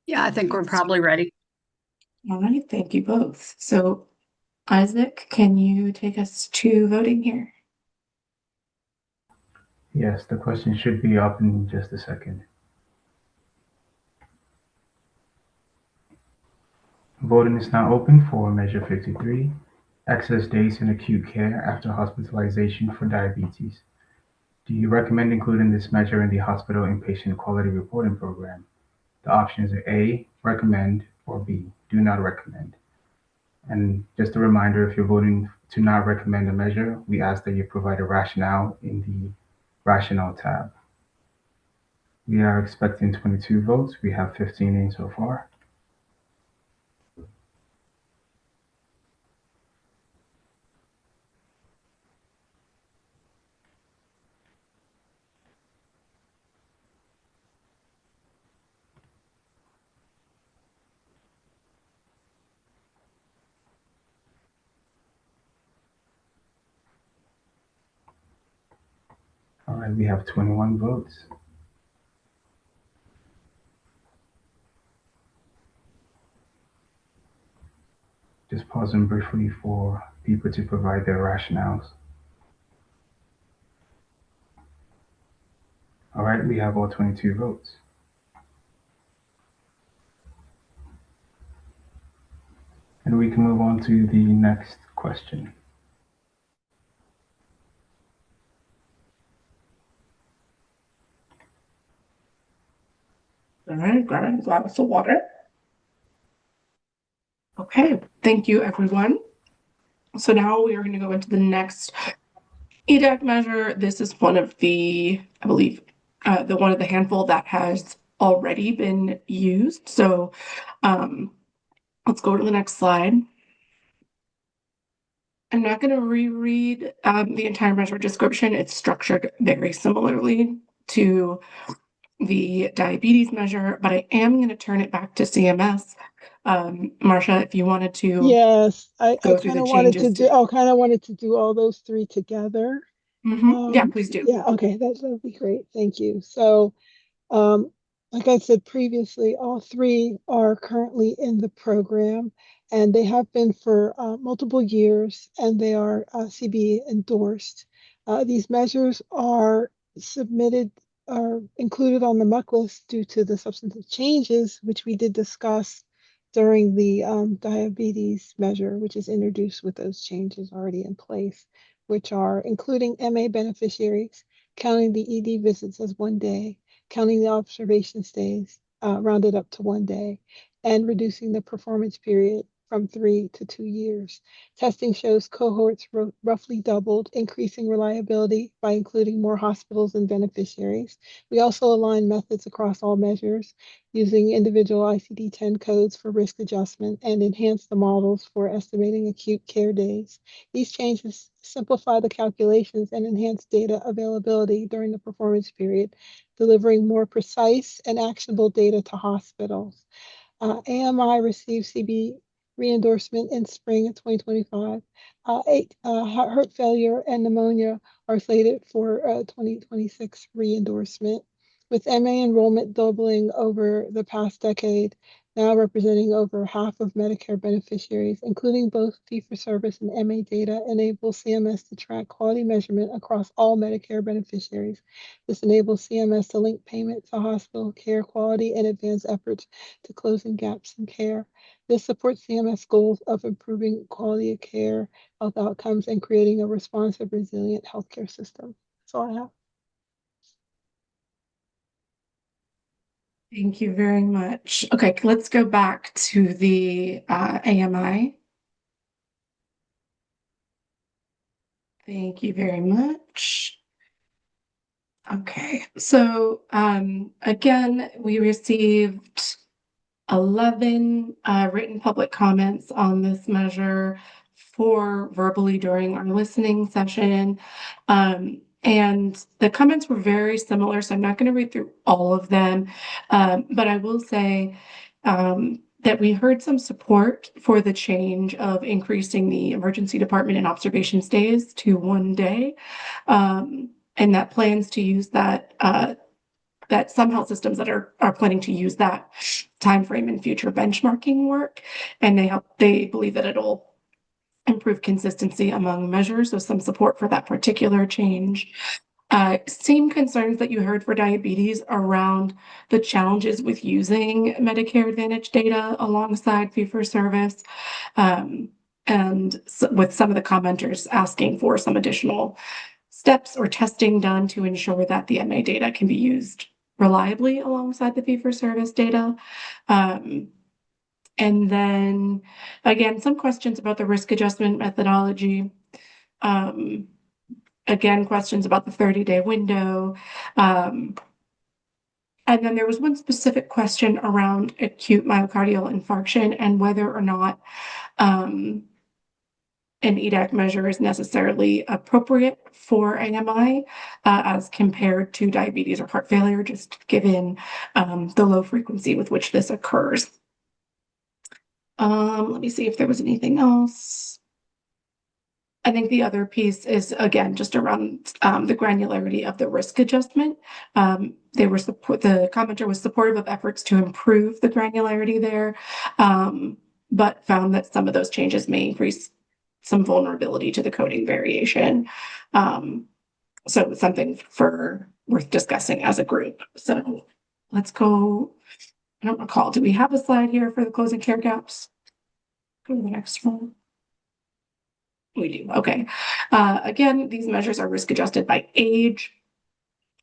Yeah, I think we're probably ready. All right, thank you both. So Isaac, can you take us to voting here? Yes, the question should be up in just a second. Voting is now open for Measure 53, excess days in acute care after hospitalization for diabetes. Do you recommend including this measure in the hospital inpatient quality reporting program? The options are A, recommend, or B, do not recommend. And just a reminder, if you're voting to not recommend a measure, we ask that you provide a rationale in the rationale tab. We are expecting 22 votes. We have 15 in so far. All right, we have 21 votes. Just pausing briefly for people to provide their rationales. All right, we have all 22 votes. And we can move on to the next question. All right, grabbing a glass of water. Okay, thank you, everyone. So now we are going to go into the next EDAC measure. This is one of the, I believe, one of the handful that has already been used. So let's go to the next slide. I'm not going to reread the entire measure description. It's structured very similarly to the diabetes measure, but I am going to turn it back to CMS. Marcia, if you wanted to. Yes, I go through kind of the wanted to changes do. Oh, kind of wanted to do all those three together. Yeah, please do. Yeah, okay, that would be great. Thank you. So, like I said previously, all three are currently in the program, and they have been for multiple years, and they are CB endorsed. These measures are submitted are included on the MUC list due to the substantive changes, which we did discuss during the diabetes measure, which is introduced with those changes already in place, which are including MA beneficiaries, counting the ED visits as 1 day, counting the observation stays rounded up to 1 day, and reducing the performance period from 3 to 2 years. Testing shows cohorts roughly doubled, increasing reliability by including more hospitals and beneficiaries. We also align methods across all measures using individual ICD-10 codes for risk adjustment and enhance the models for estimating acute care days. These changes simplify the calculations and enhance data availability during the performance period, delivering more precise and actionable data to hospitals. AMI received CB re-endorsement in spring of 2025. Heart failure and pneumonia are slated for 2026 re-endorsement, with MA enrollment doubling over the past decade, now representing over half of Medicare beneficiaries, including both fee-for-service and MA data, enables CMS to track quality measurement across all Medicare beneficiaries. This enables CMS to link payment to hospital care quality and advance efforts to closing gaps in care. This supports CMS goals of improving quality of care, health outcomes, and creating a responsive, resilient healthcare system. That's all I have. Thank you very much. Okay, let's go back to the AMI. Thank you very much. Okay, so again, we received 11 written public comments on this measure, 4 verbally during our listening session. And the comments were very similar, so I'm not going to read through all of them, but I will say that we heard some support for the change of increasing the emergency department and observation stays to 1 day, and that plans to use that that some health systems that are planning to use that time frame in future benchmarking work, and they believe that it'll improve consistency among measures, so some support for that particular change. Same concerns that you heard for diabetes around the challenges with using Medicare Advantage data alongside fee-for-service, and with some of the commenters asking for some additional steps or testing done to ensure that the MA data can be used reliably alongside the fee-for-service data. And then again, some questions about the risk adjustment methodology. Again, questions about the 30-day window. And then there was one specific question around acute myocardial infarction and whether or not an EDAC measure is necessarily appropriate for AMI as compared to diabetes or heart failure, just given the low frequency with which this occurs. Let me see if there was anything else. I think the other piece is, again, just around the granularity of the risk adjustment. The commenter was supportive of efforts to improve the granularity there, but found that some of those changes may increase some vulnerability to the coding variation. So it's something worth discussing as a group. So let's go. I don't recall. Do we have a slide here for the closing care gaps? Go to the next one. We do. Okay. Again, these measures are risk adjusted by age.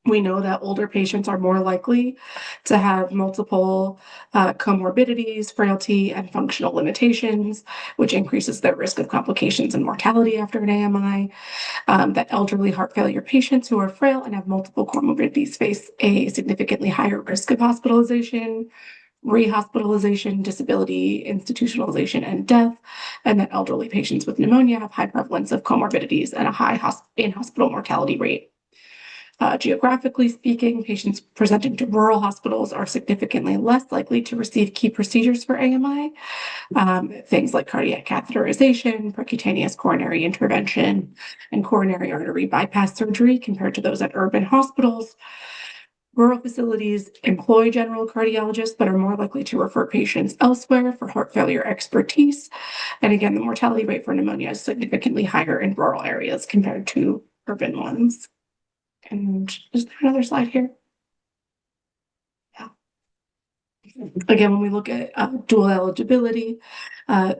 We know that older patients are more likely to have multiple comorbidities, frailty, and functional limitations, which increases their risk of complications and mortality after an AMI. That elderly heart failure patients who are frail and have multiple comorbidities face a significantly higher risk of hospitalization, rehospitalization, disability, institutionalization, and death, and that elderly patients with pneumonia have high prevalence of comorbidities and a high in-hospital mortality rate. Geographically speaking, patients presenting to rural hospitals are significantly less likely to receive key procedures for AMI, things like cardiac catheterization, percutaneous coronary intervention, and coronary artery bypass surgery compared to those at urban hospitals. Rural facilities employ general cardiologists, but are more likely to refer patients elsewhere for heart failure expertise. And again, the mortality rate for pneumonia is significantly higher in rural areas compared to urban ones. And is there another slide here? Yeah. Again, when we look at dual eligibility,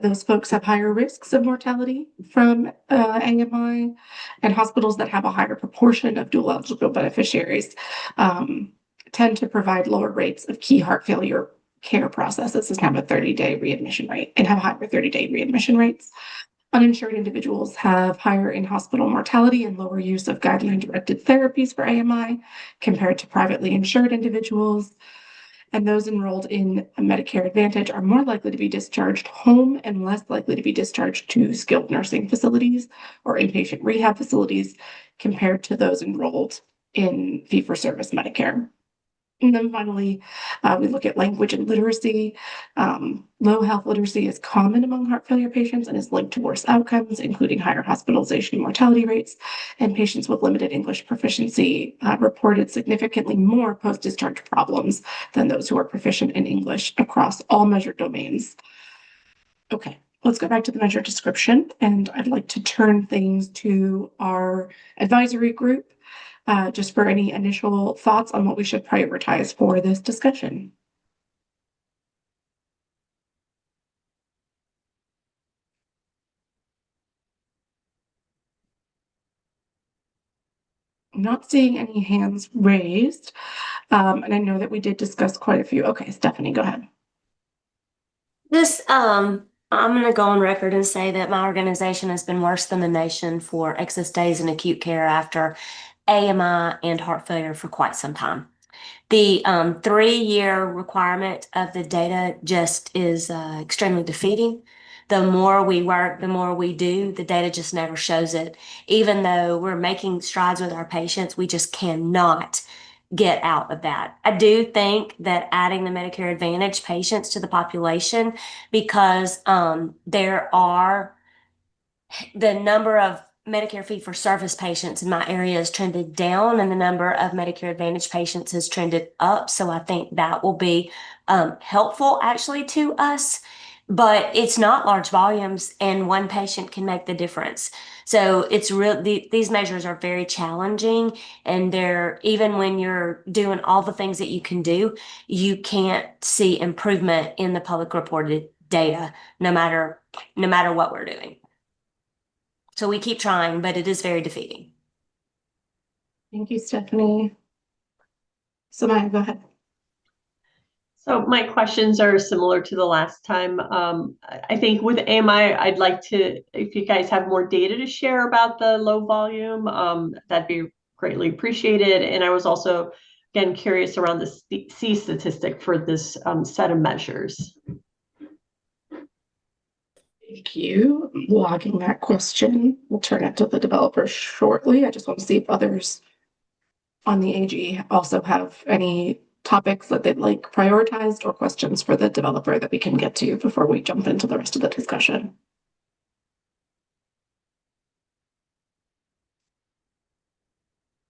those folks have higher risks of mortality from AMI, and hospitals that have a higher proportion of dual eligible beneficiaries tend to provide lower rates of key heart failure care processes and have a 30-day readmission rate and have higher 30-day readmission rates. Uninsured individuals have higher in-hospital mortality and lower use of guideline-directed therapies for AMI compared to privately insured individuals. And those enrolled in Medicare Advantage are more likely to be discharged home and less likely to be discharged to skilled nursing facilities or inpatient rehab facilities compared to those enrolled in fee-for-service Medicare. And then finally, we look at language and literacy. Low health literacy is common among heart failure patients and is linked to worse outcomes, including higher hospitalization and mortality rates. And patients with limited English proficiency reported significantly more post-discharge problems than those who are proficient in English across all measured domains. Okay, let's go back to the measure description. And I'd like to turn things to our advisory group. Just for any initial thoughts on what we should prioritize for this discussion. I'm not seeing any hands raised, and I know that we did discuss quite a few. Okay, Stephanie, go ahead. I'm going to go on record and say that my organization has been worse than the nation for excess days in acute care after AMI and heart failure for quite some time. The 3-year requirement of the data just is extremely defeating. The more we work, the more we do, the data just never shows it. Even though we're making strides with our patients, we just cannot get out of that. I do think that adding the Medicare Advantage patients to the population, because there are the number of Medicare fee-for-service patients in my area has trended down and the number of Medicare Advantage patients has trended up. So I think that will be helpful actually to us, but it's not large volumes and one patient can make the difference. So it's these measures are very challenging, and they're, even when you're doing all the things that you can do, you can't see improvement in the public reported data, no matter what we're doing. So we keep trying, but it is very defeating. Thank you, Stephanie. Samaya, go ahead. So my questions are similar to the last time. I think with AMI, I'd like to, if you guys have more data to share about the low volume, that'd be greatly appreciated. And I was also, again, curious around the C statistic for this set of measures. Thank you. I'm logging that question. We'll turn it to the developer shortly. I just want to see if others on the AG also have any topics that they'd like prioritized or questions for the developer that we can get to before we jump into the rest of the discussion.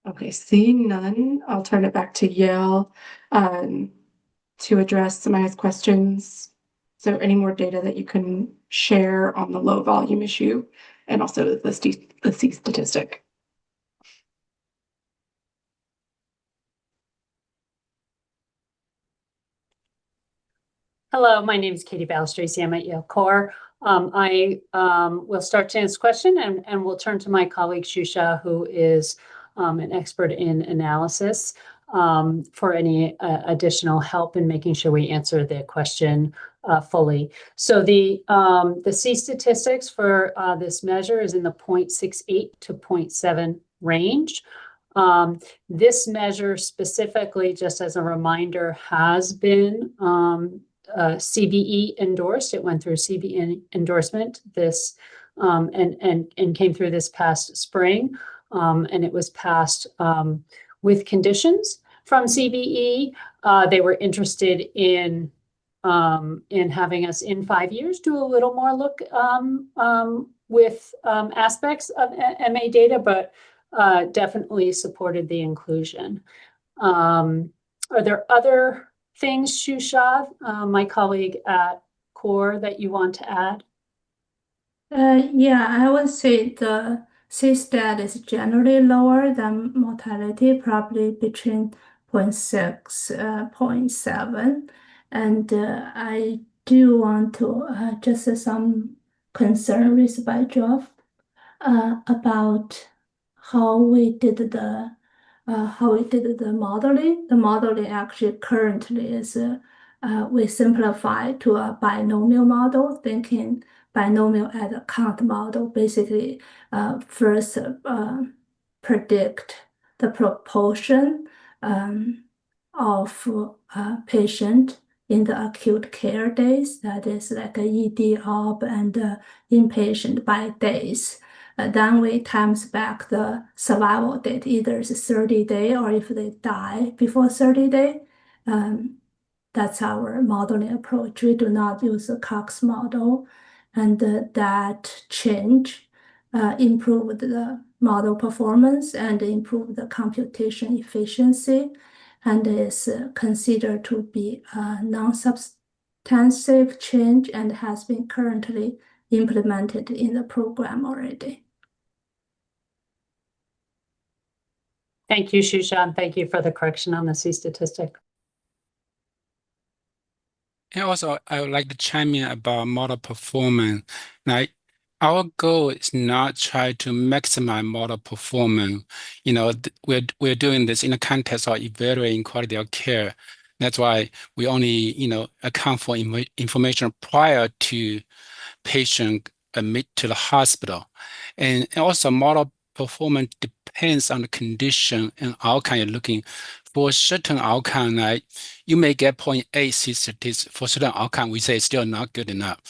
Okay, seeing none, I'll turn it back to Yale to address Samaya's questions. So any more data that you can share on the low volume issue and also the C statistic? Hello, my name is Katie Balistraci. I'm at Yale Core. I will start to answer this question and we'll turn to my colleague Shusha, who is an expert in analysis, for any additional help in making sure we answer the question fully. So the C statistics for this measure is in the 0.68 to 0.7 range. This measure specifically, just as a reminder, has been CBE endorsed. It went through CBE endorsement this and came through this past spring, and it was passed with conditions from CBE. They were interested in having us in 5 years do a little more look with aspects of MA data, but definitely supported the inclusion. Are there other things, Shusha, my colleague at CORE, that you want to add? Yeah, I would say the C-stat is generally lower than mortality, probably between 0.6, 0.7. And I do want to just some concern raised by Geoff about how we did the modeling. The modeling actually currently is we simplify to a binomial model, thinking binomial as a count model. Basically, first predict the proportion of patient in the acute care days, that is like a ED, OB, and inpatient by days. Then we times back the survival date, either it's 30 day or if they die before 30 day. That's our modeling approach. We do not use a Cox model, and that change improved the model performance and improved the computation efficiency, and is considered to be a non-substantive change and has been currently implemented in the program already. Thank you, Shusha, and thank you for the correction on the C statistic. And also, I would like to chime in about model performance. Now, our goal is not try to maximize model performance. You know, we're doing this in the context of evaluating quality of care. That's why we only, account for information prior to patient admit to the hospital. And also model performance depends on the condition and outcome you're looking. For certain outcome, like you may get 0.8 C statistics. For certain outcome, we say it's still not good enough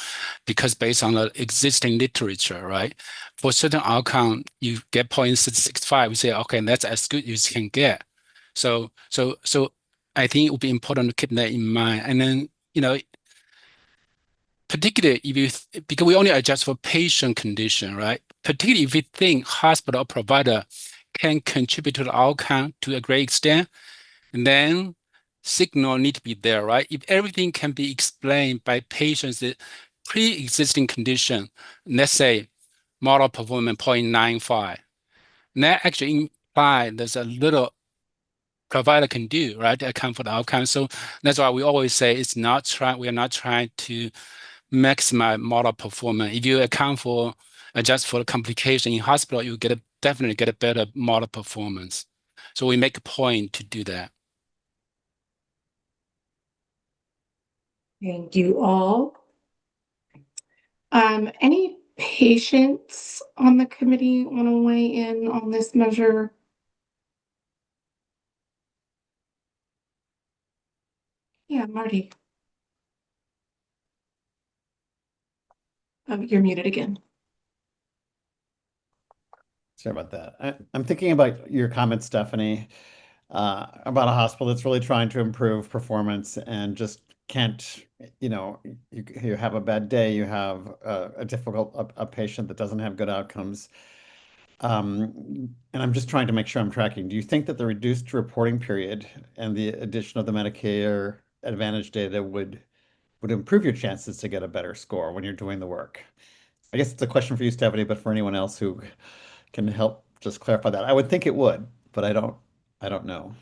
because based on the existing literature, right? For certain outcome, you get 0.65. We say, okay, that's as good as you can get. So I think it would be important to keep that in mind. And then, particularly because we only adjust for patient condition, right? Particularly if we think hospital or provider can contribute to the outcome to a great extent, and then signal need to be there, right? If everything can be explained by patients' pre-existing condition, let's say model performance 0.95, that actually implies there's a little provider can do, right, to account for the outcome. So that's why we always say we are not trying to maximize model performance. If you adjust for the complication in hospital, you definitely get a better model performance. So we make a point to do that. Thank you all. Any patients on the committee want to weigh in on this measure? Yeah, Marty. You're muted again. Sorry about that. I'm thinking about your comment, Stephanie, about a hospital that's really trying to improve performance and just can't, you have a bad day, you have a difficult patient that doesn't have good outcomes. And I'm just trying to make sure I'm tracking. Do you think that the reduced reporting period and the addition of the Medicare Advantage data would improve your chances to get a better score when you're doing the work? I guess it's a question for you, Stephanie, but for anyone else who can help just clarify that. I would think it would, but I don't know.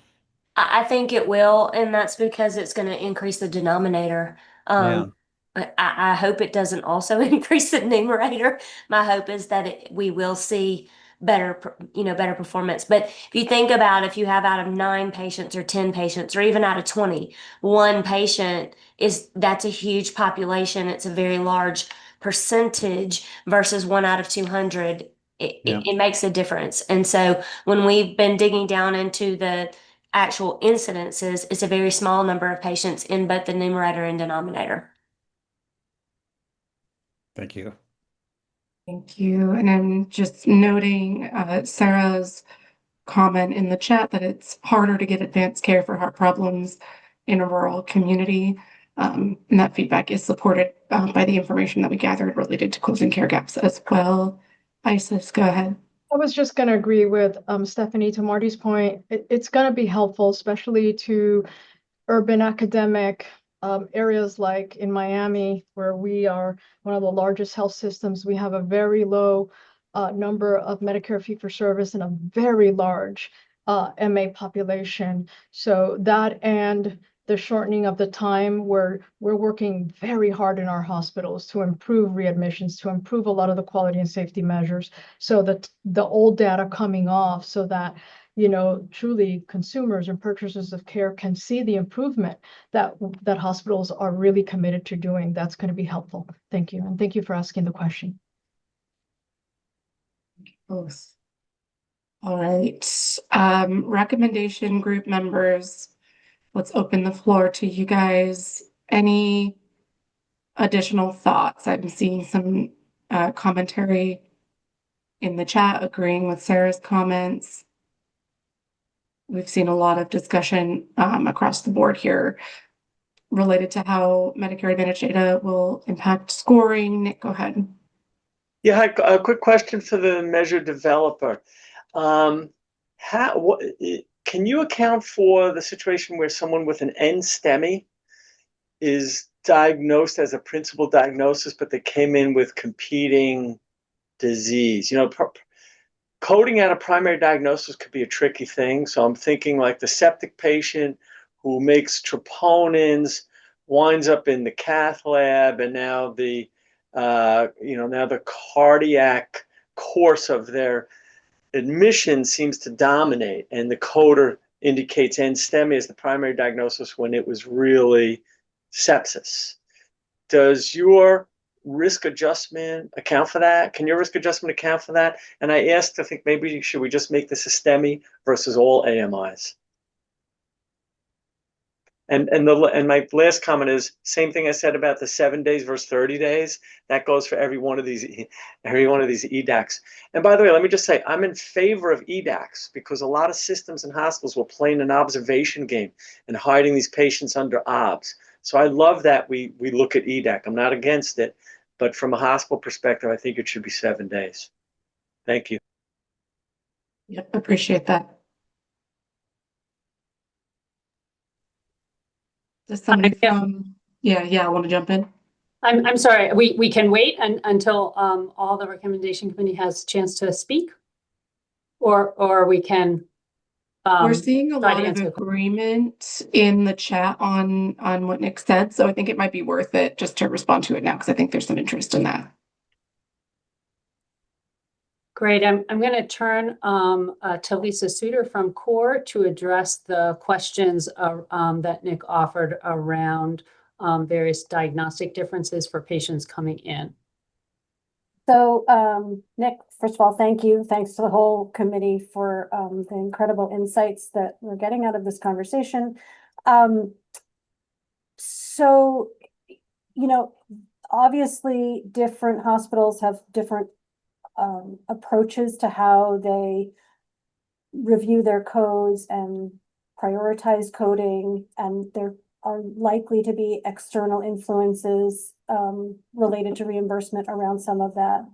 I think it will, and that's because it's going to increase the denominator. I hope it doesn't also increase the numerator. My hope is that we will see better performance. But if you think about if you have out of 9 patients or 10 patients or even out of 20, one patient that's a huge population. It's a very large percentage versus 1 out of 200. It makes a difference. And so when we've been digging down into the actual incidences, it's a very small number of patients in both the numerator and denominator. Thank you. Thank you. And I'm just noting Sarah's comment in the chat that it's harder to get advanced care for heart problems in a rural community. And that feedback is supported by the information that we gathered related to closing care gaps as well. Isis, go ahead. I was just going to agree with Stephanie to Marty's point. It's going to be helpful, especially to urban academic areas like in Miami, where we are one of the largest health systems. We have a very low number of Medicare fee-for-service and a very large MA population. So that and the shortening of the time where we're working very hard in our hospitals to improve readmissions, to improve a lot of the quality and safety measures, so that the old data coming off, so that truly consumers and purchasers of care can see the improvement that hospitals are really committed to doing. That's going to be helpful. Thank you. And thank you for asking the question. Both. All right. Recommendation group members, let's open the floor to you guys. Any additional thoughts? I'm seeing some commentary in the chat agreeing with Sarah's comments. We've seen a lot of discussion across the board here related to how Medicare Advantage data will impact scoring. Nick, go ahead. Yeah, hi, a quick question for the measure developer. Can you account for the situation where someone with an NSTEMI is diagnosed as a principal diagnosis, but they came in with competing disease? Coding out a primary diagnosis could be a tricky thing. So I'm thinking like the septic patient who makes troponins winds up in the cath lab, and now the cardiac course of their admission seems to dominate, and the coder indicates NSTEMI as the primary diagnosis when it was really sepsis. Does your risk adjustment account for that? Can your risk adjustment account for that? And I asked, I think maybe should we just make this a STEMI versus all AMIs? And my last comment is same thing I said about the 7 days versus 30 days. That goes for every one of these EDACs. And by the way, let me just say I'm in favor of EDACs because a lot of systems and hospitals were playing an observation game and hiding these patients under OBS. So I love that we look at EDAC. I'm not against it, but from a hospital perspective, I think it should be 7 days. Thank you. Yep, appreciate that. Does somebody from I want to jump in. I'm sorry. We can wait until all the recommendation committee has a chance to speak, or we can. We're seeing a lot of agreement in the chat on what Nick said, so I think it might be worth it just to respond to it now because I think there's some interest in that. Great. I'm going to turn to Lisa Suter from CORE to address the questions that Nick offered around various diagnostic differences for patients coming in. So, Nick, first of all, thank you. Thanks to the whole committee for the incredible insights that we're getting out of this conversation. Obviously different hospitals have different approaches to how they review their codes and prioritize coding, and there are likely to be external influences related to reimbursement around some of that.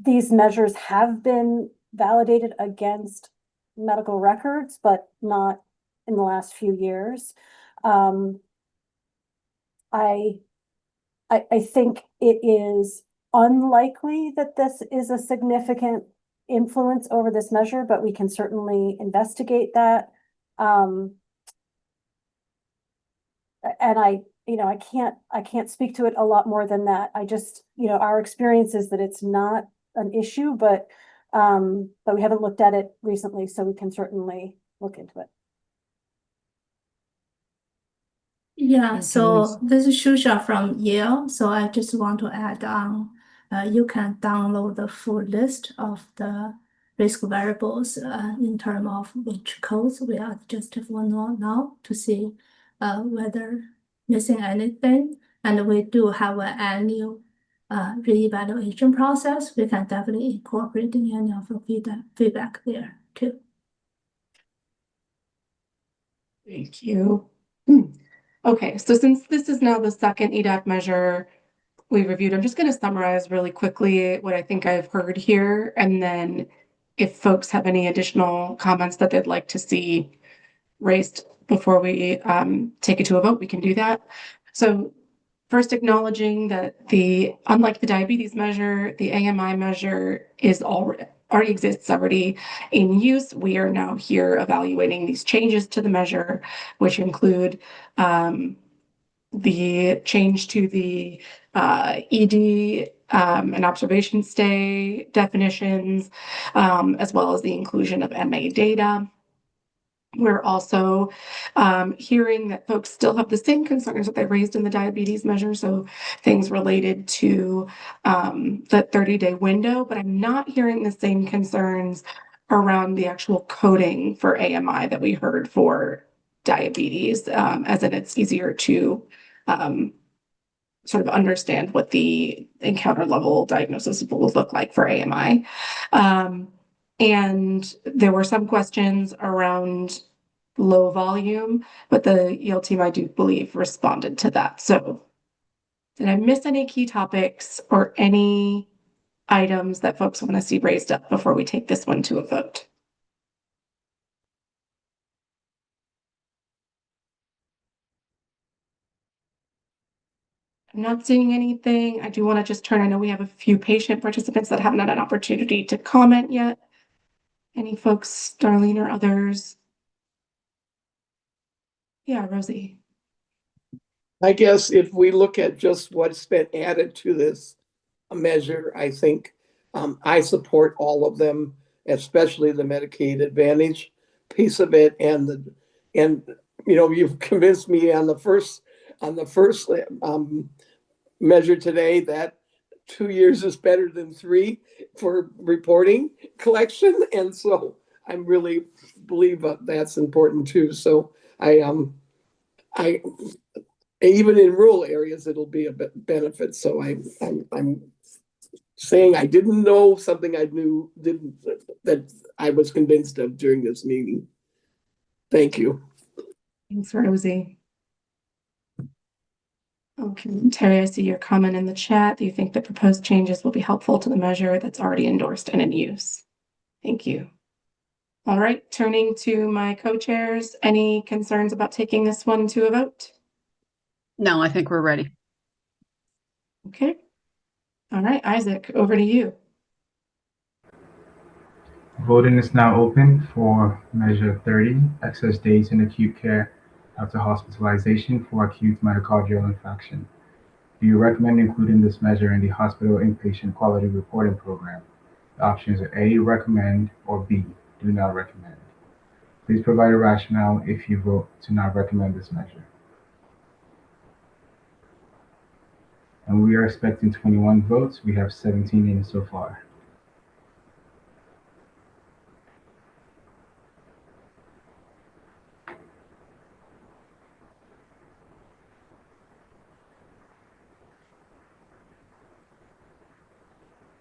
These measures have been validated against medical records, but not in the last few years. I think it is unlikely that this is a significant influence over this measure, but we can certainly investigate that. And I can't speak to it a lot more than that. I just, our experience is that it's not an issue, but we haven't looked at it recently, so we can certainly look into it. Yeah, so this is Shusha from Yale. So I just want to add on, you can download the full list of the risk variables in terms of which codes we are adjusting for now to see whether missing anything. And we do have an annual reevaluation process. We can definitely incorporate any of the feedback there too. Thank you. Okay, so since this is now the second EDAC measure, we reviewed. I'm just going to summarize really quickly what I think I've heard here, and then if folks have any additional comments that they'd like to see raised before we take it to a vote, we can do that. So first, acknowledging that unlike the diabetes measure, the AMI measure is already exists in use. We are now here evaluating these changes to the measure, which include the change to the ED and observation stay definitions, as well as the inclusion of MA data. We're also hearing that folks still have the same concerns that they raised in the diabetes measure, so things related to the 30-day window, but I'm not hearing the same concerns around the actual coding for AMI that we heard for diabetes, as in it's easier to sort of understand what the encounter level diagnosis will look like for AMI. And there were some questions around low volume, but the EL team, I do believe, responded to that. So did I miss any key topics or any items that folks want to see raised up before we take this one to a vote? I'm not seeing anything. I do want to just turn, I know we have a few patient participants that haven't had an opportunity to comment yet. Any folks, Darlene or others? Yeah, Rosie. I guess if we look at just what's been added to this measure, I think I support all of them, especially the Medicaid Advantage piece of it, and you've convinced me on the first measure today that 2 years is better than 3 for reporting collection, and so I really believe that's important too. So I even in rural areas it'll be a benefit. So I'm saying I didn't know something I knew that I was convinced of during this meeting. Thank you. Thanks, Rosie. Okay, Terry, I see your comment in the chat. Do you think the proposed changes will be helpful to the measure that's already endorsed and in use? Thank you. All right, turning to my co-chairs, any concerns about taking this one to a vote? No, I think we're ready. Okay. All right, Isaac, over to you. Voting is now open for Measure 30, excess days in acute care after hospitalization for acute myocardial infarction. Do you recommend including this measure in the hospital inpatient quality reporting program? The options are A, recommend, or B, do not recommend. Please provide a rationale if you vote to not recommend this measure. And we are expecting 21 votes. We have 17 in so far.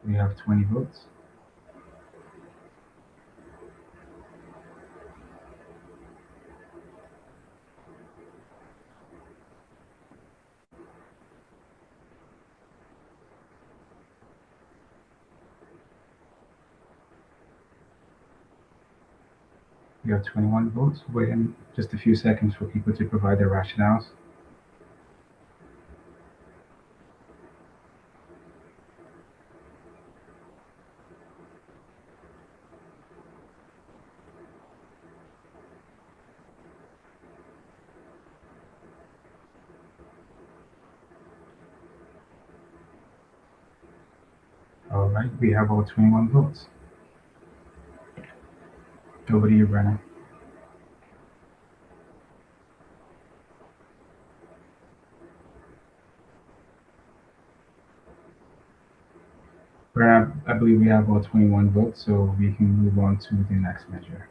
We have 20 votes. We have 21 votes. Waiting just a few seconds for people to provide their rationales. All right, we have all 21 votes. Over to you, Brennan. Brennan, I believe we have all 21 votes, so we can move on to the next measure.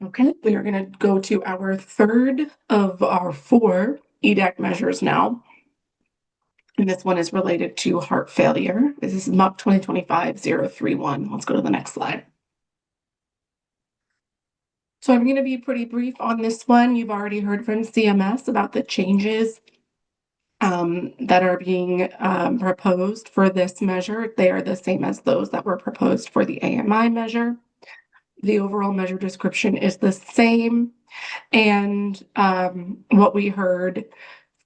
Okay, we are going to go to our third of our 4 EDAC measures now. And this one is related to heart failure. This is MUC 2025-031. Let's go to the next slide. So I'm going to be pretty brief on this one. You've already heard from CMS about the changes that are being proposed for this measure. They are the same as those that were proposed for the AMI measure. The overall measure description is the same. And what we heard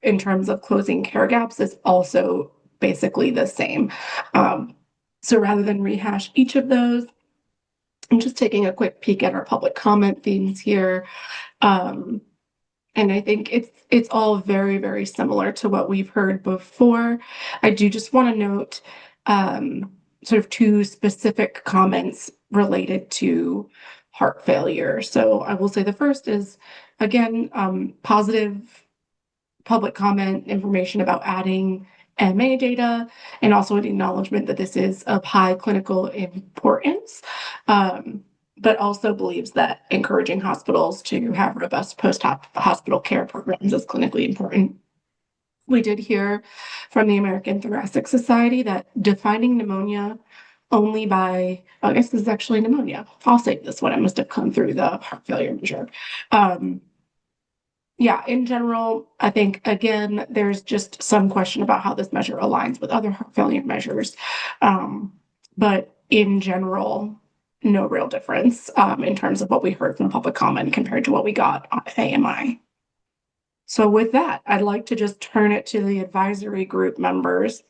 in terms of closing care gaps is also basically the same. So rather than rehash each of those, I'm just taking a quick peek at our public comment themes here. And I think it's all very, very similar to what we've heard before. I do just want to note sort of two specific comments related to heart failure. So I will say the first is, again, positive public comment information about adding MA data, and also an acknowledgement that this is of high clinical importance, but also believes that encouraging hospitals to have robust post-hospital care programs is clinically important. We did hear from the American Thoracic Society that defining pneumonia only by, I guess this is actually pneumonia. I'll save this one. I must have come through the heart failure measure. Yeah, in general, I think, again, there's just some question about how this measure aligns with other heart failure measures. But in general, no real difference in terms of what we heard from public comment compared to what we got on AMI. So with that, I'd like to just turn it to the advisory group members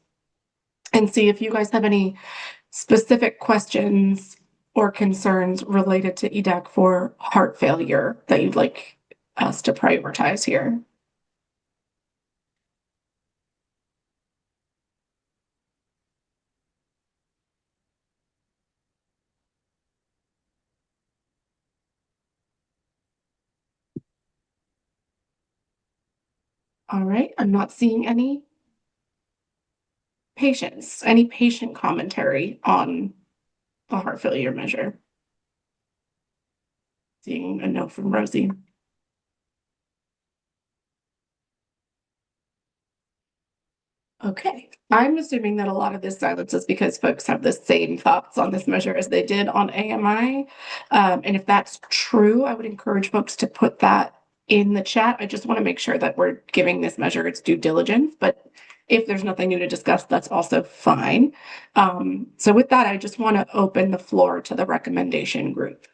and see if you guys have any specific questions or concerns related to EDAC for heart failure that you'd like us to prioritize here. All right, I'm not seeing any patient commentary on the heart failure measure. Seeing a note from Rosie. Okay, I'm assuming that a lot of this silence is because folks have the same thoughts on this measure as they did on AMI. And if that's true, I would encourage folks to put that in the chat. I just want to make sure that we're giving this measure its due diligence, but if there's nothing new to discuss, that's also fine. So with that, I just want to open the floor to the recommendation group.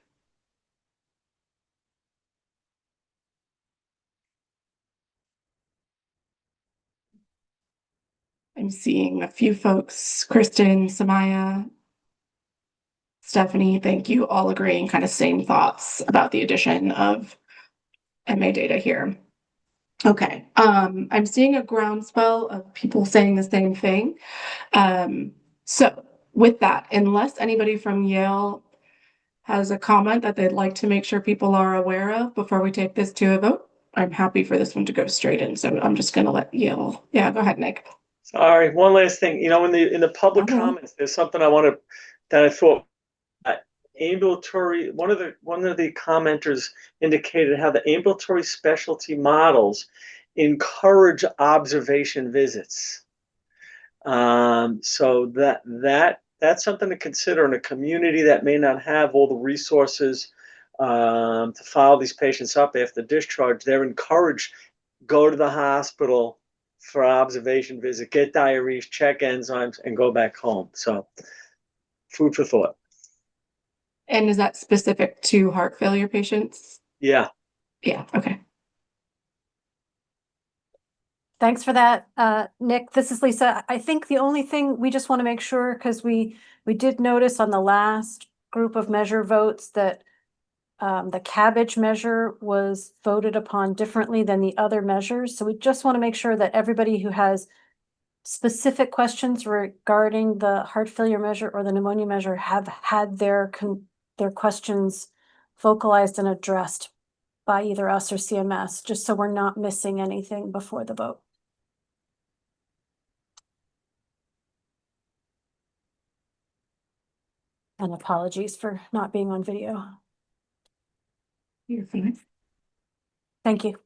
I'm seeing a few folks, Kristen, Samaya, Stephanie, thank you, all agreeing kind of same thoughts about the addition of MA data here. Okay, I'm seeing a groundswell of people saying the same thing. So with that, unless anybody from Yale has a comment that they'd like to make sure people are aware of before we take this to a vote, I'm happy for this one to go straight in. So I'm just going to let Yale. Yeah, go ahead, Nick. Sorry, one last thing. You know, in the public comments, there's something that I thought ambulatory. One of the commenters indicated how the ambulatory specialty models encourage observation visits. So that's something to consider in a community that may not have all the resources to follow these patients up after discharge. They're encouraged, go to the hospital for observation visit, get diaries, check enzymes, and go back home. So food for thought. And is that specific to heart failure patients? Yeah. Yeah, okay. Thanks for that, Nick. This is Lisa. I think the only thing we just want to make sure, because we did notice on the last group of measure votes that the cabbage measure was voted upon differently than the other measures. So we just want to make sure that everybody who has specific questions regarding the heart failure measure or the pneumonia measure have had their questions vocalized and addressed by either us or CMS, just so we're not missing anything before the vote. And apologies for not being on video. You're fine. Thank you.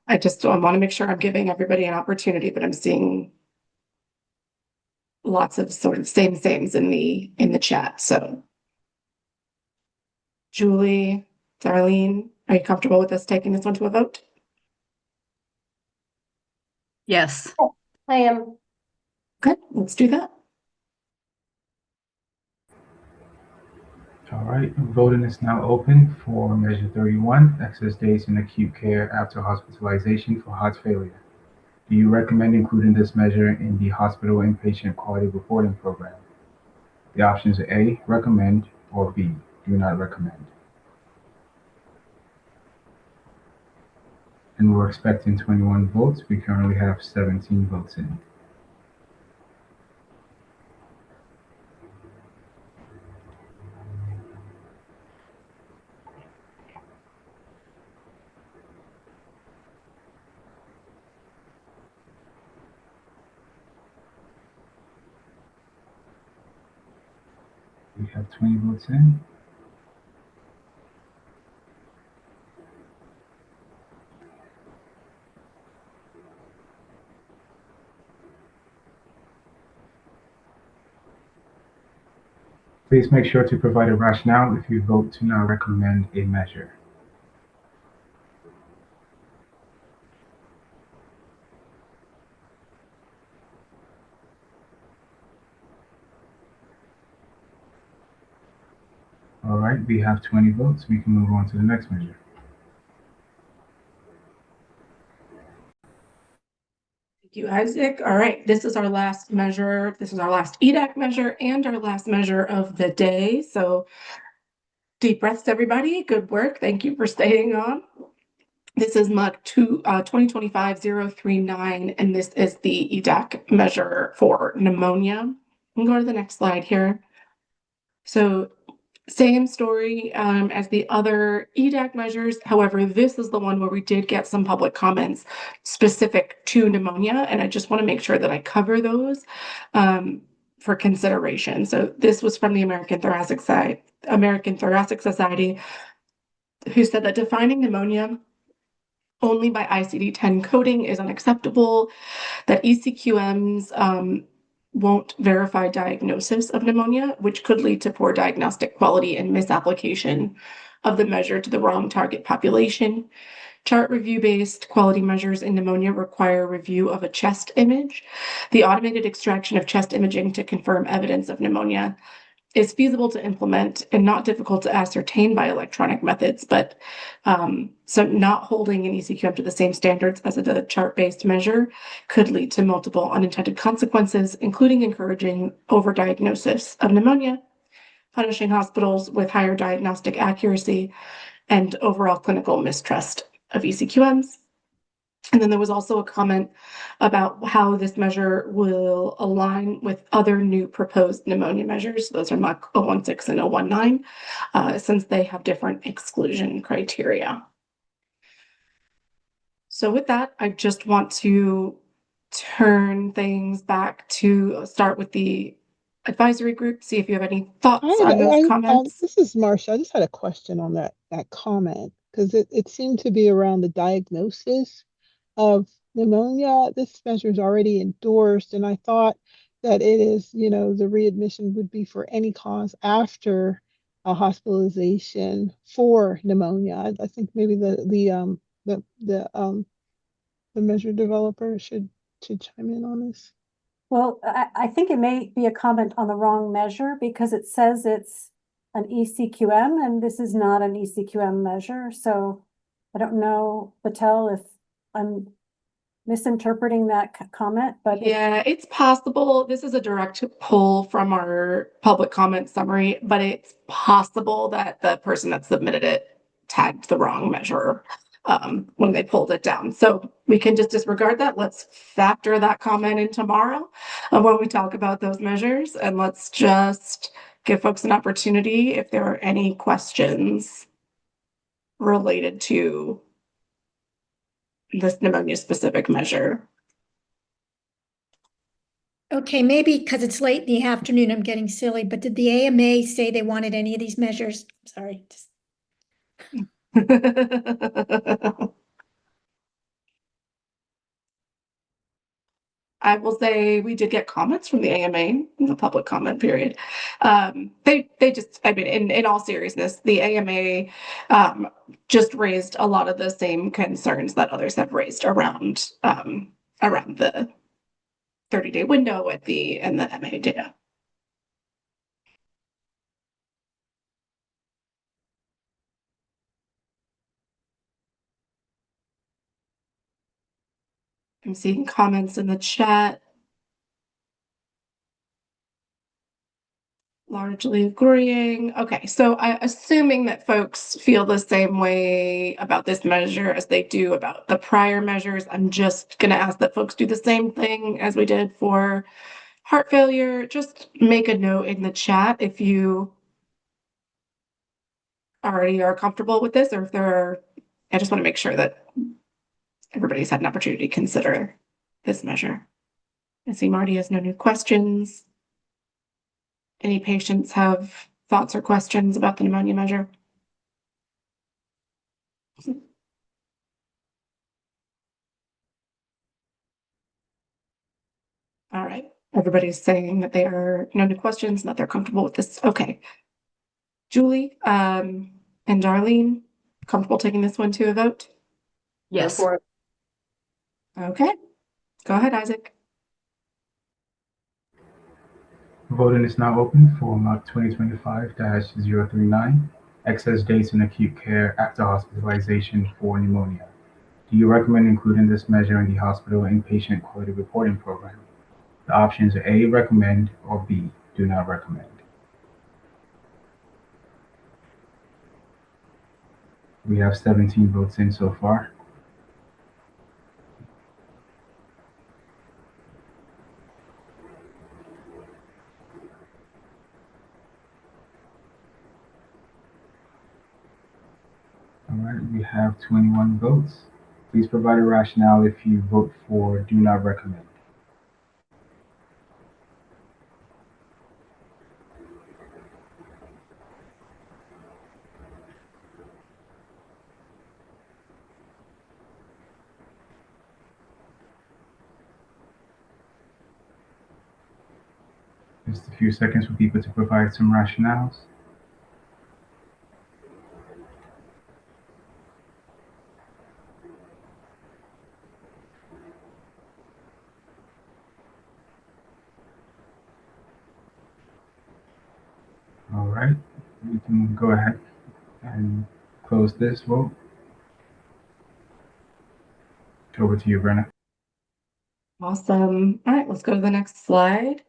I just want to make sure I'm giving everybody an opportunity, but I'm seeing lots of sort of sames in the chat. So Julie, Darlene, are you comfortable with us taking this one to a vote? Yes. I am. Good, let's do that. All right, voting is now open for Measure 31, excess days in acute care after hospitalization for heart failure. Do you recommend including this measure in the hospital inpatient quality reporting program? The options are A, recommend, or B, do not recommend. And we're expecting 21 votes. We currently have 17 votes in. We have 20 votes in. Please make sure to provide a rationale if you vote to not recommend a measure. All right, we have 20 votes. We can move on to the next measure. Thank you, Isaac. All right, this is our last measure. This is our last EDAC measure and our last measure of the day. So deep breaths, everybody. Good work. Thank you for staying on. This is MUC 2025-039, and this is the EDAC measure for pneumonia. We'll go to the next slide here. So same story as the other EDAC measures. However, this is the one where we did get some public comments specific to pneumonia, and I just want to make sure that I cover those for consideration. So this was from the American Thoracic Society, who said that defining pneumonia only by ICD-10 coding is unacceptable, that ECQMs won't verify diagnosis of pneumonia, which could lead to poor diagnostic quality and misapplication of the measure to the wrong target population. Chart review-based quality measures in pneumonia require review of a chest image. The automated extraction of chest imaging to confirm evidence of pneumonia is feasible to implement and not difficult to ascertain by electronic methods, but so not holding an ECQM to the same standards as a chart-based measure could lead to multiple unintended consequences, including encouraging overdiagnosis of pneumonia, punishing hospitals with higher diagnostic accuracy, and overall clinical mistrust of ECQMs. And then there was also a comment about how this measure will align with other new proposed pneumonia measures. Those are MUC 016 and 019, since they have different exclusion criteria. So with that, I just want to turn things back to start with the advisory group, see if you have any thoughts on those comments. This is Marcia. I just had a question on that comment, because it seemed to be around the diagnosis of pneumonia. This measure is already endorsed, and I thought that it is, the readmission would be for any cause after a hospitalization for pneumonia. I think maybe the measure developer should chime in on this. Well, I think it may be a comment on the wrong measure because it says it's an ECQM and this is not an ECQM measure. So I don't know, Patel, if I'm misinterpreting that comment, but yeah, it's possible. This is a direct pull from our public comment summary, but it's possible that the person that submitted it tagged the wrong measure when they pulled it down. So we can just disregard that. Let's factor that comment in tomorrow when we talk about those measures, and let's just give folks an opportunity if there are any questions related to this pneumonia specific measure. Okay, maybe because it's late in the afternoon, I'm getting silly, but did the AMA say they wanted any of these measures? Sorry. I will say we did get comments from the AMA in the public comment period. They just, I mean, in all seriousness, the AMA just raised a lot of the same concerns that others have raised around the 30-day window and the MA data. I'm seeing comments in the chat. Largely agreeing. Okay, so assuming that folks feel the same way about this measure as they do about the prior measures, I'm just going to ask that folks do the same thing as we did for heart failure. Just make a note in the chat if you already are comfortable with this, or if there are, I just want to make sure that everybody's had an opportunity to consider this measure. I see Marty has no new questions. Any patients have thoughts or questions about the pneumonia measure? All right. Everybody's saying that they are no new questions, that they're comfortable with this. Okay. Julie and Darlene, comfortable taking this one to a vote? Yes. Okay. Go ahead, Isaac. Voting is now open for MUC 2025-039, excess days in acute care after hospitalization for pneumonia. Do you recommend including this measure in the hospital inpatient quality reporting program? The options are A, recommend, or B, do not recommend. We have 17 votes in so far. All right, we have 21 votes. Please provide a rationale if you vote for do not recommend. Just a few seconds for people to provide some rationales. All right, we can go ahead and close this vote. Over to you, Brenna. Awesome. All right, let's go to the next slide.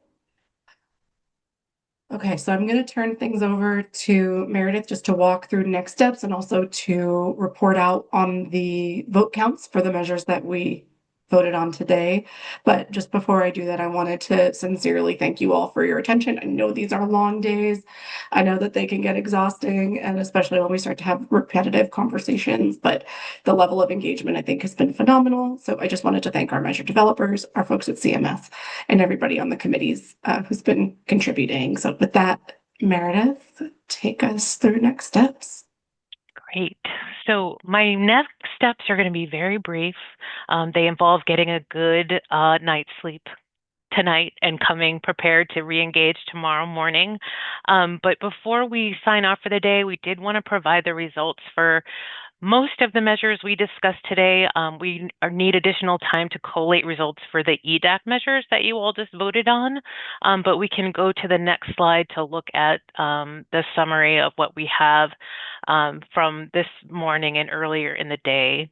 Okay, so I'm going to turn things over to Meredith just to walk through next steps and also to report out on the vote counts for the measures that we voted on today. But just before I do that, I wanted to sincerely thank you all for your attention. I know these are long days. I know that they can get exhausting, and especially when we start to have repetitive conversations, but the level of engagement I think has been phenomenal. So I just wanted to thank our measure developers, our folks at CMS, and everybody on the committees who's been contributing. So with that, Meredith, take us through next steps. Great. So my next steps are going to be very brief. They involve getting a good night's sleep tonight and coming prepared to re-engage tomorrow morning. But before we sign off for the day, we did want to provide the results for most of the measures we discussed today. We need additional time to collate results for the EDAC measures that you all just voted on, but we can go to the next slide to look at the summary of what we have from this morning and earlier in the day.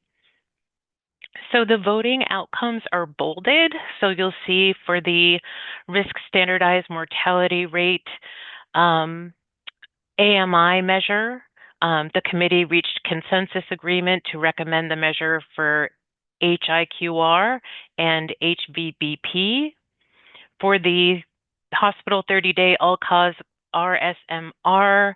So the voting outcomes are bolded. So you'll see for the risk standardized mortality rate AMI measure, the committee reached consensus agreement to recommend the measure for HIQR and HBBP. For the hospital 30-day all-cause RSMR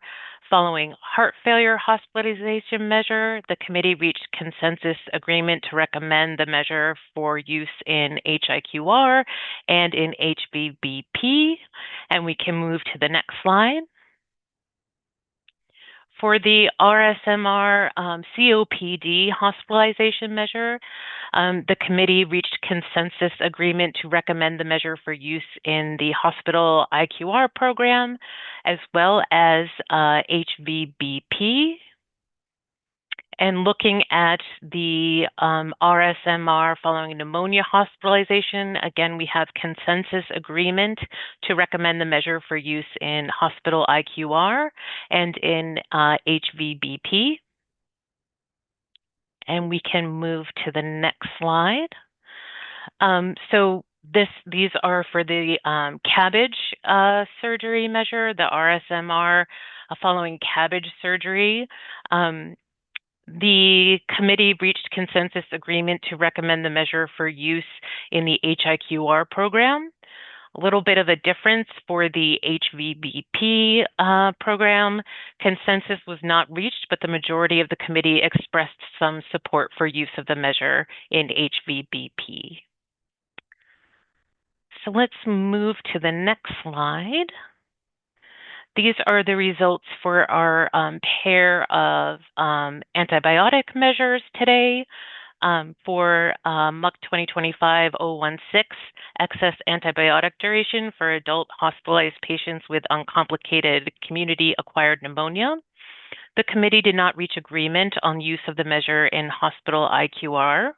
following heart failure hospitalization measure, the committee reached consensus agreement to recommend the measure for use in HIQR and in HBBP. And we can move to the next slide. For the RSMR COPD hospitalization measure, the committee reached consensus agreement to recommend the measure for use in the hospital IQR program, as well as HVBP. And looking at the RSMR following pneumonia hospitalization, again, we have consensus agreement to recommend the measure for use in hospital IQR and in HVBP. And we can move to the next slide. So these are for the CABG surgery measure, the RSMR following CABG surgery. The committee reached consensus agreement to recommend the measure for use in the HIQR program. A little bit of a difference for the HVBP program. Consensus was not reached, but the majority of the committee expressed some support for use of the measure in HVBP. So let's move to the next slide. These are the results for our pair of antibiotic measures today. For MUC 2025-016, excess antibiotic duration for adult hospitalized patients with uncomplicated community-acquired pneumonia. The committee did not reach agreement on use of the measure in hospital IQR.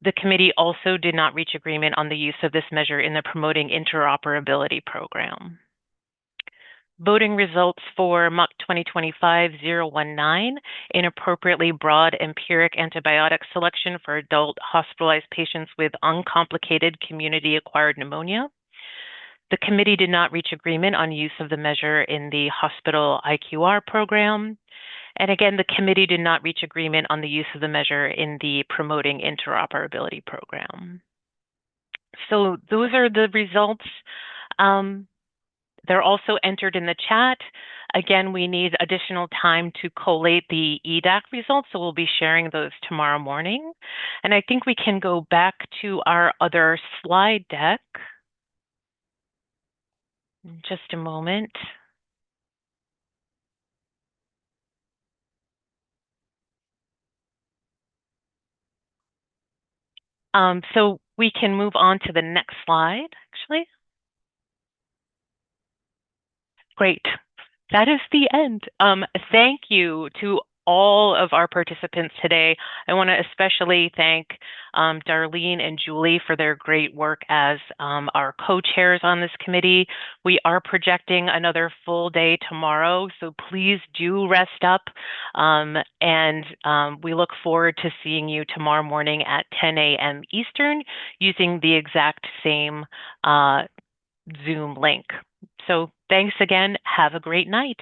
The committee also did not reach agreement on the use of this measure in the Promoting Interoperability program. Voting results for MUC 2025-019, inappropriately broad empiric antibiotic selection for adult hospitalized patients with uncomplicated community-acquired pneumonia. The committee did not reach agreement on use of the measure in the hospital IQR program. And again, the committee did not reach agreement on the use of the measure in the Promoting Interoperability program. So those are the results. They're also entered in the chat. Again, we need additional time to collate the EDAC results, so we'll be sharing those tomorrow morning. And I think we can go back to our other slide deck. In just a moment. So we can move on to the next slide, actually. Great. That is the end. Thank you to all of our participants today. I want to especially thank Darlene and Julie for their great work as our co-chairs on this committee. We are projecting another full day tomorrow, so please do rest up. And we look forward to seeing you tomorrow morning at 10 a.m. Eastern using the exact same Zoom link. So thanks again. Have a great night.